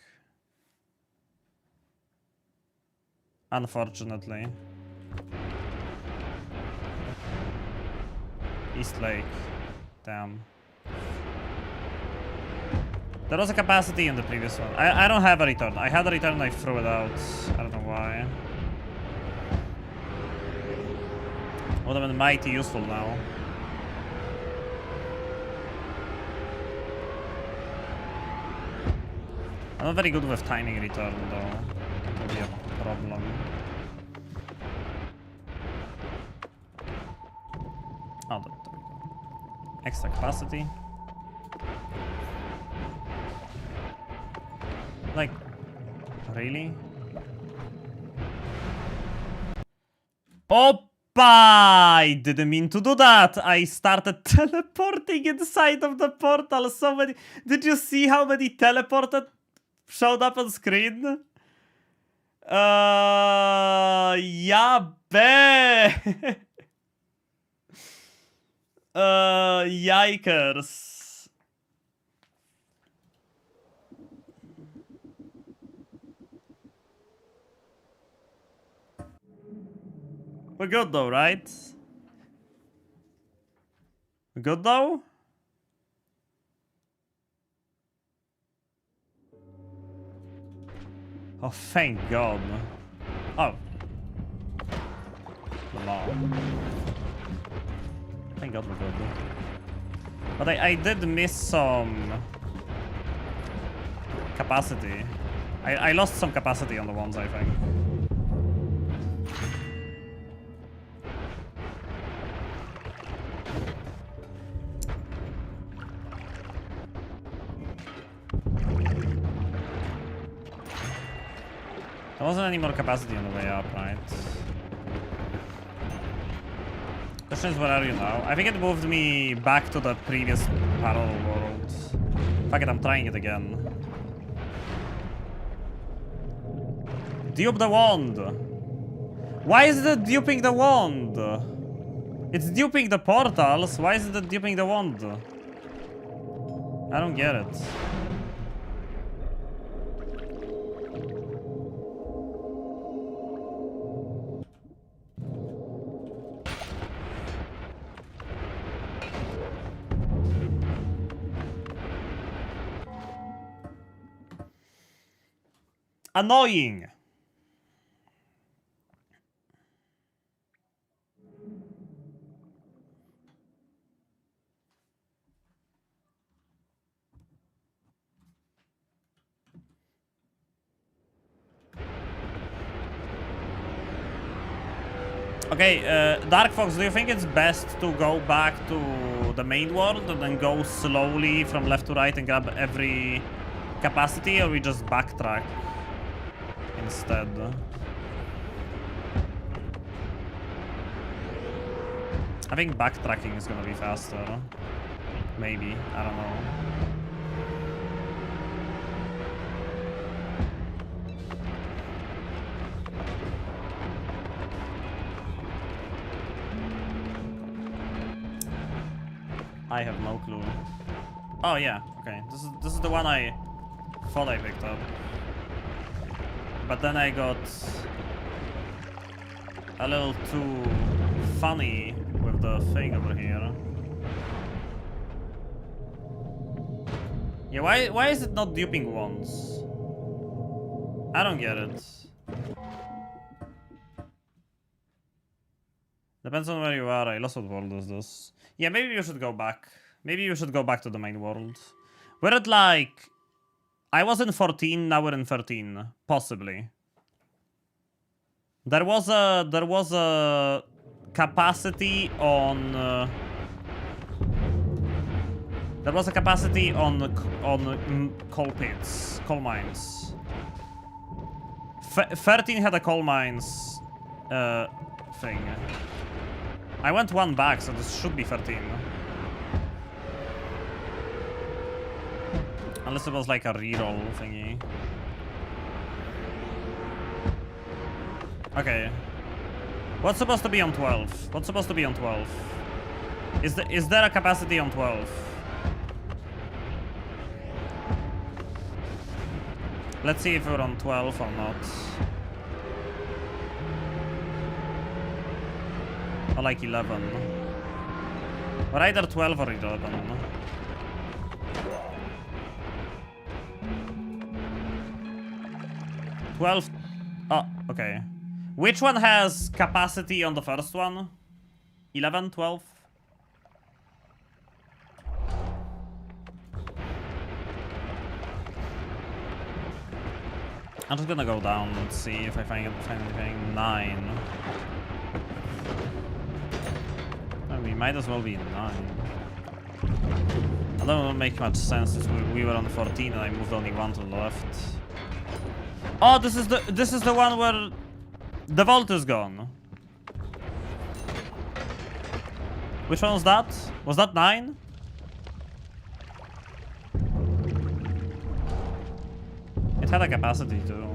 Unfortunately. East Lake. Damn. There was a capacity in the previous one. I don't have a return. I had a return, I threw it out. I don't know why. Would have been mighty useful now. I'm not very good with timing return though. That would be a problem. Oh, there we go. Extra capacity. Like, really? Oppa! I didn't mean to do that. I started teleporting inside of the portal. So many. Did you see how many teleported showed up on screen? Yeah, be. Yikers. We're good though, right? We're good though? Oh, thank God. Oh. No. Thank God we're good. But I did miss some capacity. I lost some capacity on the ones, I think. There wasn't any more capacity on the way up, right? Question is, where are you now? I think it moved me back to the previous parallel world. Fuck it, I'm trying it again. Dupe the wand! Why is it duping the wand? It's duping the portals, why is it duping the wand? I don't get it. Annoying. Okay, Dark Fox, do you think it's best to go back to the main world and then go slowly from left to right and grab every capacity, or we just backtrack instead? I think backtracking is gonna be faster. Maybe, I don't know. I have no clue. Oh yeah, okay. This is the one I thought I picked up. But then I got a little too funny with the thing over here. Yeah, why is it not duping once? I don't get it. Depends on where you are. I lost what world is this. Yeah, maybe you should go back. Maybe you should go back to the main world. We're at like... I was in 14, now we're in 13. Possibly. There was a capacity on... there was a capacity on coal pits, coal mines. 13 had a coal mines thing. I went one back, so this should be 13. Unless it was like a reroll thingy. Okay. What's supposed to be on 12? What's supposed to be on 12? Is there a capacity on 12? Let's see if we're on 12 or not. Or like 11. Or either 12 or 11. $12. Oh, okay. Which one has capacity on the first one? 11, 12? I'm just gonna go down and see if I find anything. 9. Oh, we might as well be in 9. I don't make much sense since we were on 14 and I moved only 1 to the left. Oh, this is the one where the vault is gone. Which one was that? Was that 9? It had a capacity too.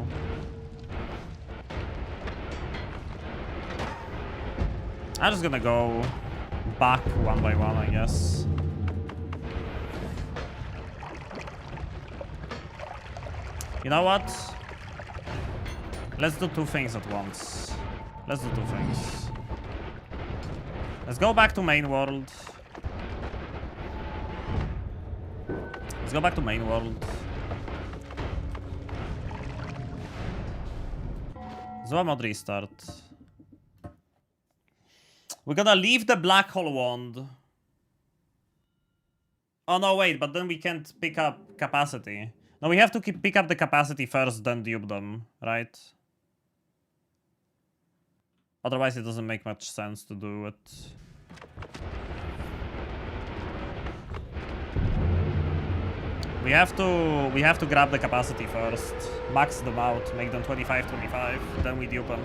I'm just gonna go back one by one, I guess. You know what? Let's do 2 things at once. Let's do 2 things. Let's go back to main world. Let's go back to main world. Zła mod restart. We're gonna leave the black hole wand. Oh no, wait, but then we can't pick up capacity. No, we have to pick up the capacity first, then dupe them, right? Otherwise it doesn't make much sense to do it. We have to grab the capacity first, max them out, make them 25-25, then we dupe them.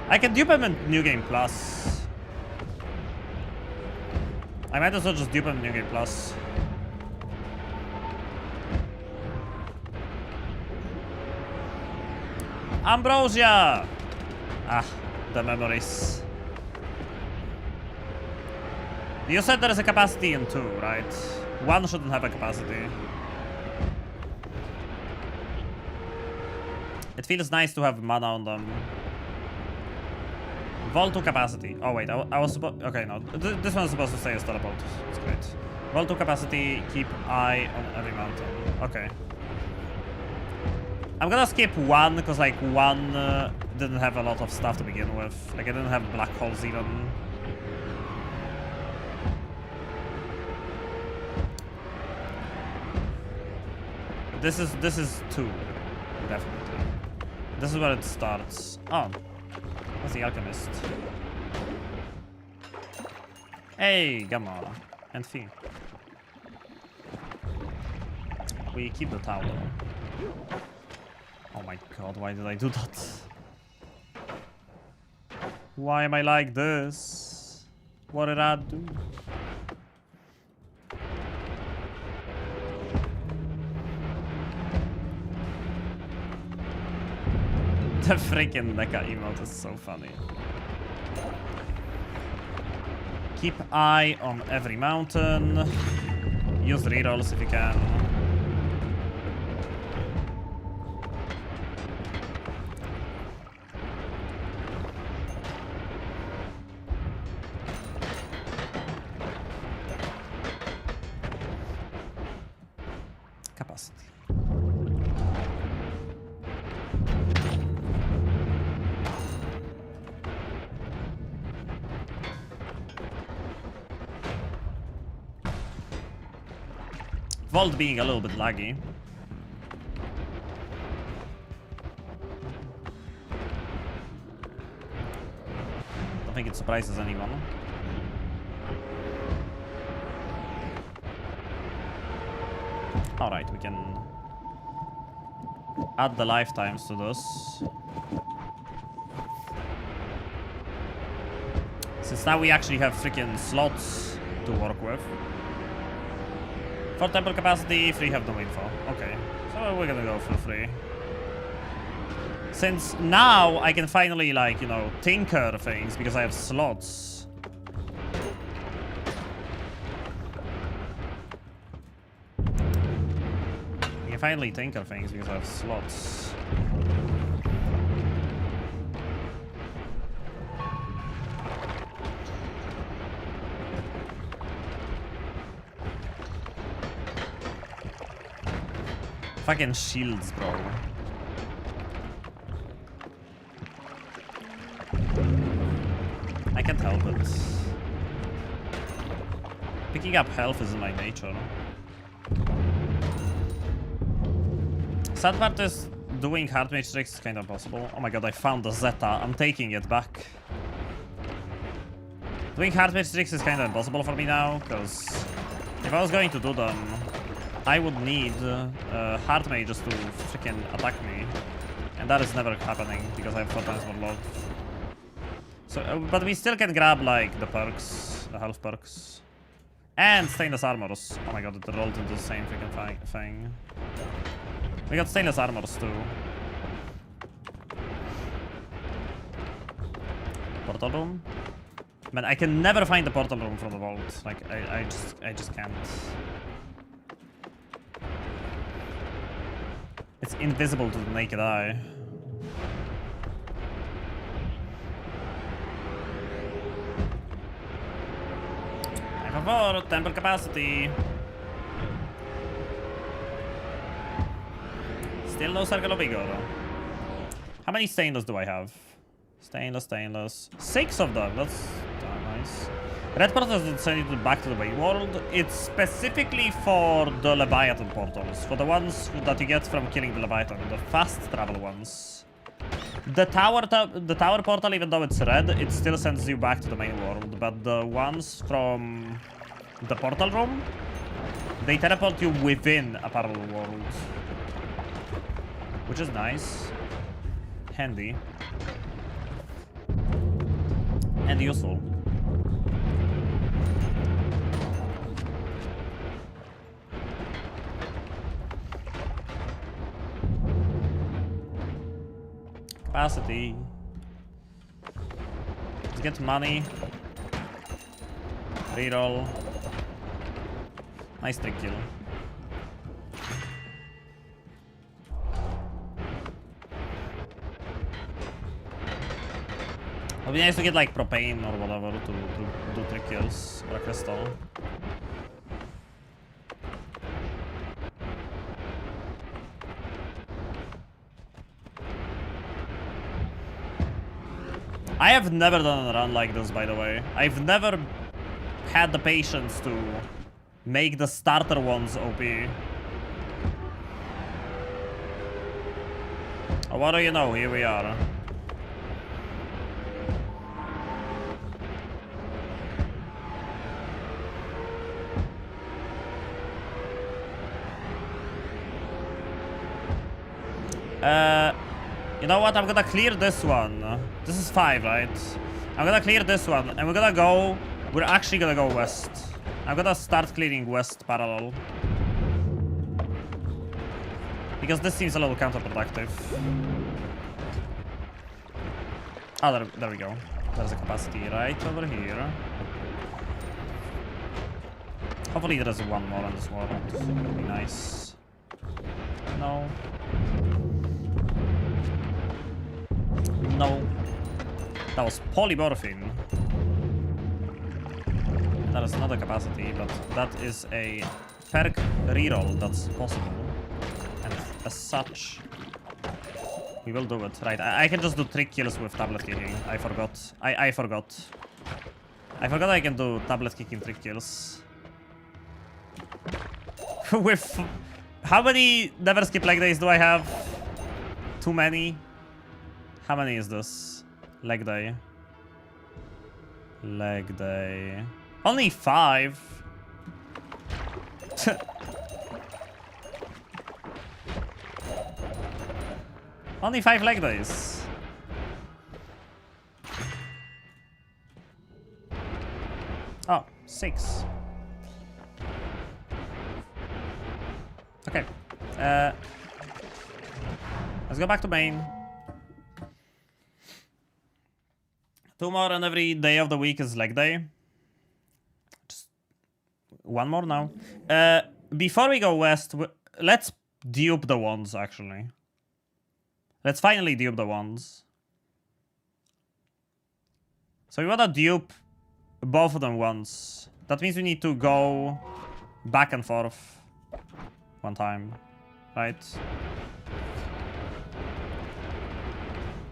I can dupe them in New Game Plus. I might as well just dupe them in New Game Plus. Ambrosia! Ah, the memories. You said there is a capacity in 2, right? 1 shouldn't have a capacity. It feels nice to have mana on them. Vault to capacity. Oh wait, I was supposed... Okay, no. This one's supposed to say as teleport. It's great. Vault to capacity, keep eye on every mountain. Okay. I'm gonna skip 1, because like 1 didn't have a lot of stuff to begin with. Like I didn't have black holes even. This is 2, definitely. This is where it starts. Oh, that's the alchemist. Hey, Gamma and Fee. We keep the tower. Oh my god, why did I do that? Why am I like this? What did I do? The freaking mecha emote is so funny. Keep eye on every mountain. Use rerolls if you can. Capacity. Vault being a little bit laggy. Don't think it surprises anyone. Alright, we can add the lifetimes to this. Since now we actually have freaking slots to work with. For temple capacity, 3 have no info. Okay, so we're gonna go for 3. Since now I can finally, like, you know, tinker things because I have slots. I can finally tinker things because I have slots. Fucking shields, bro. I can't help it. Picking up health is in my nature. Sad part is doing hard mage tricks is kind of impossible. Oh my god, I found the Zeta. I'm taking it back. Doing hard mage tricks is kind of impossible for me now, because if I was going to do them, I would need hard mages to freaking attack me. And that is never happening, because I have 4 times more load. So, but we still can grab, like, the perks, the health perks. And stainless armors. Oh my god, it rolled into the same freaking thing. We got stainless armors too. Portal room? Man, I can never find the portal room from the vault. Like, I just can't. It's invisible to the naked eye. Por favor, temple capacity. Still no circle of vigor. How many stainless do I have? Stainless. 6 of them. That's nice. Red portal is decided back to the main world. It's specifically for the Leviathan portals. For the ones that you get from killing the Leviathan. The fast travel ones. The tower portal, even though it's red, it still sends you back to the main world. But the ones from the portal room, they teleport you within a parallel world. Which is nice. Handy. And useful. Capacity. Let's get money. Reroll. Nice trick kill. It'd be nice to get like propane or whatever to do trick kills or a crystal. I have never done a run like this, by the way. I've never had the patience to make the starter ones OP. Oh, what do you know? Here we are. You know what? I'm gonna clear this one. This is 5, right? I'm gonna clear this one, and we're gonna go... We're actually gonna go west. I'm gonna start clearing west parallel. Because this seems a little counterproductive. Oh, there we go. There's a capacity right over here. Hopefully there's one more on this world. It would be nice. No. No. That was polymorphine. And that is another capacity, but that is a perk reroll that's possible. And as such, we will do it. Right, I can just do trick kills with tablet kicking. I forgot. I forgot. I forgot I can do tablet kicking trick kills. With... How many never skip leg days do I have? Too many? How many is this? Leg day. Leg day. Only 5. Only 5 leg days. Oh, 6. Okay. Let's go back to main. 2 more and every day of the week is leg day. Just 1 more now. Before we go west, let's dupe the wands, actually. Let's finally dupe the wands. So we wanna dupe both of them once. That means we need to go back and forth 1 time. right?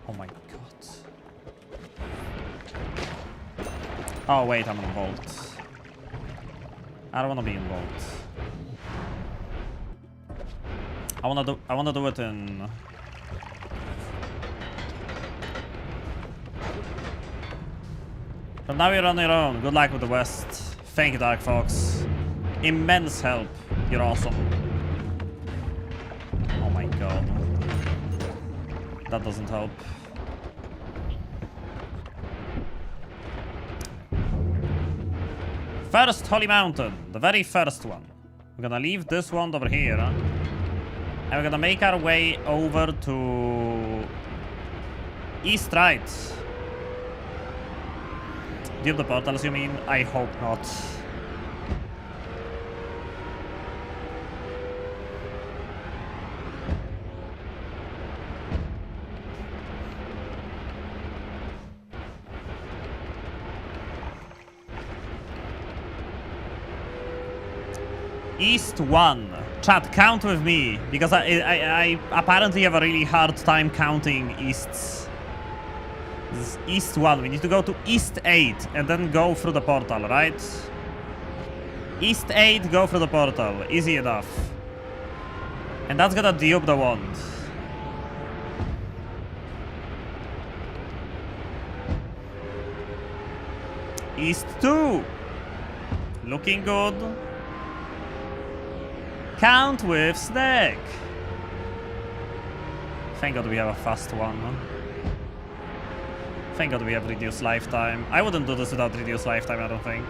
Oh my god. Oh wait, I'm involved. I don't wanna be involved. I wanna do it in... But now you're on your own. Good luck with the West. Thank you, Dark Fox. Immense help. You're awesome. Oh my god. That doesn't help. First Holy Mountain. The very first one. We're gonna leave this one over here. And we're gonna make our way over to... East right. Do you have the portals, you mean? I hope not. East 1. Chat, count with me. Because I apparently have a really hard time counting easts. This is East 1. We need to go to East 8 and then go through the portal, right? East 8, go through the portal. Easy enough. And that's gonna dupe the wand. East 2. Looking good. Count with Snake. Thank God we have a fast one. Thank God we have reduced lifetime. I wouldn't do this without reduced lifetime, I don't think.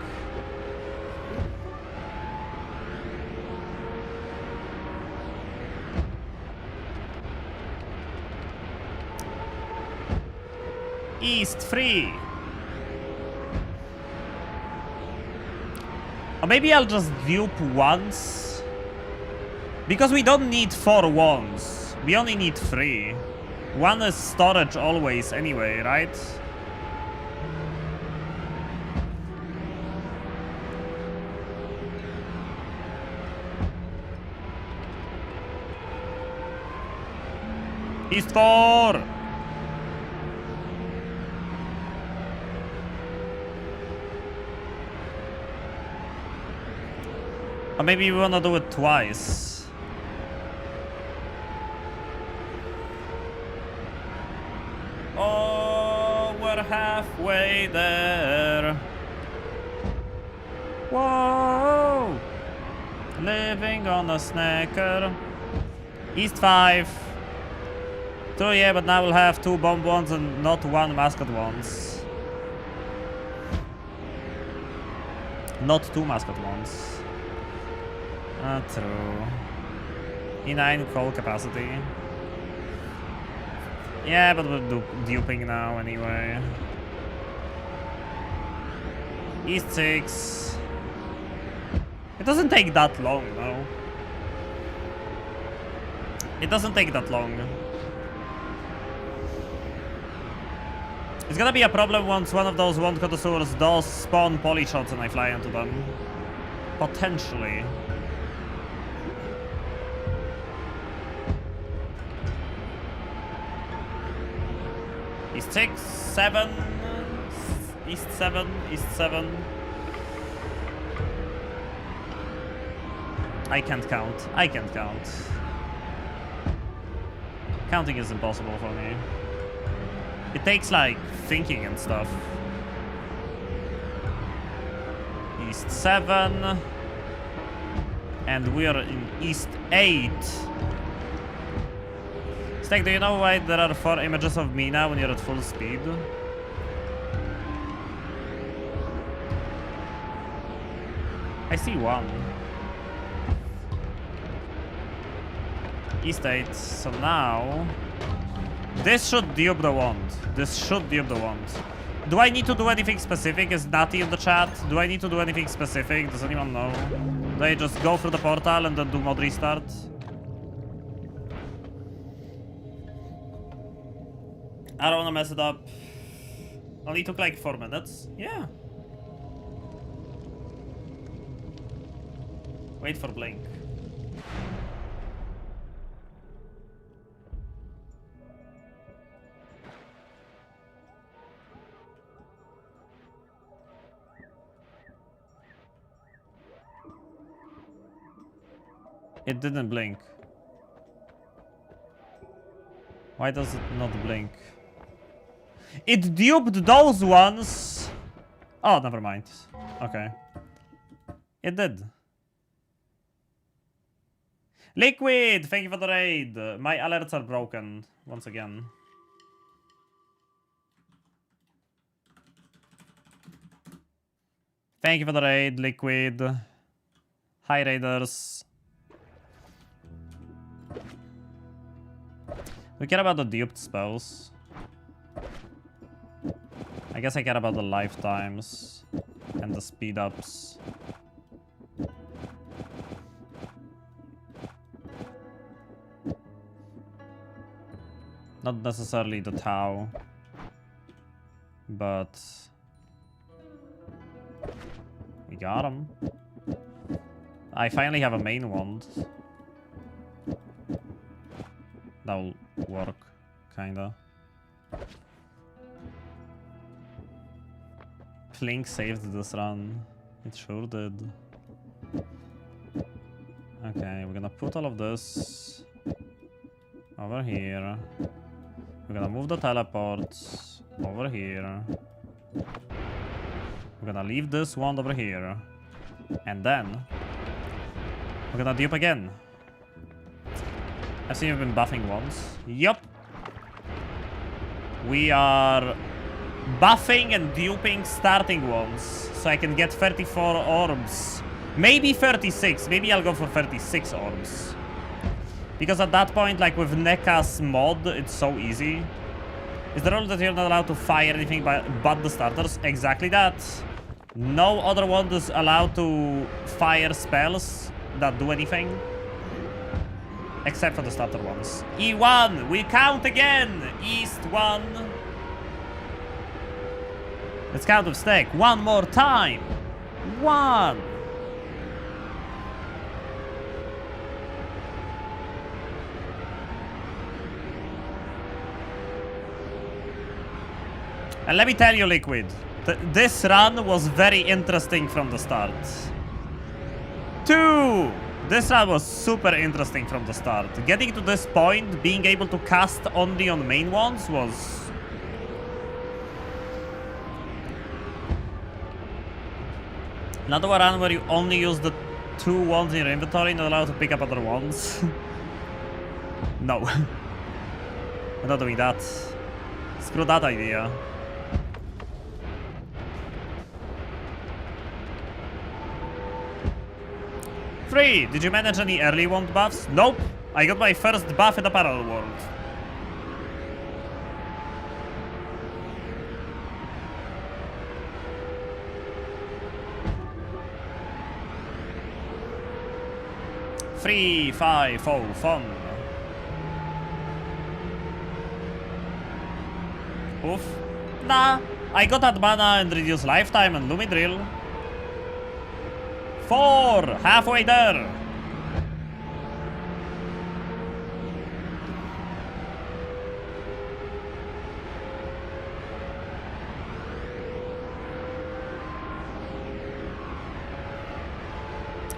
East 3. Or maybe I'll just dupe once. Because we don't need 4 wands. We only need 3. 1 is storage always anyway, right? East 4! Or maybe we wanna do it twice. Oh, we're halfway there. Whoa! Living on a snacker. East 5. 2, yeah, but now we'll have 2 bomb ones and not 1 mascot ones. Not 2 mascot ones. True. E9 coal capacity. Yeah, but we're duping now anyway. East 6. It doesn't take that long, no. It doesn't take that long. It's gonna be a problem once one of those wand connoisseurs does spawn poly shots and I fly into them. Potentially. East 6, 7, East 7, East 7. I can't count. I can't count. Counting is impossible for me. It takes like thinking and stuff. East 7. And we are in East 8. Stack, do you know why there are 4 images of me now when you're at full speed? I see 1. East 8. So now... This should dupe the wand. This should dupe the wand. Do I need to do anything specific? Is Natty in the chat? Do I need to do anything specific? Does anyone know? Do I just go through the portal and then do mod restart? I don't wanna mess it up. Only took like 4 minutes. Yeah. Wait for blink. It didn't blink. Why does it not blink? It duped those ones! Oh, never mind. Okay. It did. Liquid! Thank you for the raid. My alerts are broken. Once again. Thank you for the raid, Liquid. Hi, raiders. We care about the duped spells. I guess I care about the lifetimes and the speed ups. Not necessarily the Tau, but we got him. I finally have a main wand. That'll work, kinda. Flink saved this run. It sure did. Okay, we're gonna put all of this over here. We're gonna move the teleports over here. We're gonna leave this wand over here. And then we're gonna dupe again. I've seen you've been buffing once. Yup. We are buffing and duping starting ones. So I can get 34 orbs. Maybe 36. Maybe I'll go for 36 orbs. Because at that point, like with NECA's mod, it's so easy. Is the rule that you're not allowed to fire anything but the starters? Exactly that. No other one is allowed to fire spells that do anything. Except for the starter ones. E1! We count again! East 1. Let's count with Snake. One more time! 1! And let me tell you, Liquid, this run was very interesting from the start. 2! This run was super interesting from the start. Getting to this point, being able to cast only on main ones was... Another run where you only use the 2 wands in your inventory, not allowed to pick up other wands. No. We're not doing that. Screw that idea. Three. Did you manage any early wand buffs? Nope. I got my first buff in the parallel world. Three, 5, 4, fun. Oof. Nah. I got that mana and reduced lifetime and Lumidrill. 4! Halfway there!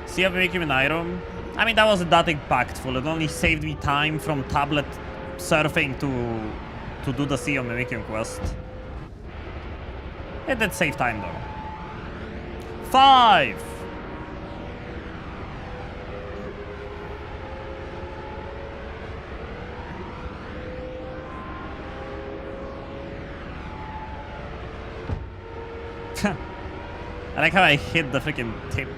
See if we make him an item? I mean, that wasn't that impactful. It only saved me time from tablet surfing to do the Sea of Mimicking quest. It did save time though. 5! I like how I hit the freaking tip.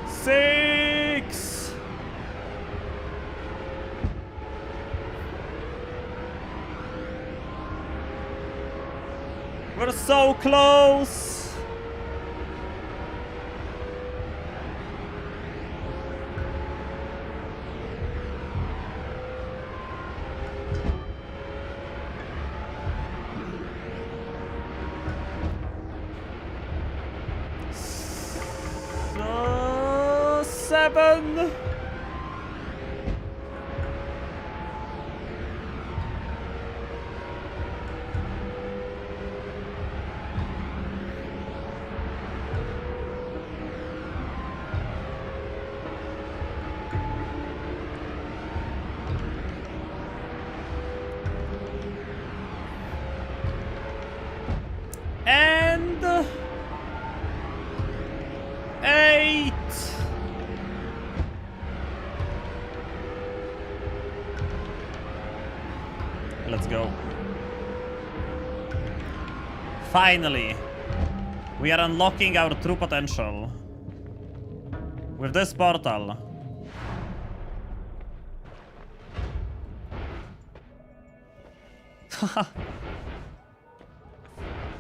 Six. We're so close. Seven. Finally, we are unlocking our true potential with this portal.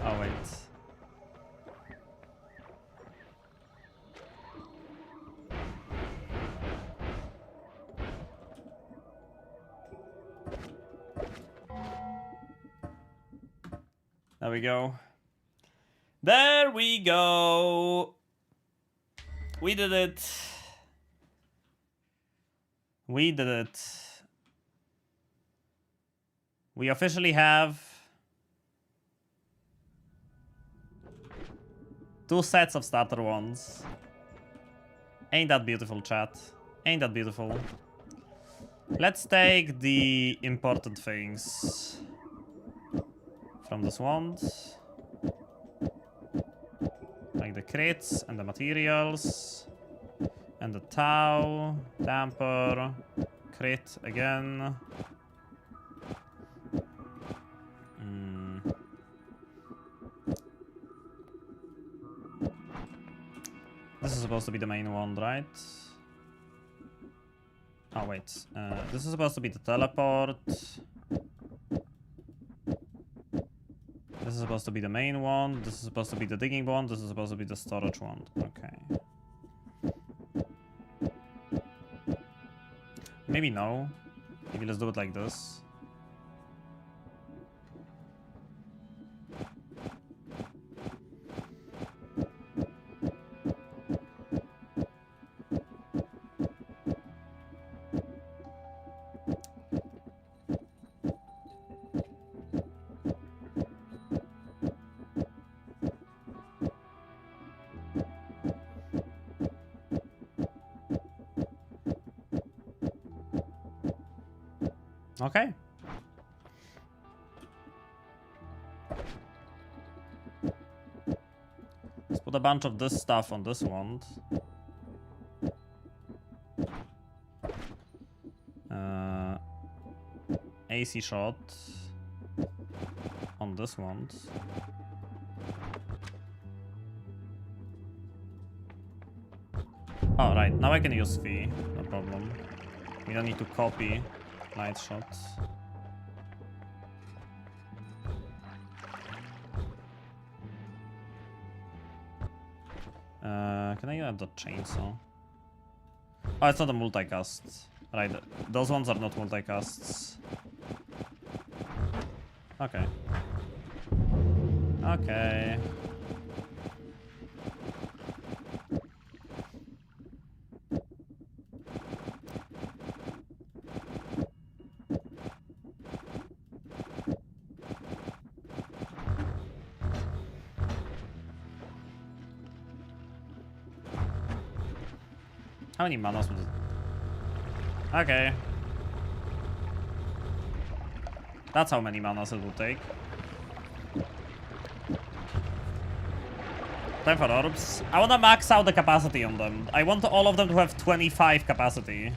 Oh wait. There we go. There we go. We did it. We did it. We officially have 2 sets of starter ones. Ain't that beautiful, chat? Ain't that beautiful? Let's take the important things from this wand. Like the crits and the materials. And the tau, damper, crit again. This is supposed to be the main one, right? Oh wait, this is supposed to be the teleport. This is supposed to be the main one. This is supposed to be the digging one. This is supposed to be the storage one. Okay. Maybe no. Maybe let's do it like this. Okay. Let's put a bunch of this stuff on this wand. AC shot on this wand. Oh, right. Now I can use V. No problem. We don't need to copy light shots. Can I add the chainsaw? Oh, it's not a multicast. Right, those ones are not multicasts. Okay. Okay. How many manas was it? Okay. That's how many manas it will take. Time for orbs. I want to max out the capacity on them. I want all of them to have 25 capacity.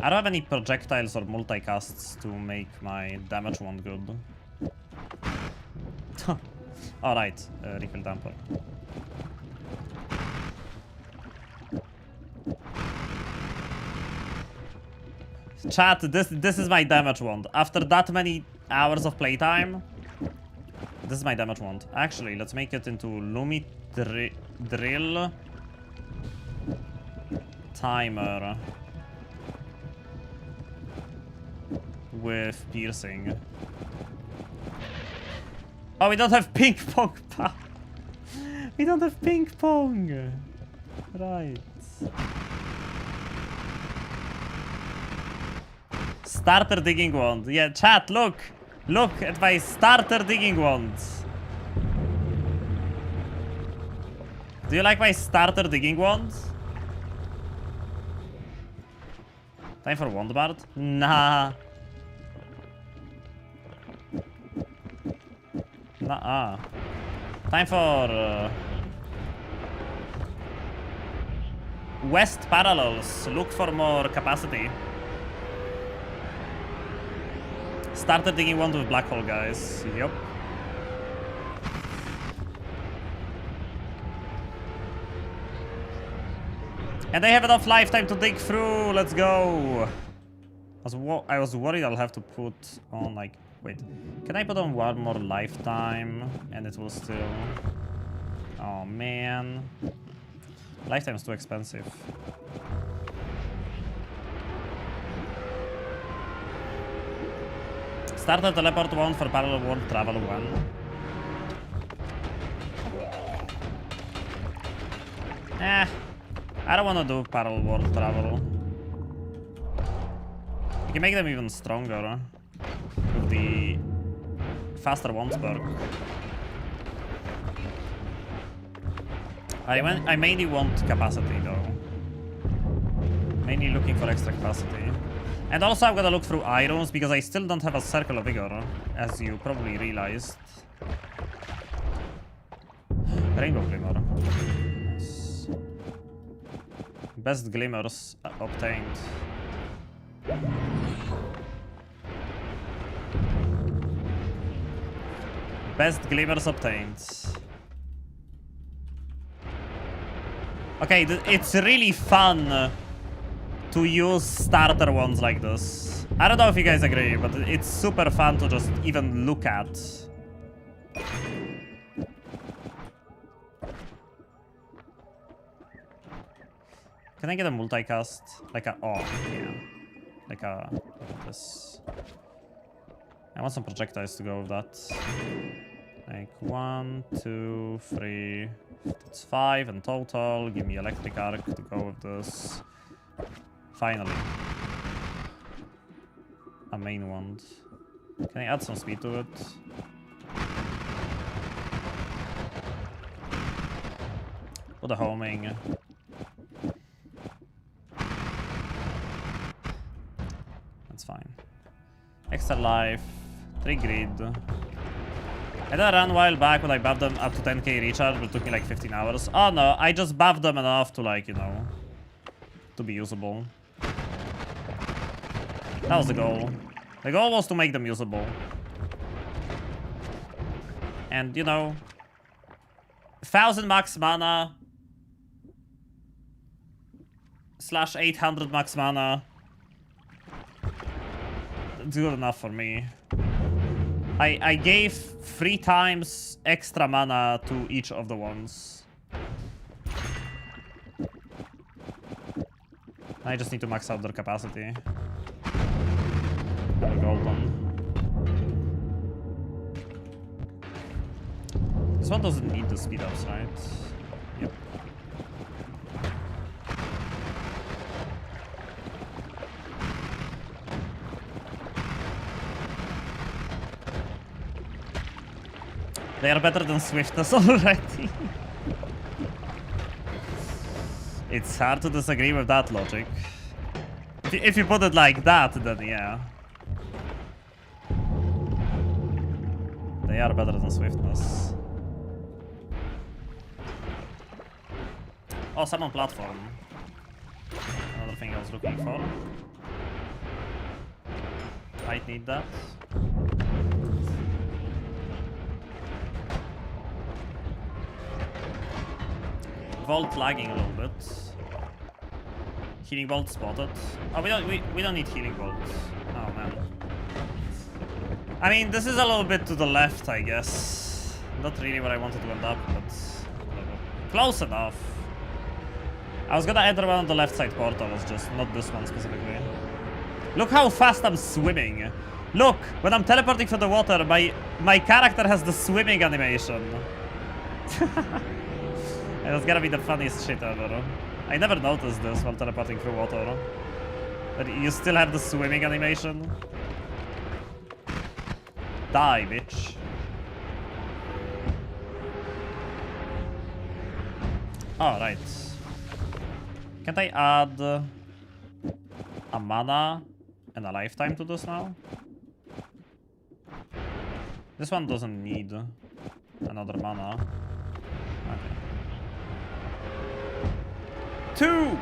I don't have any projectiles or multicasts to make my damage one good. Alright, refill damper. Chat, this is my damage wand. After that many hours of playtime, this is my damage wand. Actually, let's make it into Lumi Drill Timer with piercing. Oh, we don't have ping pong. We don't have ping pong. Right. Starter digging wand. Yeah, chat, look. Look at my starter digging wand. Do you like my starter digging wand? Time for wand bard? Nah. Nah. Time for West parallels. Look for more capacity. Started digging one with black hole, guys. Yup. And they have enough lifetime to dig through. Let's go. I was worried I'll have to put on like... Wait. Can I put on one more lifetime? And it will still... Oh, man. Lifetime is too expensive. Starter teleport 1 for parallel world travel 1. I don't want to do parallel world travel. You can make them even stronger with the faster ones perk. I mainly want capacity though. Mainly looking for extra capacity. And also I'm gonna look through irons because I still don't have a circle of vigor, as you probably realized. Rainbow glimmer. Nice. Best glimmers obtained. Best glimmers obtained. Okay, it's really fun to use starter ones like this. I don't know if you guys agree, but it's super fun to just even look at. Can I get a multicast? Like a... Oh, yeah. Like this. I want some projectiles to go with that. Like 1, 2, 3... That's 5 in total. Give me electric arc to go with this. Finally. A main wand. Can I add some speed to it? Put a homing. That's fine. Extra life. 3 grid. I did a run a while back when I buffed them up to 10k recharge, but it took me like 15 hours. Oh no, I just buffed them enough to like, you know, to be usable. That was the goal. The goal was to make them usable. And, you know, 1000 max mana / 800 max mana. It's good enough for me. I gave 3 times extra mana to each of the ones. I just need to max out their capacity. Golden. This one doesn't need the speed ups, right? Yep. They are better than swiftness already. It's hard to disagree with that logic. If you put it like that, then yeah. They are better than swiftness. Oh, summon platform. Another thing I was looking for. Might need that. Vault lagging a little bit. Healing bolt spotted. Oh, we don't need healing bolt. Oh man. I mean, this is a little bit to the left, I guess. Not really where I wanted to end up, but whatever. Close enough. I was gonna enter one of the left side portals, just not this one specifically. Look how fast I'm swimming. Look, when I'm teleporting through the water, my character has the swimming animation. That's gotta be the funniest shit ever. I never noticed this while teleporting through water. But you still have the swimming animation. Die, bitch. Oh, right. Can't I add a mana and a lifetime to this now? This one doesn't need another mana. Okay. 2!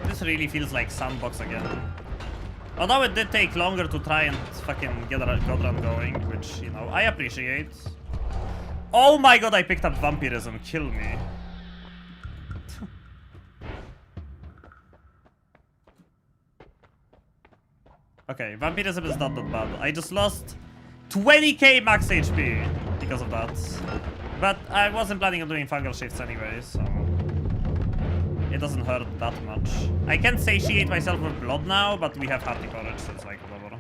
This really feels like sandbox again. Although it did take longer to try and fucking get a god run going, which, you know, I appreciate. Oh my god, I picked up vampirism. Kill me. Okay, vampirism is not that bad. I just lost 20k max HP because of that. But I wasn't planning on doing fungal shifts anyway, so it doesn't hurt that much. I can satiate myself with blood now, but we have hearty porridge, so it's like whatever.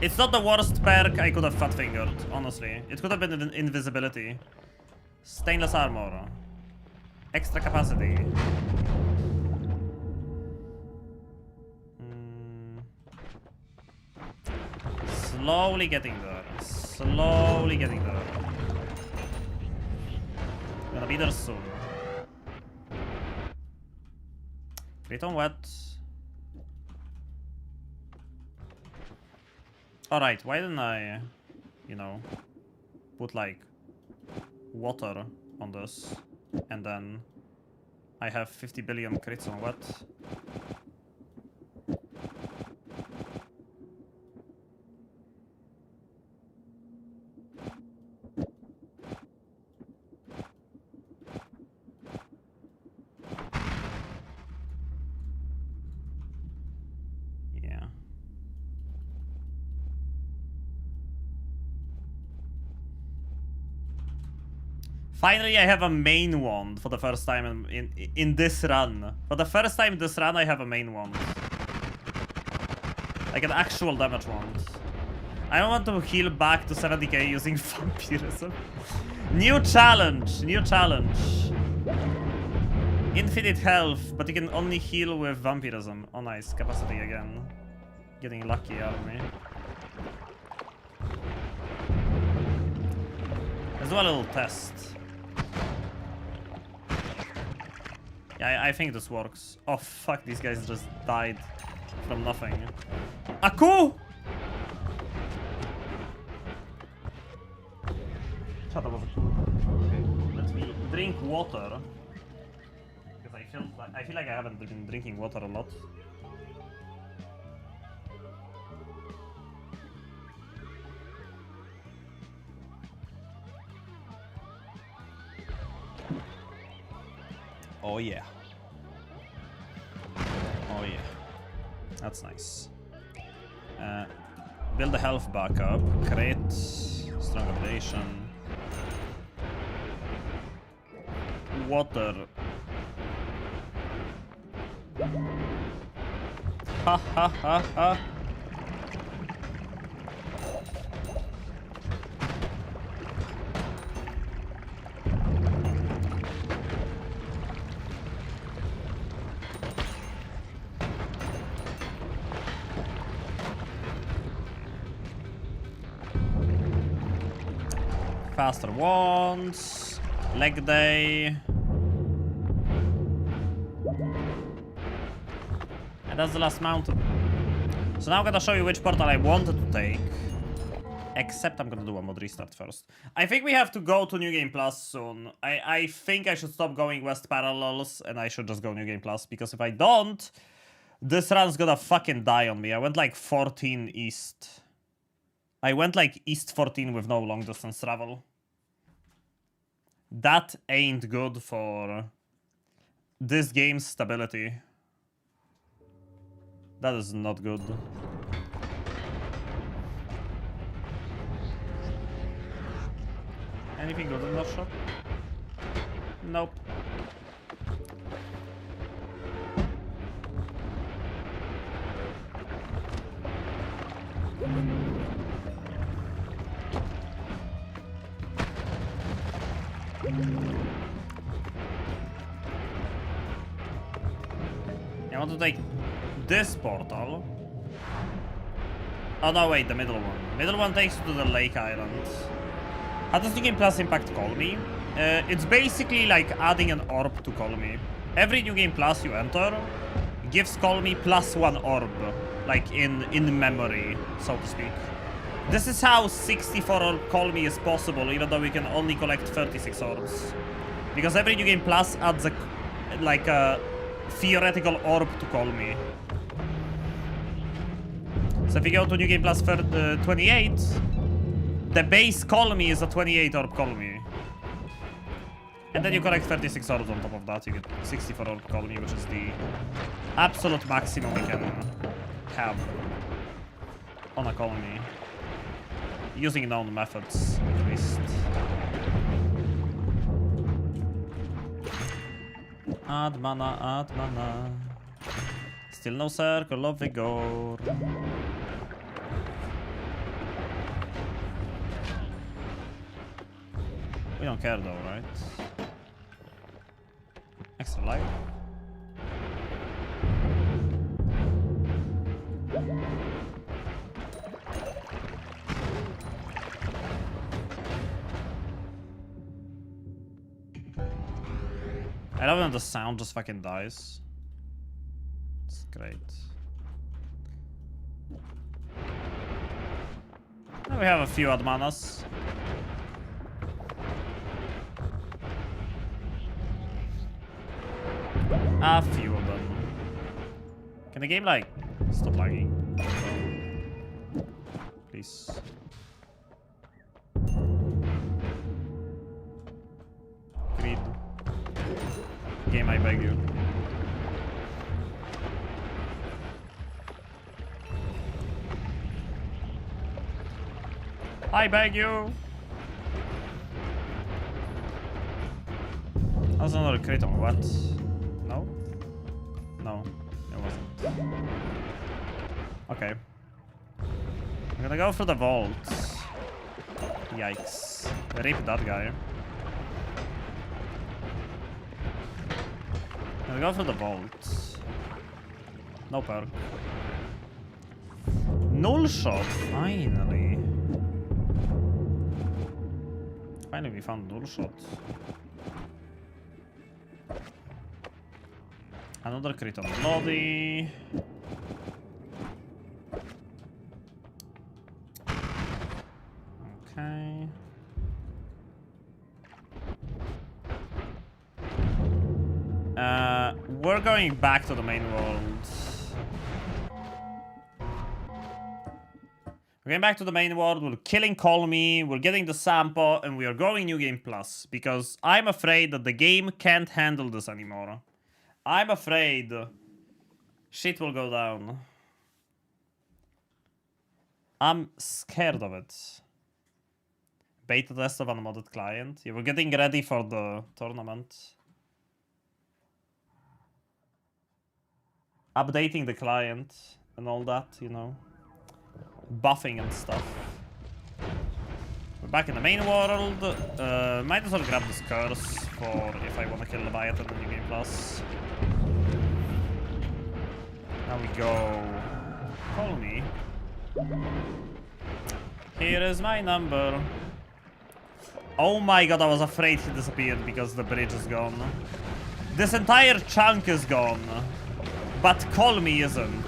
It's not the worst perk I could have fat fingered, honestly. It could have been invisibility. Stainless armor. Extra capacity. Slowly getting there. Slowly getting there. Gonna be there soon. Crit on wet. Alright, why didn't I, you know, put like water on this and then I have 50 billion crits on wet. Finally, I have a main wand for the first time in this run. For the first time in this run, I have a main wand. Like an actual damage wand. I don't want to heal back to 70k using vampirism. New challenge! New challenge. Infinite health, but you can only heal with vampirism. Oh nice, capacity again. Getting lucky out of me. Let's do a little test. Yeah, I think this works. Oh fuck, these guys just died from nothing. Aku! That was a coup. Let me drink water. Because I feel like I haven't been drinking water a lot. Oh yeah. Oh yeah. That's nice. Build the health back up. Create strong relation. Water. Ha ha ha ha. Faster wands, leg day. And that's the last mountain. So now I'm gonna show you which portal I wanted to take. Except I'm gonna do a mod restart first. I think we have to go to New Game Plus soon. I think I should stop going West Parallels and I should just go New Game Plus. Because if I don't, this run's gonna fucking die on me. I went like 14 east. I went like east 14 with no long distance travel. That ain't good for this game's stability. That is not good. Anything good in that shop? Nope. I want to take this portal. Oh no, wait, the middle one. Middle one takes you to the Lake Island. How does New Game Plus impact Call Me? It's basically like adding an orb to Call Me. Every New Game Plus you enter gives Call Me +1 orb, like in memory, so to speak. This is how 64 orb colony is possible, even though we can only collect 36 orbs. Because every New Game Plus adds a, like a theoretical orb to colony. So if you go to New Game Plus 28, the base colony is a 28 orb colony. And then you collect 36 orbs on top of that, you get 64 orb colony, which is the absolute maximum we can have on a colony. Using known methods, at least. Add mana, add mana. Still no circle of vigor. We don't care though, right? Extra life. I love when the sound just fucking dies. It's great. Now we have a few odd manas. A few of them. Can the game, like, stop lagging? Please. Greed. Game, I beg you. I beg you. That was another crit on what? No? No, it wasn't. Okay. I'm gonna go for the vault. Yikes. Rip that guy. I'm gonna go for the vault. No perk. Null shot, finally. Finally we found null shot. Another crit on bloody. Okay. We're going back to the main world. We're going back to the main world, we're killing Colmy, we're getting the sample, and we are going New Game Plus. Because I'm afraid that the game can't handle this anymore. I'm afraid shit will go down. I'm scared of it. Beta test of unmodded client. Yeah, we're getting ready for the tournament. Updating the client and all that, you know. Buffing and stuff. We're back in the main world. Might as well grab this curse for if I want to kill Leviathan in New Game Plus. Now we go. Call me. Here is my number. Oh my god, I was afraid he disappeared because the bridge is gone. This entire chunk is gone. But Call Me isn't.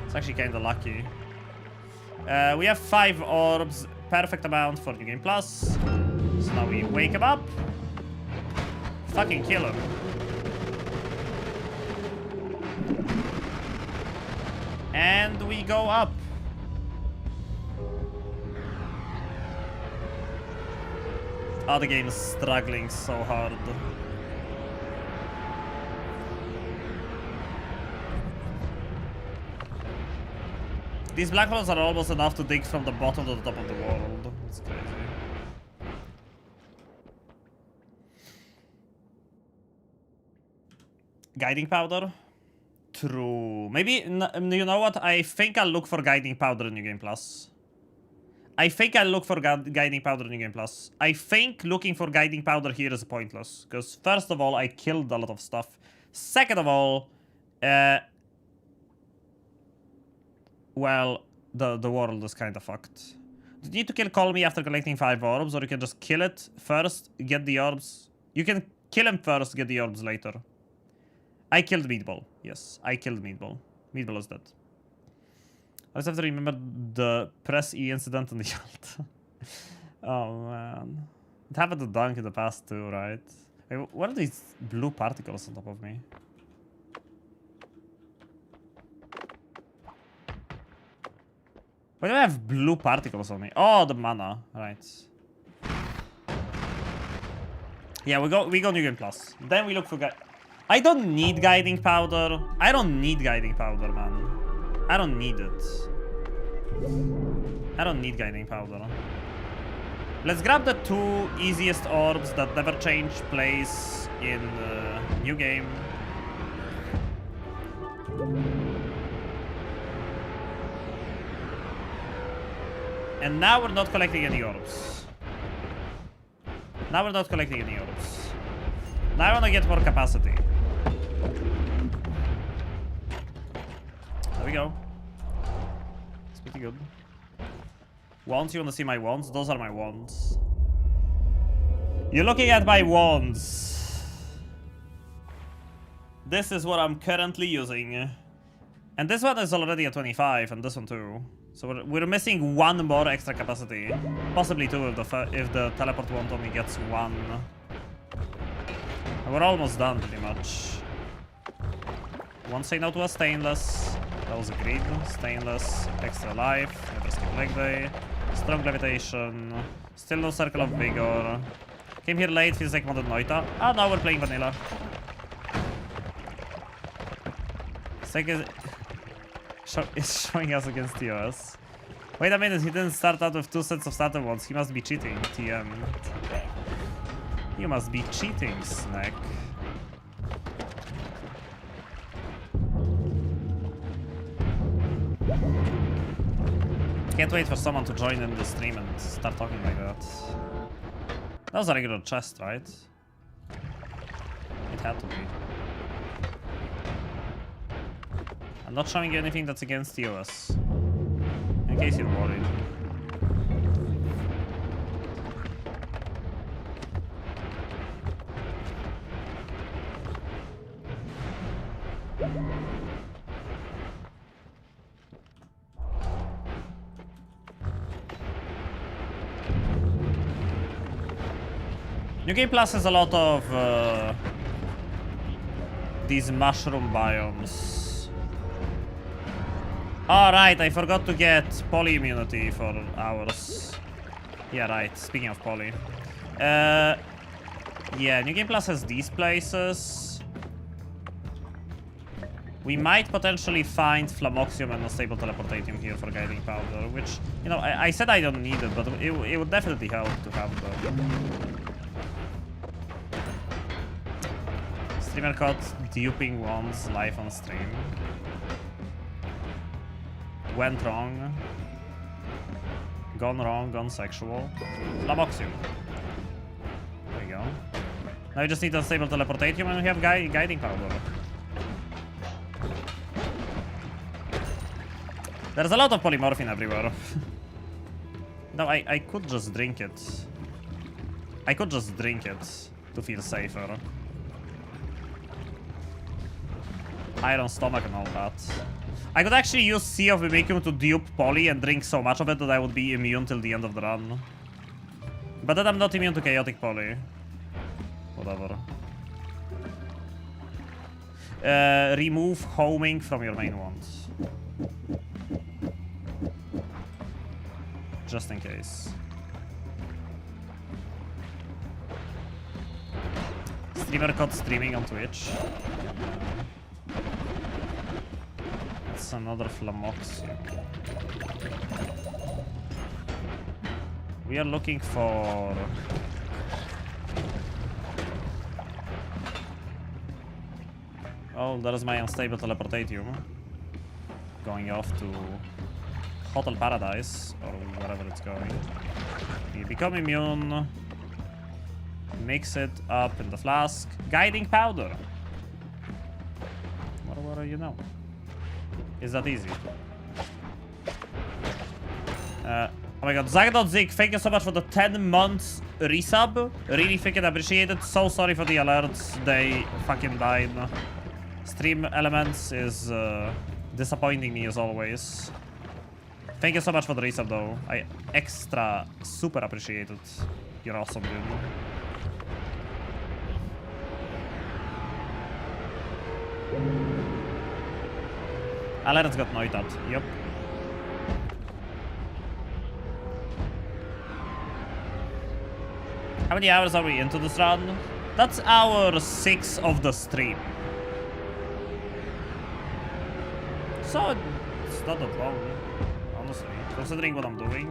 It's actually kinda lucky. We have 5 orbs, perfect amount for New Game Plus. So now we wake him up. Fucking kill him. And we go up. Oh, the game is struggling so hard. These black holes are almost enough to dig from the bottom to the top of the world. It's crazy. Guiding powder? True. Maybe, you know what? I think I'll look for guiding powder in New Game Plus. I think I'll look for guiding powder in New Game Plus. I think looking for guiding powder here is pointless. Because first of all, I killed a lot of stuff. Second of all, well, the world is kind of fucked. You need to kill Call Me after collecting 5 orbs, or you can just kill it first, get the orbs. You can kill him first, get the orbs later. I killed Meatball. Yes, I killed Meatball. Meatball is dead. I just have to remember the press E incident on the yacht. Oh man. It happened to Dunk in the past too, right? Wait, what are these blue particles on top of me? Why do I have blue particles on me? Oh, the mana, right. Yeah, we go New Game Plus. Then we look for I don't need guiding powder. I don't need guiding powder, man. I don't need it. I don't need guiding powder. Let's grab the 2 easiest orbs that never change place in New Game. And now we're not collecting any orbs. Now we're not collecting any orbs. Now I want to get more capacity. There we go. It's pretty good. Wands, you want to see my wands? Those are my wands. You're looking at my wands. This is what I'm currently using. And this one is already at 25, and this one too. So we're missing 1 more extra capacity. Possibly 2 if the teleport wand only gets 1. And we're almost done, pretty much. One say no to a stainless. That was agreed. Stainless, extra life, never skip leg day. Strong levitation. Still no circle of vigor. Came here late, feels like modded noita. Ah, now we're playing vanilla. It's showing us against TOS. Wait a minute, he didn't start out with 2 sets of starter ones. He must be cheating, TM. You must be cheating, Snack. Can't wait for someone to join in the stream and start talking like that. That was a regular chest, right? It had to be. I'm not showing you anything that's against TOS. In case you're worried. New Game Plus has a lot of these mushroom biomes. Alright, I forgot to get poly immunity for ours. Yeah, right, speaking of poly. Yeah, New Game Plus has these places. We might potentially find Flamoxium and Unstable Teleportatium here for Guiding Powder, which, you know, I said I don't need it, but it would definitely help to have them. Streamer caught duping wands live on stream. Went wrong. Gone wrong, gone sexual. Flamoxium. There we go. Now we just need Unstable Teleportatium and we have Guiding Powder. There's a lot of polymorphine everywhere. No, I could just drink it. I could just drink it to feel safer. Iron stomach and all that. I could actually use Sea of Mimicum to dupe poly and drink so much of it that I would be immune till the end of the run. But then I'm not immune to chaotic poly. Whatever. Remove homing from your main wands. Just in case. Streamer caught streaming on Twitch. That's another Flamoxium. We are looking for... Oh, that is my Unstable Teleportatium. Going off to Hotel Paradise, or wherever it's going. You become immune. Mix it up in the flask. Guiding Powder. What do you know? Is that easy? Oh my god, Zag.Zig, thank you so much for the 10 months resub. Really freaking appreciate it. So sorry for the alerts. They fucking died. stream elements is disappointing me as always. Thank you so much for the resub though. I extra super appreciate it. You're awesome, dude. Alerts got noita. Yep. How many hours are we into this run? That's hour 6 of the stream. So it's not that long, honestly, considering what I'm doing.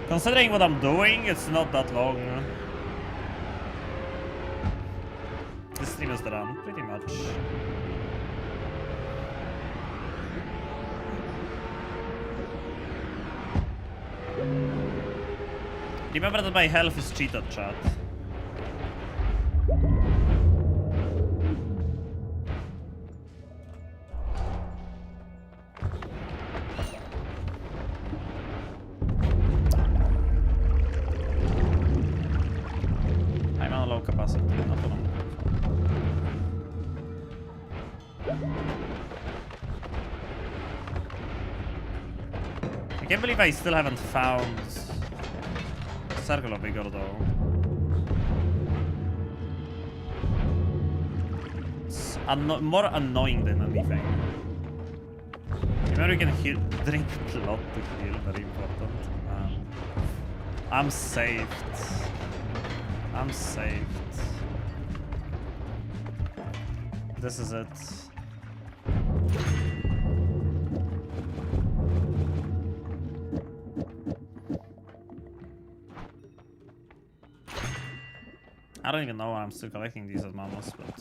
Considering what I'm doing, it's not that long. This stream is done, pretty much. Remember that my health is cheated, chat. I'm on a low capacity, not what I'm looking for. I can't believe I still haven't found Circle of Vigor though. It's more annoying than anything. Remember, you can heal, drink blood to heal, very important. I'm saved. I'm saved. This is it. I don't even know why I'm still collecting these as mammals, but...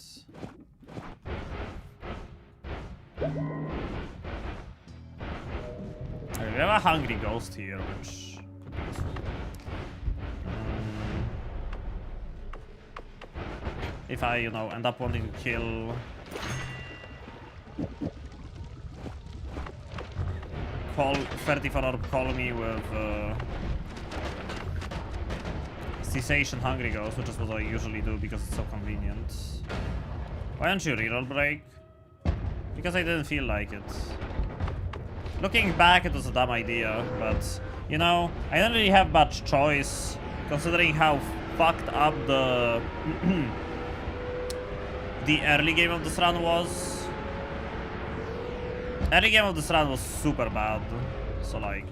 Okay, we have a hungry ghost here, which... if I, you know, end up wanting to kill... Call 34 orb colony with... Cessation Hungry Ghost, which is what I usually do because it's so convenient. Why don't you reroll break? Because I didn't feel like it. Looking back, it was a dumb idea, but you know, I don't really have much choice considering how fucked up the the early game of this run was. Early game of this run was super bad, so like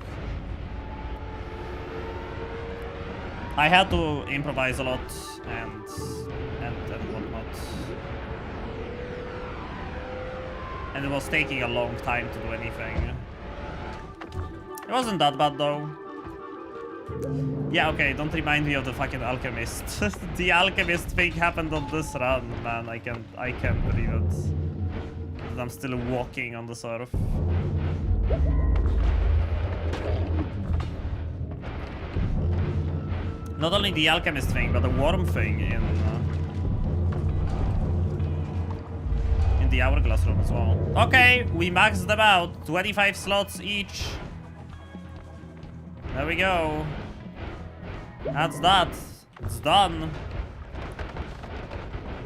I had to improvise a lot and whatnot. And it was taking a long time to do anything. It wasn't that bad though. Yeah, okay, don't remind me of the fucking alchemist. The alchemist thing happened on this run, man. I can't believe it. That I'm still walking on this earth. Not only the alchemist thing, but the worm thing in the hourglass room as well. Okay, we maxed them out. 25 slots each. There we go. That's that. It's done.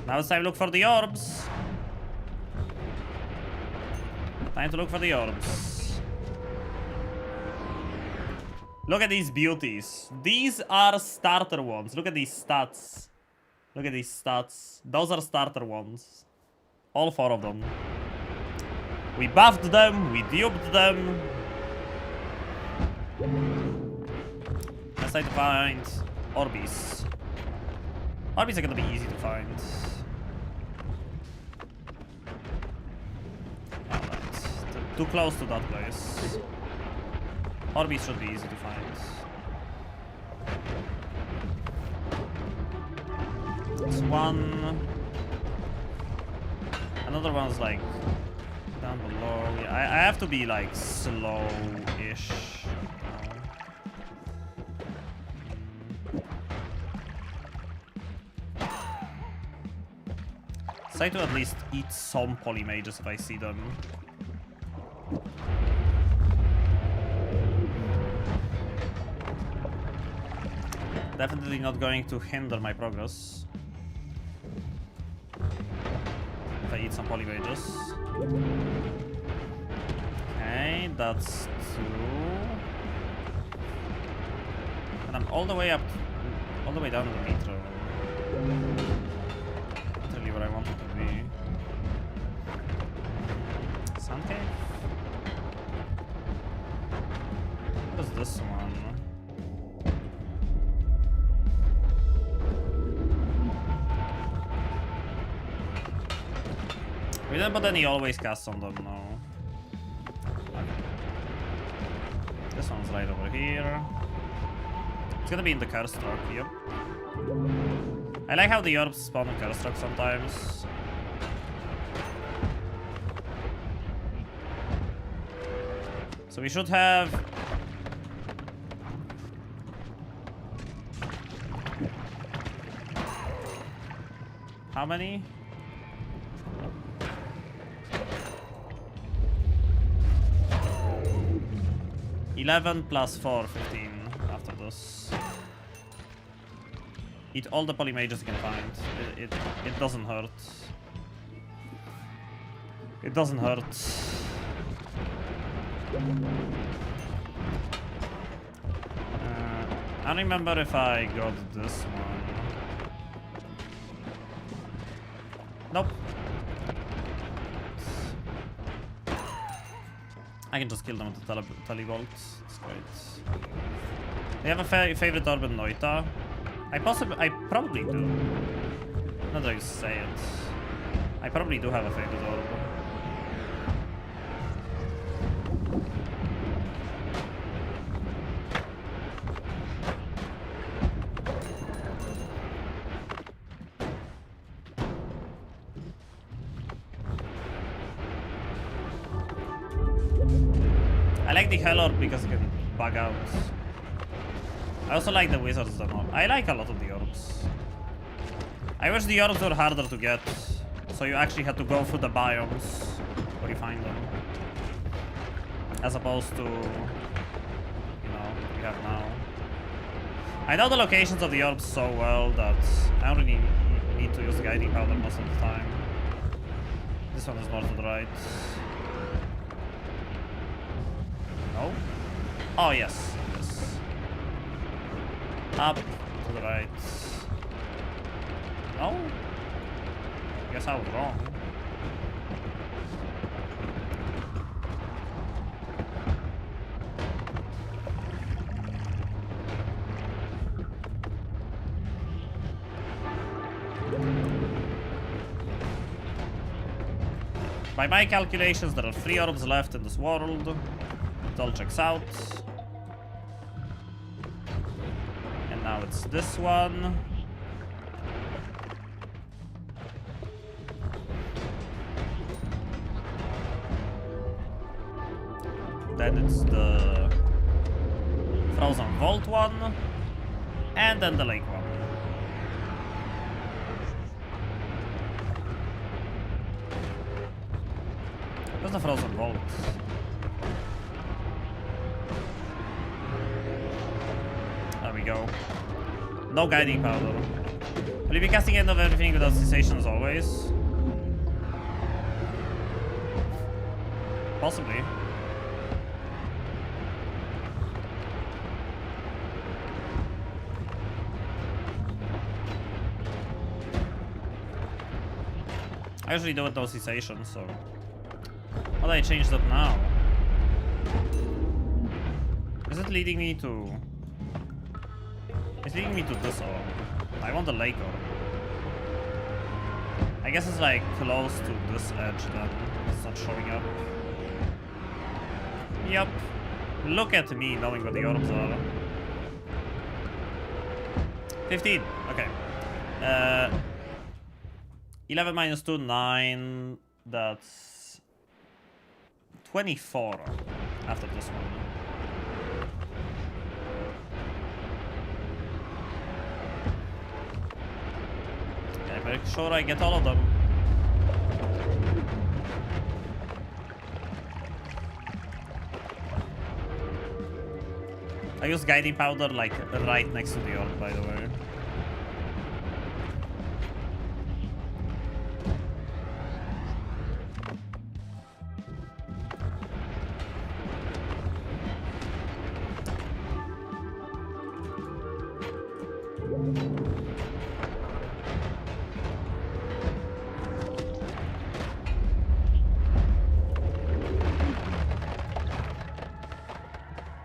Now it's time to look for the orbs. Time to look for the orbs. Look at these beauties. These are starter ones. Look at these stats. Look at these stats. Those are starter ones. All 4 of them. We buffed them. We duped them. Let's try to find Orbs. Orbs are gonna be easy to find. Alright. Too close to that place. Orbs should be easy to find. It's one. Another one's like down below. Yeah, I have to be like slow-ish. Try to at least eat some polymages if I see them. Definitely not going to hinder my progress. eat some polymages. Okay, that's 2. And I'm all the way up, all the way down the metro. Not really where I wanted to be. Sun cave? What is this one? We didn't put any always casts on them, no. Okay. This one's right over here. It's gonna be in the curse truck, yep. I like how the orbs spawn in curse truck sometimes. So we should have... How many? $11 plus 4, 15 after this. Eat all the polymages you can find. It doesn't hurt. It doesn't hurt. I don't remember if I got this one. Nope. I can just kill them with the televolt. It's great. They have a favorite orb in Noita. I probably do. Not that I say it. I probably do have a favorite orb. I like the Hell Orb because it can bug out. I also like the Wizards a lot. I like a lot of the Orbs. I wish the Orbs were harder to get, so you actually had to go through the biomes where you find them. As opposed to, you know, we have now. I know the locations of the Orbs so well that I don't really need to use the Guiding Powder most of the time. This one is more to the right. No? Oh, yes. Yes. Up to the right. No? Guess I was wrong. By my calculations, there are 3 orbs left in this world. It all checks out. And now it's this one. Then it's the Frozen Vault one. And then the Lake one. Where's the Frozen Vault? There we go. No Guiding Powder. Will you be casting end of everything without cessation as always? Possibly. I usually do it with cessation, so... How do I change that now? Is it leading me to... It's leading me to this orb. I want the lake orb. I guess it's like close to this edge then. It's not showing up. Yep. Look at me knowing what the orbs are. 15. Okay. 11 minus 2, 9. That's 24 after this one. Okay, make sure I get all of them. I use Guiding Powder like right next to the orb, by the way.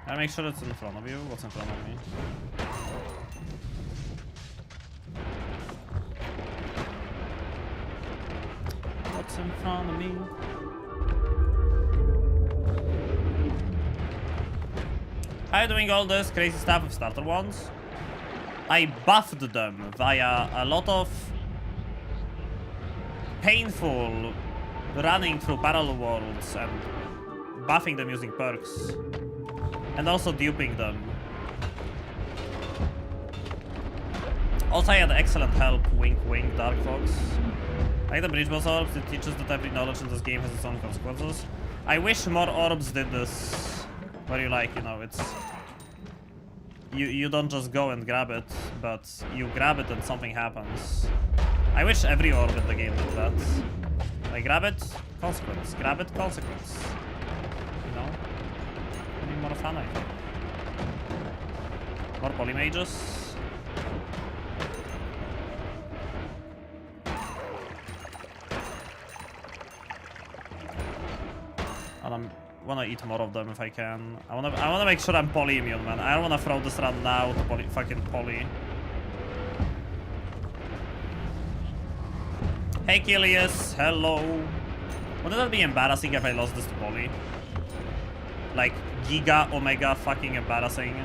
I make sure it's in front of you. What's in front of me? What's in front of me? I'm doing all this crazy stuff with starter ones. I buffed them via a lot of painful running through parallel worlds and buffing them using perks. And also duping them. Also I had excellent help, wink wink, Dark Fox. Like the Bridge Boss Orbs, it teaches that every knowledge in this game has its own consequences. I wish more Orbs did this. Where you like, you know, it's... You don't just go and grab it, but you grab it and something happens. I wish every orb in the game did that. Like, grab it, consequence. Grab it, consequence. You know? It'd be more fun, I think. More polymages. And I wanna eat more of them if I can. I wanna make sure I'm poly immune, man. I don't wanna throw this run now to fucking poly. Hey Kilius, hello. Wouldn't that be embarrassing if I lost this to poly? Like giga omega fucking embarrassing.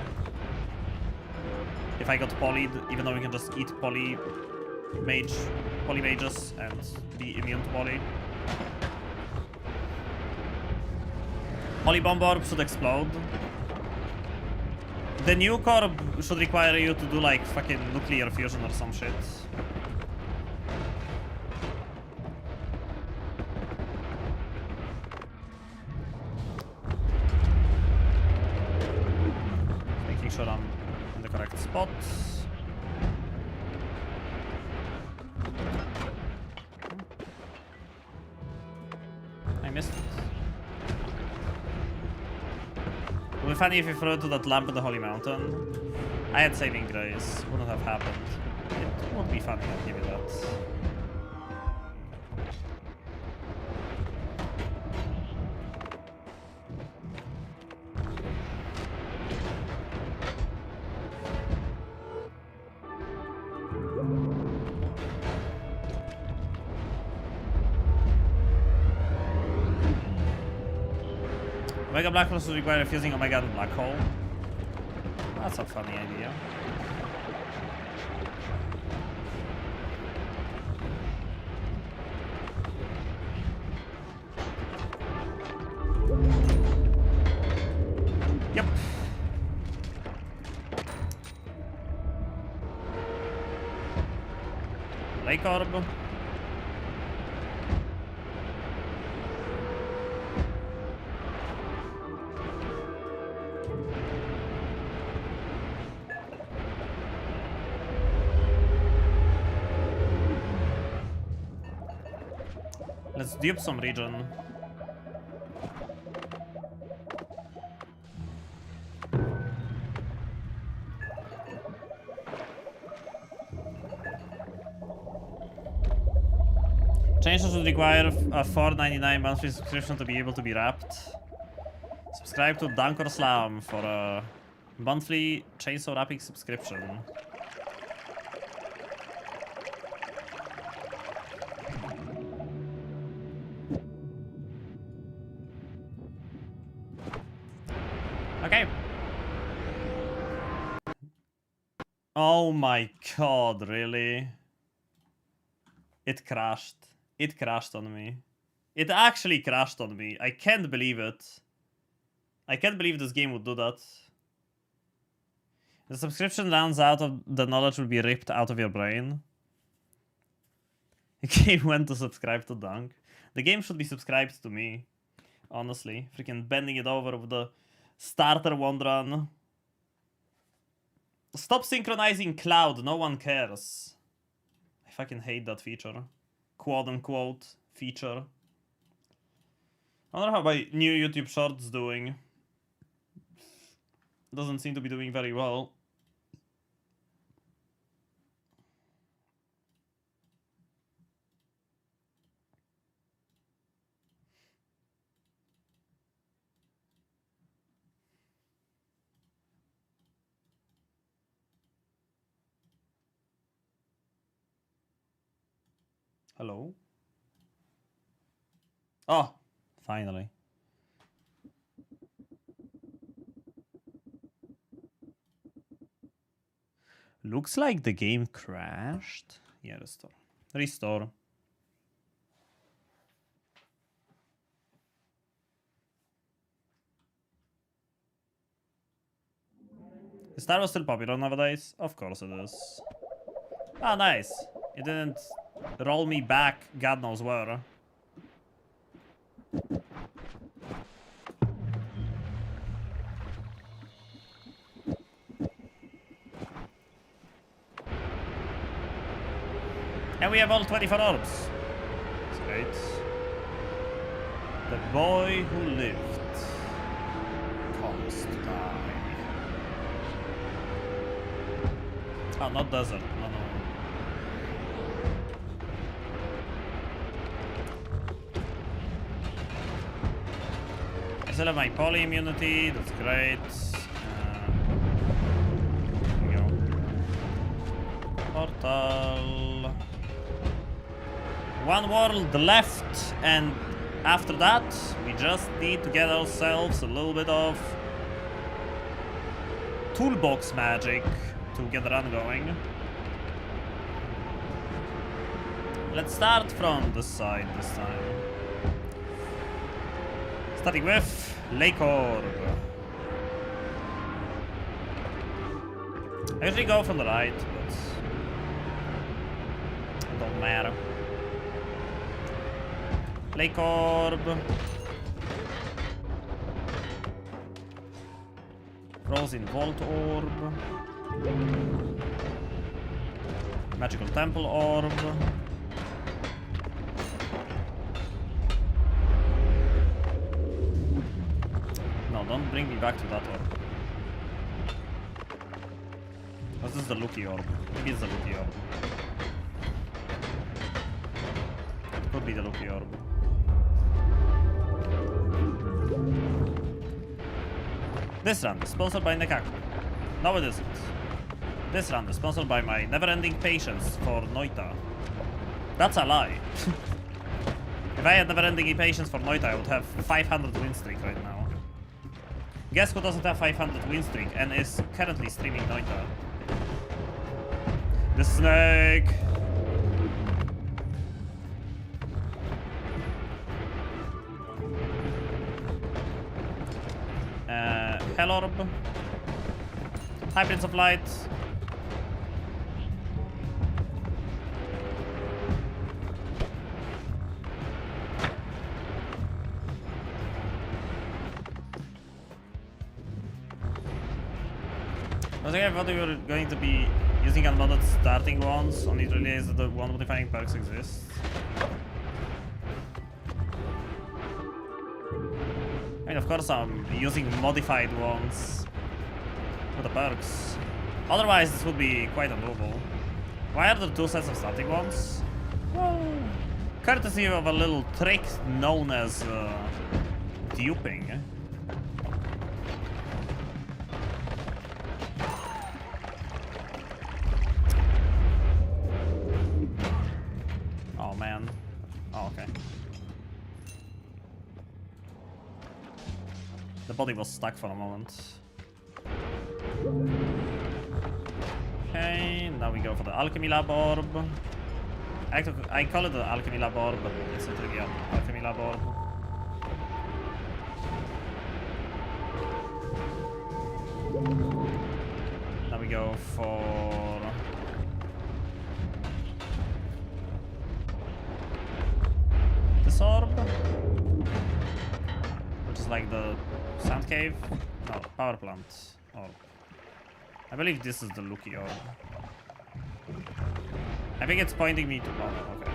If I got polyed, even though we can just eat poly mages and be immune to poly. Poly bomb orb should explode. The new orb should require you to do like fucking nuclear fusion or some shit. Making sure I'm in the correct spot. I missed it. It would be funny if you threw it to that lamp in the Holy Mountain. I had saving grace. Wouldn't have happened. It would be funny, I'll give you that. Omega Black Hole would require fusing Omega and Black Hole. That's a funny idea. Yep. Lake Orb. Let's dupe some region. Changes would require a $4.99 monthly subscription to be able to be wrapped. Subscribe to Dunk or Slam for a monthly chainsaw wrapping subscription. Okay. Oh my god, really? It crashed. It crashed on me. It actually crashed on me. I can't believe it. I can't believe this game would do that. The subscription runs out of the knowledge will be ripped out of your brain. The game went to subscribe to Dunk. The game should be subscribed to me. Honestly. Freaking bending it over with the starter wand run. Stop synchronizing cloud, no one cares. I fucking hate that feature. Quote unquote feature. I wonder how my new YouTube shorts doing. Doesn't seem to be doing very well. Hello? Oh, finally. Looks like the game crashed. Yeah, restore. Restore. Is Star Wars still popular nowadays? Of course it is. Ah, nice. It didn't roll me back God knows where. And we have all 24 orbs. That's great. The boy who lived comes to die. Oh, not desert. No, no. I still have my poly immunity. That's great. Here we go. Portal. One world left, and after that, we just need to get ourselves a little bit of toolbox magic to get the run going. Let's start from the side this time. Starting with Lake Orb. I usually go from the right, but it don't matter. Lake Orb. Frozen Vault Orb. Magical Temple Orb. No, don't bring me back to that orb. Or is this the Lucky Orb? Maybe it's the Lucky Orb. It could be the Lucky Orb. This run is sponsored by Nekaku. No, it isn't. This run is sponsored by my never-ending patience for Noita. That's a lie. If I had never-ending patience for Noita, I would have 500 win streak right now. Guess who doesn't have 500 win streak and is currently streaming Noita? The snake! Hell Orb. Hi, Prince of Light. I think I thought we were going to be using unmodded starting ones, only to realize that the one modifying perks exist. I mean, of course I'm using modified ones for the perks. Otherwise, this would be quite undoable. Why are there two sets of starting ones? Well, courtesy of a little trick known as duping. Oh man. Oh, okay. The body was stuck for a moment. Okay, now we go for the Alchemy Lab Orb. I call it the Alchemy Lab Orb, but it's literally an Alchemy Lab Orb. Now we go for... this orb? Which is like the Sand Cave? No, Power Plant Orb. I believe this is the Lucky Orb. I think it's pointing me to... oh, okay.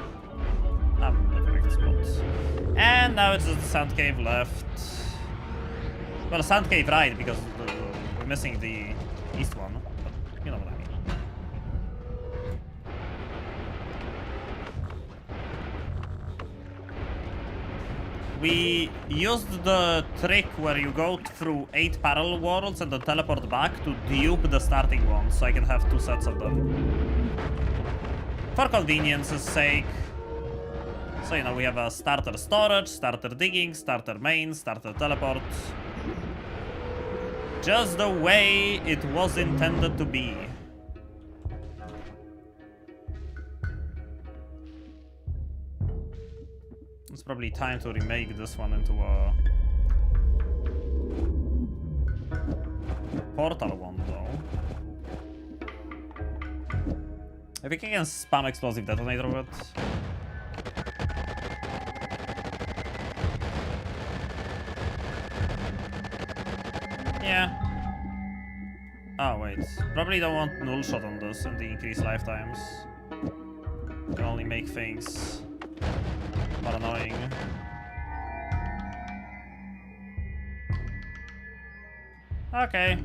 I'm at the correct spot. And now it's just the Sand Cave left. Well, Sand Cave right, because we're missing the east one. But you know what I mean. We used the trick where you go through 8 parallel worlds and then teleport back to dupe the starting one, so I can have 2 sets of them. For convenience's sake, So, you know, we have a starter storage, starter digging, starter main, starter teleport. Just the way it was intended to be. It's probably time to remake this one into a portal one, though. I think I can spam explosive detonator with it. Yeah. Oh, wait. Probably don't want null shot on this and the increased lifetimes. Can only make things more annoying. Okay.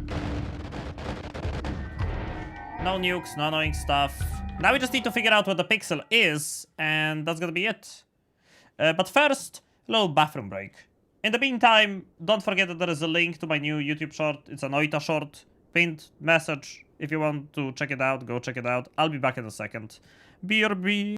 No nukes, no annoying stuff. Now we just need to figure out what the pixel is, and that's gonna be it. But first, a little bathroom break. In the meantime, don't forget that there is a link to my new YouTube short. It's a Noita short. Pinned message. If you want to check it out, go check it out. I'll be back in a second. BRB.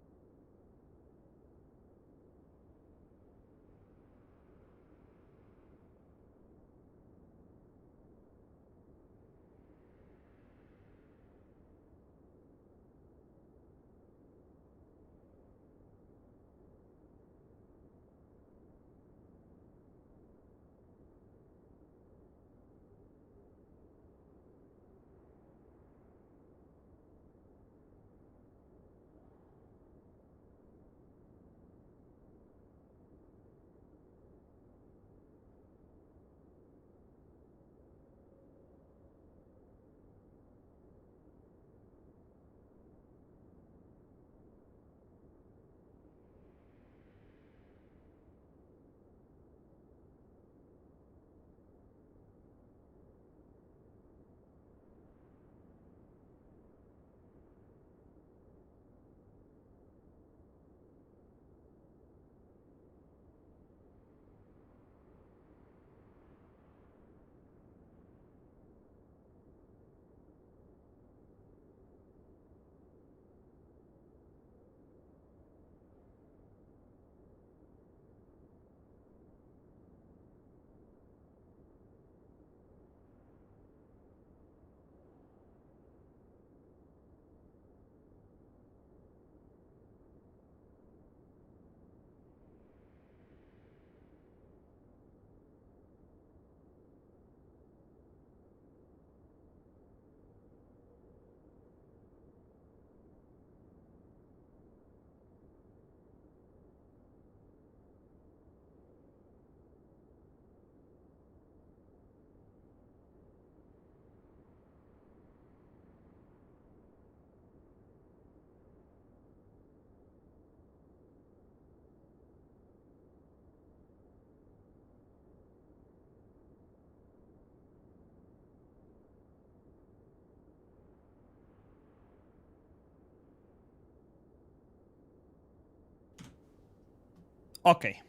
Okay.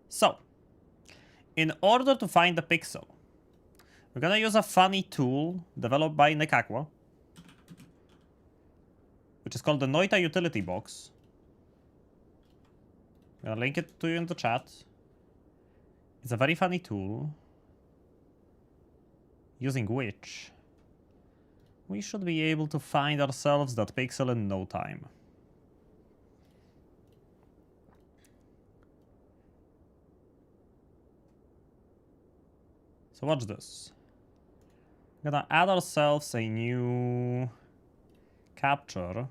So, in order to find the pixel, we're gonna use a funny tool developed by Nekakwa, which is called the Noita utility box. I'm gonna link it to you in the chat. It's a very funny tool, using which we should be able to find ourselves that pixel in no time. So watch this. We're gonna add ourselves a new capture. I'm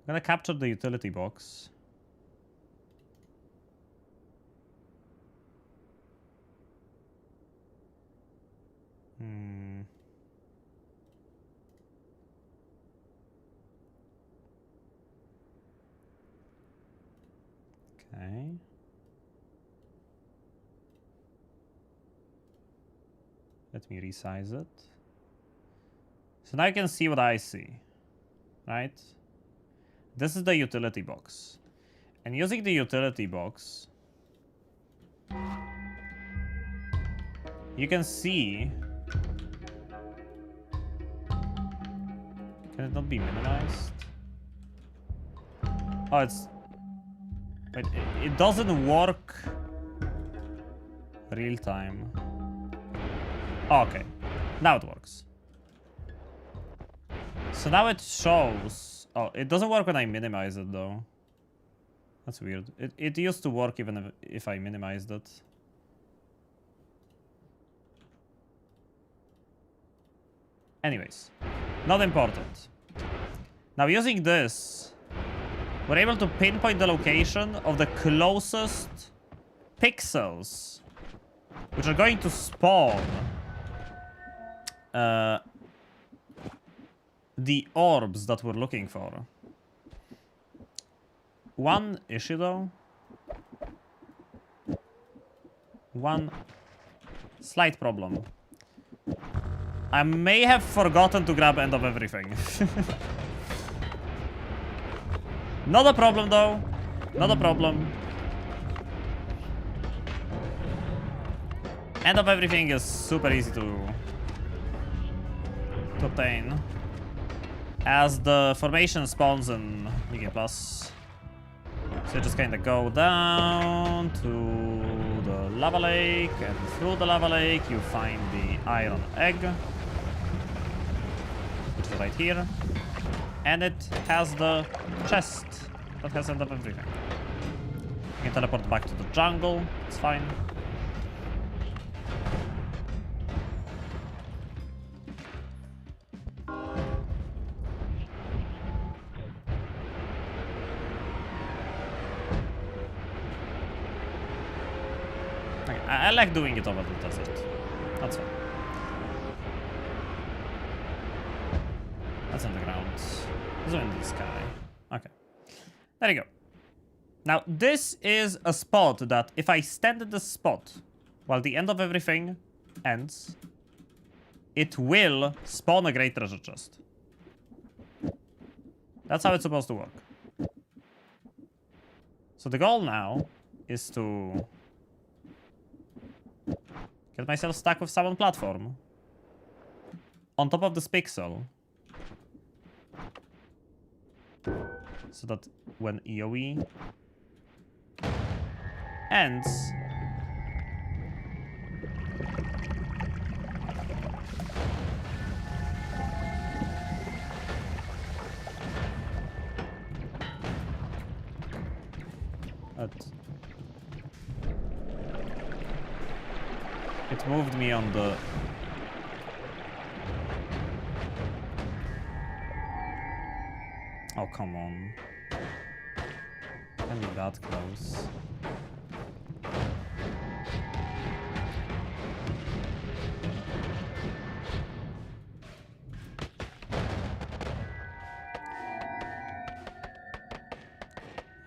gonna capture the utility box. Okay. Let me resize it. So now you can see what I see, right? This is the utility box. And using the utility box, you can see Can it not be minimized? Oh, it's... Wait, it doesn't work real time. Oh, okay. Now it works. So now it shows... Oh, it doesn't work when I minimize it, though. That's weird. It used to work even if I minimized it. Anyways, not important. Now using this, we're able to pinpoint the location of the closest pixels, which are going to spawn the orbs that we're looking for. One issue though. One slight problem. I may have forgotten to grab end of everything. Not a problem though. Not a problem. End of everything is super easy to obtain. As the formation spawns in New Game Plus. So you just kinda go down to the lava lake, and through the lava lake you find the iron egg, which is right here. And it has the chest that has end of everything. You can teleport back to the jungle, it's fine. Okay, I like doing it over the desert. That's fine. That's on the ground. This is in the sky. Okay. There you go. Now, this is a spot that if I stand at the spot while the end of everything ends, it will spawn a great treasure chest. That's how it's supposed to work. So the goal now is to get myself stuck with someone platform on top of this pixel, so that when EOE ends, it moved me on the... Oh, come on. Can't be that close.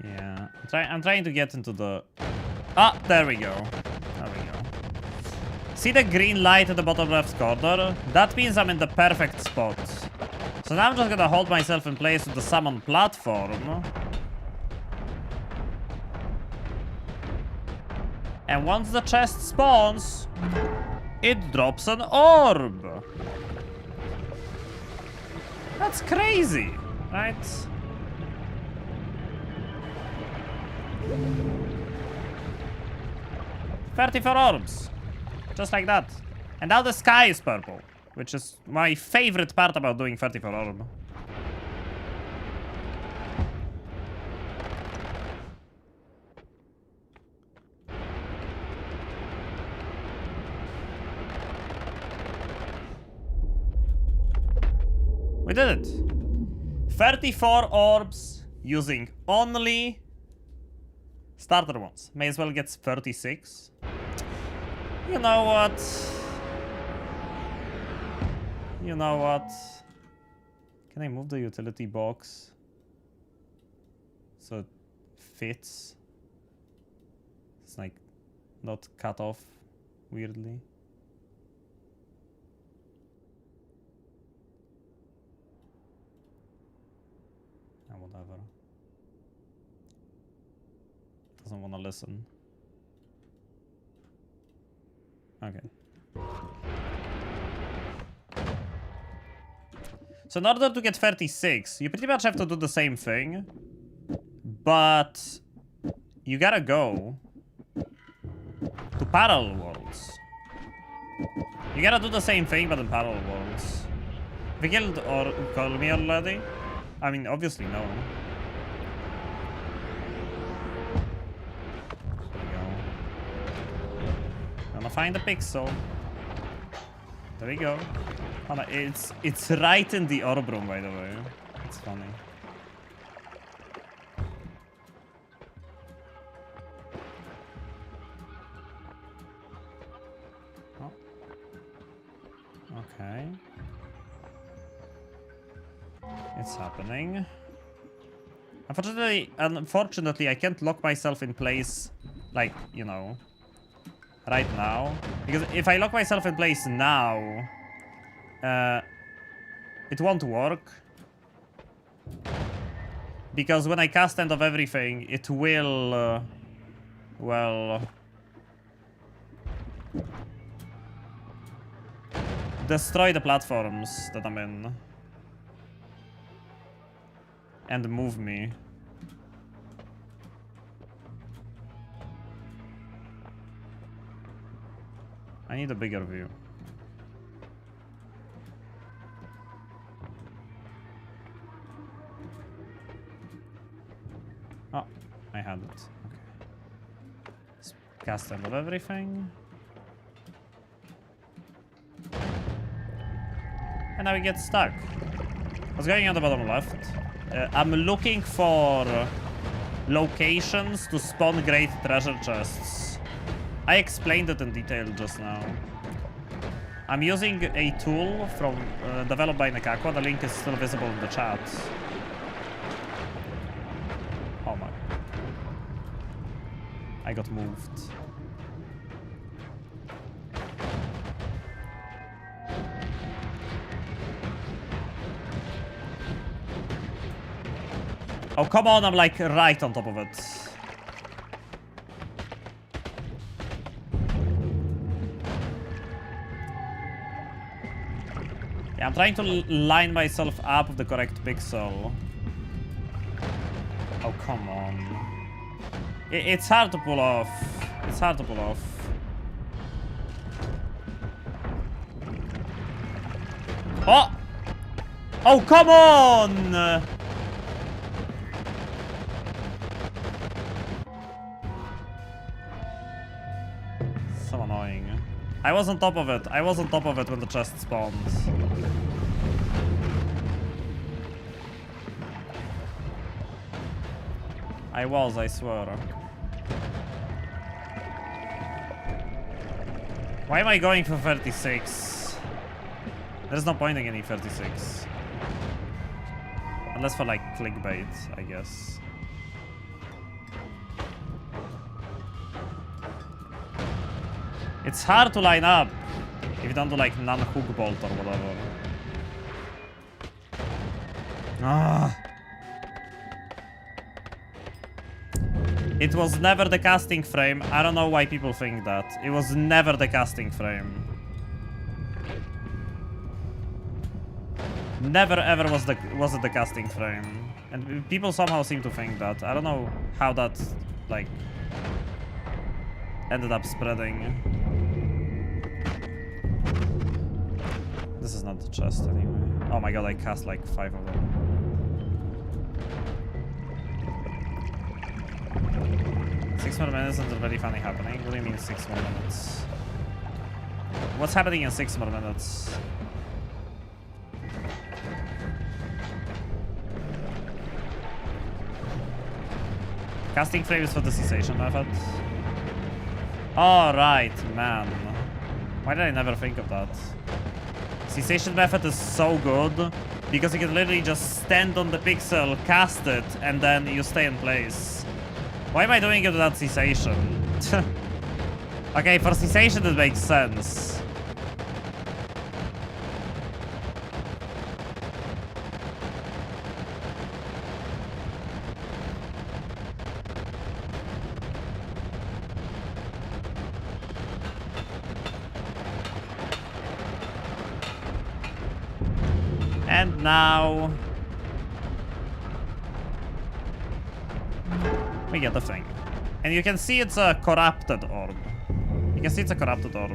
Yeah, I'm trying to get into the... Ah, there we go. There we go. See the green light at the bottom left corner? That means I'm in the perfect spot. So now I'm just gonna hold myself in place with the summon platform. And once the chest spawns, it drops an orb. That's crazy, right? $34 orbs. Just like that. And now the sky is purple, which is my favorite part about doing 34 orb. We did it. 34 orbs using only starter ones. May as well get 36. You know what? You know what? Can I move the utility box so it fits? It's like not cut off weirdly. Whatever. Doesn't want to listen. Okay. So in order to get 36, you pretty much have to do the same thing. But you gotta go to parallel worlds. You gotta do the same thing, but in parallel worlds. Have you killed or called me already? I mean, obviously no. There we go. Gonna find a pixel. There we go. Oh, no, it's right in the orb room, by the way. It's funny. Oh. Okay. It's happening. Unfortunately, I can't lock myself in place, like, you know, right now. Because if I lock myself in place now, it won't work. Because when I cast End of Everything, it will, well, destroy the platforms that I'm in. And move me. I need a bigger view. Oh, I had it. Okay. Let's cast End of Everything. And now we get stuck. What's going on the bottom left? I'm looking for locations to spawn great treasure chests. I explained it in detail just now. I'm using a tool from developed by Nekakwa. The link is still visible in the chat. Oh my. I got moved. Oh, come on, I'm like right on top of it. Yeah, I'm trying to line myself up with the correct pixel. Oh, come on. It's hard to pull off. It's hard to pull off. Oh! Oh, come on! So annoying. I was on top of it. I was on top of it when the chest spawned. I was, I swear. Why am I going for 36? There's no point in any 36. Unless for like clickbait, I guess. It's hard to line up if you don't do like non-hook bolt or whatever. Ah. It was never the casting frame. I don't know why people think that. It was never the casting frame. Never ever was it the casting frame. And people somehow seem to think that. I don't know how that like ended up spreading. This is not the chest anyway. Oh my god, I cast like 5 of them. Six more minutes and it's very funny happening. What do you mean 6 more minutes? What's happening in 6 more minutes? Casting frames for the cessation method. Alright, man. Why did I never think of that? Cessation method is so good because you can literally just stand on the pixel, cast it, and then you stay in place. Why am I doing it without cessation? Okay, for cessation it makes sense. And now we get the thing. And you can see it's a corrupted orb. You can see it's a corrupted orb.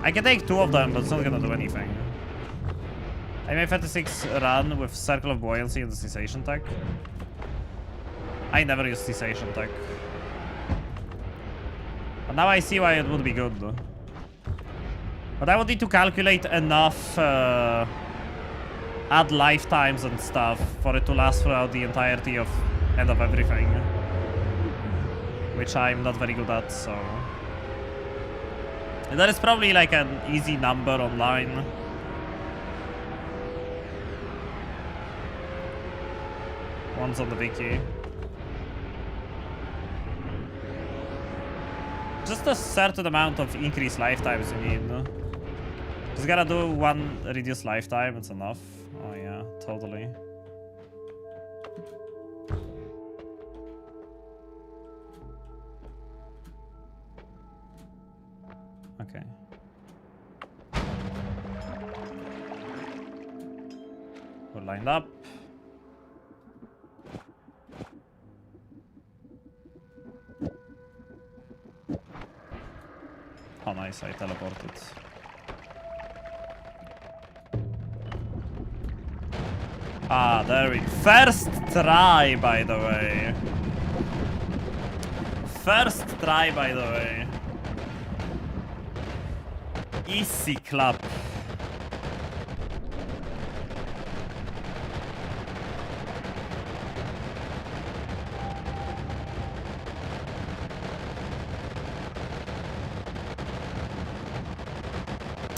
I can take 2 of them, but it's not gonna do anything. I made 36 run with Circle of Buoyancy and the Cessation tech. I never use Cessation tech. But now I see why it would be good. But I would need to calculate enough add lifetimes and stuff for it to last throughout the entirety of end of everything. Which I'm not very good at, so... And that is probably like an easy number online. One's on the wiki. Just a certain amount of increased lifetimes you need. Just gotta do 1 reduced lifetime, it's enough. Oh yeah, totally. Okay. We're lined up. Oh nice, I teleported. Ah, there we go. First try, by the way. First try, by the way. Easy clap.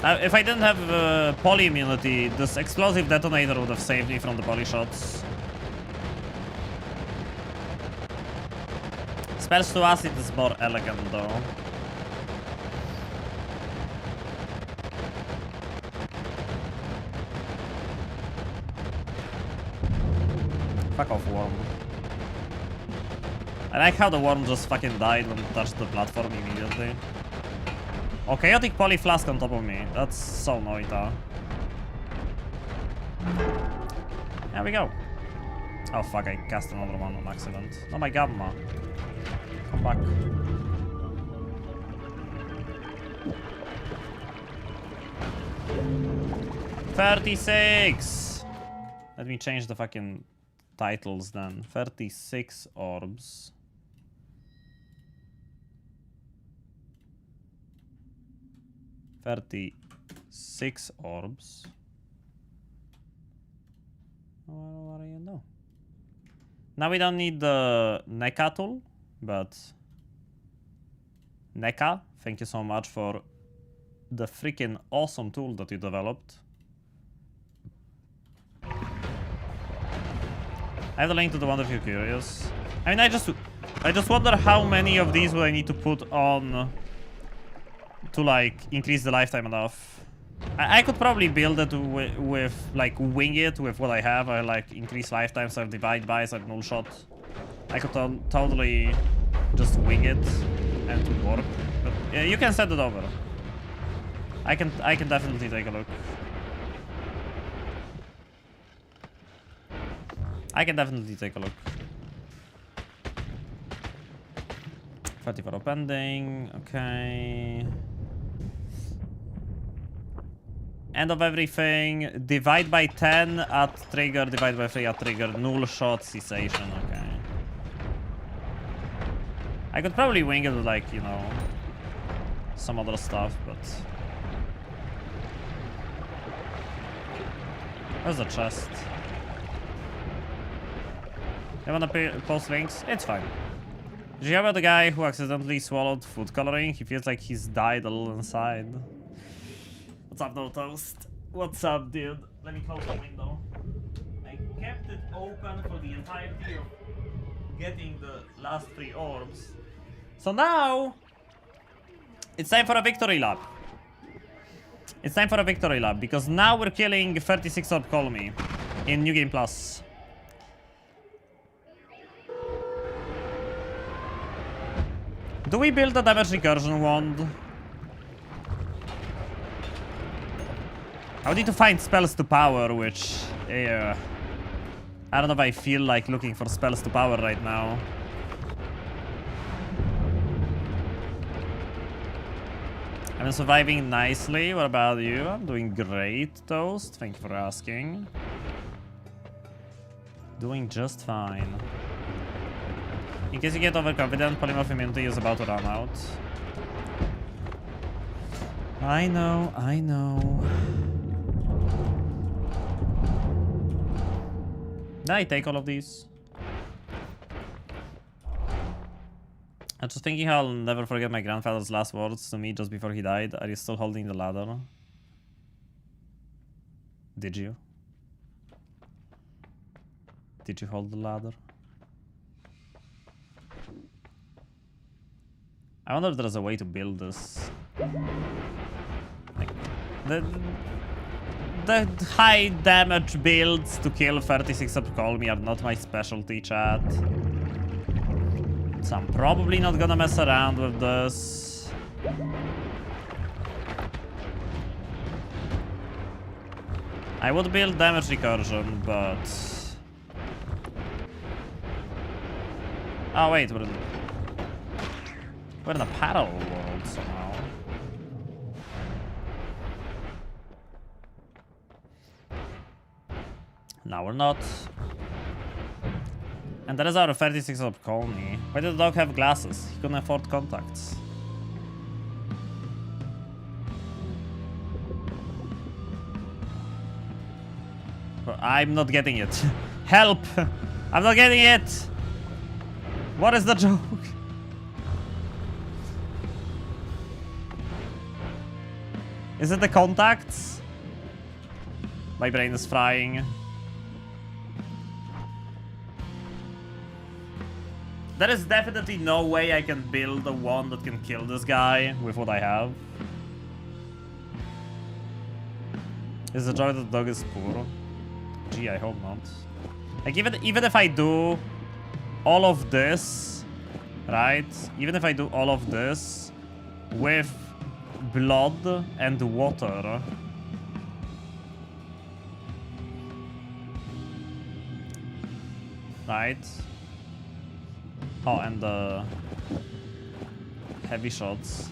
If I didn't have poly immunity, this explosive detonator would have saved me from the poly shots. Spells to acid is more elegant though. Fuck off, worm. I like how the worm just fucking died when it touched the platform immediately. Oh, chaotic poly flask on top of me. That's so noita. There we go. Oh fuck, I cast another one on accident. Oh my gamma. Come back. $36! Let me change the fucking titles then. 36 orbs. $36 orbs. What do you know? Now we don't need the NECA tool, but NECA, thank you so much for the freaking awesome tool that you developed. I have the link to the one if you're curious. I mean, I just wonder how many of these would I need to put on to like increase the lifetime enough. I could probably build it with like wing it with what I have. I like increase lifetime, so I have divide by, so I have null shot. I could totally just wing it and it would work. But yeah, you can send it over. I can definitely take a look. I can definitely take a look. 34 pending. Okay. End of everything. Divide by 10 at trigger. Divide by 3 at trigger. Null shot cessation. Okay. I could probably wing it with like, you know, some other stuff, but... Where's the chest? You wanna post links? It's fine. Did you hear about the guy who accidentally swallowed food coloring? He feels like he's died a little inside. What's up, No Toast? What's up, dude? Let me close the window. I kept it open for the entirety of getting the last 3 orbs. So now, it's time for a victory lap. It's time for a victory lap, because now we're killing 36 orb colony in New Game Plus. Do we build a damage recursion wand? I would need to find spells to power, which... I don't know if I feel like looking for spells to power right now. I'm surviving nicely. What about you? I'm doing great, Toast. Thank you for asking. Doing just fine. In case you get overconfident, polymorph immunity is about to run out. I know, I know. Did I take all of these? I'm just thinking how I'll never forget my grandfather's last words to me just before he died. Are you still holding the ladder? Did you? Did you hold the ladder? I wonder if there's a way to build this. Like, the high damage builds to kill 36 up call me are not my specialty, chat. So I'm probably not gonna mess around with this. I would build damage recursion, but... Oh wait, we're in a parallel world somehow. No, we're not. And that is our 36 up colony. Why did the dog have glasses? He couldn't afford contacts. But I'm not getting it. Help! I'm not getting it! What is the joke? Is it the contacts? My brain is frying. There is definitely no way I can build a wand that can kill this guy with what I have. Is the joy that the dog is poor? Gee, I hope not. Like even if I do all of this, right? Even if I do all of this with blood and water, right? Oh, and the heavy shots.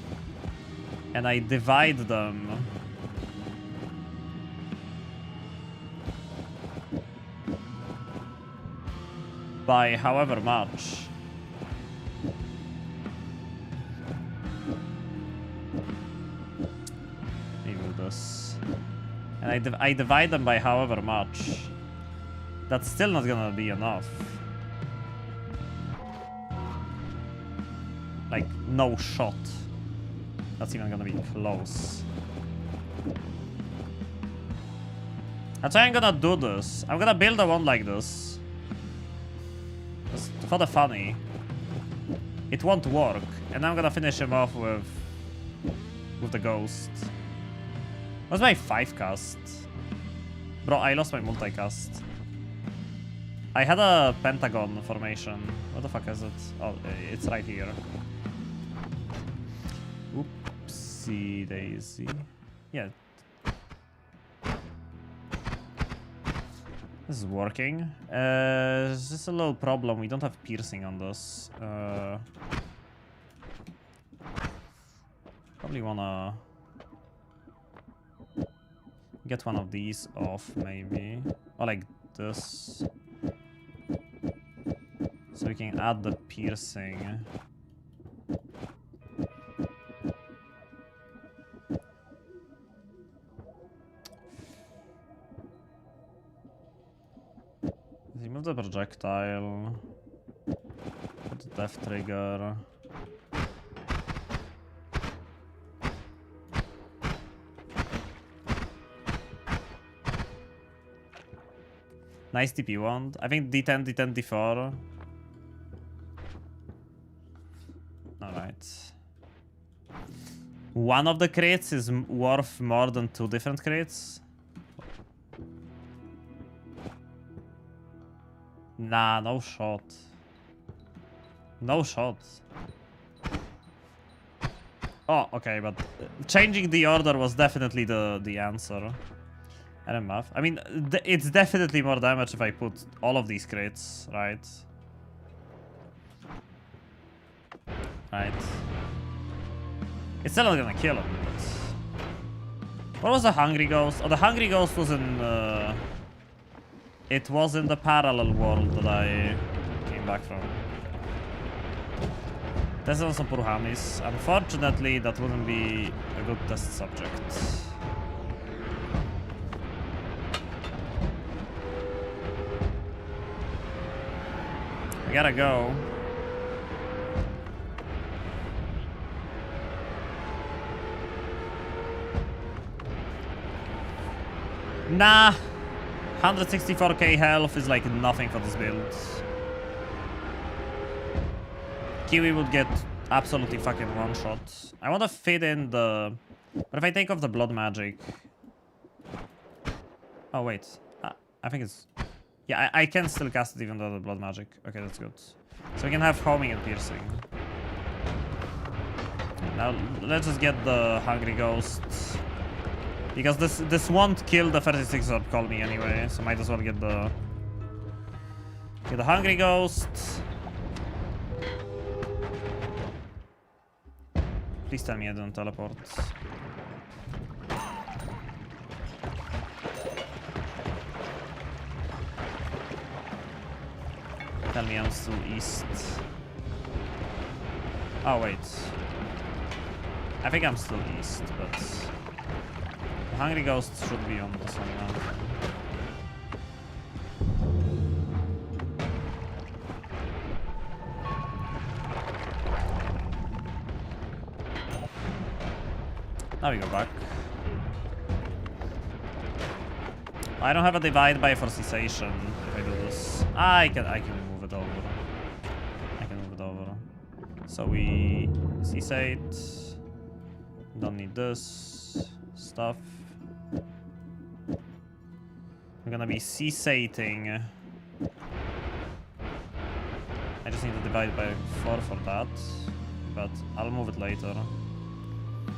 And I divide them by however much. Maybe with this. And I divide them by however much. That's still not gonna be enough. Like, no shot. That's even gonna be close. That's why I'm gonna do this. I'm gonna build a one like this. Just for the funny. It won't work. And I'm gonna finish him off with the ghost. What's my 5 cast? Bro, I lost my multicast. I had a pentagon formation. What the fuck is it? Oh, it's right here. Oopsie daisy. Yeah. This is working. It's just a little problem. We don't have piercing on this. Probably wanna get one of these off, maybe. Or like this. So we can add the piercing. Remove the projectile. Put the death trigger. Nice TP wand. I think D10, D10, D4. Alright. One of the crates is worth more than 2 different crates. Nah, no shot. No shot. Oh, okay, but changing the order was definitely the answer. RMF. I mean, it's definitely more damage if I put all of these crits, right? Right. It's still not gonna kill him, but... What was the Hungry Ghost? Oh, the Hungry Ghost was in... It was in the parallel world that I came back from. Test on some Puruhamis. Unfortunately, that wouldn't be a good test subject. We gotta go. Nah. 164k health is like nothing for this build. Kiwi would get absolutely fucking one shot. I want to fit in the... But if I take off the blood magic... Oh wait. I think it's... Yeah, I can still cast it even though the blood magic. Okay, that's good. So we can have homing and piercing. Now let's just get the Hungry Ghost. Because this won't kill the 36 Orb Colony anyway, so might as well get the Hungry Ghost. Please tell me I don't teleport. Tell me I'm still east. Oh wait. I think I'm still east, but the Hungry Ghost should be on this one now. Now we go back. I don't have a divide by for cessation if I do this. I can move it over. I can move it over. So we cessate. Don't need this stuff. I'm gonna be cessating. I just need to divide by 4 for that, but I'll move it later.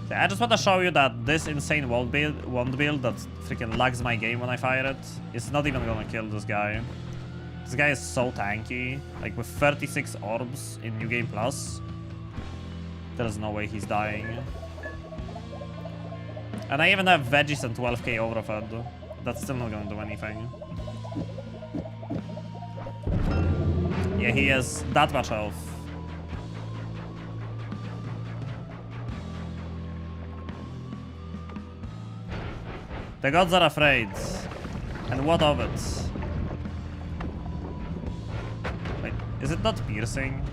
Yeah, I just want to show you that this insane wand build that freaking lags my game when I fire it is not even gonna kill this guy. This guy is so tanky. Like with 36 orbs in New Game Plus, there's no way he's dying. And I even have veggies and 12k overfed. That's still not gonna do anything. Yeah, he has that much health. The gods are afraid. And what of it? Wait, is it not piercing?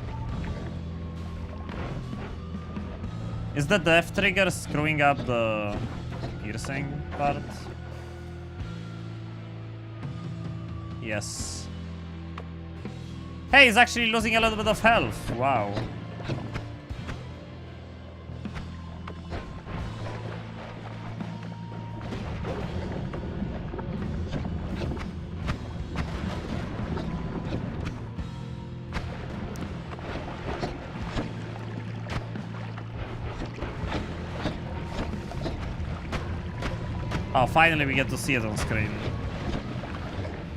Is the death trigger screwing up the piercing part? Yes. Hey, he's actually losing a little bit of health. Wow. Oh, finally we get to see it on screen.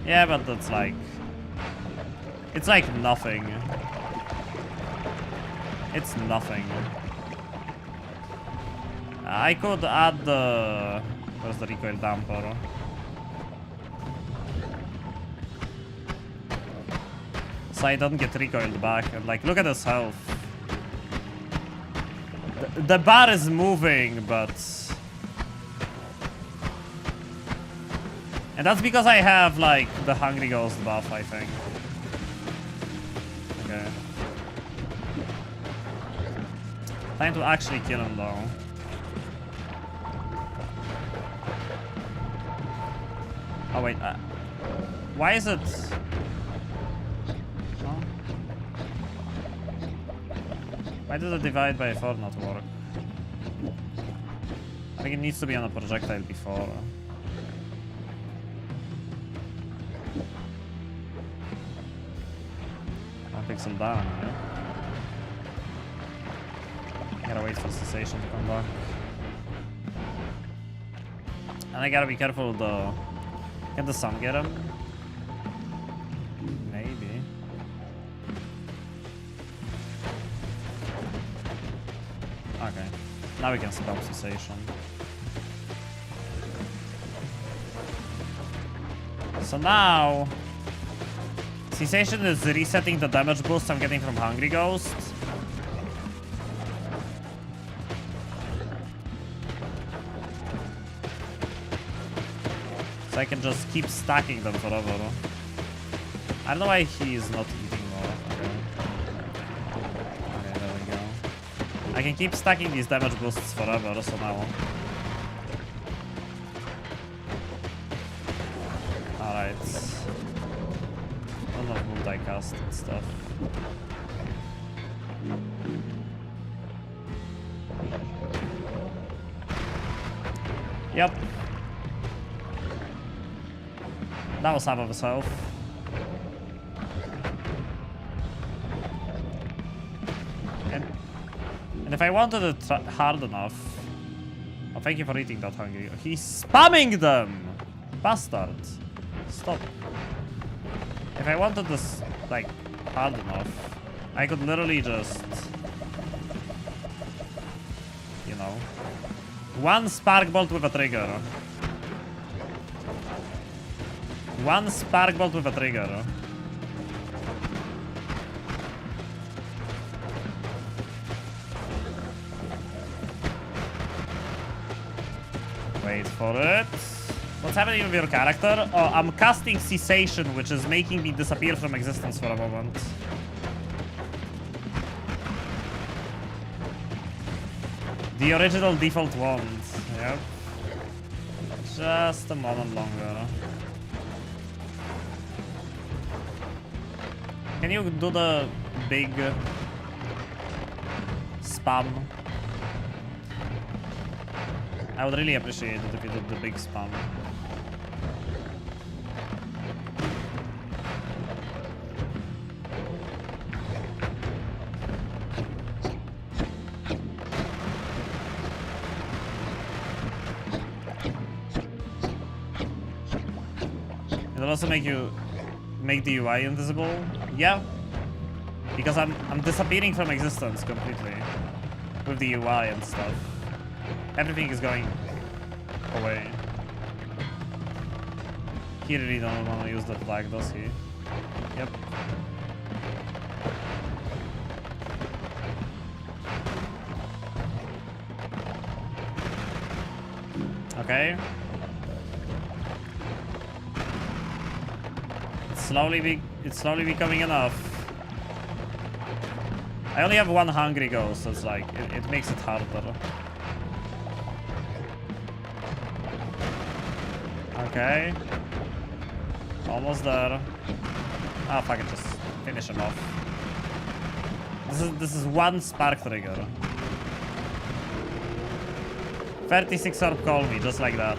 Yeah, but that's like... It's like nothing. It's nothing. I could add the... Where's the recoil damper? So I don't get recoiled back. And like, look at his health. The bar is moving, but... And that's because I have, like, the Hungry Ghost buff, I think. Okay. Time to actually kill him, though. Oh, wait. Why is it... Oh. Why does the divide by 4 not work? I think it needs to be on a projectile before. Pixel down, yeah? Gotta wait for cessation to come back. And I gotta be careful with the... Can the sun get him? Maybe. Okay. Now we can stop cessation. So now... Cessation is resetting the damage boost I'm getting from Hungry Ghost. So I can just keep stacking them forever. I don't know why he is not eating more. Okay, there we go. I can keep stacking these damage boosts forever, so now... Alright. I don't know, multicast and stuff. Yep. That was half of his health. And if I wanted it hard enough... Oh, thank you for eating that, Hungry. He's spamming them! Bastard. Stop. If I wanted this, like, hard enough, I could literally just... You know... One Spark Bolt with a trigger. One Spark Bolt with a trigger. Wait for it. What's happening with your character? Oh, I'm casting Cessation, which is making me disappear from existence for a moment. The original default wand. Yep. Just a moment longer. Can you do the big spam? I would really appreciate it if you did the big spam. It'll also make the UI invisible. Yeah, because I'm disappearing from existence completely with the UI and stuff. Everything is going away. He really don't want to use the flag, does he? Yep. Okay. It's slowly becoming enough. I only have one Hungry Ghost, so it's like it makes it harder. Okay. Almost there. Ah, fuck it, just finish him off. This is one spark trigger. 36 orb call me, just like that.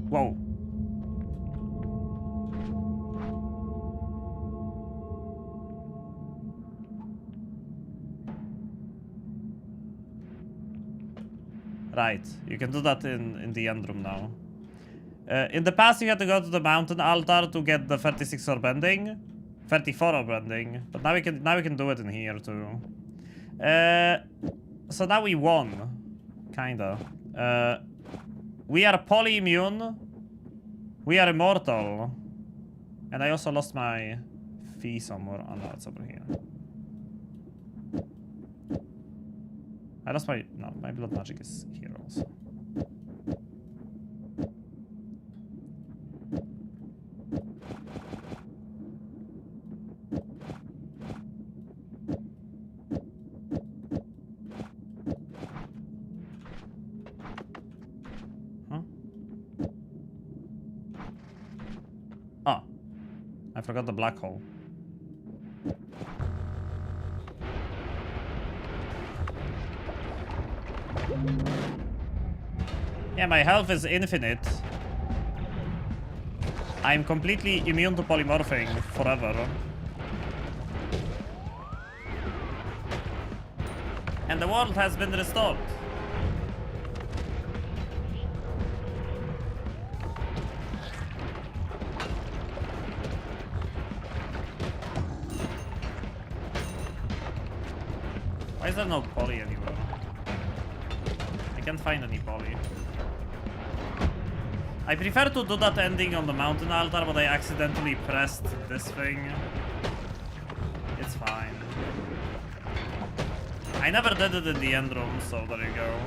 Whoa. Right, you can do that in the end room now. In the past, you had to go to the mountain altar to get the 36 orb ending, 34 orb ending, but now we can do it in here too. So now we won, kinda. We are poly-immune. We are immortal, and I also lost my fee somewhere. Oh no, it's over here. I lost my... No, my blood magic is here also. Huh? Oh. I forgot the black hole. Yeah, my health is infinite. I'm completely immune to polymorphing forever. And the world has been restored. Why is there no poly anywhere? I can't find any poly. I prefer to do that ending on the mountain altar, but I accidentally pressed this thing. It's fine. I never did it in the end room, so there you go.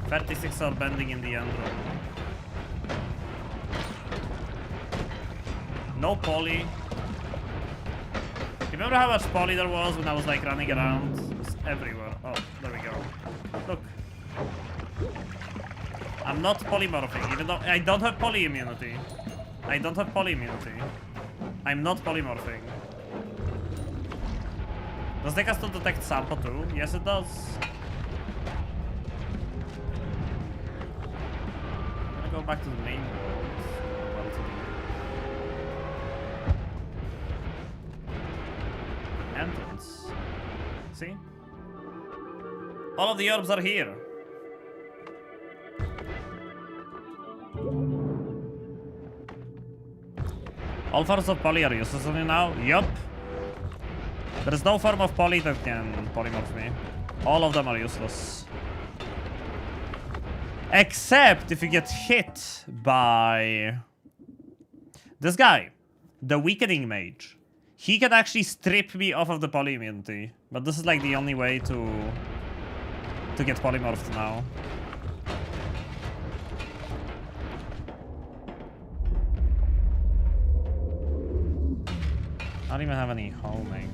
36 orb bending in the end room. No poly. Remember how much poly there was when I was like running around? It was everywhere. Oh, there we go. Look. I'm not polymorphing, even though I don't have poly immunity. I don't have poly immunity. I'm not polymorphing. Does Deca still detect Sampo too? Yes, it does. I'm gonna go back to the main world. Well, to the entrance. See? All of the orbs are here. All forms of poly are useless on you now? Yup. There is no form of poly that can polymorph me. All of them are useless. Except if you get hit by this guy, the Weakening Mage. He can actually strip me off of the poly immunity. But this is like the only way to get polymorphed now. I don't even have any homing.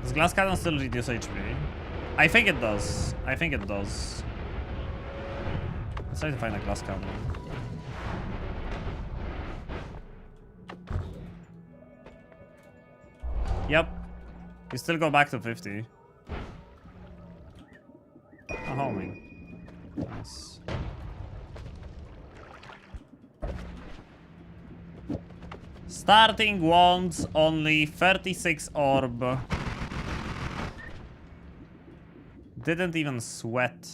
Does glass cannon still reduce HP? I think it does. I think it does. Let's try to find a glass cannon. Yep. You still go back to 50. Oh, homing. Nice. Starting wands only 36 orb. Didn't even sweat.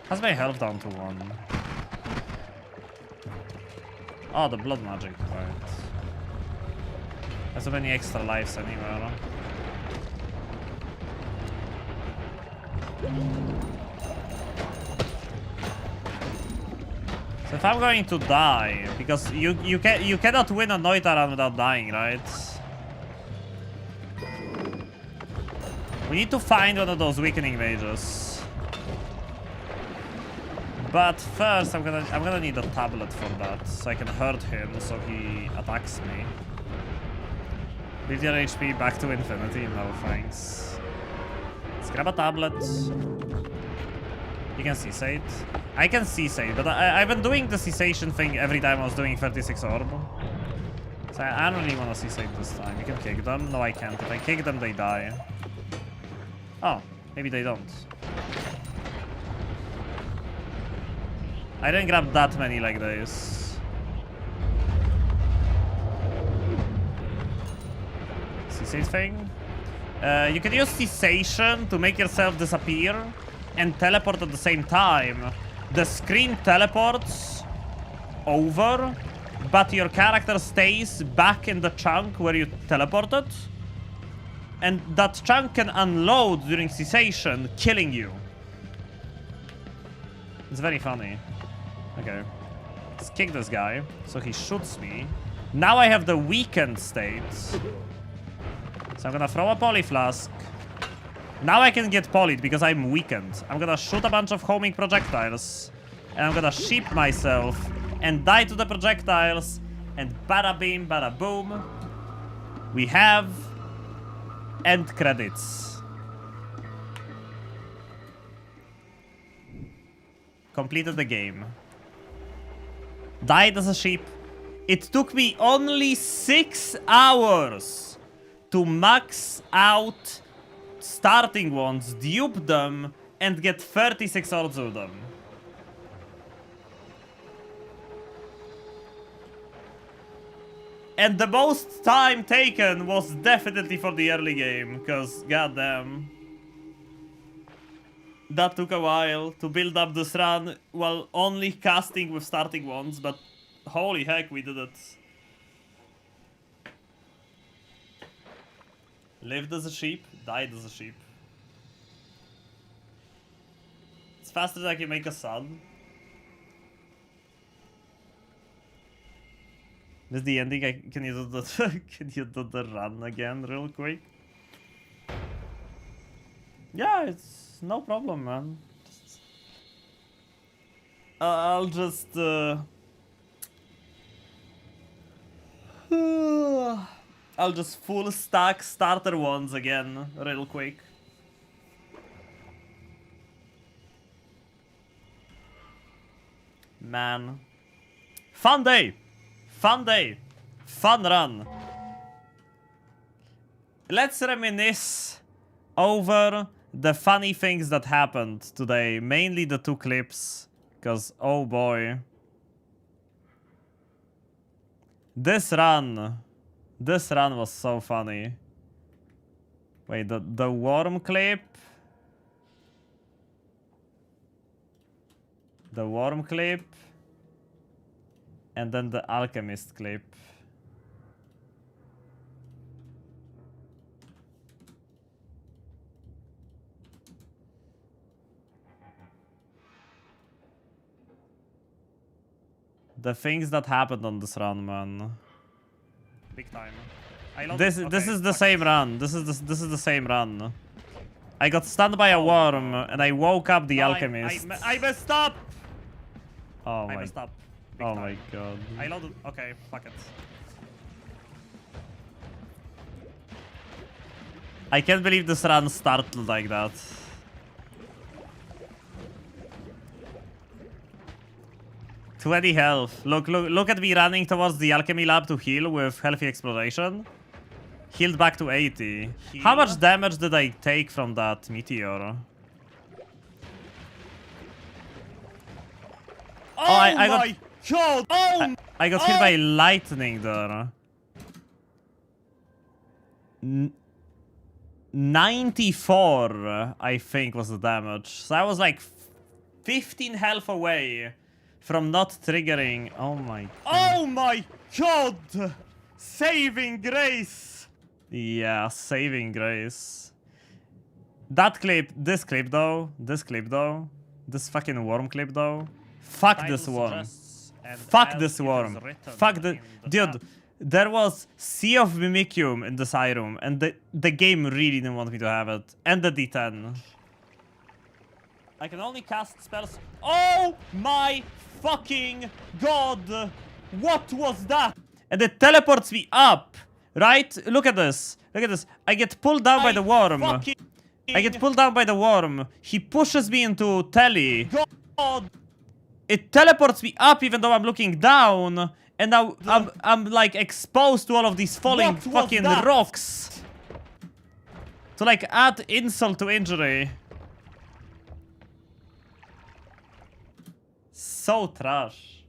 How's my health down to 1? Oh, the blood magic, right. There's so many extra lives anywhere. So if I'm going to die, because you cannot win a noita run without dying, right? We need to find one of those Weakening Mages. But first, I'm gonna need a tablet for that, so I can hurt him, so he attacks me. Build your HP back to infinity. No thanks. Let's grab a tablet. You can cessate. I can cessate, but I've been doing the cessation thing every time I was doing 36 orb. So I don't really want to cessate this time. You can kick them. No, I can't. If I kick them, they die. Oh, maybe they don't. I didn't grab that many like this. Cessate thing. You can use cessation to make yourself disappear and teleport at the same time. The screen teleports over, but your character stays back in the chunk where you teleported. And that chunk can unload during cessation, killing you. It's very funny. Okay. Let's kick this guy, so he shoots me. Now I have the weakened state. So I'm gonna throw a poly flask. Now I can get polyed because I'm weakened. I'm gonna shoot a bunch of homing projectiles. And I'm gonna sheep myself and die to the projectiles. And bada bing, bada boom. We have end credits. Completed the game. Died as a sheep. It took me only 6 hours to max out starting ones, dupe them, and get 36 orbs of them. And the most time taken was definitely for the early game, because goddamn. That took a while to build up this run while only casting with starting ones, but holy heck, we did it. Lived as a sheep, died as a sheep. It's faster than I can make a sun. This is the ending. Can you do the can you do the run again real quick? Yeah, it's no problem, man. I'll just I'll just full stack starter ones again real quick. Man. Fun day! Fun day! Fun run! Let's reminisce over the funny things that happened today. Mainly the 2 clips. Because, oh boy. This run was so funny. Wait, the worm clip? The worm clip? And then the alchemist clip. The things that happened on this run, man. Big time. This is the same run. This is the same run. I got stunned by a worm and I woke up the alchemist. I messed up. Oh my. I messed up. Oh my god. I loaded. Okay, fuck it. I can't believe this run started like that. $20 health. Look at me running towards the alchemy lab to heal with healthy exploration. Healed back to 80. Heal. How much damage did I take from that meteor? Oh, I got god! Oh, I got hit by lightning there. 94, I think, was the damage. So I was like 15 health away from not triggering. Oh my god. Oh my god! Saving grace! Yeah, saving grace. That clip, this clip though, this fucking worm clip though. Fuck this worm. Fuck this worm. Fuck the... Dude, there was Sea of Mimicium in the side room, and the game really didn't want me to have it. And the D10. I can only cast spells... Oh my fucking god! What was that? And it teleports me up, right? Look at this. Look at this. I get pulled down by the worm. I get pulled down by the worm. He pushes me into telly. God. It teleports me up even though I'm looking down. And now I'm like exposed to all of these falling fucking rocks. To like add insult to injury. So trash.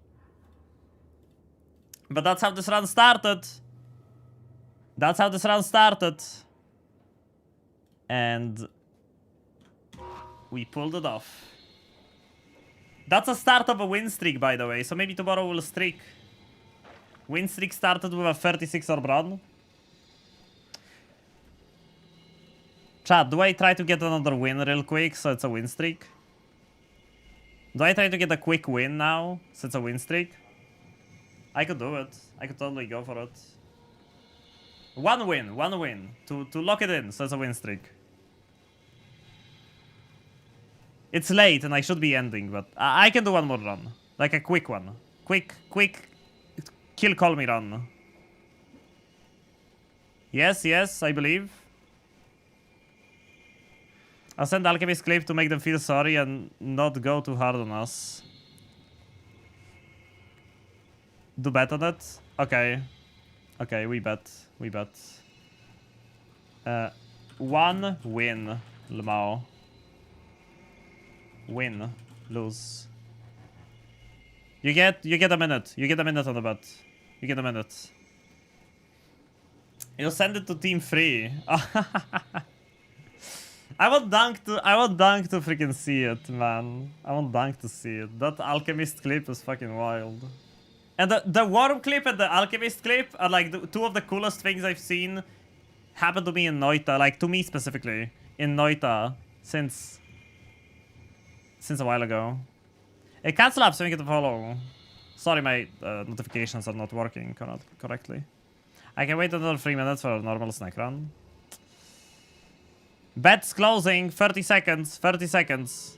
But that's how this run started. That's how this run started. And we pulled it off. That's a start of a win streak, by the way. So maybe tomorrow we'll streak. Win streak started with a 36 orb run. Chat, do I try to get another win real quick so it's a win streak? Do I try to get a quick win now so it's a win streak? I could do it. I could totally go for it. One win to lock it in so it's a win streak. It's late and I should be ending, but I can do one more run. Like a quick one. Quick kill call me run. Yes, yes, I believe. I'll send Alchemist Clip to make them feel sorry and not go too hard on us. Do bet on it? Okay. Okay, we bet. We bet. One win, Lemao. Win. Lose. You get a minute. You get a minute on the bet. You get a minute. You'll send it to team 3. I want Dunk to freaking see it, man. I want Dunk to see it. That Alchemist clip is fucking wild. And the Worm clip and the Alchemist clip are like two of the coolest things I've seen happen to me in Noita. Like, to me specifically. In Noita. Since a while ago. Hey, cancel app so you get to follow. Sorry, my notifications are not working correctly. I can wait another 3 minutes for a normal snack run. Bets closing. 30 seconds. 30 seconds.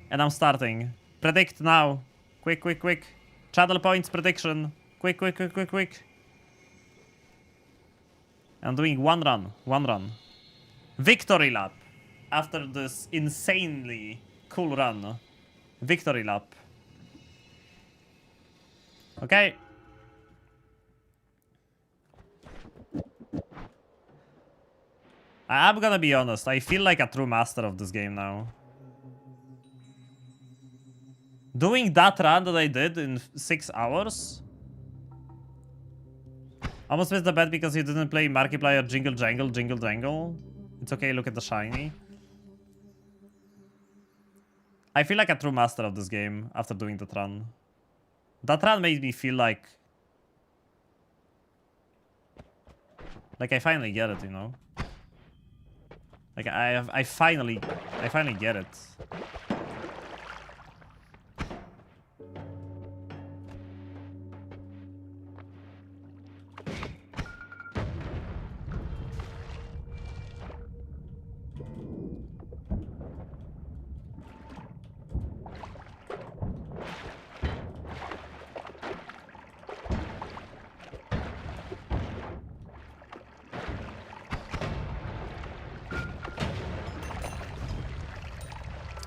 And I'm starting. Predict now. Quick, quick, quick. Channel points prediction. Quick, quick, quick, quick, quick. I'm doing one run. One run. Victory lap. After this insanely cool run. Victory lap. Okay. I'm gonna be honest. I feel like a true master of this game now. Doing that run that I did in 6 hours? Almost missed the bet because you didn't play Markiplier Jingle Jangle Jingle Jangle. It's okay, look at the shiny. I feel like a true master of this game after doing that run. That run made me feel like I finally get it, you know? Like I finally get it.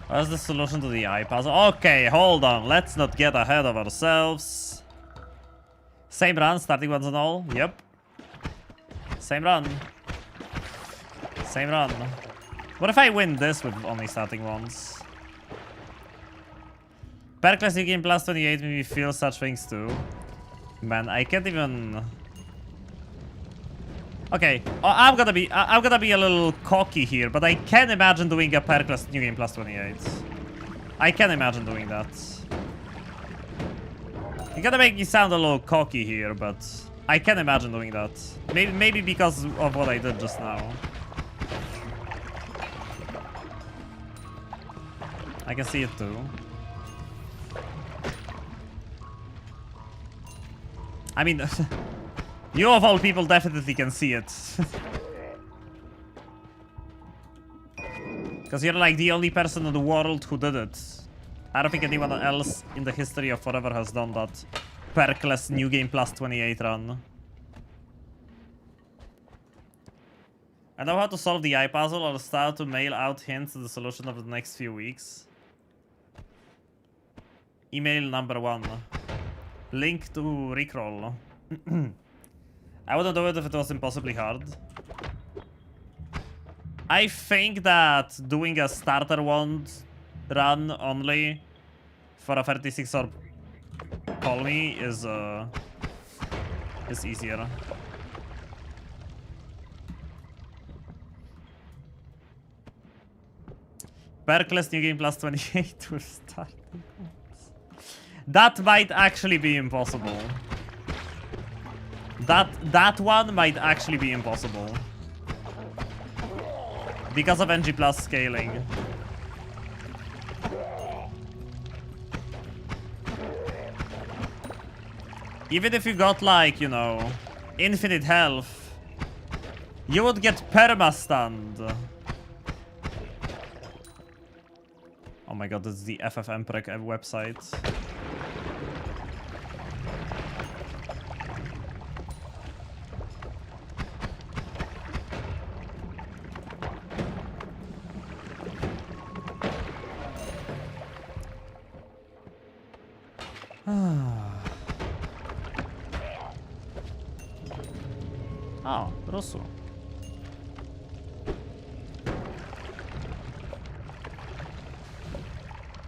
What's the solution to the eye puzzle? Okay, hold on. Let's not get ahead of ourselves. Same run, starting ones and all. Yep. Same run. Same run. What if I win this with only starting ones? Per class new game plus 28 made me feel such things too. Man, I can't even... Okay, I'm gonna be a little cocky here, but I can imagine doing a per class new game plus 28. I can imagine doing that. You're gonna make me sound a little cocky here, but I can imagine doing that. Maybe because of what I did just now. I can see it too. I mean... You of all people definitely can see it. Because you're like the only person in the world who did it. I don't think anyone else in the history of forever has done that per class new game plus 28 run. I know how to solve the eye puzzle. I'll start to mail out hints to the solution over the next few weeks. Email number 1. Link to Rickroll. I wouldn't do it if it was impossibly hard. I think that doing a starter wand run only for a 36 orb call me is easier. Per class new game plus 28 with starting wands. That might actually be impossible. That one might actually be impossible. Because of NG plus scaling. Even if you got like, you know, infinite health, you would get perma-stunned. my god, this is the FFmpeg website. Oh, Rusu.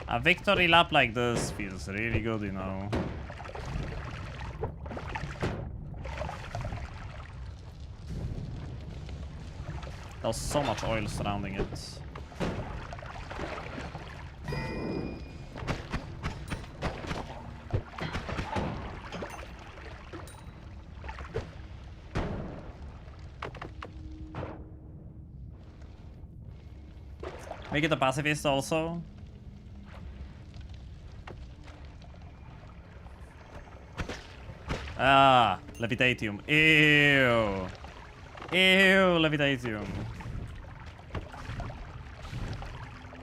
A victory lap like this feels really good, you know. There's so much oil surrounding it. Make it a pacifist also. Ah, levitatium. Ew. Ew, levitatium.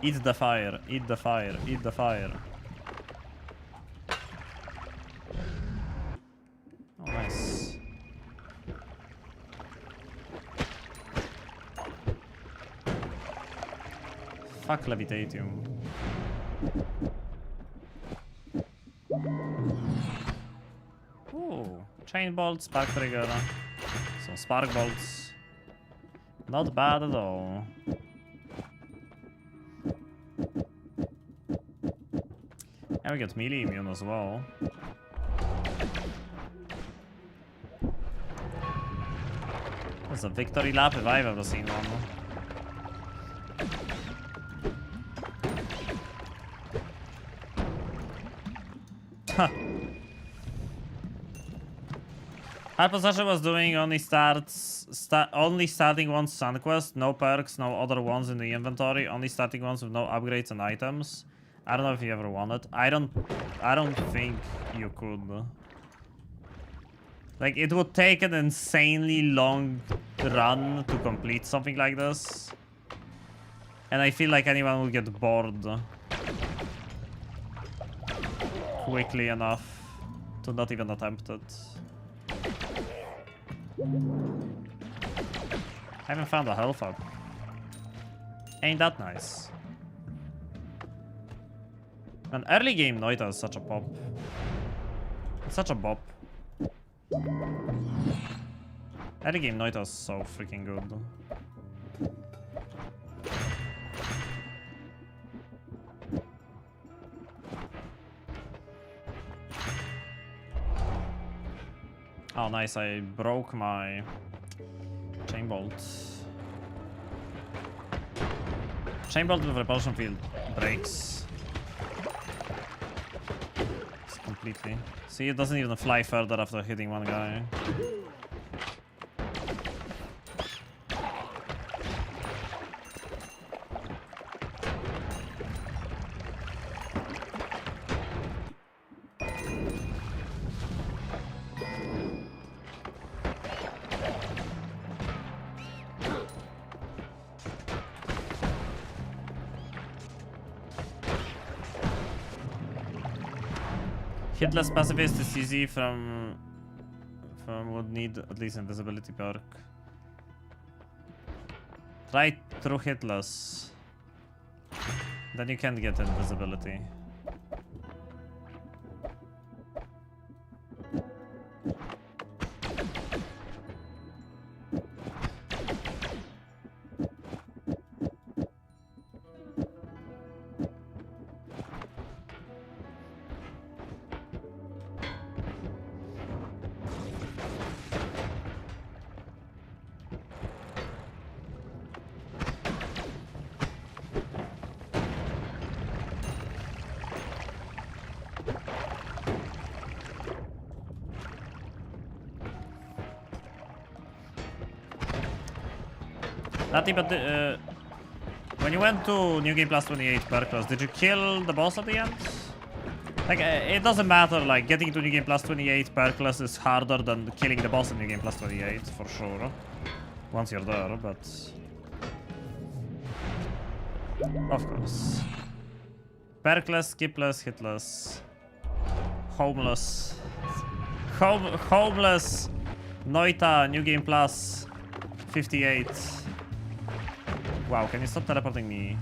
Eat the fire, eat the fire, eat the fire. Oh, nice. Fuck levitatium. Ooh, chain bolt, spark trigger. Some spark bolts. Not bad at all. And we get melee immune as well. That's a victory lap if I've ever seen one. Hypossession was doing only starting ones Sun Quest, no perks, no other ones in the inventory, only starting ones with no upgrades and items. I don't know if you ever won it. I don't think you could. Like, it would take an insanely long run to complete something like this. And I feel like anyone would get bored quickly enough to not even attempt it. I haven't found a health up. Ain't that nice? An early game Noita is such a pop. It's such a bop. Early game Noita is so freaking good. Oh nice, I broke my chain bolt. Chain bolt with repulsion field breaks. It's completely. See, it doesn't even fly further after hitting one guy. Hitless pacifist is easy from would need at least invisibility perk. Try through hitless. Then you can't get invisibility. Nati, but when you went to New Game Plus 28 perk class, did you kill the boss at the end? Like, it doesn't matter, like, getting to New Game Plus 28 perk class is harder than killing the boss in New Game Plus 28, for sure. Once you're there, but... Of course. Perkless, skipless, hitless. Homeless. Homeless. Noita, New Game Plus. 58. Wow, can you stop teleporting me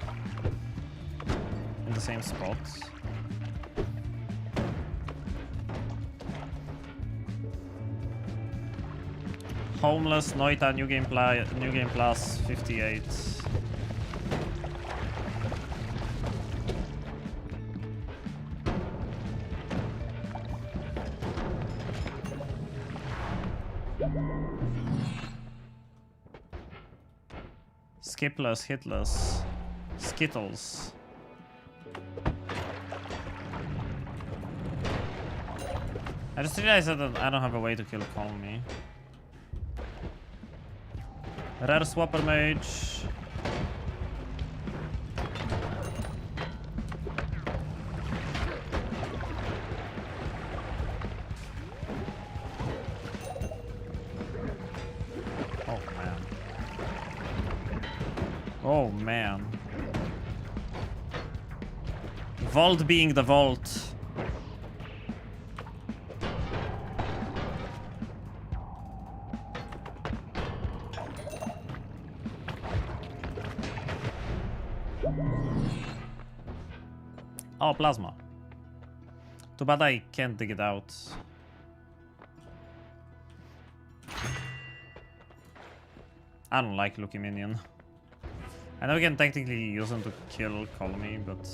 in the same spot? Homeless, Noita, New Game Plus, 58. Skipless, hitless, Skittles. I just realized that I don't have a way to kill Calm Me. Rare Swapper Mage. Oh man. Oh man. Vault being the vault. Oh, plasma. Too bad I can't dig it out. I don't like Lucky Minion. I know we can technically use him to kill Colony, but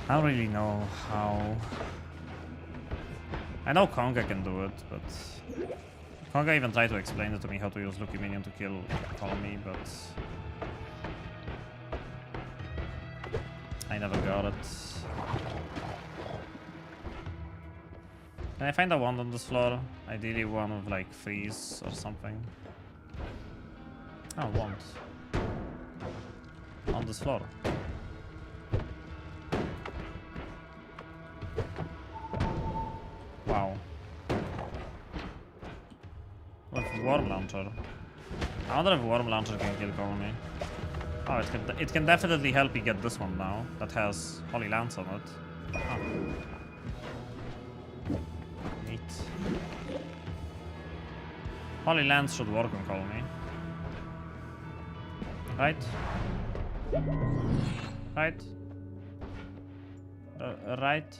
I don't really know how. I know Konga can do it, but Konga even tried to explain it to me how to use Lucky Minion to kill Colony, but I never got it. Can I find a wand on this floor? Ideally one with like freeze or something. Oh, wand. On this floor. Wow. With worm launcher. I wonder if worm launcher can kill Colony. Oh, it can definitely help you get this one now. That has Holy Lance on it. Oh. Neat. Holy Lance should work on Colony. Right? Right? Right?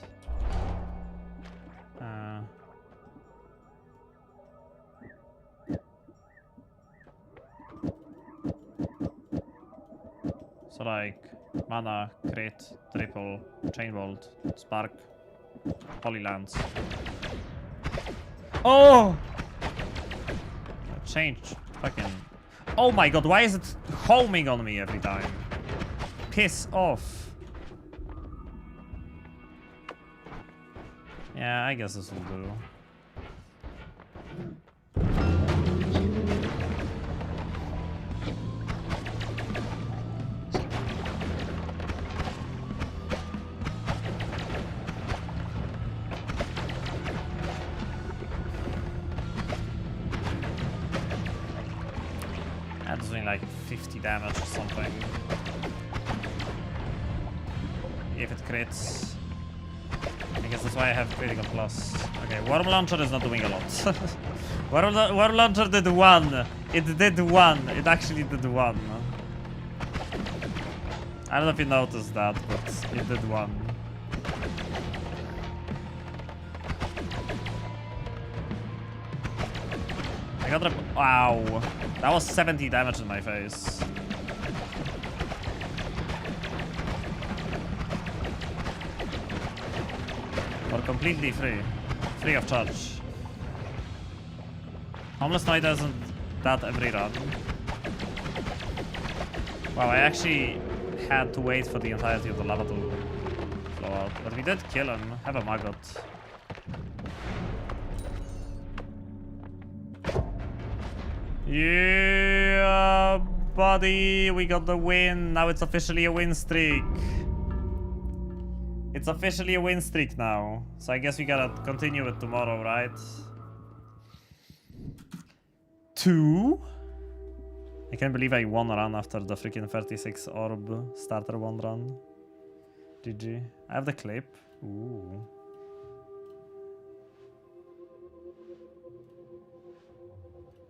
So like mana, crit, triple, chain bolt, spark, Holy Lance. Oh! Changed. Fucking. Oh my god, why is it homing on me every time? Piss off. Yeah, I guess this will do. That's doing like 50 damage or something. If it crits. I guess that's why I have critical plus. Okay, Worm Launcher is not doing a lot. Worm Launcher did one. It did one. It actually did one. I don't know if you noticed that, but it did one. I got wow. That was 70 damage in my face. Or completely free. Free of charge. Homeless Knight isn't that every run. Wow, I actually had to wait for the entirety of the lava to flow out. But we did kill him. Have a maggot. Yeah, buddy, we got the win. Now it's officially a win streak. It's officially a win streak now. So I guess we gotta continue it tomorrow, right? 2. I can't believe I won a run after the freaking 36 orb starter one run. GG. I have the clip. Ooh.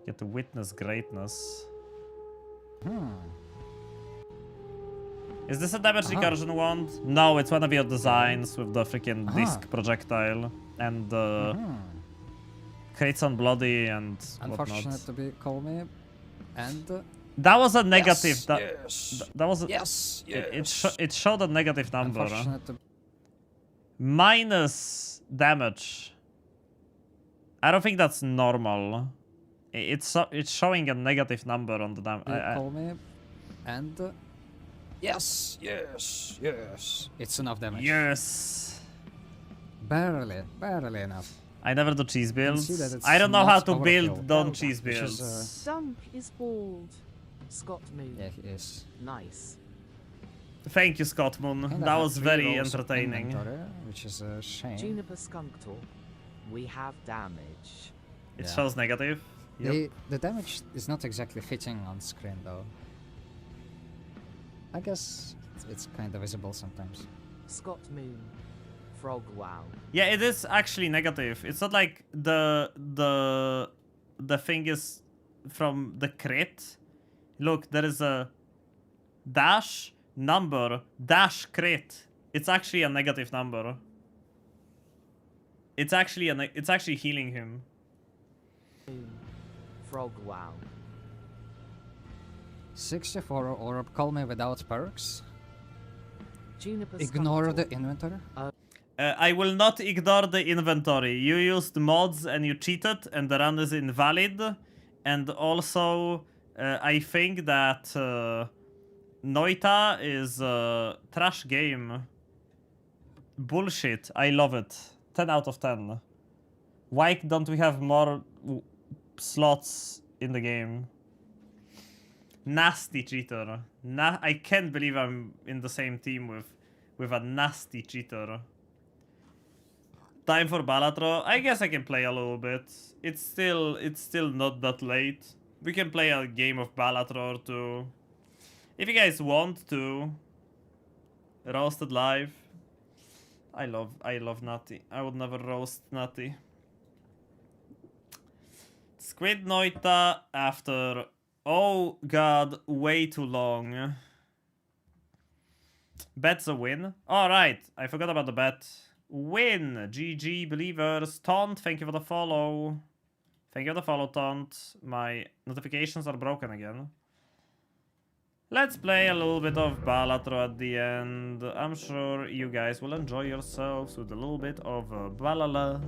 Get to witness greatness. Is this a damage recursion wand? No, it's one of your designs with the freaking disc projectile and the crits on bloody and Unfortunate whatnot. to be call me. And That was a negative. yes, That was a, yes, it showed a negative number. Unfortunate to Minus damage. I don't think that's normal. It's showing a negative number on the damage. call me. And yes. It's enough damage. Yes. Barely enough. I never do cheese see that builds. it's I don't know how not to build overkill. non-cheese Which is, builds. Dunk is bald. Scott Moon. Yeah, he is. Nice. Thank you, Scott Moon. And I That have was 3 very rows of entertaining. inventory, which is a shame. Juniper Skunktor. We have damage. It Yeah. shows negative. Yep. The damage is not exactly fitting on screen though. I guess it's kind of visible sometimes. Scott Moon. Frog Wow. Yeah, it is actually negative. It's not like the thing is from the crit. Look, there is a dash number dash crit. It's actually a negative number. It's actually healing him. Moon. Frog Wow. 64 orb, call me without perks. Juniper Ignore Skunktor. the inventory. I will not ignore the inventory. You used mods and you cheated, and the run is invalid. And also, I think that Noita is a trash game. Bullshit. I love it. 10 out of 10. Why don't we have more slots in the game? Nasty cheater. I can't believe I'm in the same team with a nasty cheater. Time for Balatro. I guess I can play a little bit. It's still not that late. We can play a game of Balatro too. If you guys want to. Roasted live. I love Natty. I would never roast Natty. Squid Noita after, oh god, way too long. Bet's a win. Alright, I forgot about the bet. Win! GG, believers. Taunt, thank you for the follow. Thank you for the follow, Taunt. My notifications are broken again. Let's play a little bit of Balatro at the end. I'm sure you guys will enjoy yourselves with a little bit of Balala.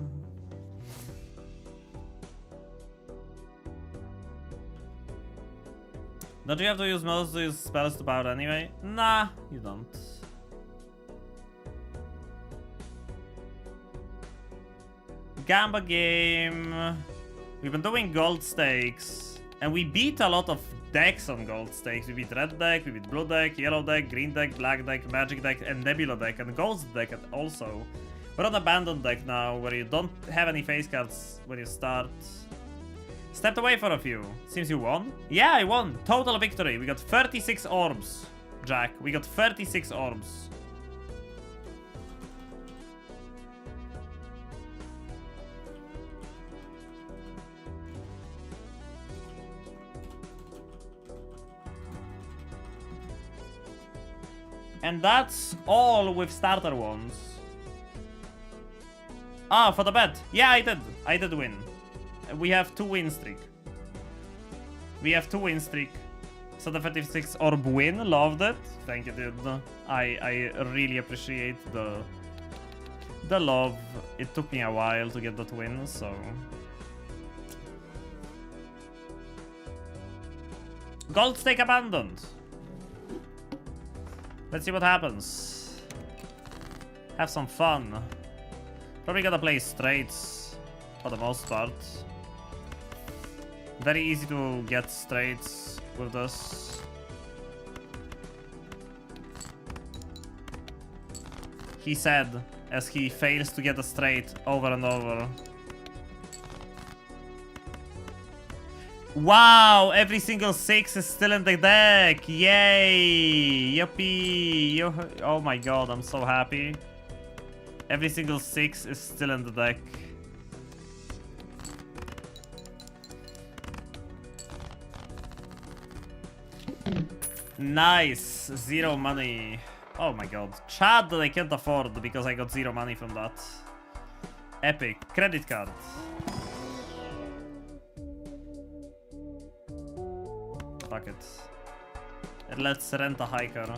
Don't you have to use most of these spells to power anyway? Nah, you don't. Gamba game. We've been doing gold stakes, and we beat a lot of decks on gold stakes. We beat red deck, we beat blue deck, yellow deck, green deck, black deck, magic deck, and nebula deck, and ghost deck also. We're on abandoned deck now, where you don't have any face cards when you start. Stepped away for a few. Seems you won? Yeah, I won. Total victory. We got 36 orbs, Jack. We got 36 orbs. And that's all with starter ones. Ah, for the bet. Yeah, I did. I did win. We have 2 win streak. We have 2 win streak. So the 36 orb win. Loved it. Thank you, dude. I really appreciate the love. It took me a while to get that win, so... Gold stake abandoned. Let's see what happens. Have some fun. Probably gotta play straights for the most part. Very easy to get straights with this. He said, as he fails to get a straight over and over. Wow, every single 6 is still in the deck. Yay! Yuppie! Oh my god, I'm so happy. Every single 6 is still in the deck. Nice. 0 money. Oh my god. Chat that I can't afford because I got 0 money from that. Epic. Credit card. Fuck it. Let's rent a hiker.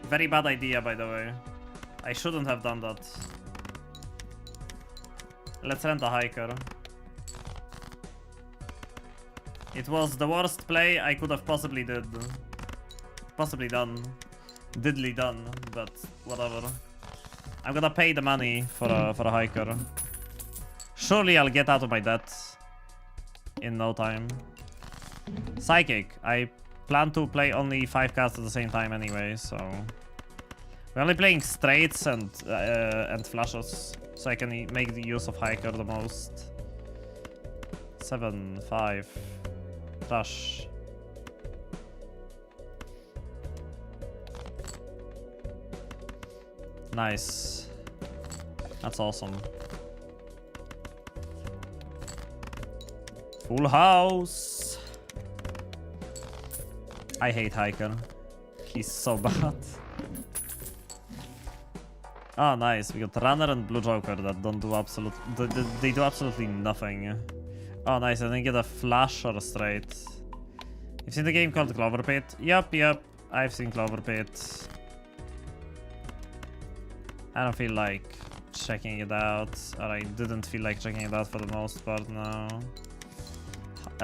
Very bad idea, by the way. I shouldn't have done that. Let's rent a hiker. It was the worst play I could have possibly done. Diddly done, but whatever. I'm gonna pay the money for a hiker. Surely I'll get out of my debt in no time. Psychic. I plan to play only 5 cards at the same time anyway, so we're only playing straights and flushes, so I can make the use of hiker the most. 7, 5, trash. Nice. That's awesome. Full house. I hate hiker. He's so bad. Oh, nice. We got runner and blue joker that don't do they do absolutely nothing. Oh, nice. I didn't get a flash or a straight. You've seen the game called Clover Pit? Yup. I've seen Clover Pit. I don't feel like checking it out, or I didn't feel like checking it out for the most part now.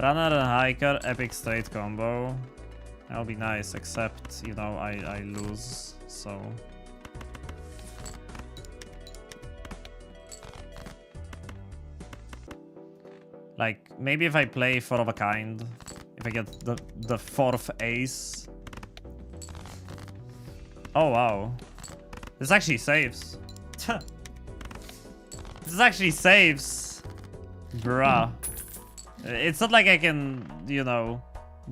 Runner and hiker, epic straight combo. That'll be nice, except, you know, I lose, so... Like, maybe if I play 4 of a kind, if I get the 4th ace. Oh, wow. This actually saves. This actually saves. Bruh. It's not like I can, you know,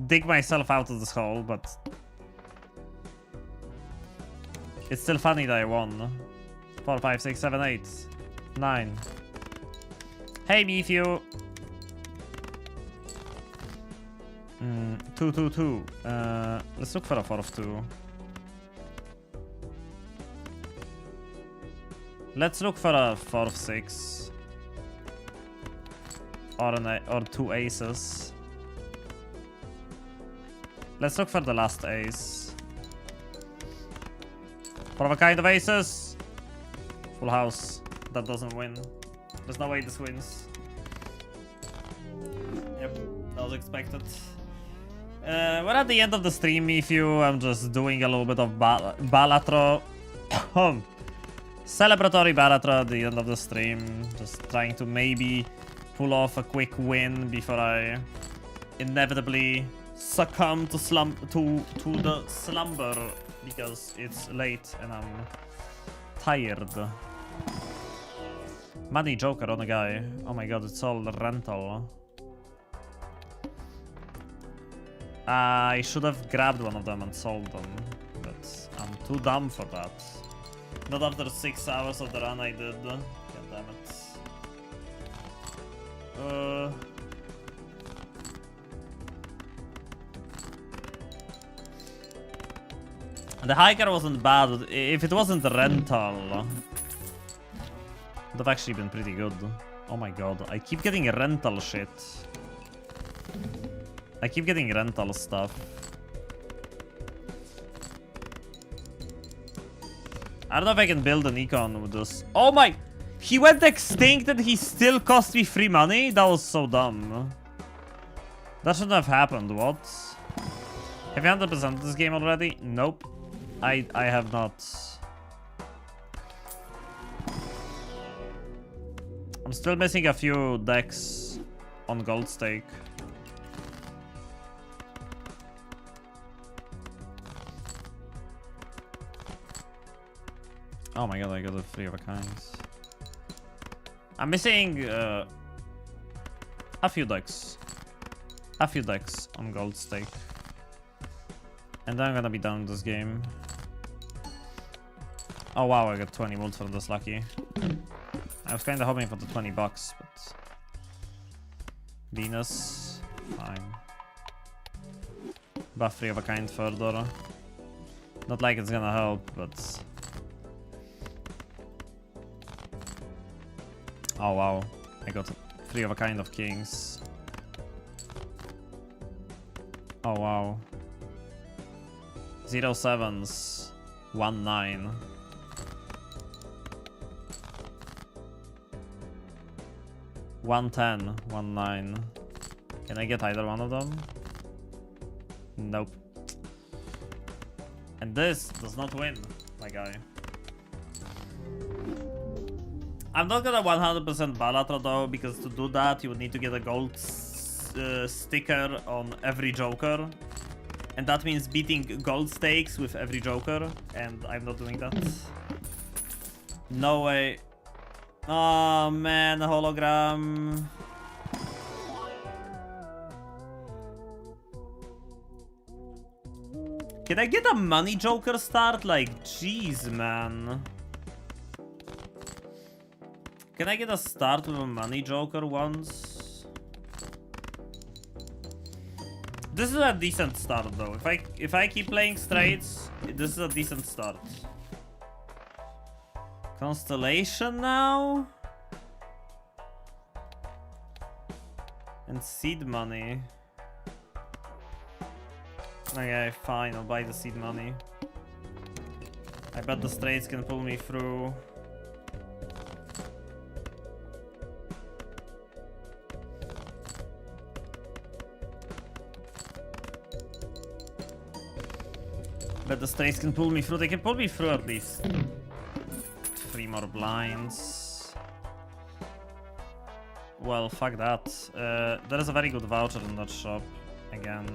dig myself out of this hole, but... It's still funny that I won. 4, 5, 6, 7, 8, 9. Hey, Mifu. 2, 2, 2. Let's look for a 4 of 2. Let's look for a 4 of 6. Or 2 aces. Let's look for the last ace. 4 of a kind of aces. Full house. That doesn't win. There's no way this wins. Yep, that was expected. We're at the end of the stream, if you. I'm just doing a little bit of Balatro. Celebratory Balatro at the end of the stream. Just trying to maybe pull off a quick win before I inevitably succumb to the slumber because it's late and I'm tired. Money Joker on a guy. Oh my god, it's all rental. I should have grabbed one of them and sold them, but I'm too dumb for that. Not after 6 hours of the run I did. God damn it. The hiker wasn't bad. If it wasn't rental, it would have actually been pretty good. Oh my god, I keep getting rental shit. I keep getting rental stuff. I don't know if I can build an econ with this. Oh my! He went extinct and he still cost me free money? That was so dumb. That shouldn't have happened, what? Have you 100% this game already? Nope. I have not. I'm still missing a few decks on gold stake. Oh my god, I got a 3 of a kind. I'm missing a few decks. a few decks on gold stake. And I'm gonna be done with this game. Oh wow, I got 20 mult from this lucky. I was kinda hoping for the 20 bucks, but... Venus, fine. Buff 3 of a kind further. Not like it's gonna help, but... Oh wow, I got 3 of a kind of kings. Oh wow. 0 7s, 1 9. One 10, 1 9. Can I get either one of them? Nope. And this does not win, my guy. I'm not gonna 100% Balatro though, because to do that you would need to get a gold sticker on every Joker. And that means beating gold stakes with every Joker, and I'm not doing that. No way. Oh man, hologram. Can I get a money Joker start? Like, jeez, man. Can I get a start with a money Joker once? This is a decent start though. If I keep playing straights, this is a decent start. Constellation now? And seed money. Okay, fine, I'll buy the seed money. I bet the straights can pull me through. Bet the straights can pull me through. They can pull me through at least 3 more blinds. Well, fuck that. There is a very good voucher in that shop. Again.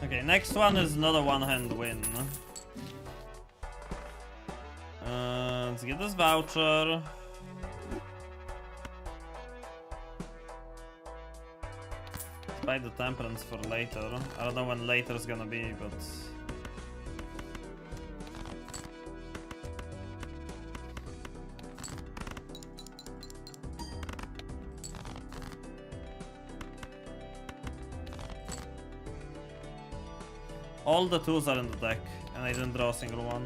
Okay, next one is not a one-hand win. Let's get this voucher. Let's buy the temperance for later. I don't know when later is gonna be, but... all the 2s are in the deck, and I didn't draw a single one.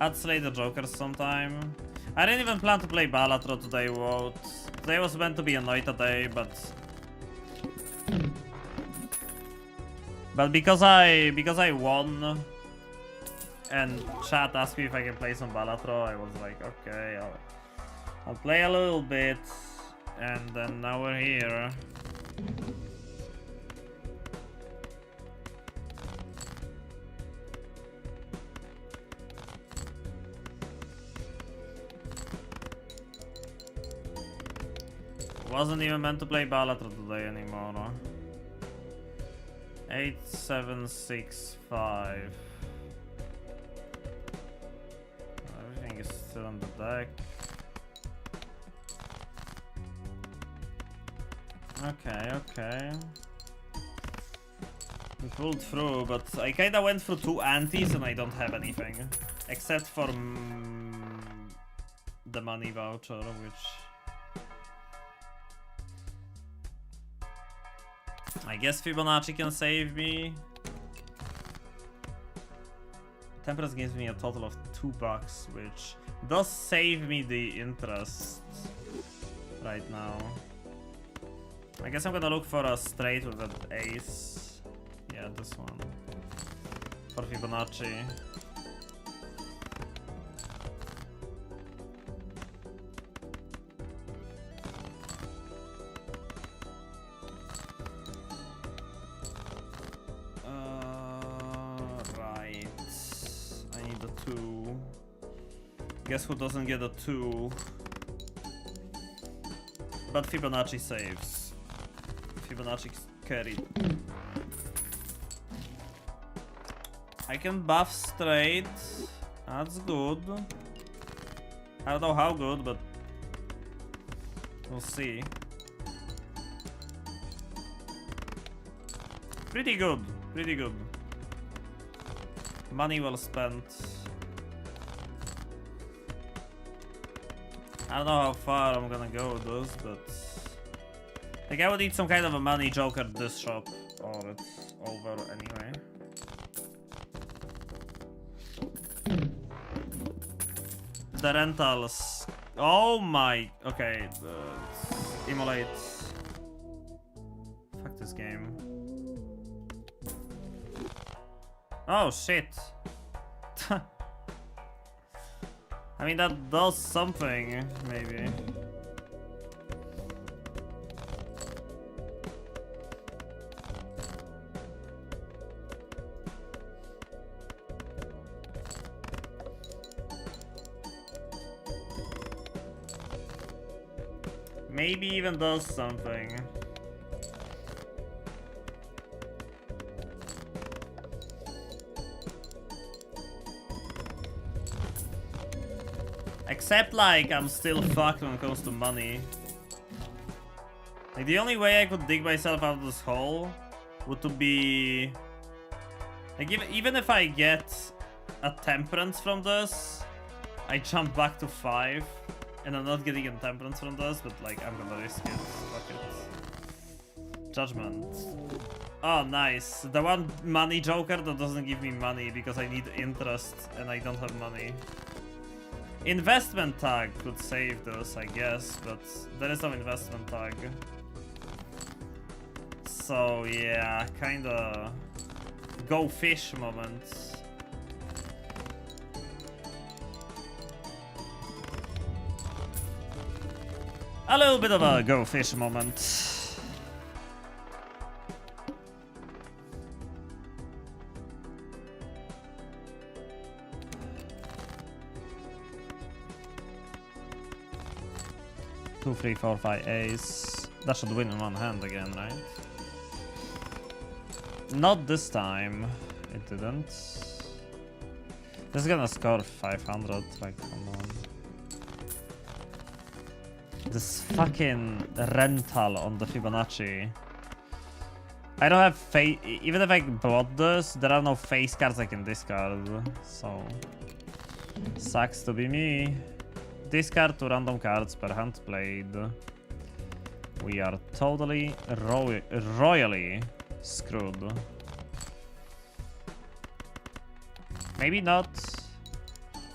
Add Slater Jokers sometime. I didn't even plan to play Balatro today, Wout. Today was meant to be a Noita day, but... But because I won, and chat asked me if I can play some Balatro, I was like, okay, I'll play a little bit, and then now we're here. Wasn't even meant to play Balatro today anymore. 8, 7, 6, 5. Everything is still on the deck. Okay. We pulled through, but I kinda went through 2 antis and I don't have anything. Except for the money voucher, which... I guess Fibonacci can save me. Temperance gives me a total of $2, which does save me the interest right now. I guess I'm gonna look for a straight with an ace. Yeah, this one. For Fibonacci. Guess who doesn't get a 2? But Fibonacci saves. Fibonacci carried. I can buff straight. That's good. I don't know how good, but we'll see. Pretty good. Pretty good. Money well spent. I don't know how far I'm gonna go with this, but like I would need some kind of a money joker this shop, or it's over anyway. The rentals. Oh my. Okay. Immolate. Fuck this game. Oh shit. I mean, that does something, maybe. Maybe even does something. Except, like, I'm still fucked when it comes to money. Like, the only way I could dig myself out of this hole would to be... Like, even if I get a temperance from this, I jump back to 5. And I'm not getting a temperance from this, but, like, I'm gonna risk it. Fuck it. Judgment. Oh, nice. The one money joker that doesn't give me money because I need interest and I don't have money. Investment tag could save this, I guess, but there is no investment tag. So yeah, kinda go fish moment. A little bit of a go fish moment. Two, three, four, five ace. That should win in one hand again, right? Not this time. It didn't. This is gonna score 500. Like, come on. This fucking rental on the Fibonacci. I don't have face. Even if I bought this, there are no face cards I can discard. So sucks to be me. Discard 2 random cards per hand played. We are totally royally screwed. Maybe not.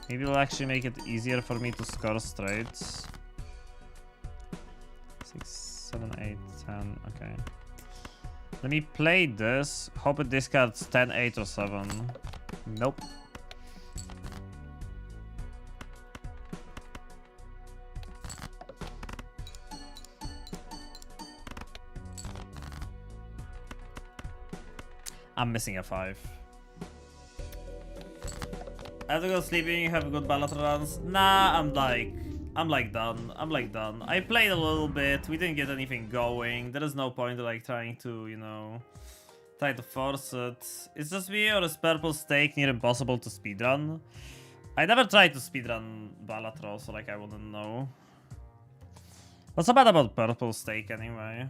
Maybe it'll actually make it easier for me to score straights. 6, 7, 8, 10. Okay. Let me play this. Hope it discards 10, 8, or 7. Nope. I'm missing a 5. I have to go sleeping, have good ballot runs. Nah, I'm like done. I'm like done. I played a little bit. We didn't get anything going. There is no point like trying to, you know, try to force it. It's just me or is purple stake near impossible to speedrun? I never tried to speedrun Balatro, so like I wouldn't know. What's so bad about purple stake anyway?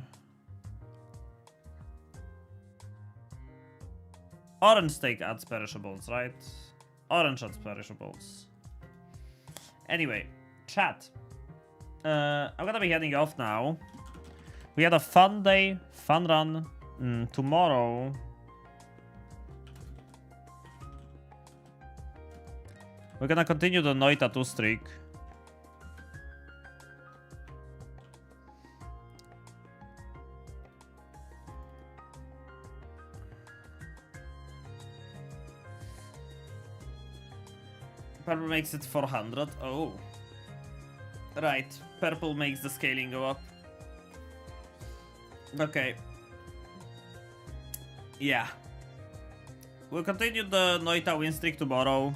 Orange stake adds perishables, right? Orange adds perishables. Anyway, chat. I'm gonna be heading off now. We had a fun day, fun run. Tomorrow, we're gonna continue the noita 2 streak. Purple makes it 400. Oh. Right. Purple makes the scaling go up. Okay. Yeah. We'll continue the noita win streak tomorrow.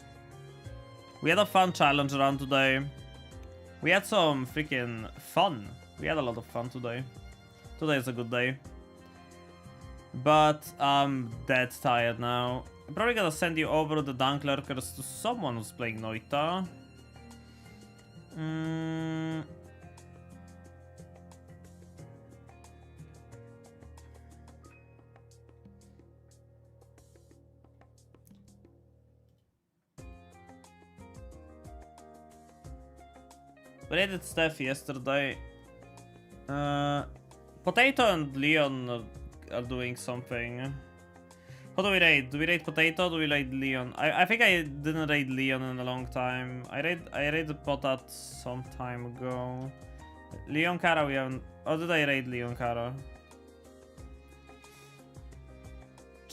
We had a fun challenge run today. We had some freaking fun. We had a lot of fun today. Today is a good day. But I'm dead tired now. I'm probably gonna send you over the Dunk Lurkers to someone who's playing Noita. We raided Steph yesterday. Potato and Leon are doing something. What do we raid? Do we raid Potato? Do we raid Leon? I think I didn't raid Leon in a long time. I raided Potat some time ago. Leon Kara we haven't. Or did I raid Leon Kara?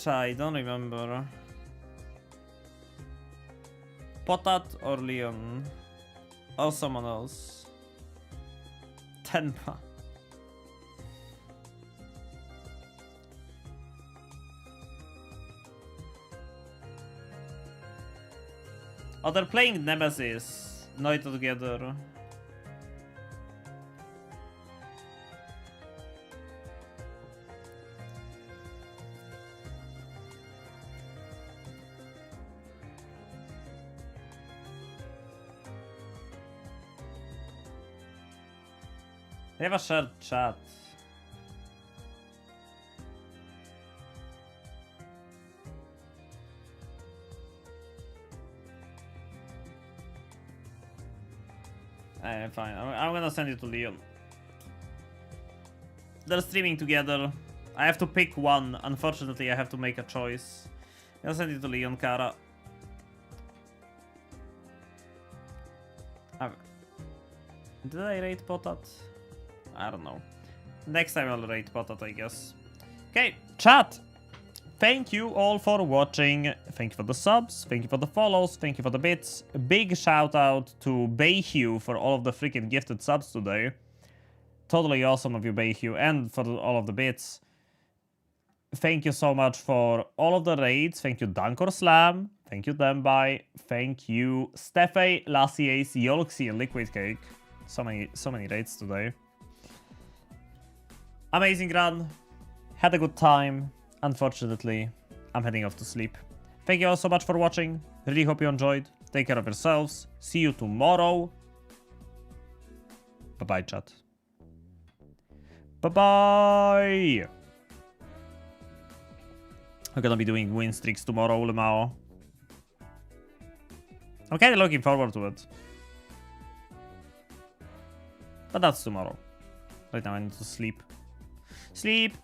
I don't remember. Potat or Leon? Or someone else? Tenpa. Oh, they're playing Nemesis. Noita together. They have a shared chat. Fine. I'm gonna send it to Leon. They're streaming together. I have to pick one. Unfortunately, I have to make a choice. I'm gonna send it to Leon Kara. Did I rate Potat? I don't know. Next time I'll rate Potat, I guess. Okay, chat! Thank you all for watching. Thank you for the subs, thank you for the follows, thank you for the bits. A big shout out to Bayhue for all of the freaking gifted subs today. Totally awesome of you, Bayhue, and for all of the bits. Thank you so much for all of the raids. Thank you, Dankor Slam. Thank you, Dembai. Thank you, Steffe, Lassiace, Yolxi, and Liquid Cake. So many raids today. Amazing run. Had a good time. Unfortunately, I'm heading off to sleep. Thank you all so much for watching. Really hope you enjoyed. Take care of yourselves. See you tomorrow. Bye-bye, chat. Bye-bye. We're gonna be doing win streaks tomorrow, Lemao. I'm kinda looking forward to it. But that's tomorrow. Right now I need to sleep. Sleep!